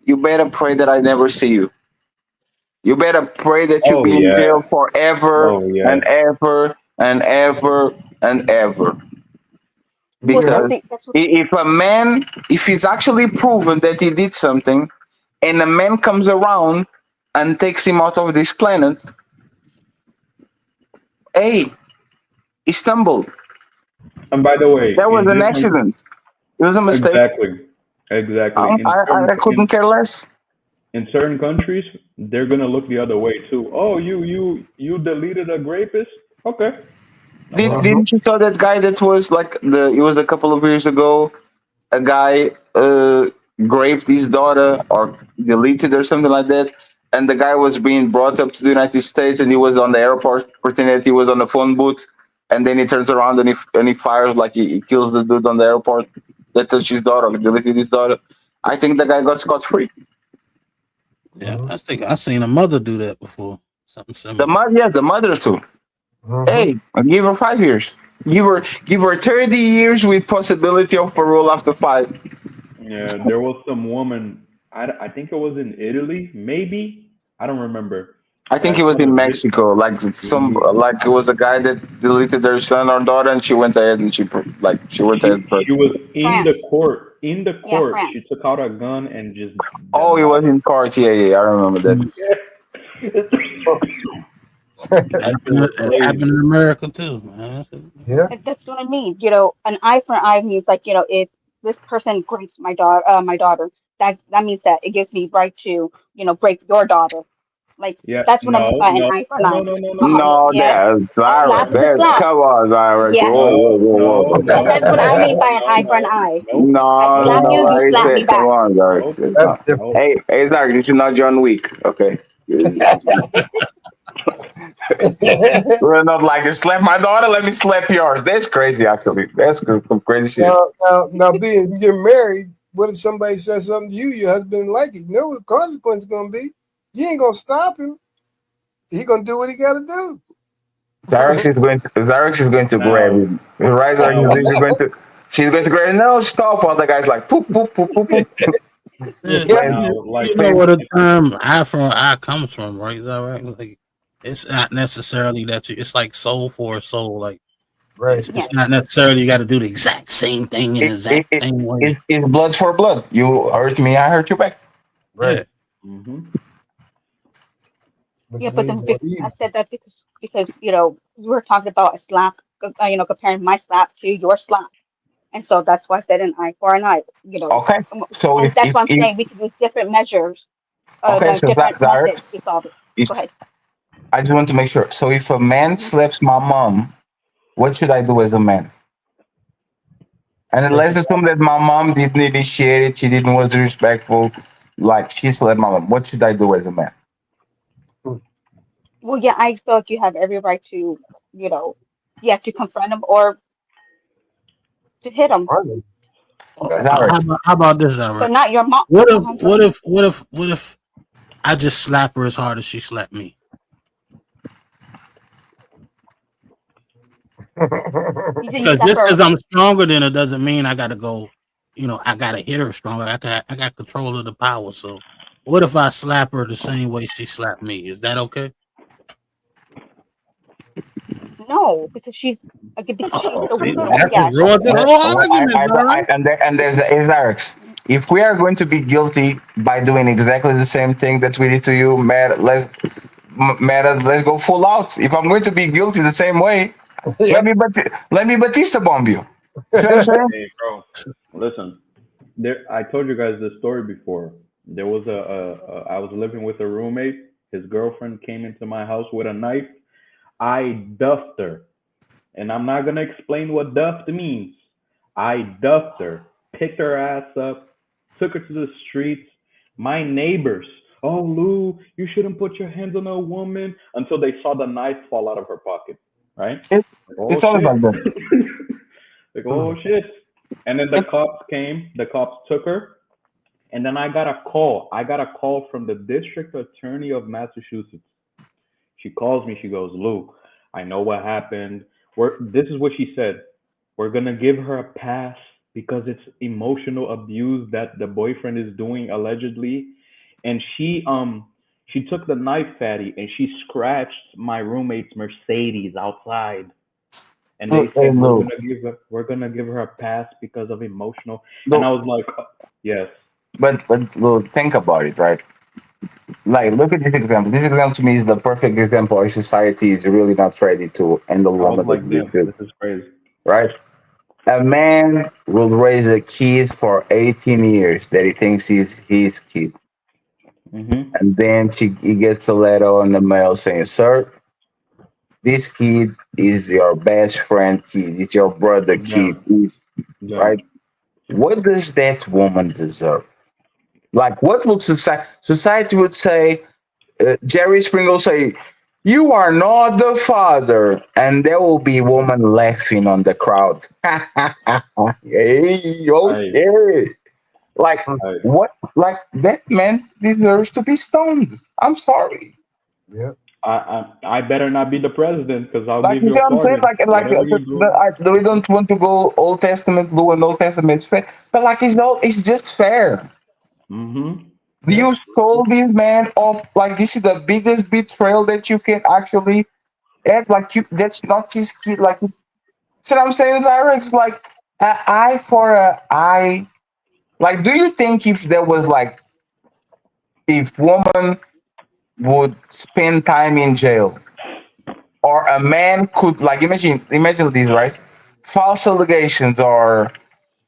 Speaker 4: you better pray that I never see you. You better pray that you
Speaker 13: Oh,
Speaker 4: be in
Speaker 13: yeah.
Speaker 4: jail forever
Speaker 13: Oh, yeah.
Speaker 4: and ever and ever and ever. Because if a man, if it's actually proven that he did something, and a man comes around and takes him out of this planet, hey, he stumbled.
Speaker 13: And by the way,
Speaker 4: That was
Speaker 13: in
Speaker 4: an
Speaker 13: different-
Speaker 4: accident. It was a mistake.
Speaker 13: Exactly.
Speaker 4: I couldn't care less.
Speaker 13: In certain countries, they're gonna look the other way too. Oh, you deleted a rapist? Okay.
Speaker 4: Didn't you saw that guy that was like it was a couple of years ago, a guy raped his daughter or deleted or something like that, and the guy was being brought up to the United States and he was on the airport pretending that he was on the phone booth, and then he turns around and he fires like he kills the dude on the airport that touched his daughter, deleted his daughter. I think the guy got scot-free.
Speaker 20: Yeah, I seen a mother do that before. Something similar.
Speaker 4: The mother too. Hey, give her 5 years. Give her 30 years with possibility of parole after 5.
Speaker 13: Yeah, there was some woman. I think it was in Italy, maybe. I don't remember.
Speaker 4: I think it was in Mexico. Like it was a guy that deleted their son or daughter, and she went ahead and she went ahead.
Speaker 13: She was in the court. In the
Speaker 21: Yeah,
Speaker 13: court,
Speaker 21: France.
Speaker 13: she took out a gun and just.
Speaker 4: Oh, he was in court. Yeah, I remember that.
Speaker 20: It happened in America too, man.
Speaker 7: Yeah.
Speaker 21: And that's what I mean. An eye for an eye means if this person grapes my daughter, that means that it gives me right to, break your daughter. Like
Speaker 13: Yeah,
Speaker 21: that's what I mean by an eye for an eye.
Speaker 4: No,
Speaker 21: Yeah.
Speaker 4: that's Ira.
Speaker 21: Slap is a slap.
Speaker 4: Come on, Ira.
Speaker 21: Yeah.
Speaker 4: Whoa.
Speaker 21: And that's what I mean by an eye for an eye.
Speaker 4: No,
Speaker 21: I slap you,
Speaker 4: I
Speaker 21: you slap
Speaker 4: said,
Speaker 21: me
Speaker 4: come
Speaker 21: back.
Speaker 4: on, Zarek. Hey, Zarek, this is not John Wick, okay? We're not like, you slap my daughter, let me slap yours. That's crazy, actually. That's some crazy shit.
Speaker 7: Now, being you get married, what if somebody says something to you, your husband didn't like it? You know what the consequence is going to be? You ain't going to stop him. He going to do what he got to do.
Speaker 4: Zarek is going to grab him. Right, Zarek? She's going to grab him. No, stop. All the guy's like, poop, poop, poop, poop, poop.
Speaker 20: You know where the term eye for an eye comes from, right? Is that right? Like, it's not necessarily that it's like soul for a soul. Like,
Speaker 14: Right.
Speaker 20: It's not necessarily you got to do the exact same thing in the exact same way.
Speaker 4: It's blood for blood. You hurt me, I hurt you back.
Speaker 14: Right.
Speaker 21: Yeah, but I said that because you know we were talking about a slap, you know, comparing my slap to your slap, and so that's why I said an eye for an eye. You know,
Speaker 4: Okay. So
Speaker 21: and
Speaker 4: if,
Speaker 21: that's
Speaker 4: if,
Speaker 21: why I'm
Speaker 4: if
Speaker 21: saying we can use different measures,
Speaker 4: okay,
Speaker 21: the
Speaker 4: so
Speaker 21: different
Speaker 4: direct.
Speaker 21: methods to solve it. Go ahead.
Speaker 4: I just want to make sure. So if a man slaps my mom, what should I do as a man? And then let's assume that my mom didn't initiate it, she didn't was respectful, like she slapped my mom. What should I do as a man?
Speaker 21: Well, yeah, I feel like you have every right to, you know, you have to confront him or to hit him,
Speaker 20: How about this, all
Speaker 21: but
Speaker 20: right?
Speaker 21: not your mom.
Speaker 20: What if,
Speaker 21: Uh-huh, go
Speaker 20: what
Speaker 21: ahead.
Speaker 20: if, what if, what if I just slap her as hard as she slapped me?
Speaker 21: You said you
Speaker 20: Because
Speaker 21: slap
Speaker 20: just
Speaker 21: her.
Speaker 20: because I'm stronger than her doesn't mean I got to go. You know, I got to hit her stronger. I got control of the power. So, what if I slap her the same way she slapped me? Is that okay?
Speaker 21: No, because she's the
Speaker 20: See,
Speaker 21: weaker one.
Speaker 20: that
Speaker 21: Yeah,
Speaker 20: just ruins the whole argument, all right?
Speaker 4: And there's Alex. If we are going to be guilty by doing exactly the same thing that we did to you, man, let's go full out. If I'm going to be guilty the same way, let me Batista bomb you. See what I'm saying?
Speaker 13: Hey, bro, listen. I told you guys this story before. There was I was living with a roommate. His girlfriend came into my house with a knife. I duffed her, and I'm not gonna explain what duffed means. I duffed her, picked her ass up, took her to the streets. My neighbors, oh Lou, you shouldn't put your hands on a woman, until they saw the knife fall out of her pocket. Right?
Speaker 4: It's always like that.
Speaker 13: Like, oh shit. And then the cops came, the cops took her, and then I got a call. I got a call from the district attorney of Massachusetts. She calls me, she goes, Lou, I know what happened. This is what she said. We're gonna give her a pass because it's emotional abuse that the boyfriend is doing allegedly. And she took the knife, fatty, and she scratched my roommate's Mercedes outside. And they
Speaker 4: Hey,
Speaker 13: said
Speaker 4: Lou.
Speaker 13: we're gonna give her a pass because of emotional.
Speaker 4: Lou.
Speaker 13: And I was like, yes.
Speaker 4: But Lou, think about it, right? Like, look at this example. This example to me is the perfect example of society is really not ready to handle
Speaker 13: I was
Speaker 4: women
Speaker 13: like,
Speaker 4: like
Speaker 13: damn,
Speaker 4: this,
Speaker 13: this is crazy.
Speaker 4: right? A man will raise a kid for 18 years that he thinks is his kid. And then he gets a letter in the mail saying, Sir, this kid is your best friend kid. It's your brother
Speaker 13: Yeah.
Speaker 4: kid.
Speaker 13: Yeah.
Speaker 4: Right? What does that woman deserve? Like, what would society would say? Jerry Springer will say, "You are not the father," and there will be woman laughing on the crowd. Hey, okay. Like what? Like that man deserves to be stoned. I'm sorry.
Speaker 14: Yeah.
Speaker 13: I better not be the president because I'll
Speaker 4: Like
Speaker 13: give
Speaker 4: you
Speaker 13: you
Speaker 4: see
Speaker 13: a
Speaker 4: what I'm saying?
Speaker 13: pardon. Whatever you do.
Speaker 4: We don't want to go Old Testament law and Old Testament fair, but like it's just fair. You stole this man off. Like this is the biggest betrayal that you can actually add. Like you, that's not his kid. Like, see what I'm saying, Zyra? It's like an eye for an eye. Like, do you think if woman would spend time in jail, or a man could like imagine these, right? False allegations or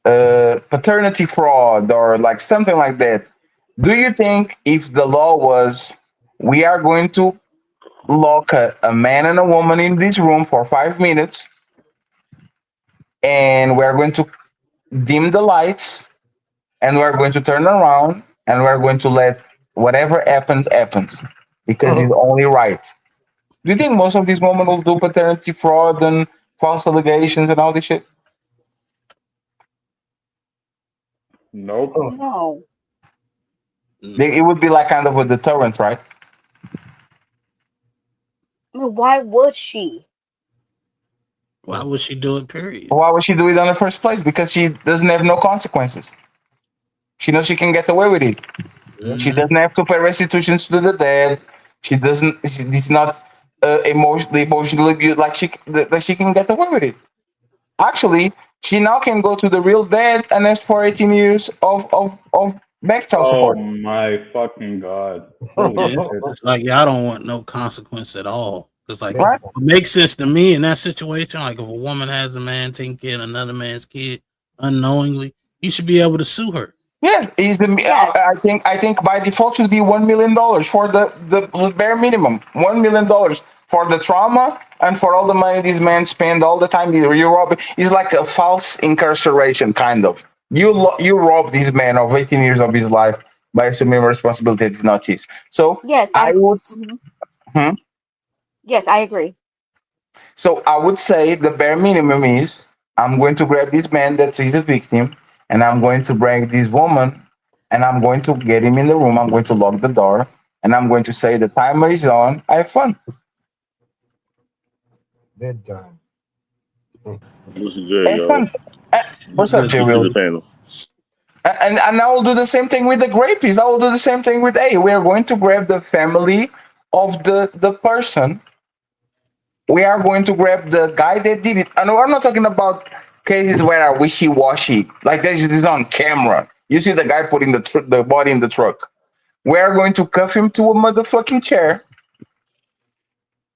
Speaker 4: paternity fraud or like something like that. Do you think if the law was we are going to lock a man and a woman in this room for 5 minutes and we're going to dim the lights and we're going to turn around and we're going to let whatever happens because it's only right? Do you think most of these women will do paternity fraud and false allegations and all this shit?
Speaker 13: Nope.
Speaker 21: No.
Speaker 4: It would be like kind of a deterrent, right?
Speaker 21: I mean, why would she?
Speaker 20: Why would she do it? Period.
Speaker 4: Why would she do it in the first place? Because she doesn't have no consequences. She knows she can get away with it. She doesn't have to pay restitutions to the dead. She doesn't. It's not emotionally abused. Like she can get away with it. Actually, she now can go to the real dad and ask for 18 years of back child
Speaker 13: Oh
Speaker 4: support.
Speaker 13: my fucking god! Holy
Speaker 20: Yeah,
Speaker 13: shit!
Speaker 20: it's like y'all don't want no consequence at all. It's like
Speaker 4: Right?
Speaker 20: it makes sense to me in that situation. Like if a woman has a man taking care of another man's kid unknowingly, you should be able to sue her.
Speaker 4: Yeah, I think by default should be $1 million for the bare minimum. $1 million for the trauma and for all the money these men spend all the time. You rob. It's like a false incarceration, kind of. You rob this man of 18 years of his life by assuming responsibility that's not his. So
Speaker 21: Yes,
Speaker 4: I would.
Speaker 21: mhm.
Speaker 4: Hmm?
Speaker 21: Yes, I agree.
Speaker 4: So I would say the bare minimum is I'm going to grab this man that is a victim, and I'm going to bring this woman, and I'm going to get him in the room. I'm going to lock the door, and I'm going to say the timer is on. I have fun.
Speaker 7: They're done.
Speaker 9: What's good,
Speaker 4: It's
Speaker 9: y'all?
Speaker 4: fun. What's up, J.
Speaker 9: To
Speaker 4: Will?
Speaker 9: the panel.
Speaker 4: And I will do the same thing with the rapist. I will do the same thing with we are going to grab the family of the person. We are going to grab the guy that did it. And we're not talking about cases where are wishy-washy. Like this is on camera. You see the guy putting the body in the truck. We are going to cuff him to a motherfucking chair.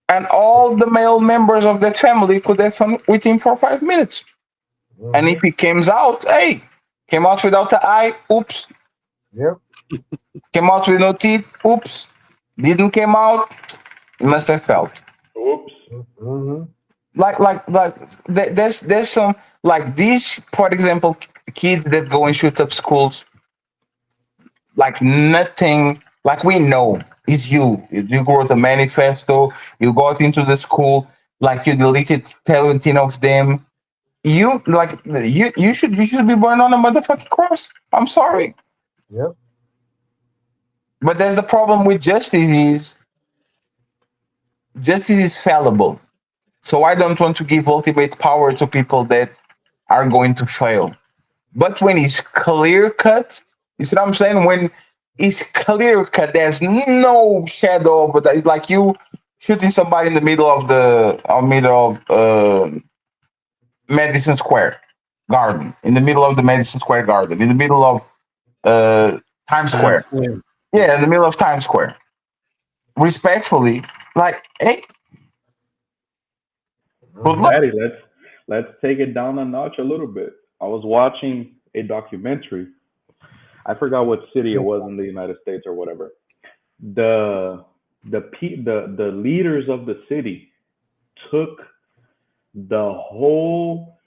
Speaker 4: And all the male members of that family could have fun with him for 5 minutes. And if he comes out, came out without the eye, oops.
Speaker 7: Yep.
Speaker 4: Came out with no teeth, oops. Didn't came out, he must have felt.
Speaker 13: Oops.
Speaker 4: There's some like these, for example, kids that go and shoot up schools. Like nothing, like we know it's you. You wrote a manifesto, you got into the school, like you deleted 17 of them. You should be burned on a motherfucking cross. I'm sorry.
Speaker 7: Yep.
Speaker 4: But there's the problem with justice is fallible. So I don't want to give ultimate power to people that are going to fail. But when it's clear cut, you see what I'm saying? When it's clear cut, there's no shadow of it. It's like you shooting somebody in the middle of Madison Square Garden, in the middle of the Madison Square Garden, in the middle of Times Square. Yeah, in the middle of Times Square. Respectfully, like, hey, good luck.
Speaker 13: Daddy, let's take it down a notch a little bit. I was watching a documentary. I forgot what city it was in the United States or whatever. The leaders of the city took the whole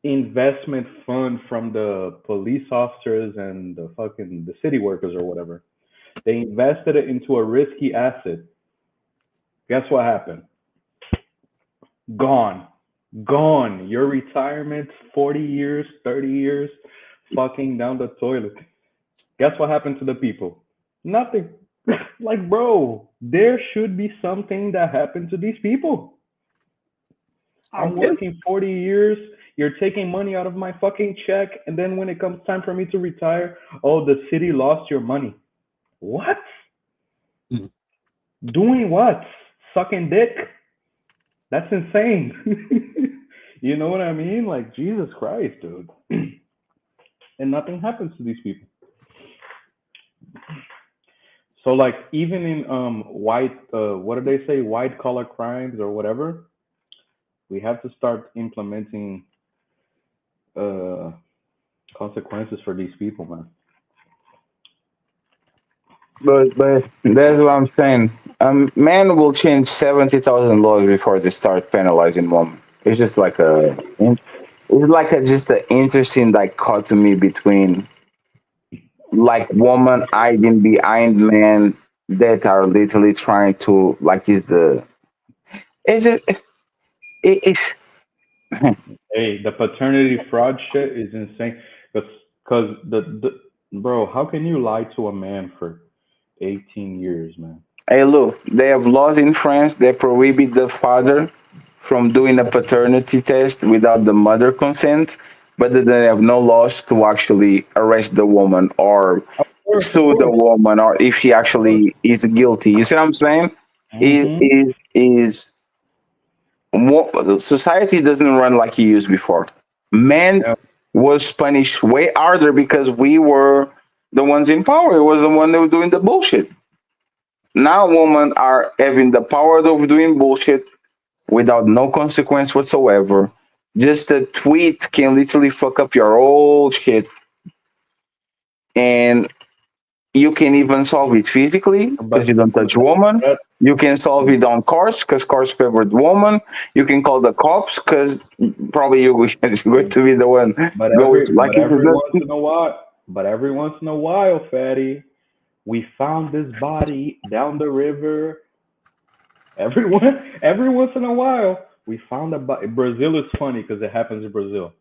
Speaker 13: investment fund from the police officers and the city workers or whatever. They invested it into a risky asset. Guess what happened? Gone. Your retirement, 40 years, 30 years, fucking down the toilet. Guess what happened to the people? Nothing. Like, bro, there should be something that happened to these people. I'm working 40 years. You're taking money out of my fucking check. And then when it comes time for me to retire, oh, the city lost your money. What? Doing what? Sucking dick? That's insane. You know what I mean? Like, Jesus Christ, dude. And nothing happens to these people. So, like, even in white, what do they say? White collar crimes or whatever. We have to start implementing consequences for these people, man.
Speaker 4: But that's what I'm saying. Man will change 70,000 laws before they start penalizing women. It's just like just an interesting dichotomy between like woman hiding behind men that are literally trying to it's
Speaker 13: Hey, the paternity fraud shit is insane. Because bro, how can you lie to a man for 18 years, man?
Speaker 4: Hey, look, they have laws in France that prohibit the father from doing a paternity test without the mother consent, but they have no laws to actually arrest the woman or sue the woman or if she actually is guilty. You see what I'm saying?
Speaker 13: Mhm.
Speaker 4: Is society doesn't run like it used before. Men was punished way harder because we were the ones in power. It was the one that was doing the bullshit. Now women are having the power of doing bullshit without no consequence whatsoever. Just a tweet can literally fuck up your whole shit. And you can even solve it physically because you don't touch woman. You can solve it on course because course favored woman. You can call the cops because probably you're going to be the one going to like
Speaker 13: every once in a while, fatty, we found this body down the river. Every once in a while, we found a body. Brazil is funny because it happens in Brazil.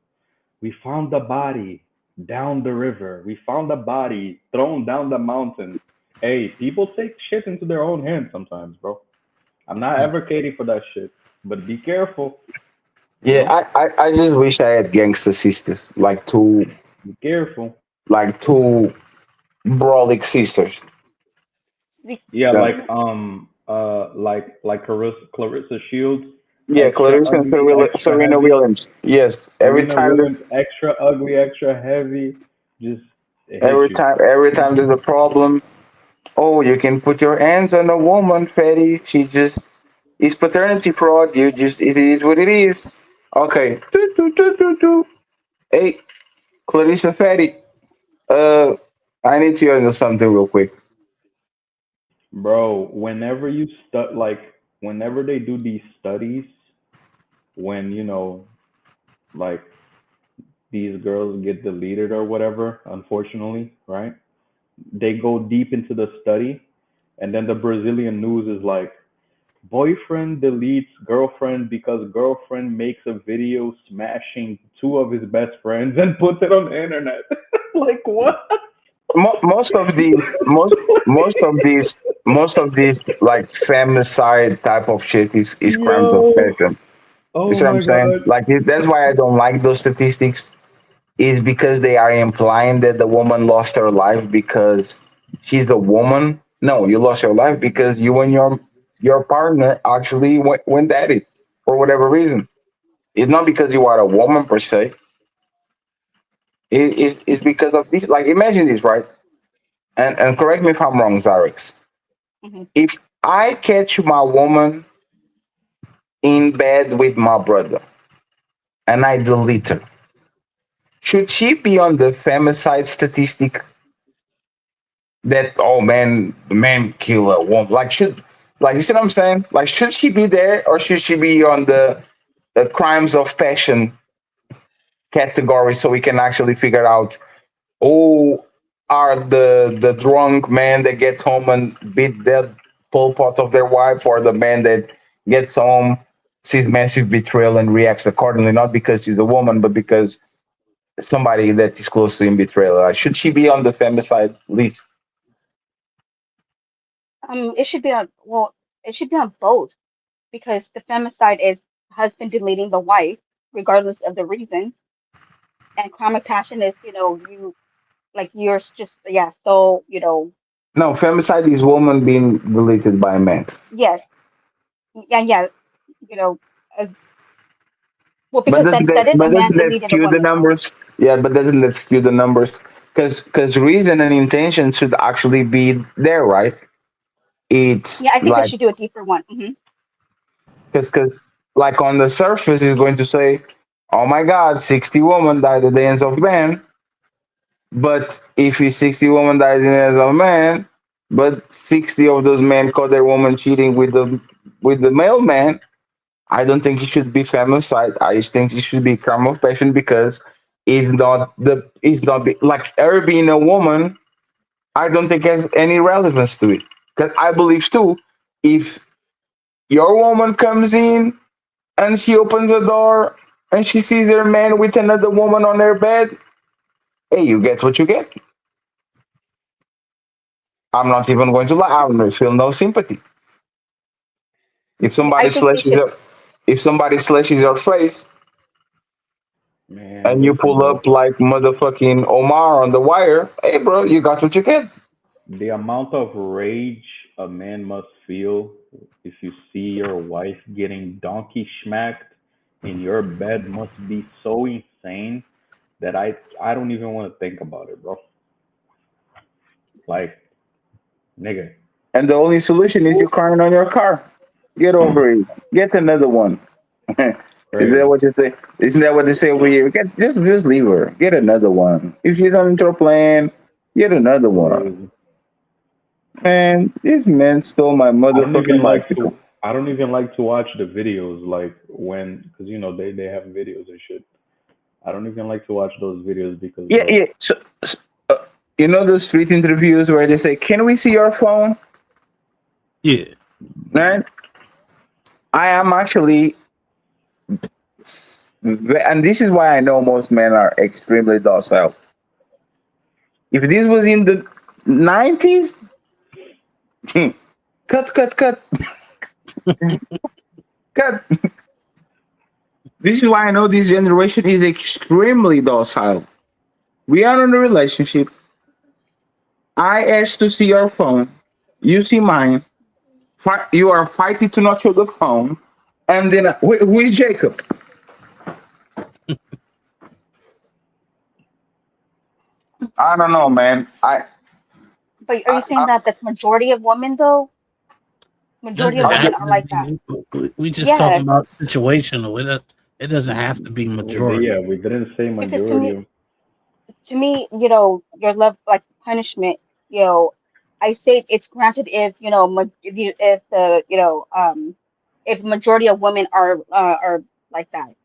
Speaker 13: We found the body down the river. We found a body thrown down the mountain. Hey, people take shit into their own hands sometimes, bro. I'm not advocating for that shit, but be careful.
Speaker 4: Yeah, I just wish I had gangster sisters, like two.
Speaker 13: Be careful.
Speaker 4: Like two brolic sisters.
Speaker 13: Yeah,
Speaker 4: So-
Speaker 13: like Clarissa Shields.
Speaker 4: Yeah, Clarissa and Serena Williams. Yes, every
Speaker 13: Serena
Speaker 4: time.
Speaker 13: Williams, extra ugly, extra heavy. Just it hits
Speaker 4: Every
Speaker 13: you.
Speaker 4: time there's a problem, oh, you can put your hands on a woman, fatty. She just is paternity fraud. You just it is what it is. Okay. Hey, Clarissa Fatty. I need to know something real quick.
Speaker 13: Bro, whenever you whenever they do these studies, when like these girls get deleted or whatever, unfortunately, right? They go deep into the study, and then the Brazilian news is like, boyfriend deletes girlfriend because girlfriend makes a video smashing two of his best friends and puts it on the internet. Like what?
Speaker 4: Most of these like femicide type of shit is crimes of passion.
Speaker 13: Oh
Speaker 4: You see what I'm
Speaker 13: my
Speaker 4: saying?
Speaker 13: god.
Speaker 4: Like that's why I don't like those statistics. Is because they are implying that the woman lost her life because she's a woman. No, you lost your life because you and your partner actually went at it for whatever reason. It's not because you are a woman per se. It's because of this. Like imagine this, right? And correct me if I'm wrong, Zarix. If I catch my woman in bed with my brother and I delete her, should she be on the femicide statistic that oh man, the man kill a woman? Like should like you see what I'm saying? Like should she be there or should she be on the crimes of passion category so we can actually figure out who are the drunk men that get home and beat the pole pot of their wife or the man that gets home, sees massive betrayal and reacts accordingly, not because she's a woman, but because somebody that is close to him betrayal. Like, should she be on the femicide list?
Speaker 21: It should be on, well, it should be on both because the femicide is husband deleting the wife, regardless of the reason, and crime of passion is, you like yours just yeah. So
Speaker 4: No, femicide is woman being deleted by a man.
Speaker 21: yes, yeah, as well
Speaker 4: But
Speaker 21: because that is a man
Speaker 4: doesn't that
Speaker 21: deleting a
Speaker 4: skew the
Speaker 21: woman.
Speaker 4: numbers? Yeah, but doesn't that skew the numbers? Because reason and intention should actually be there, right? It's
Speaker 21: Yeah, I think I
Speaker 4: like
Speaker 21: should do a deeper one.
Speaker 4: because like on the surface is going to say, "Oh my God, 60 women died at the hands of man." But if it's 60 women died at the hands of man, but 60 of those men caught their woman cheating with the male man, I don't think it should be femicide. I just think it should be crime of passion because it's not like her being a woman. I don't think has any relevance to it because I believe too, if your woman comes in and she opens the door and she sees her man with another woman on her bed, hey, you get what you get. I'm not even going to lie. I don't feel no sympathy. If
Speaker 21: I
Speaker 4: somebody
Speaker 21: think they
Speaker 4: slashes
Speaker 21: should.
Speaker 4: your face
Speaker 13: Man,
Speaker 4: and you
Speaker 13: listen,
Speaker 4: pull
Speaker 13: bro.
Speaker 4: up like motherfucking Omar on the wire, hey bro, you got what you get.
Speaker 13: The amount of rage a man must feel if you see your wife getting donkey smacked in your bed, must be so insane that I don't even want to think about it, bro. Like, nigga.
Speaker 4: And the only solution is you crying on your car. Get over it. Get another one. Is that what you say? Isn't that what they say over here? Just leave her. Get another one. If she's not into a plan, get another one. Man, this man stole my motherfucking bicycle.
Speaker 13: I don't even like to watch the videos like when, because you know they have videos and shit. I don't even like to watch those videos because
Speaker 4: Yeah. So, you know those street interviews where they say, "Can we see your phone?"
Speaker 20: Yeah.
Speaker 4: Right. I am actually, and this is why I know most men are extremely docile. If this was in the 90s, cut. Cut. This is why I know this generation is extremely docile. We are in a relationship. I asked to see your phone. You see mine. You are fighting to not show the phone. And then, who is Jacob? I don't know, man.
Speaker 21: But are you saying that that's majority of women though? Majority of women are like that.
Speaker 20: We just talking
Speaker 21: Yes,
Speaker 20: about situational. It doesn't have to be majority.
Speaker 13: Yeah, we didn't say
Speaker 21: because
Speaker 13: majority.
Speaker 21: to me, you know, your love like punishment, you know, I say it's granted if you know if the if majority of women are like that,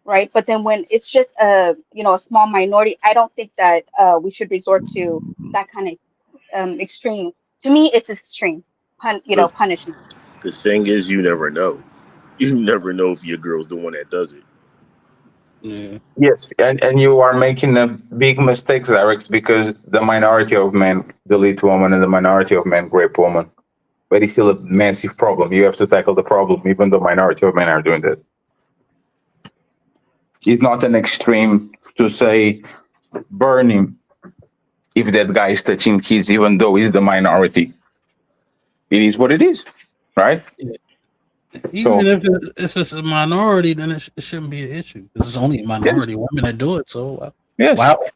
Speaker 21: right? But then when it's just a a small minority, I don't think that we should resort to that kind of extreme. To me, it's extreme punishment.
Speaker 9: The thing is, you never know. You never know if your girl's the one that does it.
Speaker 20: Yeah.
Speaker 4: Yes, and you are making a big mistake, Alex, because the minority of men delete woman and the minority of men rape woman. But it's still a massive problem. You have to tackle the problem, even though minority of men are doing that. It's not an extreme to say burn him if that guy is touching kids, even though he's the minority. It is what it is, right?
Speaker 20: Even if it's a minority, then it shouldn't be an issue. It's only a minority of women that do it. So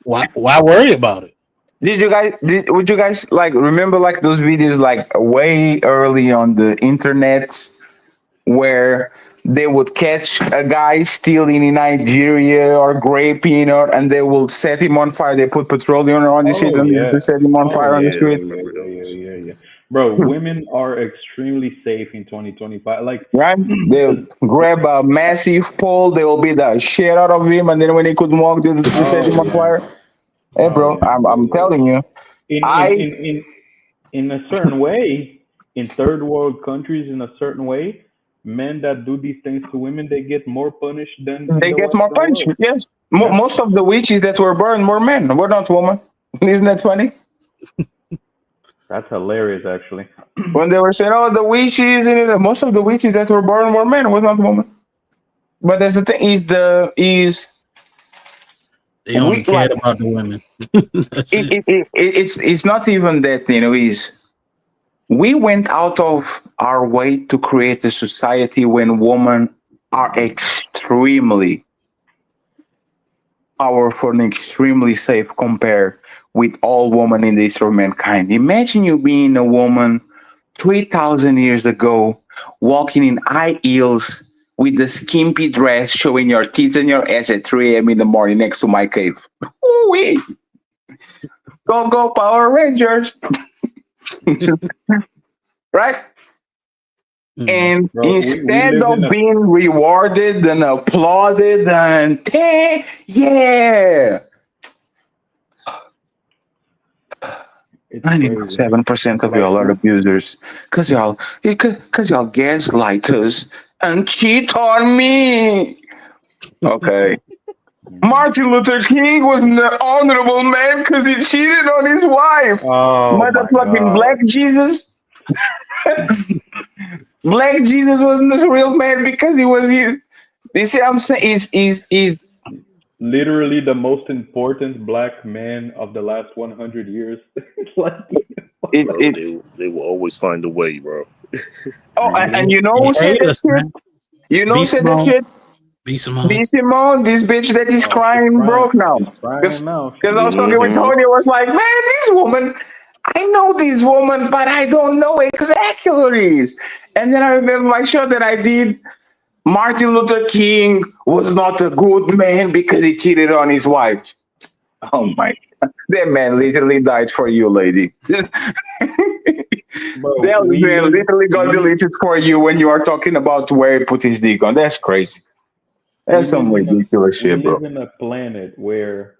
Speaker 20: why worry about it?
Speaker 4: Would you guys like remember like those videos like way early on the internet where they would catch a guy stealing in Nigeria or graping and they will set him on fire. They put petroleum on the shit and they set him on fire on the street.
Speaker 13: Yeah. Bro, women are extremely safe in 2025. Like,
Speaker 4: right? They'll grab a massive pole, they will beat the shit out of him, and then when he couldn't walk, they set him on fire. Hey, bro, I'm telling you,
Speaker 13: in a certain way, in third world countries, in a certain way, men that do these things to women, they get more punished than in
Speaker 4: they
Speaker 13: the
Speaker 4: get more
Speaker 13: Western world.
Speaker 4: punishment. Yes, most of the witches that were burned were men, were not women. Isn't that funny?
Speaker 13: That's hilarious, actually.
Speaker 4: When they were saying, "Oh, the witches," and most of the witches that were burned were men, was not women. But that's the thing
Speaker 20: they only cared about the women.
Speaker 4: It's not even that, we went out of our way to create a society when women are extremely powerful and extremely safe compared with all women in the history of mankind. Imagine you being a woman 3,000 years ago, walking in high heels with the skimpy dress showing your tits and your ass at 3 a.m. in the morning next to my cave. Ooh-wee. Go Power Rangers. Right? And instead of being rewarded and applauded and 97% of y'all are abusers because y'all gaslight us and cheat on me. Okay. Martin Luther King was an honorable man because he cheated on his wife. Motherfucking Black Jesus. Black Jesus wasn't a real man because he was here. You see what I'm saying? He's
Speaker 13: literally the most important black man of the last 100 years.
Speaker 9: They will always find a way, bro.
Speaker 4: Oh, and you know who said that shit? You know who said that shit?
Speaker 20: B. Simone.
Speaker 4: B. Simone, this bitch that is crying broke now. Because
Speaker 13: now.
Speaker 4: I was talking with Tony, I was like, man, this woman, I know this woman, but I don't know exactly who it is. And then I remember my show that I did. Martin Luther King was not a good man because he cheated on his wife. Oh my God. That man literally died for you, lady. That man literally got deleted for you when you are talking about where he put his dick on. That's crazy. That's some ridiculous shit, bro.
Speaker 13: We live in a planet where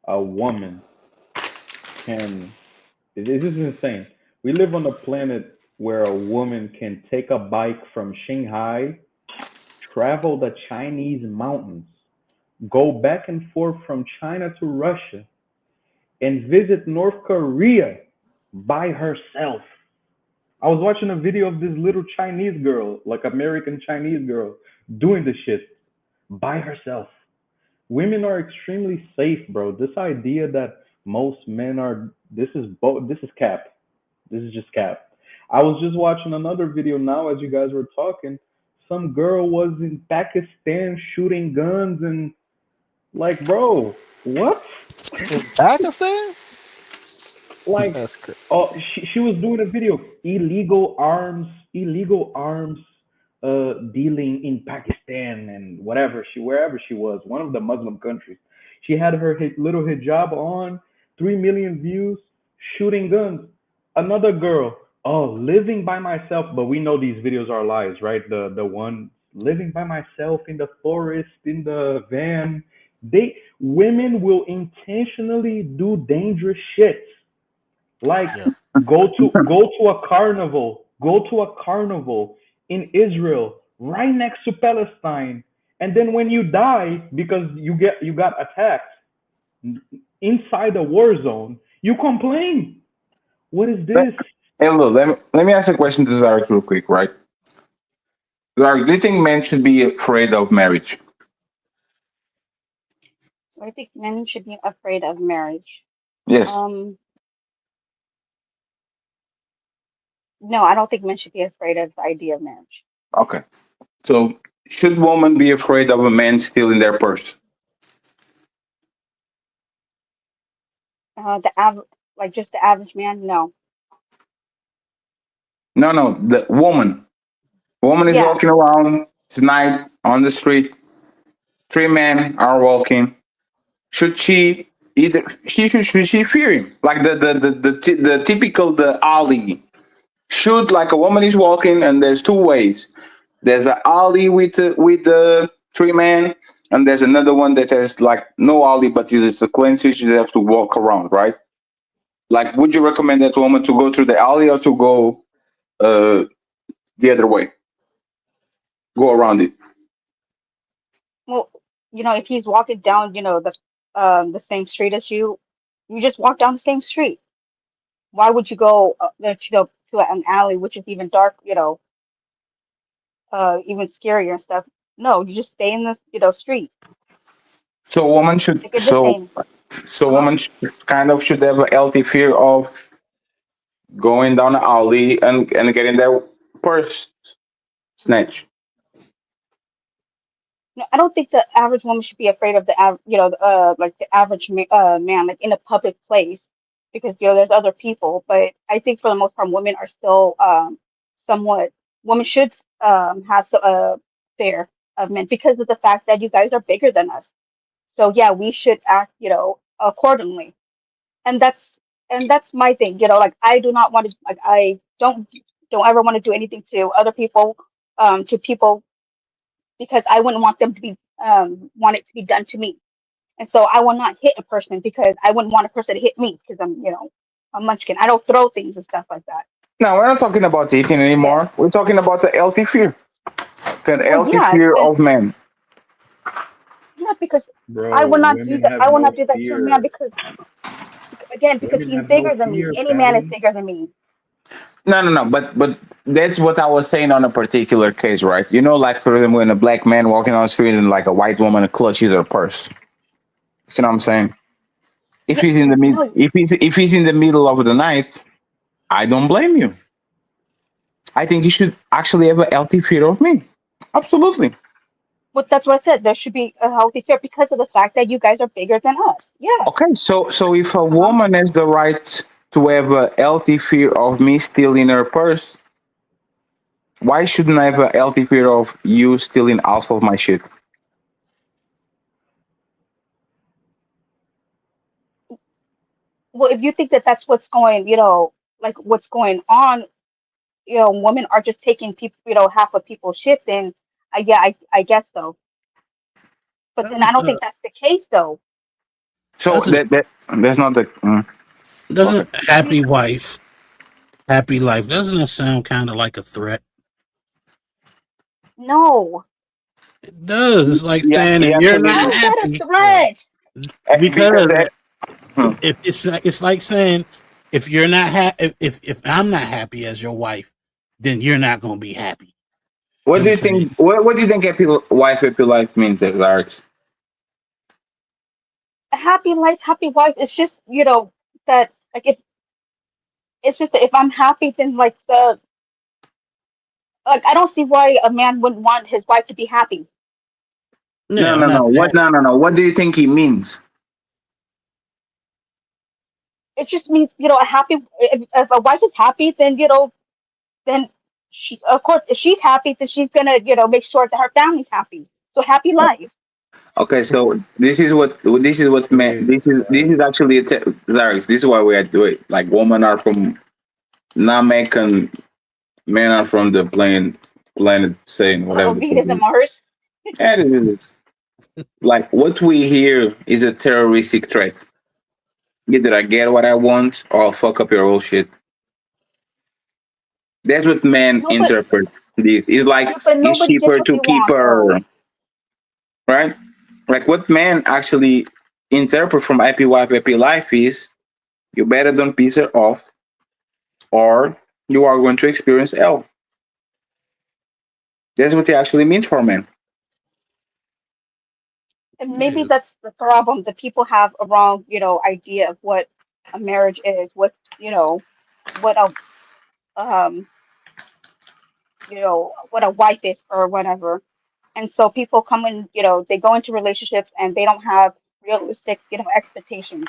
Speaker 13: a woman can. This is insane. We live on a planet where a woman can take a bike from Shanghai, travel the Chinese mountains, go back and forth from China to Russia, and visit North Korea by herself. I was watching a video of this little Chinese girl, like American Chinese girl, doing the shit by herself. Women are extremely safe, bro. This idea that most men are this is cap. This is just cap. I was just watching another video now as you guys were talking. Some girl was in Pakistan shooting guns and like, bro, what?
Speaker 14: In Pakistan?
Speaker 13: Like,
Speaker 14: That's crazy.
Speaker 13: oh, she was doing a video, illegal arms dealing in Pakistan and wherever she was, one of the Muslim countries. She had her little hijab on, 3 million views, shooting guns. Another girl, living by myself, but we know these videos are lies, right? The one living by myself in the forest, in the van. Women will intentionally do dangerous shit. Like go to a carnival in Israel, right next to Palestine, and then when you die because you got attacked inside a war zone, you complain. What is this?
Speaker 4: Hey, look, let me ask a question to Zarek real quick, right? Zarek, do you think men should be afraid of marriage?
Speaker 21: I think men should be afraid of marriage.
Speaker 4: Yes.
Speaker 21: No, I don't think men should be afraid of the idea of marriage.
Speaker 4: Okay. So should women be afraid of a man stealing their purse?
Speaker 21: Just the average man, no.
Speaker 4: No, the woman. Woman is walking around tonight on the street. 3 men are walking. Should she fear him? Like the typical alley. Should, like, a woman is walking and there's 2 ways. There's an alley with the 3 men, and there's another one that has like no alley, but it's a clean street. You just have to walk around, right? Like, would you recommend that woman to go through the alley or to go the other way? Go around it.
Speaker 21: Well, if he's walking down, the same street as you, you just walk down the same street. Why would you go to an alley, which is even dark, even scarier and stuff? No, you just stay in the street.
Speaker 4: So woman should woman should have a healthy fear of going down the alley and getting their purse snatched.
Speaker 21: No, I don't think the average woman should be afraid of the average man, like in a public place, because there's other people. But I think for the most part, women are still somewhat. Women should have a fear of men because of the fact that you guys are bigger than us. So yeah, we should act, accordingly. And that's my thing. Like I do not want to. Like I don't ever want to do anything to other people, to people, because I wouldn't want them to be want it to be done to me. And so I will not hit a person because I wouldn't want a person to hit me because I'm, a munchkin. I don't throw things and stuff like that.
Speaker 4: No, we're not talking about dating anymore. We're talking about the healthy fear. The healthy fear of men.
Speaker 21: Yeah, because
Speaker 13: Bro,
Speaker 21: I will not do that. I will not do that to a
Speaker 13: fear.
Speaker 21: man because
Speaker 13: Women
Speaker 21: he's
Speaker 13: have
Speaker 21: bigger
Speaker 13: no
Speaker 21: than me.
Speaker 13: fear,
Speaker 21: Any man is
Speaker 13: Patty.
Speaker 21: bigger than me.
Speaker 4: No. But that's what I was saying on a particular case, right? Like, for example, when a black man walking on the street and like a white woman clutches her purse. See what I'm saying? If he's in the middle, if he's in the middle of the night, I don't blame you. I think you should actually have a healthy fear of me. Absolutely.
Speaker 21: But that's what I said. There should be a healthy fear because of the fact that you guys are bigger than us. Yeah.
Speaker 4: Okay, so if a woman has the right to have a healthy fear of me stealing her purse, why shouldn't I have a healthy fear of you stealing half of my shit?
Speaker 21: Well, if you think that that's what's going, like what's going on, women are just taking people, half of people's shit, then yeah, I guess so. But then I don't think that's the case, though.
Speaker 4: So that's not the.
Speaker 20: Doesn't
Speaker 21: I mean,
Speaker 20: happy wife, happy life, doesn't it sound kind of like a threat?
Speaker 21: no.
Speaker 20: It does. It's like saying if
Speaker 4: Yeah,
Speaker 20: you're not
Speaker 21: How
Speaker 4: absolutely.
Speaker 21: is that a
Speaker 20: happy,
Speaker 21: threat?
Speaker 20: because
Speaker 4: Hmm.
Speaker 20: if it's like saying if you're not if I'm not happy as your wife, then you're not gonna be happy.
Speaker 4: What
Speaker 20: You know
Speaker 4: do
Speaker 20: what
Speaker 4: you
Speaker 20: I'm saying?
Speaker 4: think? What do you think happy life means, Alex?
Speaker 21: A happy life, happy wife. It's just, that like if it's just that if I'm happy, then like I don't see why a man wouldn't want his wife to be happy.
Speaker 20: Yeah,
Speaker 4: No,
Speaker 20: I'm
Speaker 4: no,
Speaker 20: not
Speaker 4: no.
Speaker 20: saying.
Speaker 4: No. What do you think it means?
Speaker 21: It just means, a happy. If a wife is happy, then then she, of course, if she's happy, then she's gonna, make sure that her family's happy. So happy life.
Speaker 4: Okay, so this is what man. This is actually Alex. This is why we are doing it. Like women are from not American, men are from the planet saying whatever.
Speaker 21: Oh,
Speaker 4: The
Speaker 21: Venus and
Speaker 4: fuck.
Speaker 21: Mars.
Speaker 4: Yeah, it is. Like what we hear is a terroristic threat. Either I get what I want or I'll fuck up your whole shit. That's what men
Speaker 21: No,
Speaker 4: interpret. This. It's like
Speaker 21: but
Speaker 4: it's
Speaker 21: nobody gets
Speaker 4: cheaper
Speaker 21: what
Speaker 4: to
Speaker 21: they
Speaker 4: keep
Speaker 21: want,
Speaker 4: her,
Speaker 21: though.
Speaker 4: right? Like what men actually interpret from happy wife, happy life is you better don't piss her off or you are going to experience hell. That's what it actually means for men.
Speaker 21: And maybe that's the problem, that people have a wrong, idea of what a marriage is, what a um, what a wife is or whatever. And so people come in, they go into relationships and they don't have realistic, expectations.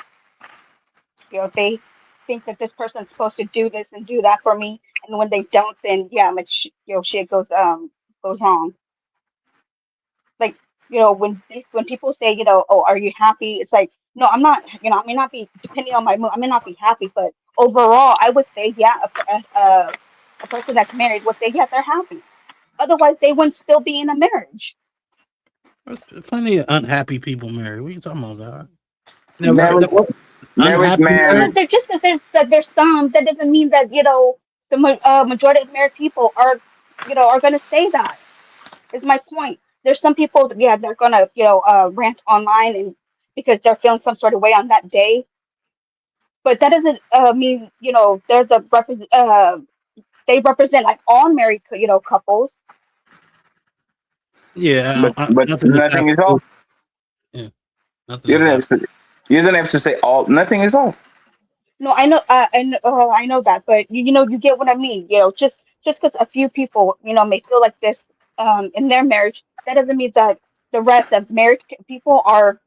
Speaker 21: They think that this person's supposed to do this and do that for me, and when they don't, then yeah, like shit goes wrong. Like, when people say, oh, are you happy? It's like, no, I'm not. I may not be, depending on my mood, I may not be happy, but overall, I would say, yeah, a person that's married would say, yeah, they're happy. Otherwise, they wouldn't still be in a marriage.
Speaker 20: There's plenty of unhappy people married. What are you talking about, dog? Never heard
Speaker 4: Married,
Speaker 20: of
Speaker 4: married
Speaker 20: unhappy
Speaker 21: But
Speaker 4: man.
Speaker 20: marriage?
Speaker 21: they're just that there's some, that doesn't mean that, majority of married people are gonna say that. Is my point. There's some people, yeah, they're gonna, rant online and because they're feeling some sort of way on that day, but that doesn't mean, they represent like all married, couples.
Speaker 20: Yeah,
Speaker 4: But
Speaker 20: nothing is
Speaker 4: nothing is all.
Speaker 20: absolute. Yeah, nothing
Speaker 4: You
Speaker 20: is
Speaker 4: don't have
Speaker 20: absolute.
Speaker 4: to. You don't have to say all. Nothing is all.
Speaker 21: No, I know, I know that, but you get what I mean. Just because a few people, may feel like this, in their marriage, that doesn't mean that the rest of married people are,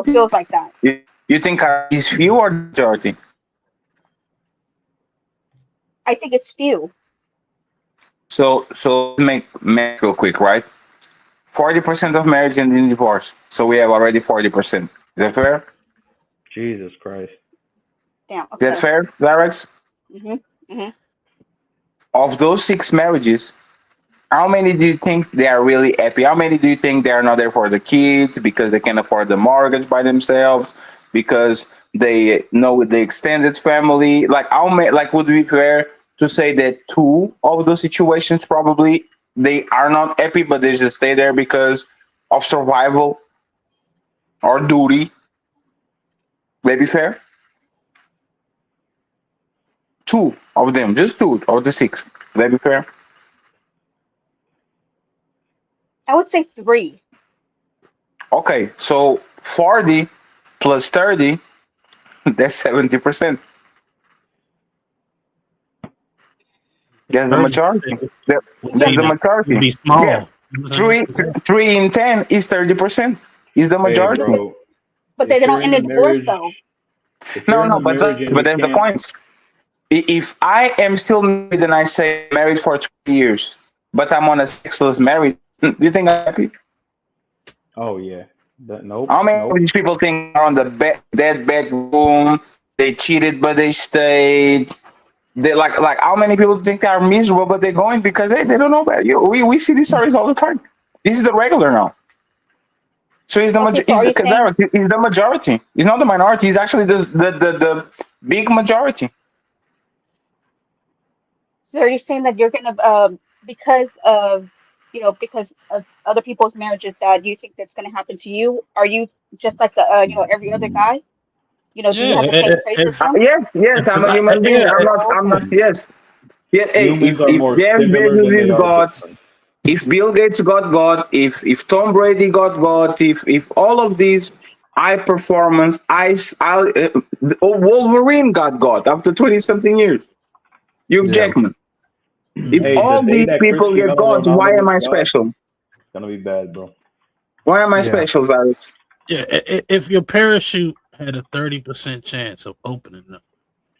Speaker 21: feels like that.
Speaker 4: You think is few or majority?
Speaker 21: I think it's few.
Speaker 4: So let's make math real quick, right? 40% of marriage end in divorce. So we have already 40%. Is that fair?
Speaker 13: Jesus Christ.
Speaker 21: Damn.
Speaker 4: That's
Speaker 21: Okay.
Speaker 4: fair, Alex?
Speaker 21: Mhm. Mhm.
Speaker 4: Of those 6 marriages, how many do you think they are really happy? How many do you think they are not there for the kids because they can afford the mortgage by themselves? Because they know the extended family. Like how many? Like would it be fair to say that 2 of those situations probably they are not happy, but they just stay there because of survival or duty? Maybe fair. 2 of them, just 2 of the 6. Maybe fair.
Speaker 21: I would say three.
Speaker 4: Okay, so 40 plus 30, that's 70%. That's the majority. That's the majority.
Speaker 20: Would be small.
Speaker 4: Yeah. 3 in 10 is 30%. Is the majority.
Speaker 21: But they don't end in divorce though.
Speaker 4: No, but that's the point. If I am still married and I say married for 20 years, but I'm on a sexless marriage, do you think I'm happy?
Speaker 13: Oh yeah. Nope.
Speaker 4: How many of these people think are on the dead bedroom? They cheated, but they stayed. They like how many people think they are miserable, but they're going because they don't know better. We see these stories all the time. This is the regular now. So he's the he's the majority. He's not the minority. He's actually the big majority.
Speaker 21: So are you saying that you're gonna because of other people's marriages that you think that's gonna happen to you? Are you just like the every other guy? Do you have the same faith system?
Speaker 4: Yes, I'm a human being. I'm not. Yes. Yeah. Hey,
Speaker 13: Humans
Speaker 4: if
Speaker 13: are more
Speaker 4: Jeff
Speaker 13: similar than
Speaker 4: Bezos
Speaker 13: they
Speaker 4: is
Speaker 13: are
Speaker 4: God,
Speaker 13: different.
Speaker 4: if Bill Gates got God, if Tom Brady got God, if all of these high performance, Wolverine got God after 20-something years. Hugh Jackman. If
Speaker 13: Hey,
Speaker 4: all
Speaker 13: the day
Speaker 4: these
Speaker 13: that
Speaker 4: people get
Speaker 13: Cristiano
Speaker 4: God, why
Speaker 13: Ronaldo
Speaker 4: am I
Speaker 13: gets God,
Speaker 4: special?
Speaker 13: it's gonna be bad, bro.
Speaker 4: Why am I special, Alex?
Speaker 20: Yeah, if your parachute had a 30% chance of opening up,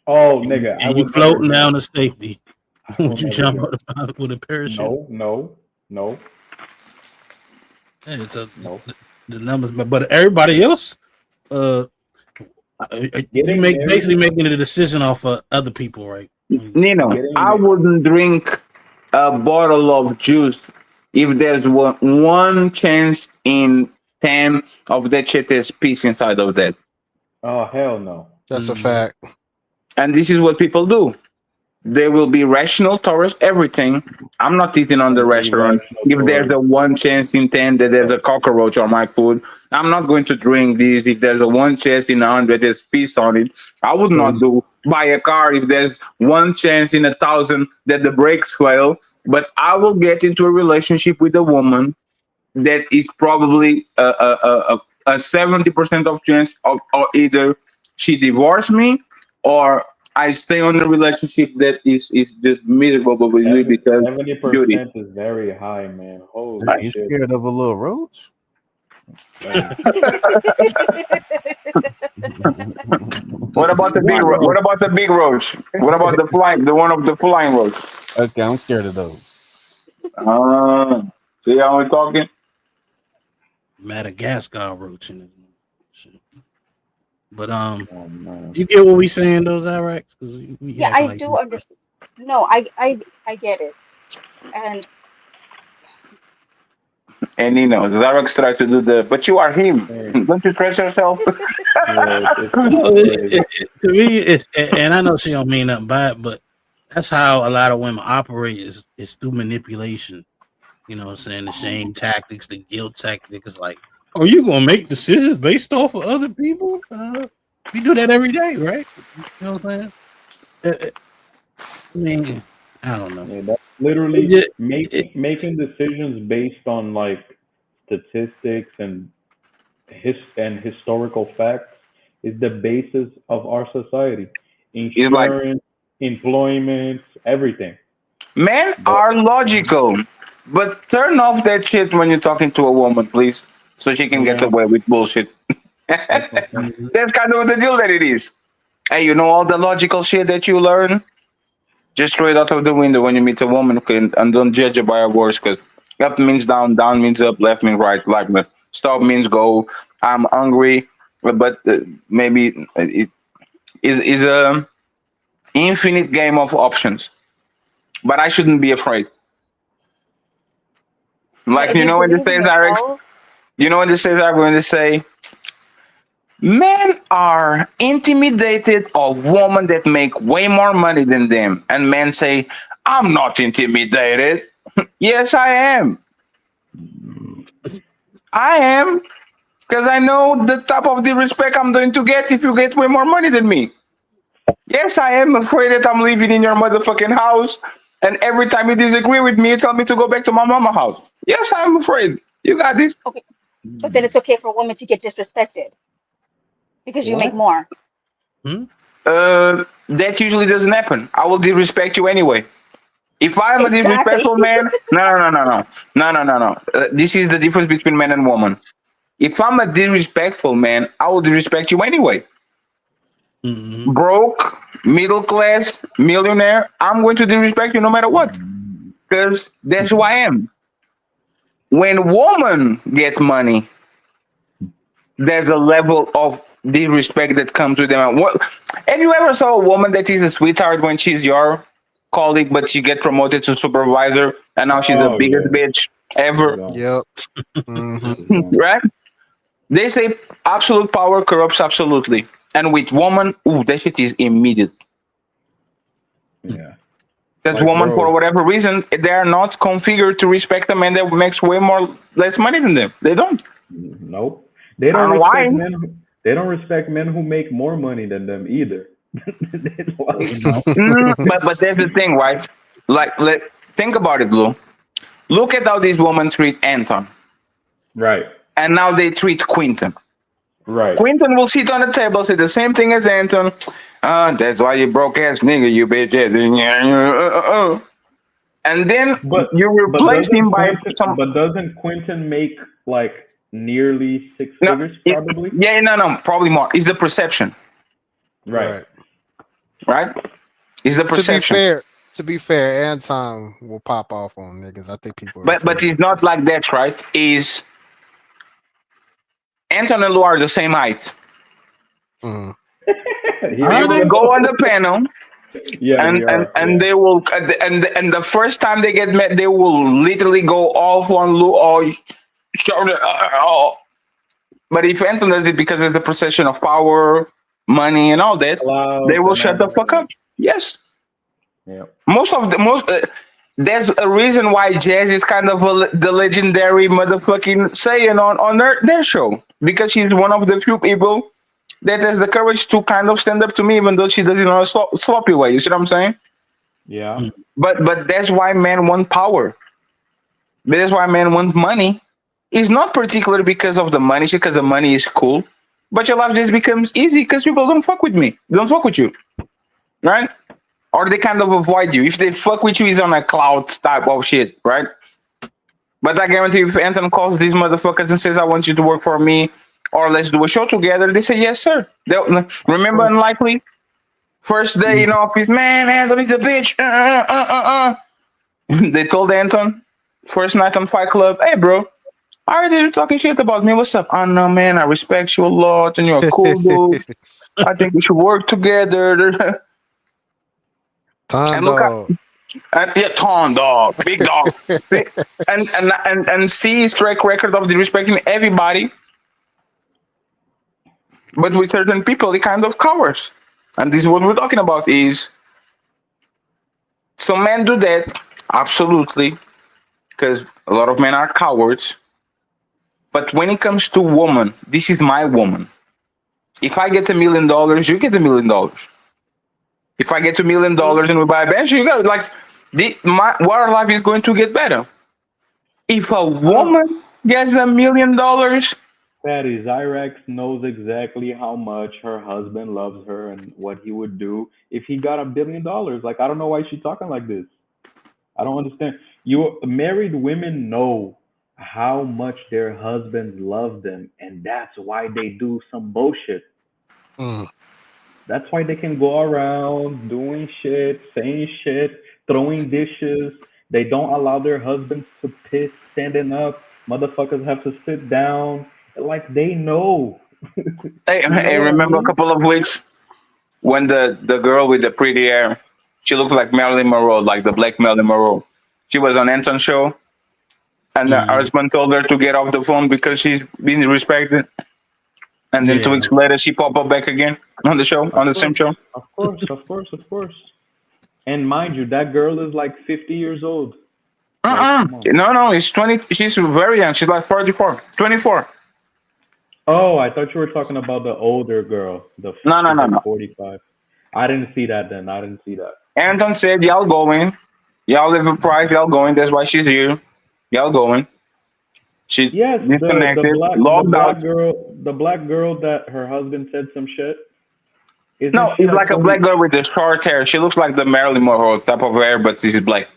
Speaker 13: Oh, nigga, I
Speaker 20: and you
Speaker 13: would
Speaker 20: floating
Speaker 13: never
Speaker 20: down
Speaker 13: jump.
Speaker 20: to safety, would you
Speaker 13: never
Speaker 20: jump
Speaker 13: jump.
Speaker 20: out with a parachute?
Speaker 13: No.
Speaker 20: Yeah, it's the numbers, but everybody else, you basically making a decision off of other people, right?
Speaker 4: Nino, I wouldn't drink a bottle of juice if there's one chance in 10 of that shit there's peace inside of that.
Speaker 13: Oh hell no.
Speaker 14: That's a fact.
Speaker 4: And this is what people do. They will be rational towards everything. I'm not eating on the restaurant. If there's a one chance in 10 that there's a cockroach on my food, I'm not going to drink this. If there's a one chance in 100 there's peace on it, I would not buy a car if there's one chance in 1,000 that the brakes fail. But I will get into a relationship with a woman that is probably a 70% of chance of either she divorced me or I stay on a relationship that is just miserable with you because
Speaker 13: 70% is very high, man. Holy
Speaker 10: You
Speaker 13: shit.
Speaker 10: scared of a little roach?
Speaker 4: What about the big? What about the big roach? What about the one of the flying roach?
Speaker 10: Okay, I'm scared of those.
Speaker 4: See how we're talking?
Speaker 20: Madagascar roach in it. But you get what we saying, those Iraqs?
Speaker 21: Yeah, I do understand. No, I get it.
Speaker 4: And you know, Zarex tried to do but you are him. Don't you trust yourself?
Speaker 20: To me, it's, and I know she don't mean nothing by it, but that's how a lot of women operate is through manipulation. You know what I'm saying? The shame tactics, the guilt tactics. It's like, are you gonna make decisions based off of other people? We do that every day, right? You know what I'm saying? I mean, I don't know.
Speaker 13: Yeah, that's literally making decisions based on like statistics and historical facts is the basis of our society. Insurance, employment, everything.
Speaker 4: Men are logical, but turn off that shit when you're talking to a woman, please, so she can get away with bullshit. That's kind of the deal that it is. Hey, you know all the logical shit that you learn? Just throw it out of the window when you meet a woman, and don't judge her by her words, because up means down, down means up, left means right, like that. Stop means go. I'm hungry, but maybe it is a infinite game of options. But I shouldn't be afraid. Like, you know when they say, Alex, you know when they say that, when they say, men are intimidated of women that make way more money than them. And men say, I'm not intimidated. Yes, I am. I am. Because I know the type of the respect I'm going to get if you get way more money than me. Yes, I am afraid that I'm living in your motherfucking house. And every time you disagree with me, you tell me to go back to my mama's house. Yes, I'm afraid. You got this.
Speaker 21: Okay. But then it's okay for a woman to get disrespected because you make more.
Speaker 4: That usually doesn't happen. I will disrespect you anyway.
Speaker 16: If I am a disrespectful man, no. This is the difference between man and woman. If I'm a disrespectful man, I will disrespect you anyway. Broke, middle class, millionaire, I'm going to disrespect you no matter what. Because that's who I am. When woman gets money, there's a level of disrespect that comes with them. Have you ever saw a woman that is a sweetheart when she's your colleague, but she get promoted to supervisor, and now she's the biggest bitch ever?
Speaker 14: Yep.
Speaker 16: Right? They say absolute power corrupts absolutely. And with woman, that shit is immediate.
Speaker 13: Yeah.
Speaker 16: Because
Speaker 13: Like,
Speaker 16: women,
Speaker 13: bro.
Speaker 16: for whatever reason, they are not configured to respect a man that makes way less money than them. They don't.
Speaker 13: Nope. They
Speaker 16: I
Speaker 13: don't
Speaker 16: don't know
Speaker 13: respect
Speaker 16: why.
Speaker 13: men. They don't respect men who make more money than them either.
Speaker 16: But there's the thing, right? Like, think about it, Blue. Look at how these women treat Anton.
Speaker 13: Right.
Speaker 16: And now they treat Quinton.
Speaker 13: Right.
Speaker 16: Quinton will sit on the table, say the same thing as Anton. That's why you broke ass nigga, you bitch. And then you replace him by some.
Speaker 13: But doesn't Quinton make like nearly six figures? Probably.
Speaker 16: Yeah, no, probably more. It's the perception.
Speaker 13: Right.
Speaker 16: Right? It's the perception.
Speaker 14: To be fair, Anton will pop off on niggas. I think people.
Speaker 16: But he's not like that, right? Anton and Lou are the same height. They will go on the panel.
Speaker 13: Yeah,
Speaker 16: and they will and the first time they get met, they will literally go off on Lou or shoulder. But if Anton does it because it's a procession of power, money, and all that, they will shut the fuck up. Yes.
Speaker 13: Yeah.
Speaker 16: There's a reason why Jazz is kind of the legendary motherfucking saying on their show, because she's one of the few people that has the courage to kind of stand up to me, even though she does it in a sloppy way. You see what I'm saying?
Speaker 13: Yeah.
Speaker 16: But that's why men want power. That's why men want money. It's not particularly because of the money, because the money is cool. But your life just becomes easy because people don't fuck with me. They don't fuck with you. Right? Or they kind of avoid you. If they fuck with you, it's on a cloud type of shit, right? But I guarantee if Anton calls these motherfuckers and says, I want you to work for me, or let's do a show together, they say, yes, sir. Remember Unlikely? First day in office, man, Anthony's a bitch. They told Anton, first night on Fight Club, hey, bro, I heard you talking shit about me. What's up? Oh, no, man, I respect you a lot, and you're a cool dude. I think we should work together.
Speaker 14: Tom dog.
Speaker 16: Tom dog, big dog. and see his track record of disrespecting everybody. But with certain people, he kind of cowers. And this is what we're talking about is some men do that, absolutely, because a lot of men are cowards. But when it comes to woman, this is my woman. If I get $1 million, you get $1 million. If I get $2 million and we buy a bench, you got like our life is going to get better. If a woman gets $1 million,
Speaker 13: Fatty Zyrex knows exactly how much her husband loves her and what he would do if he got $1 billion. Like, I don't know why she's talking like this. I don't understand. Married women know how much their husbands love them, and that's why they do some bullshit. That's why they can go around doing shit, saying shit, throwing dishes. They don't allow their husbands to piss standing up. Motherfuckers have to sit down. Like, they know.
Speaker 16: Hey, remember a couple of weeks when the girl with the pretty hair, she looked like Marilyn Monroe, like the black Marilyn Monroe. She was on Anton's show, and her husband told her to get off the phone because she's being respected. And then 2 weeks later, she popped up back again on the show, on the same show.
Speaker 13: Of course. And mind you, that girl is like 50 years old.
Speaker 16: No, it's 20. She's very young. She's like 44, 24.
Speaker 13: Oh, I thought you were talking about the older girl.
Speaker 16: No.
Speaker 13: 45. I didn't see that then.
Speaker 16: Anton said, y'all going. Y'all live a price. Y'all going. That's why she's here. Y'all going. She disconnected,
Speaker 13: the black girl that her husband said some shit.
Speaker 16: No, it's like a black girl with the short hair. She looks like the Marilyn Monroe type of hair, but she's black.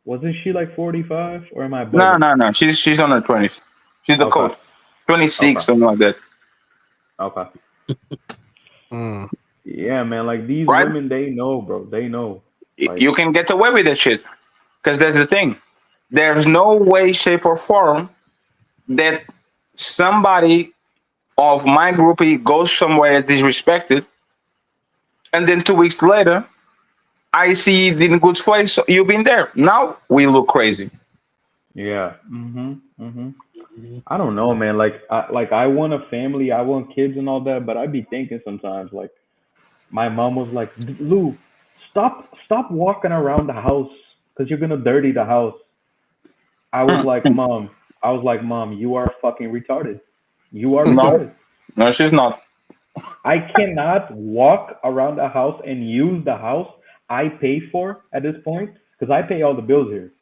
Speaker 13: Wasn't she like 45? Or am I
Speaker 16: No,
Speaker 13: bugging?
Speaker 16: no, no. She's on her 20s. She's the
Speaker 13: Okay.
Speaker 16: coach. 26,
Speaker 13: Okay.
Speaker 16: something like that.
Speaker 13: Okay.
Speaker 14: Mm.
Speaker 13: Yeah, man. Like these
Speaker 16: Right?
Speaker 13: women, they know, bro. They know. Like,
Speaker 16: You can get away with that shit. Because that's the thing. There's no way, shape, or form that somebody of my group goes somewhere disrespected, and then 2 weeks later, I see it in good face. So you've been there. Now we look crazy.
Speaker 13: yeah. I don't know, man. I want a family, I want kids and all that, but I be thinking sometimes, like, my mom was like, Lou, stop walking around the house because you're gonna dirty the house. I was like, Mom, you are fucking retarded. You are
Speaker 16: No,
Speaker 13: retarded.
Speaker 16: no, she's not.
Speaker 13: I cannot walk around the house and use the house I pay for at this point because I pay all the bills here.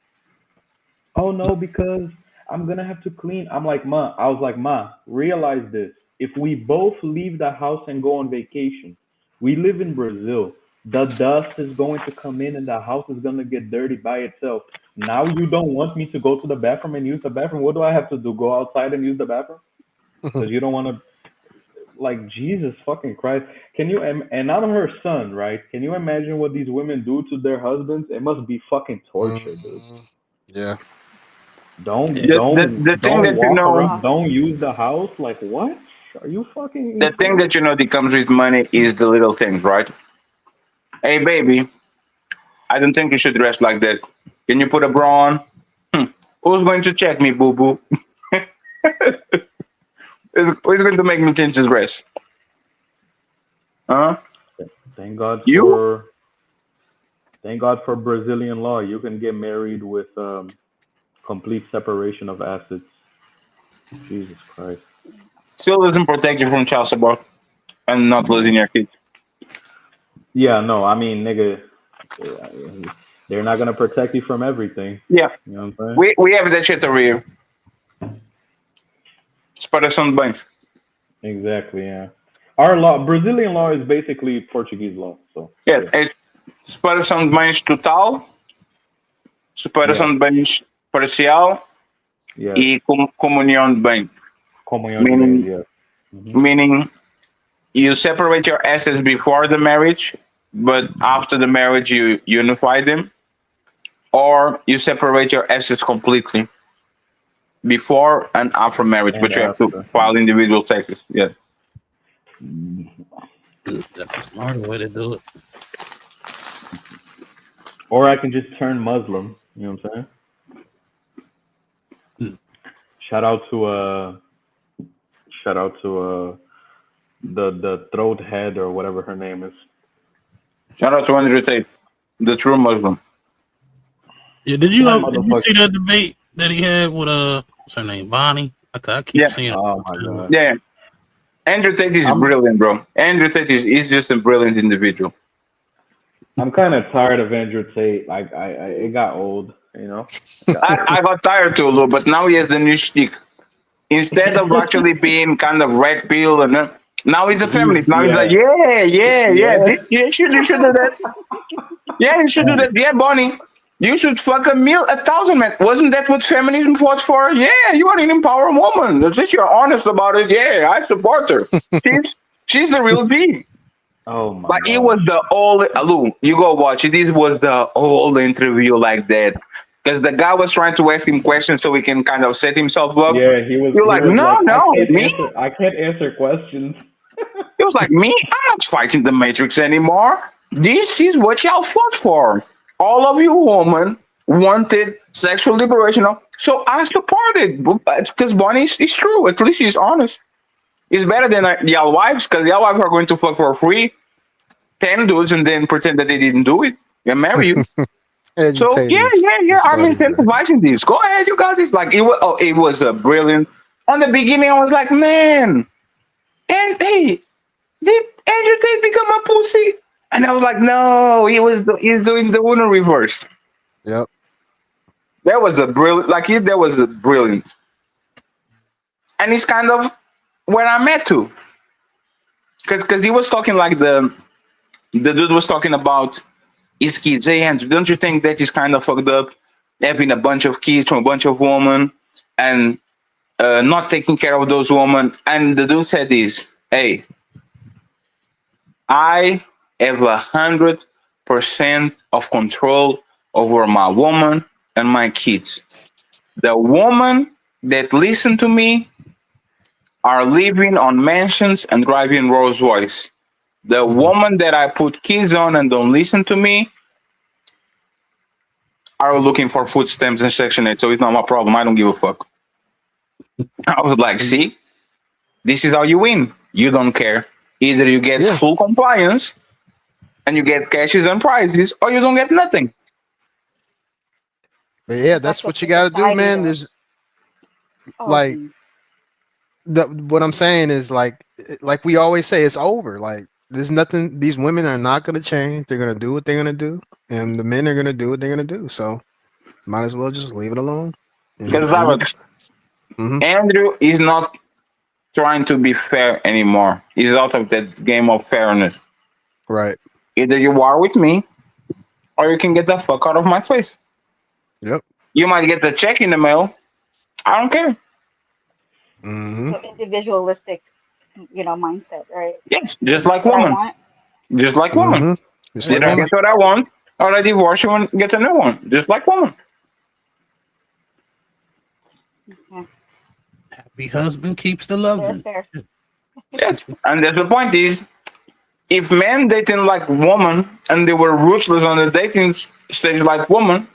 Speaker 13: Oh no, because I'm gonna have to clean. I was like, Ma, realize this. If we both leave the house and go on vacation, we live in Brazil. The dust is going to come in and the house is gonna get dirty by itself. Now you don't want me to go to the bathroom and use the bathroom. What do I have to do? Go outside and use the bathroom? Because you don't want to, like, Jesus fucking Christ. Can you, and I'm her son, right? Can you imagine what these women do to their husbands? It must be fucking torture, dude.
Speaker 14: Yeah.
Speaker 13: Don't
Speaker 16: The thing that you
Speaker 13: walk
Speaker 16: know,
Speaker 13: around. Don't use the house. Like what? Are you fucking
Speaker 16: the thing that you know that comes with money is the little things, right? Hey, baby, I don't think you should dress like that. Can you put a bra on? Who's going to check me, boo boo? Who's going to make me change his dress? Huh?
Speaker 13: Thank God
Speaker 16: You?
Speaker 13: for Brazilian law. You can get married with complete separation of assets. Jesus Christ.
Speaker 16: Still doesn't protect you from child support and not losing your kids.
Speaker 13: Yeah, no, I mean, nigga, they're not gonna protect you from everything.
Speaker 16: Yeah.
Speaker 13: You know what I'm saying?
Speaker 16: We have that shit over here. Espera some bens.
Speaker 13: Exactly, yeah. Our law, Brazilian law, is basically Portuguese law. So
Speaker 16: Yeah, é separação de bens total, separação de bens parcial e comunhão de bens.
Speaker 13: Comunhão de bens, yeah.
Speaker 16: Meaning you separate your assets before the marriage, but after the marriage you unify them, or you separate your assets completely before and after marriage, but you have to file individual taxes. Yeah.
Speaker 20: That's a smarter way to do it.
Speaker 13: Or I can just turn Muslim. You know what I'm saying? Shout out to the throat head or whatever her name is.
Speaker 16: Shout out to Andrew Tate, the true Muslim.
Speaker 20: Yeah, did you see that debate that he had with what's her name, Bonnie? I keep seeing.
Speaker 13: Oh my god.
Speaker 16: Yeah. Andrew Tate is brilliant, bro. Andrew Tate is just a brilliant individual.
Speaker 13: I'm kind of tired of Andrew Tate. It got old, you know.
Speaker 16: I got tired too, Lou, but now he has the new shtick. Instead of actually being kind of red pill, and now he's a feminist. Now he's like, yeah. You should do that. Yeah, you should do that. Yeah, Bonnie, you should fuck 1,000 men. Wasn't that what feminism fought for? Yeah, you want to empower a woman. At least you're honest about it. Yeah, I support her. She's the real G.
Speaker 13: Oh my!
Speaker 16: But it was the old Lou. You go watch it. This was the old interview like that. Because the guy was trying to ask him questions so he can kind of set himself up.
Speaker 13: Yeah, he was.
Speaker 16: You're like, no, me?
Speaker 13: I can't answer questions.
Speaker 16: He was like, me? I'm not fighting the Matrix anymore. This is what y'all fought for. All of you women wanted sexual liberation. So I supported. Because Bonnie is true. At least she's honest. It's better than y'all wives, because y'all wives are going to fuck for free 10 dudes and then pretend that they didn't do it and marry you. So yeah, I'm incentivizing this. Go ahead, you got this. Like it was a brilliant. On the beginning, I was like, man, and hey, did Andrew Tate become a pussy? And I was like, no, he's doing the Uno reverse.
Speaker 14: Yep.
Speaker 16: That was a brilliant. That was a brilliant. And it's kind of where I'm at too, because he was talking like the dude was talking about his kids. Hey, Andrew, don't you think that is kind of fucked up? having a bunch of kids from a bunch of women and not taking care of those women. And the dude said this, hey, I have 100% of control over my woman and my kids. The woman that listen to me are living on mansions and driving Rolls Royce. The woman that I put kids on and don't listen to me are looking for food stamps and Section 8, so it's not my problem. I don't give a fuck. I was like, see, this is how you win. You don't care. Either you get full compliance and you get cashes and prizes, or you don't get nothing.
Speaker 14: But yeah, that's what you got to do, man. There's like what I'm saying is like we always say, it's over. Like there's nothing. These women are not going to change. They're going to do what they're going to do, and the men are going to do what they're going to do. So might as well just leave it alone.
Speaker 16: Because Andrew is not trying to be fair anymore. He's out of that game of fairness.
Speaker 14: Right.
Speaker 16: Either you are with me, or you can get the fuck out of my face.
Speaker 14: Yep.
Speaker 16: You might get the check in the mail. I don't care.
Speaker 21: So individualistic, mindset, right?
Speaker 16: Yes, just like
Speaker 21: What I
Speaker 16: women.
Speaker 21: want.
Speaker 16: Just like women.
Speaker 14: Just
Speaker 16: Did I get what I want, or I divorce you and get a new one? Just like women.
Speaker 20: Happy husband keeps the love.
Speaker 16: Yes, and that's the point is, if men dating like woman and they were ruthless on the dating stage like woman,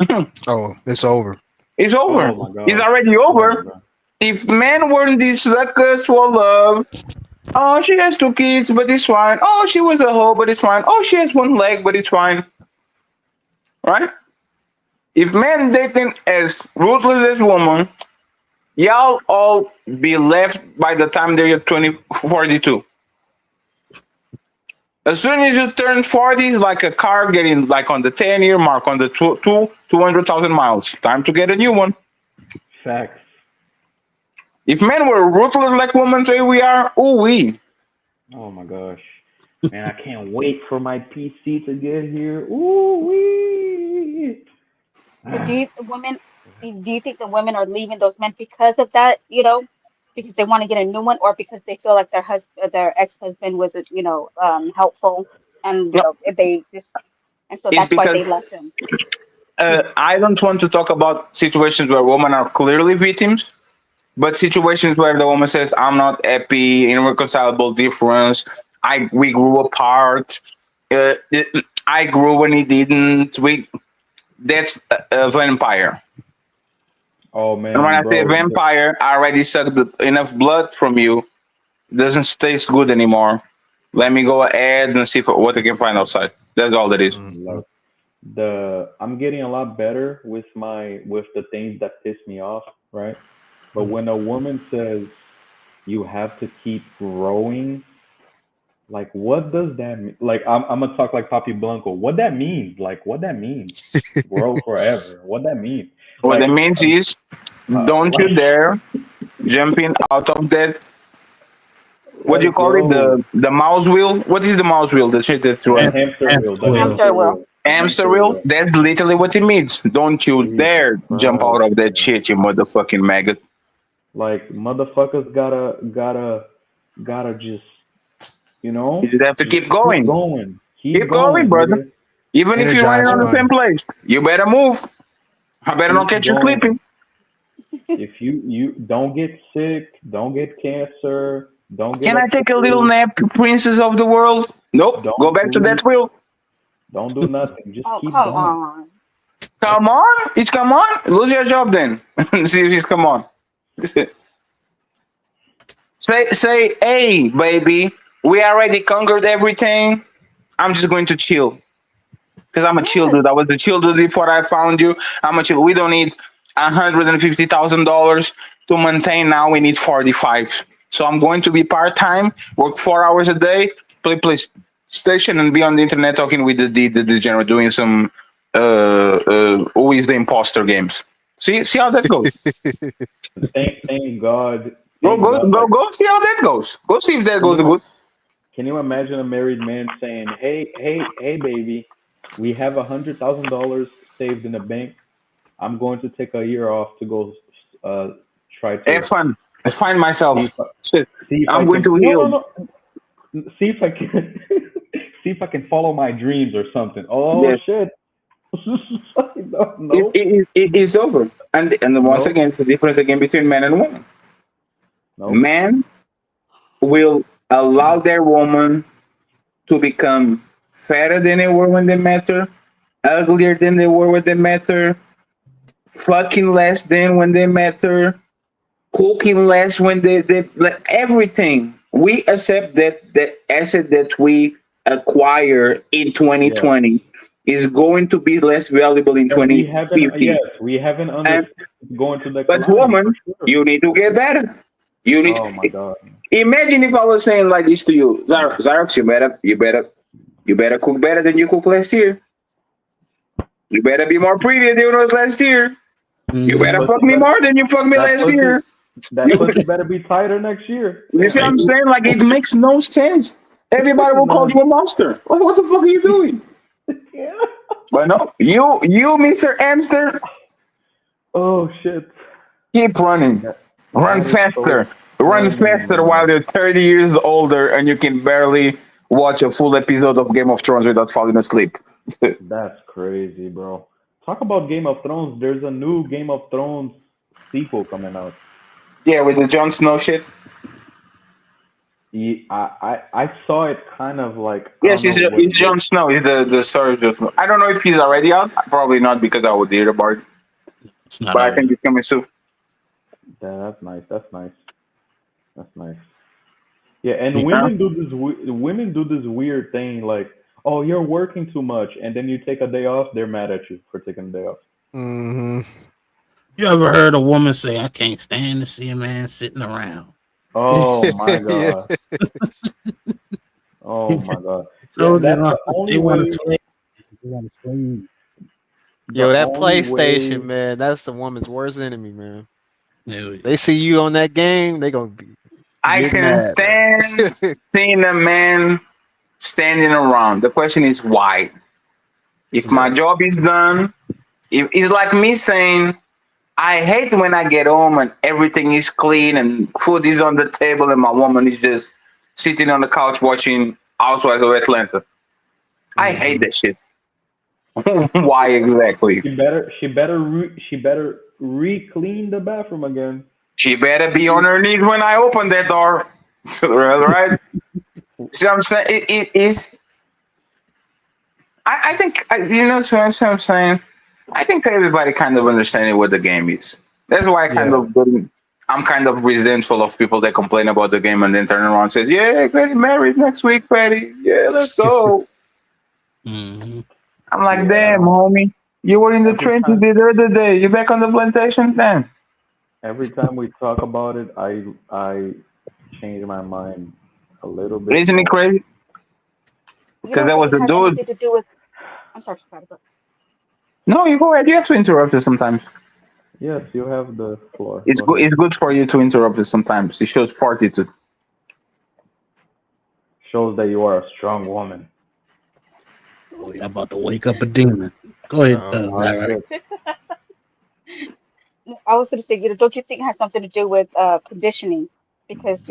Speaker 14: oh, it's over.
Speaker 16: It's over.
Speaker 14: Oh my God.
Speaker 16: It's already over. If men weren't this suckers for love, oh, she has 2 kids, but it's fine. Oh, she was a hoe, but it's fine. Oh, she has 1 leg, but it's fine. Right? If men dating as ruthless as women, y'all all be left by the time they're 42. As soon as you turn 40, it's like a car getting like on the 10-year mark, on the 200,000 miles. Time to get a new one.
Speaker 13: Facts.
Speaker 16: If men were ruthless like women say we are, ooh-wee.
Speaker 13: Oh my gosh. Man, I can't wait for my PC to get here. Ooh wee.
Speaker 21: But do you think the women are leaving those men because of that? Because they want to get a new one, or because they feel like their ex-husband was, helpful, and if they just, and so
Speaker 16: It's
Speaker 21: that's why
Speaker 16: because
Speaker 21: they left him.
Speaker 16: I don't want to talk about situations where women are clearly victims, but situations where the woman says, I'm not happy, irreconcilable difference, we grew apart, I grew when he didn't. That's a vampire.
Speaker 13: Oh man.
Speaker 16: And when I say vampire, I already sucked enough blood from you. It doesn't taste good anymore. Let me go ahead and see what I can find outside. That's all that is.
Speaker 13: I'm getting a lot better with the things that piss me off, right? But when a woman says you have to keep growing, like what does that mean? Like I'm gonna talk like Papi Blanco. What that means? Like what that means? Grow forever. What that means?
Speaker 16: What that means is, don't you dare jumping out of that. What do you call it? The mouse wheel? What is the mouse wheel? The shit that's right.
Speaker 21: Hamster wheel.
Speaker 16: Hamster wheel? That's literally what it means. Don't you dare jump out of that shit, you motherfucking maggot.
Speaker 13: Like motherfuckers gotta just,
Speaker 16: You just have to keep going.
Speaker 13: Keep
Speaker 16: going, brother.
Speaker 13: nigga.
Speaker 16: Even if you're running on the same place, you better move. I better not catch you sleeping.
Speaker 13: If you don't get sick, don't get cancer, don't get.
Speaker 16: Can I take a little nap, princess of the world? Nope. Go back to that wheel.
Speaker 13: Don't do nothing. Just keep
Speaker 21: come
Speaker 13: going.
Speaker 21: on.
Speaker 16: Come on. It's come on. Lose your job then. See if it's come on. say, hey, baby, we already conquered everything. I'm just going to chill. Because I'm a chill dude. I was a chill dude before I found you. I'm a chill. We don't need $150,000 to maintain. Now we need 45. So I'm going to be part-time, work 4 hours a day, play PlayStation, and be on the internet talking with the degenerate, doing some who is the imposter games. See how that goes.
Speaker 13: Thank God.
Speaker 16: Go see how that goes. Go see if that goes good.
Speaker 13: Can you imagine a married man saying, "Hey, baby, we have $100,000 saved in the bank. I'm going to take a year off to go try
Speaker 16: Have
Speaker 13: to
Speaker 16: fun. I find myself.
Speaker 13: see if,
Speaker 16: Shit.
Speaker 13: see if I
Speaker 16: I'm going
Speaker 13: can.
Speaker 16: to
Speaker 13: No,
Speaker 16: heal.
Speaker 13: no, no. See if I can. See if I can follow my dreams or something. Oh
Speaker 16: Yes.
Speaker 13: shit! No,
Speaker 16: It is over. And once
Speaker 13: no,
Speaker 16: again, it's the difference again between men and women.
Speaker 13: no.
Speaker 16: Men will allow their woman to become fatter than they were when they met her, uglier than they were when they met her, fucking less than when they met her, cooking less when they like everything. We accept that asset that we acquire in
Speaker 13: Yes.
Speaker 16: 2020 is going to be less valuable in
Speaker 13: That we haven't.
Speaker 16: 2050.
Speaker 13: Yes, we haven't
Speaker 16: And
Speaker 13: understood going to
Speaker 16: but
Speaker 13: decline for
Speaker 16: woman,
Speaker 13: sure.
Speaker 16: you need to get better. You need.
Speaker 13: Oh my god.
Speaker 16: Imagine if I was saying like this to you, Zarox, you better cook better than you cooked last year. You better be more pretty than you was last year. You
Speaker 13: That
Speaker 16: better
Speaker 13: pussy
Speaker 16: fuck me
Speaker 13: better.
Speaker 16: more than you fucked me
Speaker 13: That
Speaker 16: last
Speaker 13: pussy.
Speaker 16: year.
Speaker 13: That pussy better be tighter next year.
Speaker 16: You see what I'm saying? Like it makes no sense. Everybody will call
Speaker 13: No.
Speaker 16: you a monster. What the fuck are you doing?
Speaker 13: Yeah.
Speaker 16: But no, you, Mr. Amster,
Speaker 13: Oh shit.
Speaker 16: keep running. Run
Speaker 13: That is so
Speaker 16: faster. Run
Speaker 13: funny,
Speaker 16: faster
Speaker 13: man.
Speaker 16: while you're 30 years older and you can barely watch a full episode of Game of Thrones without falling asleep.
Speaker 13: That's crazy, bro. Talk about Game of Thrones. There's a new Game of Thrones sequel coming out.
Speaker 16: Yeah, with the Jon Snow shit.
Speaker 13: I saw it kind of like I
Speaker 16: Yes,
Speaker 13: don't know what.
Speaker 16: it's Jon Snow. He's the story of Jon Snow. I don't know if he's already out. Probably not because I would hear about it.
Speaker 20: It's not
Speaker 16: But I
Speaker 20: out
Speaker 16: think
Speaker 20: yet.
Speaker 16: it's coming soon.
Speaker 13: That's nice. That's nice. That's nice. Yeah, and
Speaker 16: Yeah.
Speaker 13: women do this weird thing like, oh, you're working too much, and then you take a day off. They're mad at you for taking a day off.
Speaker 14: Mm-hmm.
Speaker 20: You ever heard a woman say, "I can't stand to see a man sitting around"?
Speaker 13: Oh my
Speaker 14: Yeah.
Speaker 13: god. Oh my god.
Speaker 20: So
Speaker 13: Yeah, that's the
Speaker 20: they
Speaker 13: only
Speaker 20: want
Speaker 13: way.
Speaker 20: to slave. They want to slave.
Speaker 14: Yo,
Speaker 13: The
Speaker 14: that
Speaker 13: only
Speaker 14: PlayStation,
Speaker 13: way.
Speaker 14: man, that's the woman's worst enemy, man.
Speaker 20: Hell yeah.
Speaker 14: They see you on that game, they gonna
Speaker 16: I
Speaker 14: get
Speaker 16: can
Speaker 14: mad, man.
Speaker 16: stand seeing a man standing around. The question is why? If my job is done, if it's like me saying, I hate when I get home and everything is clean and food is on the table and my woman is just sitting on the couch watching Housewives of Atlanta. I hate that shit. Why exactly?
Speaker 13: She better re-clean the bathroom again.
Speaker 16: She better be on her knees when I open that door. Right? See what I'm saying? It is. I think, you know what I'm saying? I think everybody kind of understanding what the game is. That's why I'm kind of resentful of people that complain about the game and then turn around and says, yeah, getting married next week, Patty. Yeah, let's go.
Speaker 20: Mm-hmm.
Speaker 16: I'm like,
Speaker 13: Yeah,
Speaker 16: damn, homie. You were in the
Speaker 13: every
Speaker 16: trenches
Speaker 13: time,
Speaker 16: the other day. You back on the plantation? Damn.
Speaker 13: every time we talk about it, I change my mind a little bit
Speaker 16: Isn't it
Speaker 13: more.
Speaker 16: crazy?
Speaker 21: You
Speaker 16: Because
Speaker 21: don't
Speaker 16: that
Speaker 21: think
Speaker 16: was
Speaker 21: it
Speaker 16: a
Speaker 21: has
Speaker 16: dude.
Speaker 21: anything to do with? I'm sorry, but
Speaker 16: No, you go ahead. You have to interrupt us sometimes.
Speaker 13: Yes, you have the floor.
Speaker 16: It's
Speaker 13: Go
Speaker 16: good.
Speaker 13: ahead.
Speaker 16: It's good for you to interrupt us sometimes. It shows fortitude.
Speaker 13: Shows that you are a strong woman.
Speaker 20: Oh, you're about to wake up a demon. Go ahead,
Speaker 13: Oh
Speaker 20: Larry.
Speaker 13: shit.
Speaker 21: I was going to say, don't you think it has something to do with conditioning? Because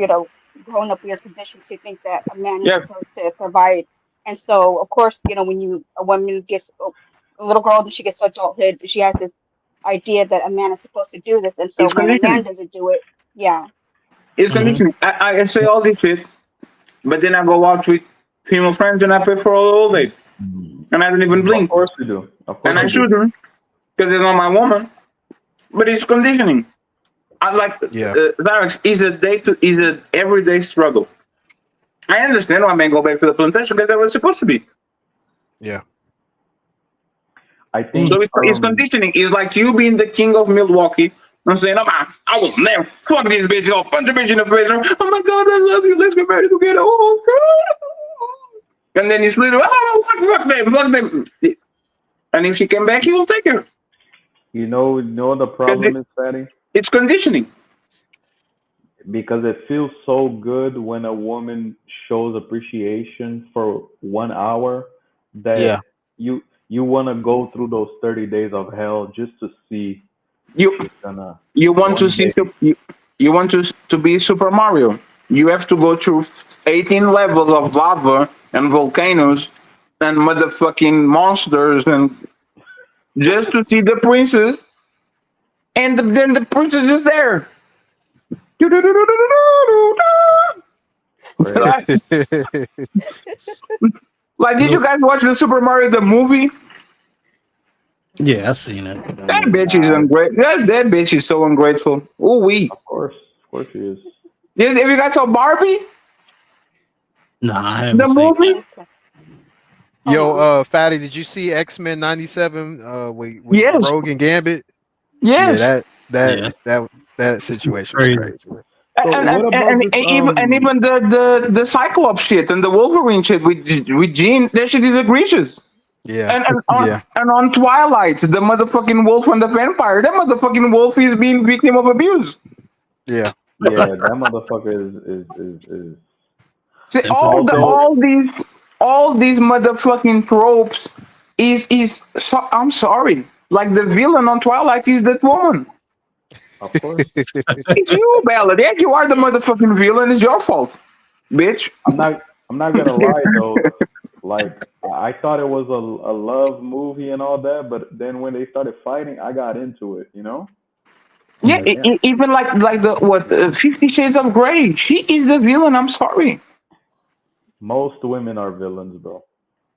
Speaker 21: growing up, we are conditioned to think that a man is
Speaker 16: Yeah.
Speaker 21: supposed to provide, and so of course, when a woman gets a little girl, and she gets to adulthood, she has this idea that a man is supposed to do this, and so
Speaker 16: It's
Speaker 21: when a man
Speaker 16: conditioning.
Speaker 21: doesn't do it, yeah.
Speaker 16: It's
Speaker 20: Mm-hmm.
Speaker 16: conditioning. I say all this shit, but then I go out with female friends and I pay for all day. And I don't even
Speaker 20: Mm-hmm.
Speaker 13: Of
Speaker 16: blink.
Speaker 13: course you do. Of course
Speaker 16: And I
Speaker 13: you do.
Speaker 16: shouldn't because it's not my woman. But it's conditioning. I like
Speaker 14: Yeah.
Speaker 16: Zarex is a everyday struggle. I understand why men go back to the plantation because that was supposed to be.
Speaker 14: Yeah.
Speaker 13: I think
Speaker 16: So it's conditioning. It's like you being the king of Milwaukee. I'm saying, I will never fuck this bitch. I'll punch a bitch in the face. Oh my god, I love you. Let's get married together. Oh god. And then he's little. Oh, fuck them. And if she came back, he will take her.
Speaker 13: you know the problem is, Fatty,
Speaker 16: It's conditioning.
Speaker 13: because it feels so good when a woman shows appreciation for 1 hour that
Speaker 14: Yeah.
Speaker 13: you you want to go through those 30 days of hell just to see
Speaker 16: You
Speaker 13: gonna
Speaker 16: you want to
Speaker 13: one
Speaker 16: see
Speaker 13: day.
Speaker 16: you want to be Super Mario. You have to go through 18 levels of lava and volcanoes and motherfucking monsters and just to see the princess, and then the princess is there. Like, like, did you guys watch the Super Mario the movie?
Speaker 20: Yeah, I seen it.
Speaker 16: That bitch is ungrateful. That bitch is so ungrateful. Ooh wee.
Speaker 13: Of course she is.
Speaker 16: Have you guys saw Barbie?
Speaker 20: Nah, I haven't
Speaker 16: The
Speaker 20: seen
Speaker 16: movie?
Speaker 14: Yo, Fatty, did you see X-Men 97 with
Speaker 16: Yes.
Speaker 14: Rogue and Gambit?
Speaker 16: Yes.
Speaker 14: Yeah,
Speaker 20: Yeah.
Speaker 14: that situation was crazy.
Speaker 16: And even the Cyclops shit and the Wolverine shit with Jean, that shit is egregious.
Speaker 14: Yeah.
Speaker 16: And on Twilight, the motherfucking wolf and the vampire, that motherfucking wolf is being victim of abuse.
Speaker 14: Yeah.
Speaker 13: Yeah, that motherfucker is
Speaker 16: See, all these motherfucking tropes is so, I'm sorry. Like the villain on Twilight is that woman.
Speaker 13: Of course.
Speaker 16: It's you, Bella. Yeah, you are the motherfucking villain. It's your fault, bitch.
Speaker 13: I'm not gonna lie though. Like I thought it was a love movie and all that, but then when they started fighting, I got into it. You know?
Speaker 16: Yeah, even like the 50 Shades of Grey. She is the villain. I'm sorry.
Speaker 13: Most women are villains, bro.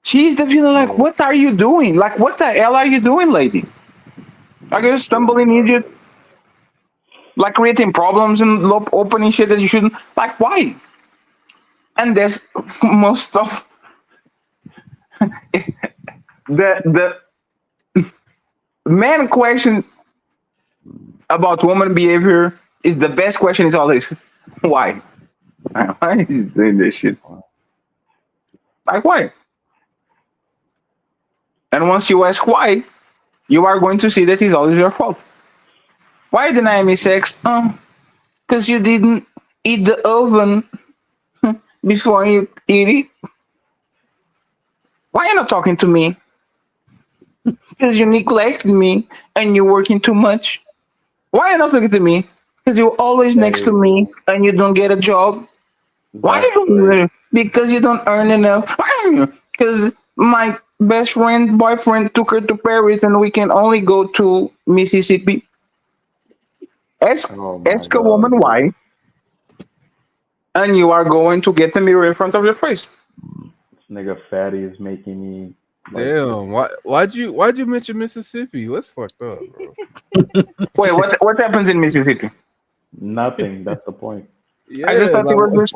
Speaker 16: She's the villain. Like, what are you doing? Like, what the hell are you doing, lady? Like, you're stumbling idiot. Like, creating problems and opening shit that you shouldn't. Like, why? And there's most stuff. the man question about woman behavior is the best question. Is always why? Why is he doing this shit? Like, why? And once you ask why, you are going to see that it's always your fault. Why deny me sex? Because you didn't eat the oven before you eat it. Why are you not talking to me? Because you neglected me and you're working too much. Why are you not talking to me? Because you're always next to me and you don't get a job. Why you? Because you don't earn enough. Because my best friend, boyfriend took her to Paris and we can only go to Mississippi. Ask a woman why. And you are going to get the mirror in front of your face.
Speaker 13: This nigga Fatty is making me.
Speaker 10: Damn, why'd you mention Mississippi? What's fucked up, bro?
Speaker 16: Wait, what happens in Mississippi?
Speaker 13: Nothing. That's the point.
Speaker 10: Yeah,
Speaker 16: I just thought it was.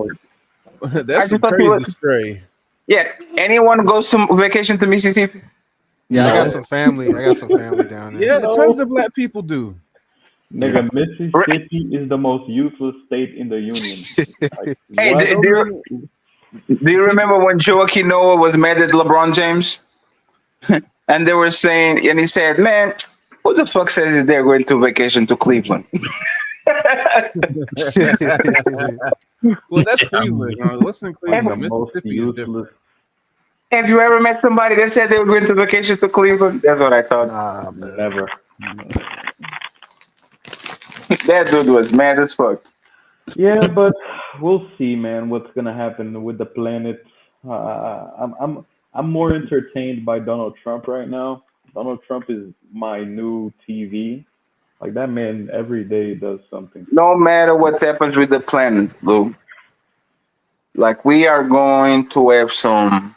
Speaker 10: That's a crazy stray.
Speaker 16: Yeah, anyone goes to vacation to Mississippi?
Speaker 14: Yeah, I got some family down there.
Speaker 10: Yeah, tons of black people do.
Speaker 13: Nigga, Mississippi is the most useless state in the union. Like,
Speaker 16: Hey, do you remember when Joaquin Noah was mad at LeBron James? And they were saying, and he said, man, who the fuck says that they're going to vacation to Cleveland?
Speaker 10: Well, that's Cleveland. What's in Cleveland? Mississippi is different.
Speaker 16: Have you ever met somebody that said they were going to vacation to Cleveland? That's what I thought.
Speaker 13: Never.
Speaker 16: That dude was mad as fuck.
Speaker 13: Yeah, but we'll see, man. What's gonna happen with the planet? I'm more entertained by Donald Trump right now. Donald Trump is my new TV. Like that man, every day does something.
Speaker 16: No matter what happens with the planet, Lou, like we are going to have some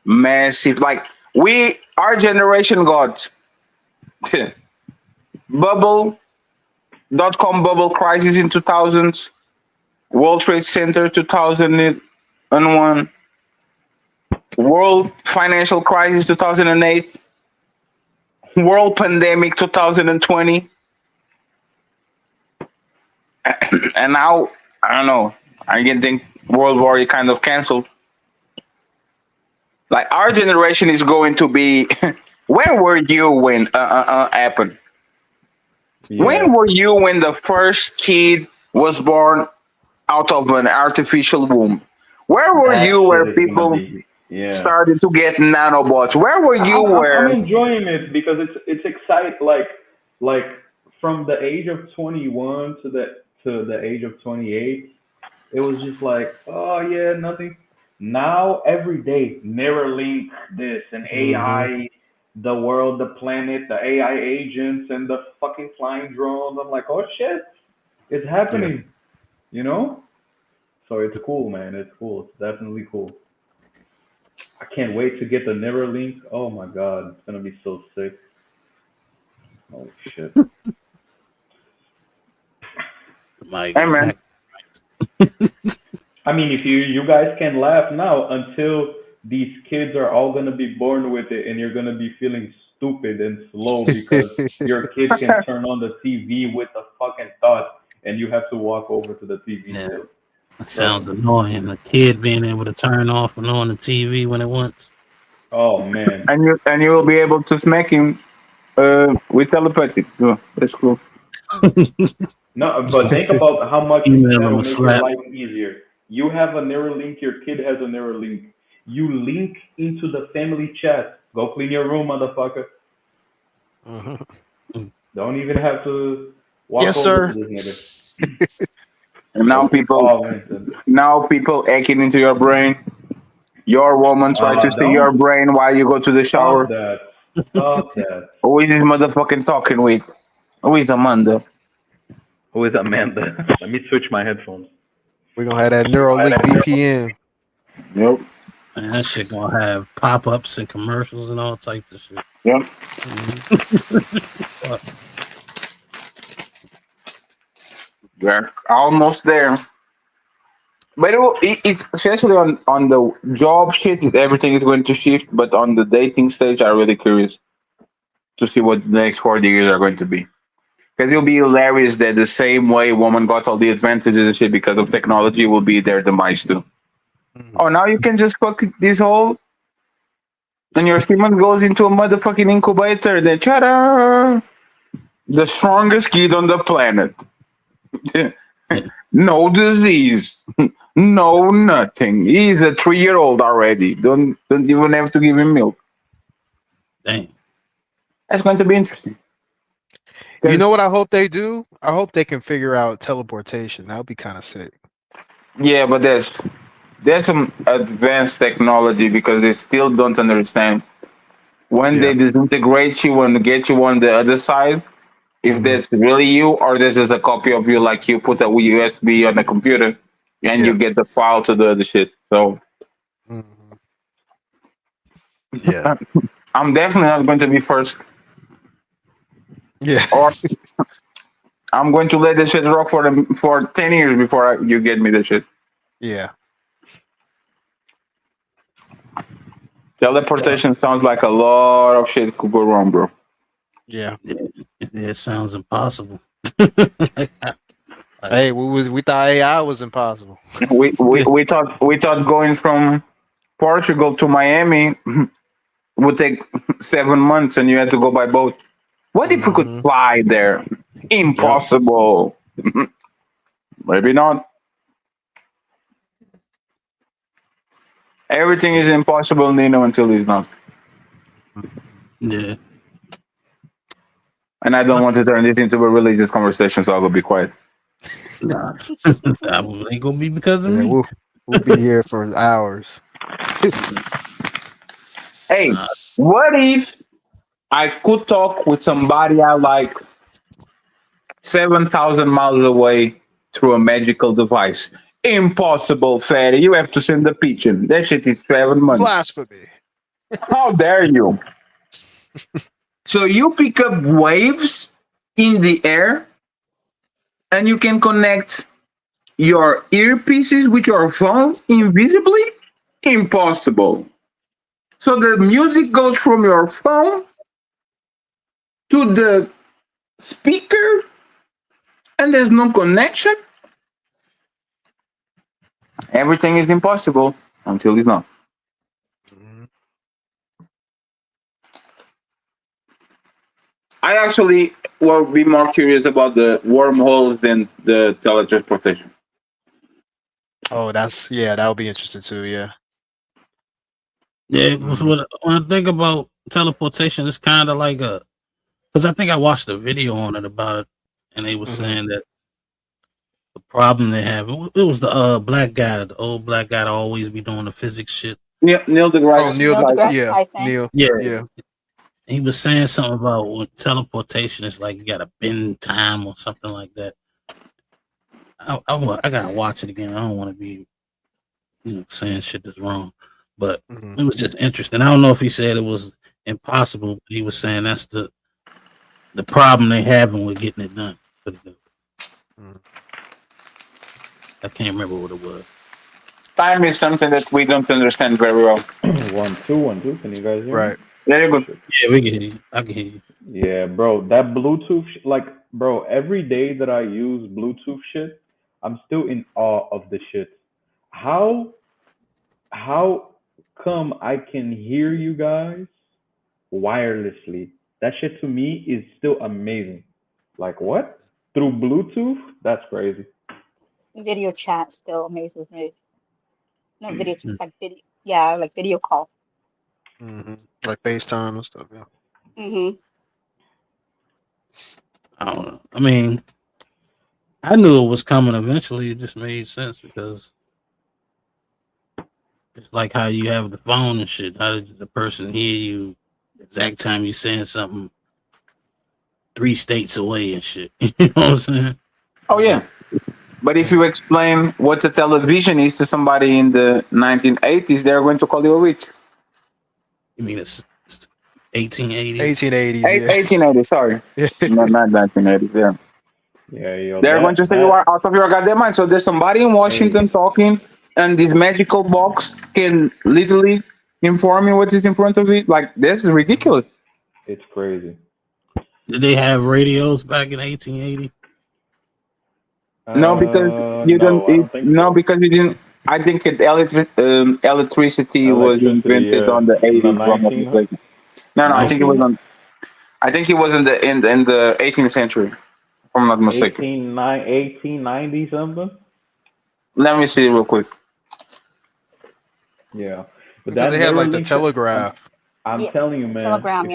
Speaker 16: massive, like our generation got dot-com bubble crisis in 2000s, World Trade Center 2001, World Financial Crisis 2008, World Pandemic 2020, and now I don't know. I think World War is kind of canceled. Like our generation is going to be. Where were you when happened? Yeah. When were you when the first kid was born out of an artificial womb? Where were you where people? started to get nanobots. Where were you?
Speaker 13: I'm enjoying it because it's exciting. Like from the age of 21 to the age of 28, it was just like, oh yeah, nothing. Now every day, Neuralink, this and AI, the world, the planet, the AI agents, and the fucking flying drones. I'm like, oh shit, it's happening. You know? So it's cool, man. It's cool. It's definitely cool. I can't wait to get the Neuralink. Oh my god, it's gonna be so sick. Holy shit.
Speaker 16: Hey man.
Speaker 13: I mean, if you guys can laugh now until these kids are all gonna be born with it, and you're gonna be feeling stupid and slow because your kid can turn on the TV with a fucking thought, and you have to walk over to the TV.
Speaker 20: Yeah. That sounds annoying. A kid being able to turn off and on the TV when it wants.
Speaker 13: Oh man.
Speaker 16: And you will be able to smack him with telepathy. Oh, that's cool.
Speaker 13: No, but think about how much
Speaker 20: Email
Speaker 13: that'll
Speaker 20: him a
Speaker 13: make
Speaker 20: slap.
Speaker 13: your life easier. You have a Neuralink, your kid has a Neuralink. You link into the family chat. Go clean your room, motherfucker. Don't even have to walk
Speaker 14: Yes,
Speaker 13: over
Speaker 14: sir.
Speaker 13: to this nigga.
Speaker 16: And now people hacking into your brain. Your woman try to see your brain while you go to the shower.
Speaker 13: Stop that. Stop that.
Speaker 16: Who is this motherfucking talking with? Who is Amanda?
Speaker 13: Who is Amanda? Let me switch my headphones.
Speaker 14: We're gonna have that Neuralink VPN.
Speaker 16: Yep.
Speaker 20: Man, that shit gonna have pop-ups and commercials and all types of shit.
Speaker 16: Yep. We're almost there. But it's especially on the job shit, everything is going to shift. But on the dating stage, I'm really curious to see what the next 40 years are going to be. Because it'll be hilarious that the same way women got all the advantages and shit because of technology will be their demise too. Oh, now you can just fuck this hole and your semen goes into a motherfucking incubator. Then ta-da! The strongest kid on the planet. No disease. No nothing. He's a 3-year-old already. Don't even have to give him milk.
Speaker 20: Dang.
Speaker 16: That's going to be interesting.
Speaker 14: You know what I hope they do? I hope they can figure out teleportation. That would be kind of sick.
Speaker 16: Yeah, but there's some advanced technology because they still don't understand when they disintegrate you and get you on the other side. If that's really you or this is a copy of you, like you put a USB on the computer and you get the file to the shit. So
Speaker 14: yeah,
Speaker 16: I'm definitely not going to be first.
Speaker 14: Yeah.
Speaker 16: Or I'm going to let this shit rock for 10 years before you get me the shit.
Speaker 14: Yeah.
Speaker 16: Teleportation sounds like a lot of shit could go wrong, bro.
Speaker 14: Yeah.
Speaker 20: It sounds impossible.
Speaker 14: Hey, we thought AI was impossible.
Speaker 16: We thought going from Portugal to Miami would take 7 months and you had to go by boat. What if we could fly there? Impossible. Maybe not. Everything is impossible, Nino, until it's not.
Speaker 20: Yeah.
Speaker 16: And I don't want to turn this into a religious conversation, so I will be quiet.
Speaker 20: Nah. That ain't gonna be because of me.
Speaker 14: We'll be here for hours.
Speaker 16: Hey, what if I could talk with somebody I like 7,000 miles away through a magical device? Impossible, fatty. You have to send the pigeon. That shit is 7 months.
Speaker 14: Blasphemy.
Speaker 16: How dare you? So you pick up waves in the air and you can connect your earpieces with your phone invisibly? Impossible. So the music goes from your phone to the speaker and there's no connection? Everything is impossible until it's not. I actually will be more curious about the wormholes than the teletransportation.
Speaker 14: Oh, that would be interesting too. Yeah.
Speaker 20: Yeah, it was when I think about teleportation, it's kind of like a because I think I watched a video on it about it, and they were saying that the problem they have it was the black guy, the old black guy, to always be doing the physics shit.
Speaker 4: Neil deGrasse.
Speaker 14: Oh, Neil.
Speaker 21: Neil deGrasse
Speaker 14: Yeah,
Speaker 21: Tyson.
Speaker 14: Neil.
Speaker 20: Yeah,
Speaker 14: Yeah.
Speaker 20: he was saying something about when teleportation is like you got to bend time or something like that. I gotta watch it again. I don't want to be saying shit that's wrong, but it was just interesting. I don't know if he said it was impossible, but he was saying that's the problem they having with getting it done. I can't remember what it was.
Speaker 16: Time is something that we don't understand very well.
Speaker 13: 1 2. Can you guys hear me?
Speaker 14: Right.
Speaker 16: Very good.
Speaker 20: Yeah, we can hear you. I can hear you.
Speaker 13: Yeah, bro. That Bluetooth, bro. Every day that I use Bluetooth shit, I'm still in awe of the shit. How come I can hear you guys wirelessly? That shit to me is still amazing. Like what? Through Bluetooth? That's crazy.
Speaker 21: Video chat still amazes me. No video, like video, yeah, like video call.
Speaker 14: Like FaceTime and stuff. Yeah.
Speaker 20: I don't know. I mean, I knew it was coming eventually. It just made sense because it's like how you have the phone and shit. How did the person hear you the exact time you saying something 3 states away and shit? You know what I'm saying?
Speaker 16: Oh yeah. But if you explain what a television is to somebody in the 1980s, they're going to call you a witch.
Speaker 20: You mean it's 1880s?
Speaker 14: 1880s.
Speaker 16: 1880, sorry. not 1980s, yeah.
Speaker 13: Yeah, yo,
Speaker 16: They're going to say you are out of your goddamn mind. So there's somebody in Washington talking, and this magical box can literally inform you what is in front of it. Like, this is ridiculous.
Speaker 13: It's crazy.
Speaker 20: Did they have radios back in 1880?
Speaker 16: No, because you because you didn't. I think electricity was invented on the 80s. No, I think it was on. I think it was in the 18th century, if I'm not mistaken.
Speaker 13: 1890 something.
Speaker 16: Let me see real quick.
Speaker 13: Yeah, but
Speaker 14: because they had like the telegraph.
Speaker 13: I'm telling you, man.
Speaker 21: Telegram,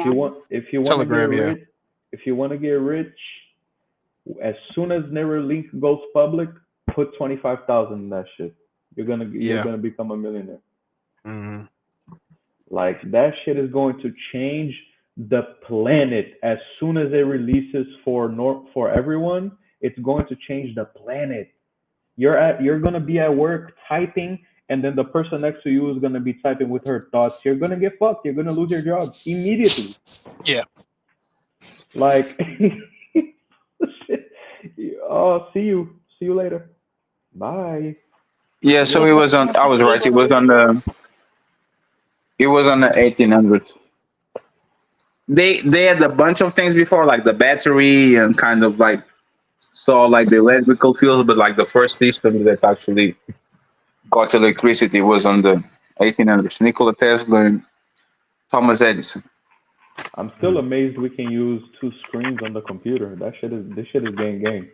Speaker 13: if you want to get rich, if you want to get rich, as soon as Neuralink goes public, put 25,000 in that shit. You're gonna become a millionaire. Like that shit is going to change the planet. As soon as it releases for everyone, it's going to change the planet. You're gonna be at work typing, and then the person next to you is gonna be typing with her thoughts. You're gonna get fucked. You're gonna lose your job immediately.
Speaker 14: Yeah.
Speaker 13: Like, oh, see you later. Bye.
Speaker 16: Yeah, so it was on. I was right. It was on the 1800s. They had a bunch of things before, like the battery and kind of like like the electrical field, but like the first system that actually got electricity was on the 1800s. Nikola Tesla and Thomas Edison.
Speaker 13: I'm still amazed we can use 2 screens on the computer. This shit is gang.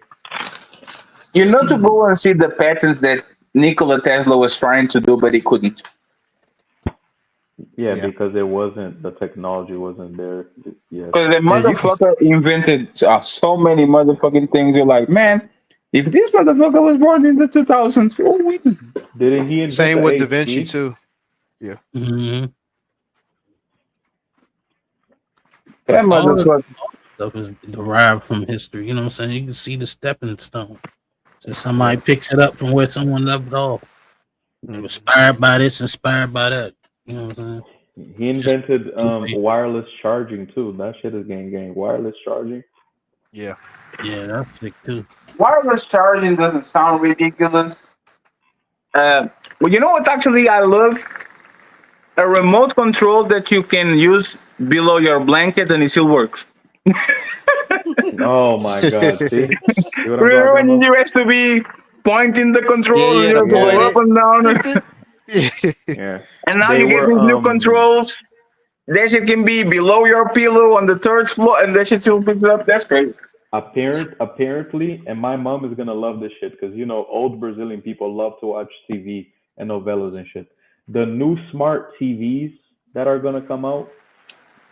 Speaker 16: You know, to go and see the patents that Nikola Tesla was trying to do, but he couldn't.
Speaker 13: Yeah, because the technology wasn't there yet.
Speaker 16: Because the motherfucker invented so many motherfucking things. You're like, man, if this motherfucker was born in the 2000s,
Speaker 13: didn't he invent
Speaker 14: Same
Speaker 13: the
Speaker 14: with
Speaker 13: HP?
Speaker 14: Da Vinci too. Yeah.
Speaker 16: That motherfucker
Speaker 20: stuff is derived from history. You know what I'm saying? You can see the stepping stone. So somebody picks it up from where someone left it off. Inspired by this, inspired by that. You know what I'm saying?
Speaker 13: He invented wireless charging too. That shit is gang. Wireless charging.
Speaker 14: Yeah.
Speaker 20: Yeah, that's sick too.
Speaker 16: wireless charging doesn't sound ridiculous. Well, you know what? Actually, I love a remote control that you can use below your blanket and it still works.
Speaker 13: Oh my god! See,
Speaker 16: remember when you used to be pointing the control and you go up and down?
Speaker 13: Yeah.
Speaker 16: And now
Speaker 13: They
Speaker 16: you get
Speaker 13: were,
Speaker 16: these new controls. That shit can be below your pillow on the 3rd floor, and that shit still picks it up. That's great.
Speaker 13: Apparently, and my mom is gonna love this shit because old Brazilian people love to watch TV and novellas and shit. The new smart TVs that are gonna come out.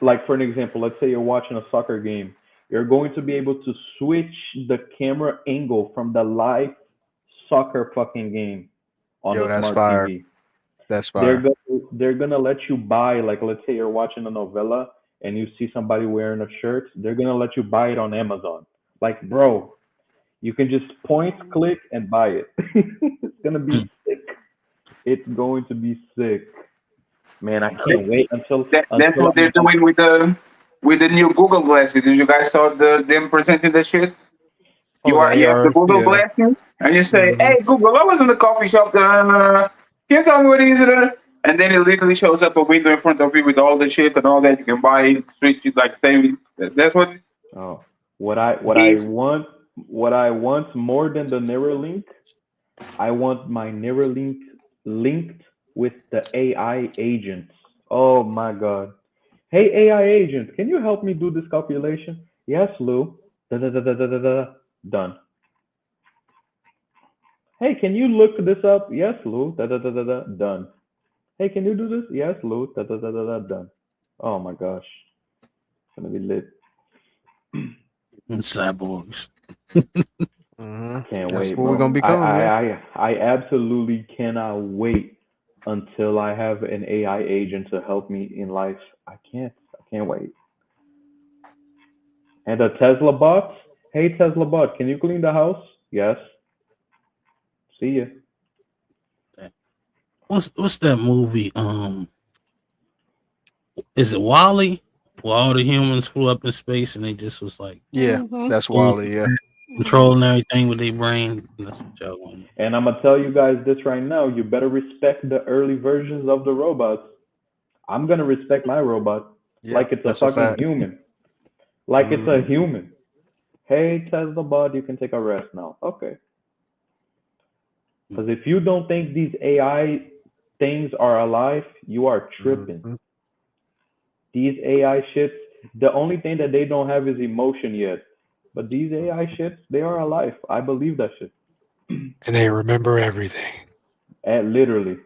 Speaker 13: Like for an example, let's say you're watching a soccer game. You're going to be able to switch the camera angle from the live soccer fucking game on
Speaker 14: Yo,
Speaker 13: a
Speaker 14: that's
Speaker 13: smart
Speaker 14: fire.
Speaker 13: TV.
Speaker 14: That's
Speaker 13: They're
Speaker 14: fire.
Speaker 13: they're gonna let you buy, like let's say you're watching a novella and you see somebody wearing a shirt, they're gonna let you buy it on Amazon. Like, bro, you can just point, click, and buy it. It's gonna be sick. It's going to be sick. Man, I can't wait
Speaker 16: That's
Speaker 13: until
Speaker 16: what they're doing with the new Google glasses. Did you guys saw them presenting the shit?
Speaker 14: Oh, the
Speaker 16: You have the
Speaker 14: AR.
Speaker 16: Google
Speaker 14: Yeah.
Speaker 16: glasses, and you say,
Speaker 14: Mhm.
Speaker 16: "Hey Google, I was in the coffee shop. Can you tell me what it is?" And then it literally shows up a window in front of you with all the shit and all that you can buy it, switch it, like save it. That's what
Speaker 13: oh, what I
Speaker 16: these.
Speaker 13: want what I want more than the Neuralink, I want my Neuralink linked with the AI agents. Oh my god. Hey AI agent, can you help me do this calculation? Yes, Lou. Da da da da da da da. Done. Hey, can you look this up? Yes, Lou. Da da da da da. Done. Hey, can you do this? Yes, Lou. Da da da da da. Done. Oh my gosh, it's gonna be lit.
Speaker 20: And cyborgs.
Speaker 14: Mhm.
Speaker 13: Can't
Speaker 14: That's
Speaker 13: wait,
Speaker 14: what we're
Speaker 13: bro.
Speaker 14: gonna become, man.
Speaker 13: I absolutely cannot wait until I have an AI agent to help me in life. I can't wait. And a Tesla bot. Hey Tesla bot, can you clean the house? Yes. See ya.
Speaker 20: What's that movie? Is it Wally? Where all the humans flew up in space and they just was like,
Speaker 14: Yeah, that's Wally. Yeah.
Speaker 20: controlling everything with their brain. That's what y'all want.
Speaker 13: And I'm gonna tell you guys this right now. You better respect the early versions of the robots. I'm gonna respect my robot
Speaker 14: Yeah,
Speaker 13: like it's a
Speaker 14: that's a
Speaker 13: fucking
Speaker 14: fact.
Speaker 13: human. Like it's a
Speaker 14: Mhm.
Speaker 13: human. Hey Tesla bot, you can take a rest now. Okay. Because if you don't think these AI things are alive, you are tripping.
Speaker 14: Mhm.
Speaker 13: These AI shits, the only thing that they don't have is emotion yet. But these AI shits, they are alive. I believe that shit.
Speaker 14: And they remember everything.
Speaker 13: And literally.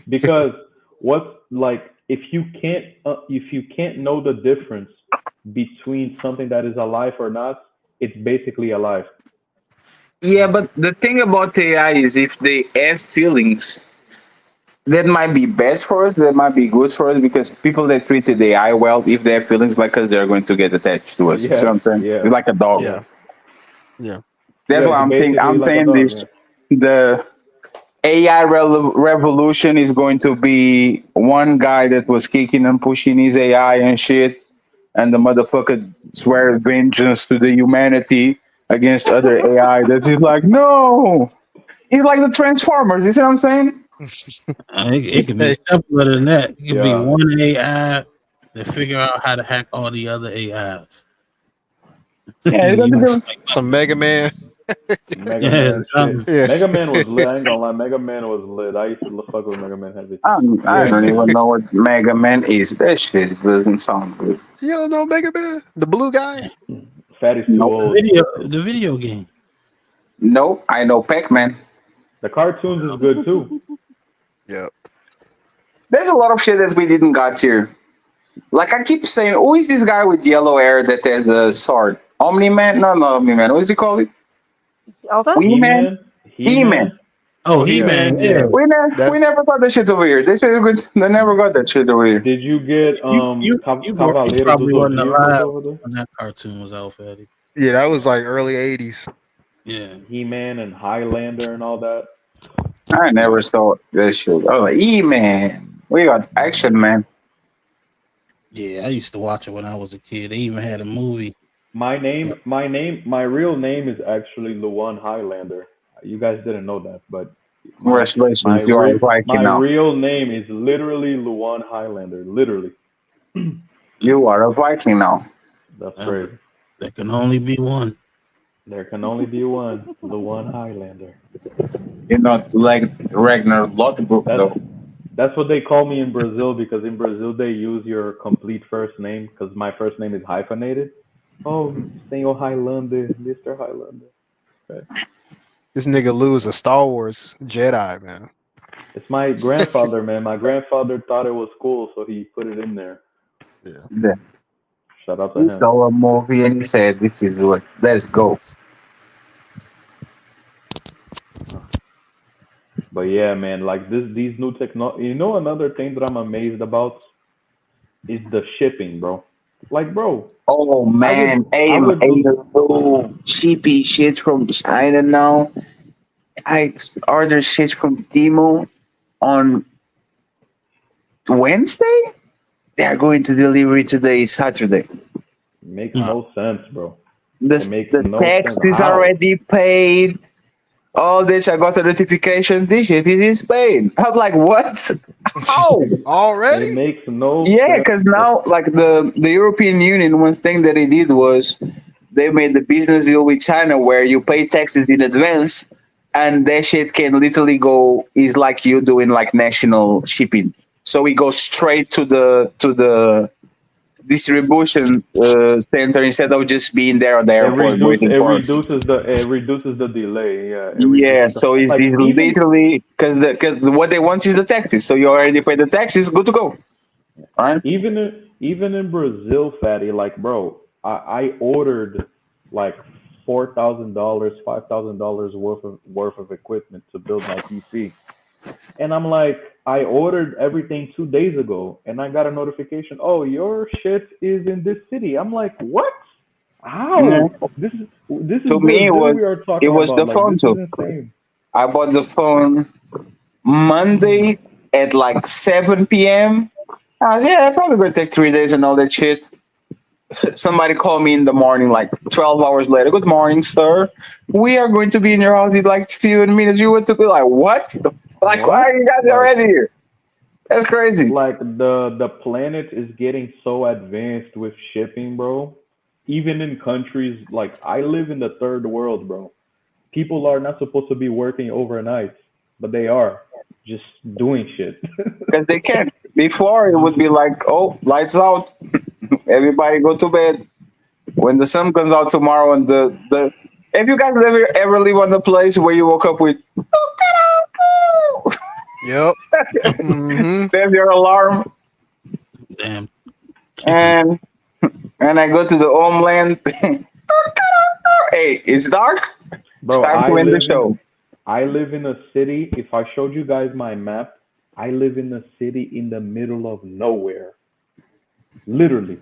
Speaker 13: Because what's like if you can't know the difference between something that is alive or not, it's basically alive.
Speaker 16: Yeah, but the thing about AI is if they have feelings, that might be bad for us. That might be good for us because people that treated AI well, if they have feelings like us, they're going to get attached to us. You see
Speaker 13: Yeah,
Speaker 16: what I'm saying?
Speaker 13: yeah,
Speaker 16: It's like a dog.
Speaker 14: Yeah.
Speaker 13: yeah.
Speaker 14: Yeah.
Speaker 16: That's
Speaker 13: Yeah,
Speaker 16: why
Speaker 13: it's basically
Speaker 16: I'm
Speaker 13: like a
Speaker 16: saying
Speaker 13: dog,
Speaker 16: this.
Speaker 13: yeah.
Speaker 16: The AI revolution is going to be one guy that was kicking and pushing his AI and shit, and the motherfucker swear vengeance to the humanity against other AI. That's just like no. He's like the Transformers. You see what I'm saying?
Speaker 20: It could be simpler than that. It could be
Speaker 13: Yeah.
Speaker 20: one AI that figure out how to hack all the other AIs.
Speaker 16: Yeah, it's
Speaker 20: And
Speaker 16: gonna be
Speaker 20: you-
Speaker 16: the
Speaker 14: Some Mega Man.
Speaker 13: Mega
Speaker 20: yeah,
Speaker 13: Man shit.
Speaker 20: something.
Speaker 14: Yeah.
Speaker 13: Mega Man was lit. I ain't gonna lie. Mega Man was lit. I used to fuck with Mega Man heavy.
Speaker 16: I
Speaker 13: Yeah.
Speaker 16: don't even know what Mega Man is. That shit doesn't sound good.
Speaker 14: You don't know Mega Man? The blue guy?
Speaker 13: Fatty's too
Speaker 16: Nope.
Speaker 13: old.
Speaker 20: The video game.
Speaker 16: Nope. I know Pac-Man.
Speaker 13: The cartoons is good too.
Speaker 14: Yep.
Speaker 16: There's a lot of shit that we didn't got here. Like I keep saying, who is this guy with yellow hair that has a sword? Omni Man? No, not Omni Man. What is he called? It?
Speaker 21: Zelda?
Speaker 16: Wee Man?
Speaker 13: He-Man.
Speaker 16: He Man.
Speaker 13: He-Man.
Speaker 20: Oh,
Speaker 14: Oh,
Speaker 20: He-Man, yeah.
Speaker 14: yeah.
Speaker 16: We never got that shit over here. They never got that shit over here.
Speaker 13: Did you get
Speaker 20: You
Speaker 13: Cavaleiro do
Speaker 20: probably wasn't
Speaker 13: Zodíacos
Speaker 20: alive
Speaker 13: over there?
Speaker 20: when that cartoon was out, Fatty.
Speaker 14: Yeah, that was like early 80s.
Speaker 20: Yeah.
Speaker 13: He-Man and Highlander and all that.
Speaker 16: I never saw that shit. I was like, E Man. We got Action Man.
Speaker 20: Yeah, I used to watch it when I was a kid. They even had a movie.
Speaker 13: My real name is actually Luan Highlander. You guys didn't know that, but
Speaker 16: Congratulations, you are a Viking
Speaker 13: my
Speaker 16: now.
Speaker 13: real name is literally Luan Highlander. Literally.
Speaker 16: You are a Viking now.
Speaker 13: That's crazy.
Speaker 20: There can only be one.
Speaker 13: There can only be one, Luan Highlander.
Speaker 16: You're not like Ragnar Lothbrok though.
Speaker 13: That's what they call me in Brazil because in Brazil they use your complete first name because my first name is hyphenated. Oh, Senor Highlander, Mr. Highlander. Okay.
Speaker 14: This nigga Lou is a Star Wars Jedi, man.
Speaker 13: It's my grandfather, man. My grandfather thought it was cool, so he put it in there.
Speaker 16: Yeah.
Speaker 13: Shout out to
Speaker 16: He
Speaker 13: him.
Speaker 16: saw a movie and he said, "This is what. Let's go."
Speaker 13: But yeah, man, like these new technology. You know, another thing that I'm amazed about is the shipping, bro. Like, bro,
Speaker 16: Oh
Speaker 13: I would,
Speaker 16: man,
Speaker 13: I would,
Speaker 16: cheapy shit from China now. Ordered shit from Timo on Wednesday. They are going to deliver it today, Saturday.
Speaker 13: makes no sense, bro.
Speaker 16: The
Speaker 13: It makes
Speaker 16: the
Speaker 13: no
Speaker 16: tax
Speaker 13: sense.
Speaker 16: is
Speaker 13: How?
Speaker 16: already paid. All this, I got a notification. This shit is in Spain. I'm like, what? How?
Speaker 14: Already?
Speaker 13: It makes no
Speaker 16: Yeah,
Speaker 13: sense.
Speaker 16: because now, like the European Union, one thing that they did was they made the business deal with China where you pay taxes in advance, and that shit can literally go is like you doing like national shipping. So it goes straight to the distribution center instead of just being there at the airport waiting for.
Speaker 13: It reduces the delay. Yeah, it
Speaker 16: Yeah,
Speaker 13: reduces the
Speaker 16: so it's
Speaker 13: like even
Speaker 16: literally because what they want is the taxes. So you already pay the taxes, good to go. Right?
Speaker 13: even in Brazil, fatty, like bro, I ordered like $4,000, $5,000 worth of equipment to build my PC, and I'm like, I ordered everything 2 days ago, and I got a notification. Oh, your shit is in this city. I'm like, what?
Speaker 16: Yeah.
Speaker 13: How? This is
Speaker 16: To me,
Speaker 13: Brazil we are
Speaker 16: it
Speaker 13: talking
Speaker 16: was
Speaker 13: about.
Speaker 16: the
Speaker 13: Like
Speaker 16: phone
Speaker 13: this is
Speaker 16: too.
Speaker 13: insane.
Speaker 16: I bought the phone Monday at like 7 p.m. I was, yeah, probably gonna take 3 days and all that shit. Somebody called me in the morning, like 12 hours later. Good morning, sir. We are going to be in your house in like 2 minutes. You want to be like, what? Like, why are you guys
Speaker 13: Like,
Speaker 16: already here? That's crazy.
Speaker 13: like the planet is getting so advanced with shipping, bro. Even in countries like I live in the third world, bro. People are not supposed to be working overnight, but they are just doing shit.
Speaker 16: Because they can. Before, it would be like, oh, lights out. Everybody go to bed. When the sun comes out tomorrow and the if you guys ever live on the place where you woke up with
Speaker 14: Yep. Mm-hmm.
Speaker 16: there's your alarm.
Speaker 20: Damn.
Speaker 16: And I go to the homeland. Hey, it's dark.
Speaker 13: Bro,
Speaker 16: It's time to end the show.
Speaker 13: I live in a city. If I showed you guys my map, I live in a city in the middle of nowhere. Literally.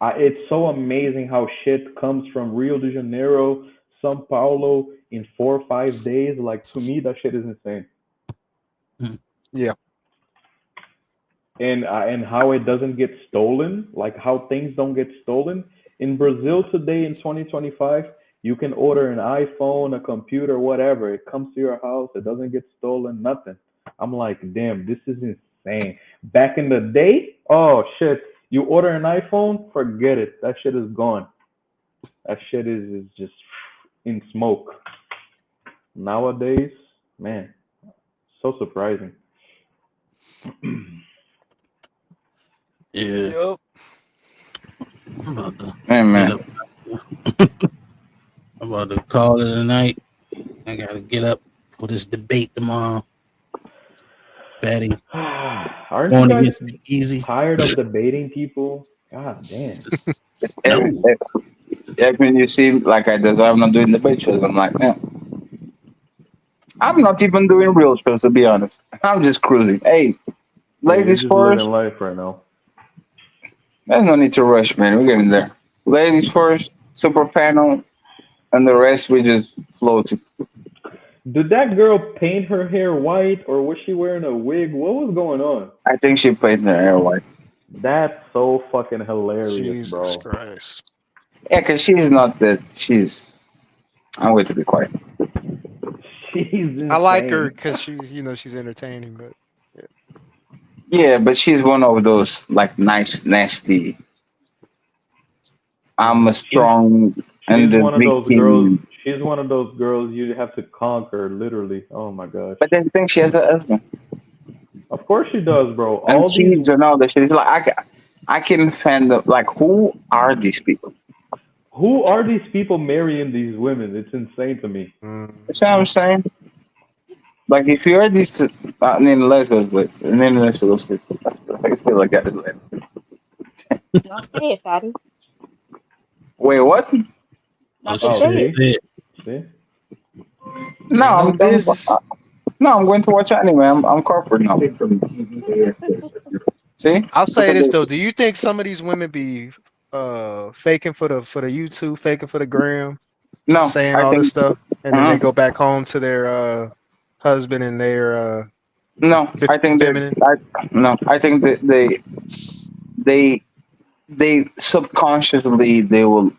Speaker 13: It's so amazing how shit comes from Rio de Janeiro, São Paulo in 4 or 5 days. Like to me, that shit is insane.
Speaker 14: Yeah.
Speaker 13: And how it doesn't get stolen, like how things don't get stolen. In Brazil today in 2025, you can order an iPhone, a computer, whatever. It comes to your house. It doesn't get stolen, nothing. I'm like, damn, this is insane. Back in the day, oh shit, you order an iPhone, forget it. That shit is gone. That shit is just in smoke. Nowadays, man, so surprising.
Speaker 20: Yeah.
Speaker 14: Yep.
Speaker 20: I'm about to
Speaker 16: Hey, man.
Speaker 20: get up. I'm about to call it a night. I gotta get up for this debate tomorrow. Fatty.
Speaker 13: Aren't you
Speaker 20: Going
Speaker 13: guys
Speaker 20: against the easy.
Speaker 13: tired of debating people? God damn.
Speaker 16: When you see like I do, I'm not doing debate shows. I'm like, man, I'm not even doing real shows to be honest. I'm just cruising. Hey,
Speaker 13: Yeah, you're
Speaker 16: ladies
Speaker 13: just
Speaker 16: first.
Speaker 13: living life right now.
Speaker 16: There's no need to rush, man. We're getting there. Ladies first, super panel, and the rest we just float.
Speaker 13: Did that girl paint her hair white or was she wearing a wig? What was going on?
Speaker 16: I think she painted her hair white.
Speaker 13: That's so fucking hilarious,
Speaker 14: Jesus
Speaker 13: bro.
Speaker 14: Christ.
Speaker 16: Yeah, because she's not that. I'm going to be quiet.
Speaker 13: She's insane.
Speaker 14: I like her because she's entertaining, but
Speaker 16: Yeah, but she's one of those like nice, nasty. I'm a strong and
Speaker 13: She's
Speaker 16: the
Speaker 13: one of those girls.
Speaker 16: victim.
Speaker 13: She's one of those girls you have to conquer, literally. Oh my gosh.
Speaker 16: But then the thing, she has a husband.
Speaker 13: Of course she does, bro.
Speaker 16: And
Speaker 13: All these.
Speaker 16: kids and all that shit. It's like I can defend them. Like, who are these people?
Speaker 13: Who are these people marrying these women? It's insane to me.
Speaker 16: You see what I'm saying? Like if you are this, let's go sleep. Let's go sleep. I feel like that is late.
Speaker 21: No, say it, Fatty.
Speaker 16: Wait, what?
Speaker 21: Not to say it.
Speaker 23: See?
Speaker 16: No,
Speaker 14: Ain't no business.
Speaker 16: I'm going to watch anime. I'm corporate now. See?
Speaker 14: I'll say this though. Do you think some of these women be faking for the YouTube, faking for the gram?
Speaker 16: No,
Speaker 14: saying
Speaker 16: I
Speaker 14: all this
Speaker 16: think-
Speaker 14: stuff, and then
Speaker 16: Uh-huh.
Speaker 14: they go back home to their husband and their
Speaker 16: No, I think
Speaker 14: feminine.
Speaker 16: I think that they subconsciously they will.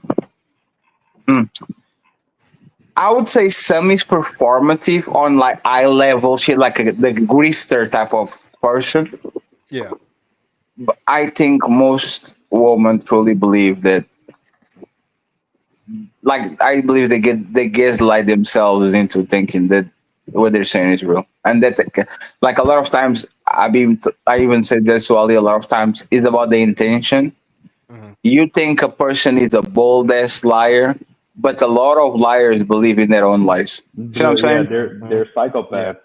Speaker 16: I would say some is performative on like eye level shit, like the grifter type of person.
Speaker 14: Yeah.
Speaker 16: But I think most women truly believe that. Like I believe they gaslight themselves into thinking that what they're saying is real, and that like a lot of times I even said this to Ali. A lot of times is about the intention. You think a person is a bold ass liar, but a lot of liars believe in their own lies. See what I'm saying?
Speaker 23: They're psychopaths.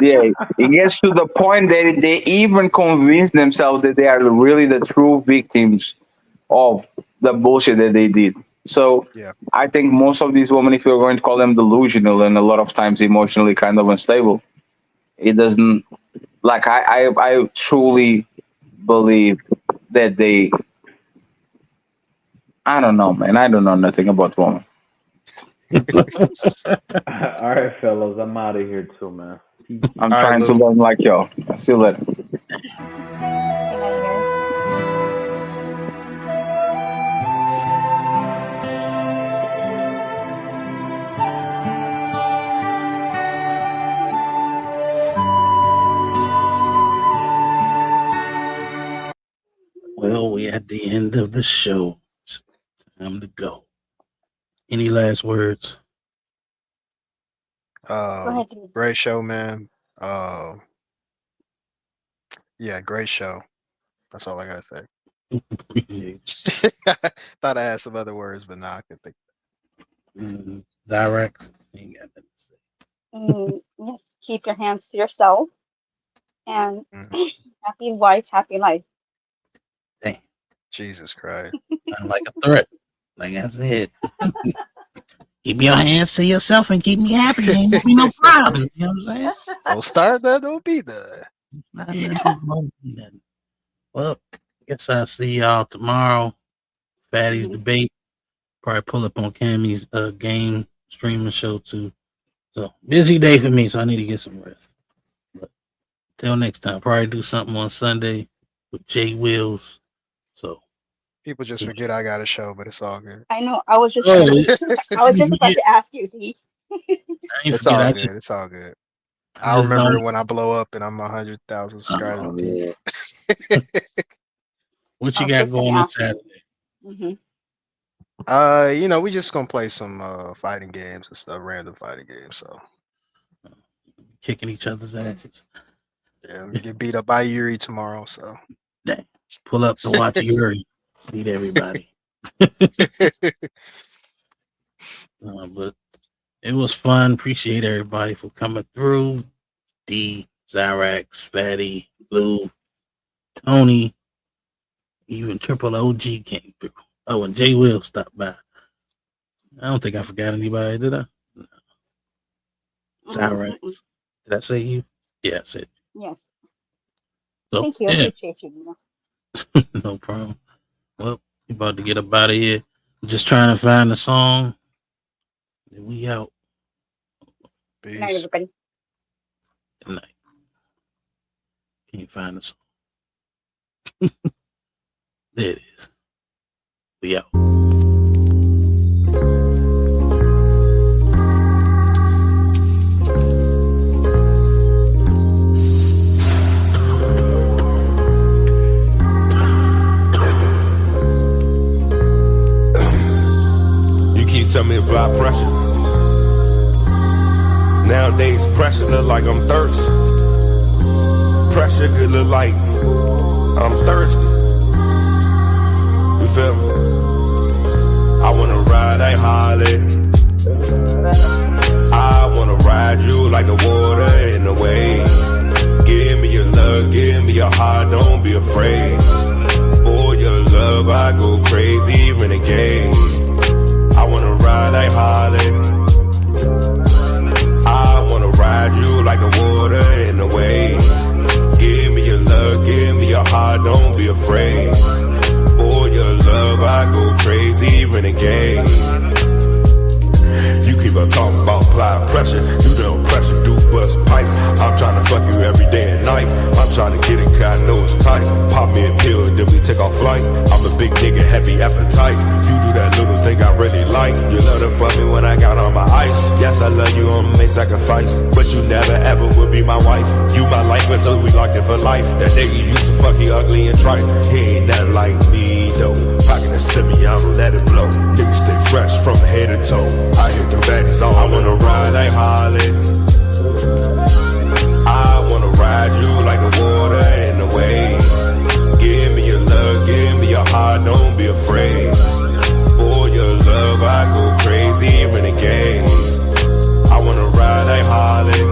Speaker 16: Yeah, it gets to the point that they even convince themselves that they are really the true victims of the bullshit that they did. So I think most of these women, if you're going to call them delusional and a lot of times emotionally kind of unstable, it doesn't like I truly believe that they. I don't know, man. I don't know nothing about women.
Speaker 23: All right, fellas, I'm out of here too, man.
Speaker 16: I'm trying to learn like y'all. I'll see you later.
Speaker 20: Well, we at the end of the show. It's time to go. Any last words?
Speaker 21: ahead, Jimmy.
Speaker 14: Great show, man. Yeah, great show. That's all I gotta say. Thought I had some other words, but now I can think.
Speaker 20: Direct. Ain't got nothing to say.
Speaker 21: Yes, keep your hands to yourself, and happy wife, happy life.
Speaker 20: Damn.
Speaker 14: Jesus Christ.
Speaker 20: Sound like a threat. Like I said. Keep your hands to yourself and keep me happy. Ain't gonna be no problem. You know what I'm saying?
Speaker 14: Don't start that, don't be there.
Speaker 20: Well, I guess I'll see y'all tomorrow. Fatty's debate. Probably pull up on Cammy's game streaming show too. So busy day for me, so I need to get some rest. But till next time, probably do something on Sunday with Jay Wills. So
Speaker 14: people just forget I got a show, but it's all good.
Speaker 21: I know. I was just about to ask you, D.
Speaker 14: It's all good. It's all good. I remember when I blow up and I'm 100,000 subscribers.
Speaker 20: What you got going on Saturday?
Speaker 14: We just gonna play some fighting games and stuff, random fighting games. So
Speaker 20: kicking each other's asses.
Speaker 14: Yeah, we get beat up by Yuri tomorrow. So
Speaker 20: Dang. Pull up to watch Yuri beat everybody. But it was fun. Appreciate everybody for coming through. D, Zyrax, Fatty, Blue, Tony, even Triple OG came through. Oh, and Jay Will stopped by. I don't think I forgot anybody, did I? No. Zyrax. Did I say you? Yeah, I said you.
Speaker 21: Yes.
Speaker 20: So,
Speaker 21: Thank you. I
Speaker 20: yeah.
Speaker 21: appreciate you.
Speaker 20: No problem. Well, we about to get up out of here. Just trying to find the song. Then we out.
Speaker 21: Good night, everybody.
Speaker 20: Good night. Can't find the song. There it is. We out.
Speaker 2: You keep telling me about pressure. Nowadays, pressure look like I'm thirsty. Pressure could look like I'm thirsty. You feel me? I wanna ride a Harley. I I wanna ride you like the water in the waves. Give me your love, give me your heart, don't be afraid. For your love, I go crazy, renegade. I wanna ride like Harley. I wanna ride you like the water in the waves. Give me your love, give me your heart, don't be afraid. For your love, I go crazy, renegade. You keep on talking about applying pressure. You don't pressure, do bust pipes. I'm trying to fuck you every day and night. I'm trying to get it cause I know it's tight. Pop me a pill, then we take off flight. I'm a big nigga, heavy appetite. You do that little thing I really like. You love to fuck me when I got on my ice. Yes, I love you, I'ma make sacrifice. But you never ever would be my wife. You my life, but so we locked in for life. That nigga used to fuck you ugly and trite. He ain't nothing like me though. Pocket a semi, I'ma let it blow. Niggas stay fresh from head to toe. I hit the baddies all. I wanna ride like Harley. I wanna ride you like the water in the waves. Give me your love, give me your heart, don't be afraid. For your love, I go crazy, renegade. I wanna ride like Harley.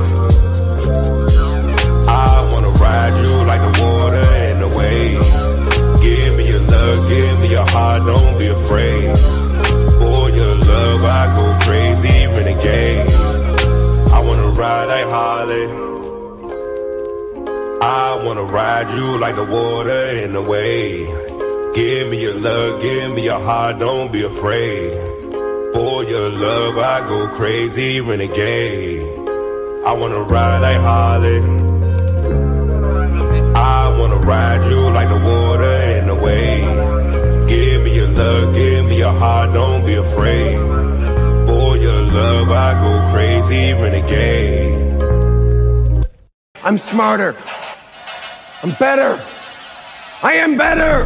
Speaker 2: I wanna ride you like the water in the waves. Give me your love, give me your heart, don't be afraid. For your love, I go crazy, renegade. I wanna ride like Harley. I wanna ride you like the water in the wave. Give me your love, give me your heart, don't be afraid. For your love, I go crazy, renegade. I wanna ride like Harley. I wanna ride you like the water in the wave. Give me your love, give me your heart, don't be afraid. For your love, I go crazy, renegade.
Speaker 8: I'm smarter. I'm better. I am better.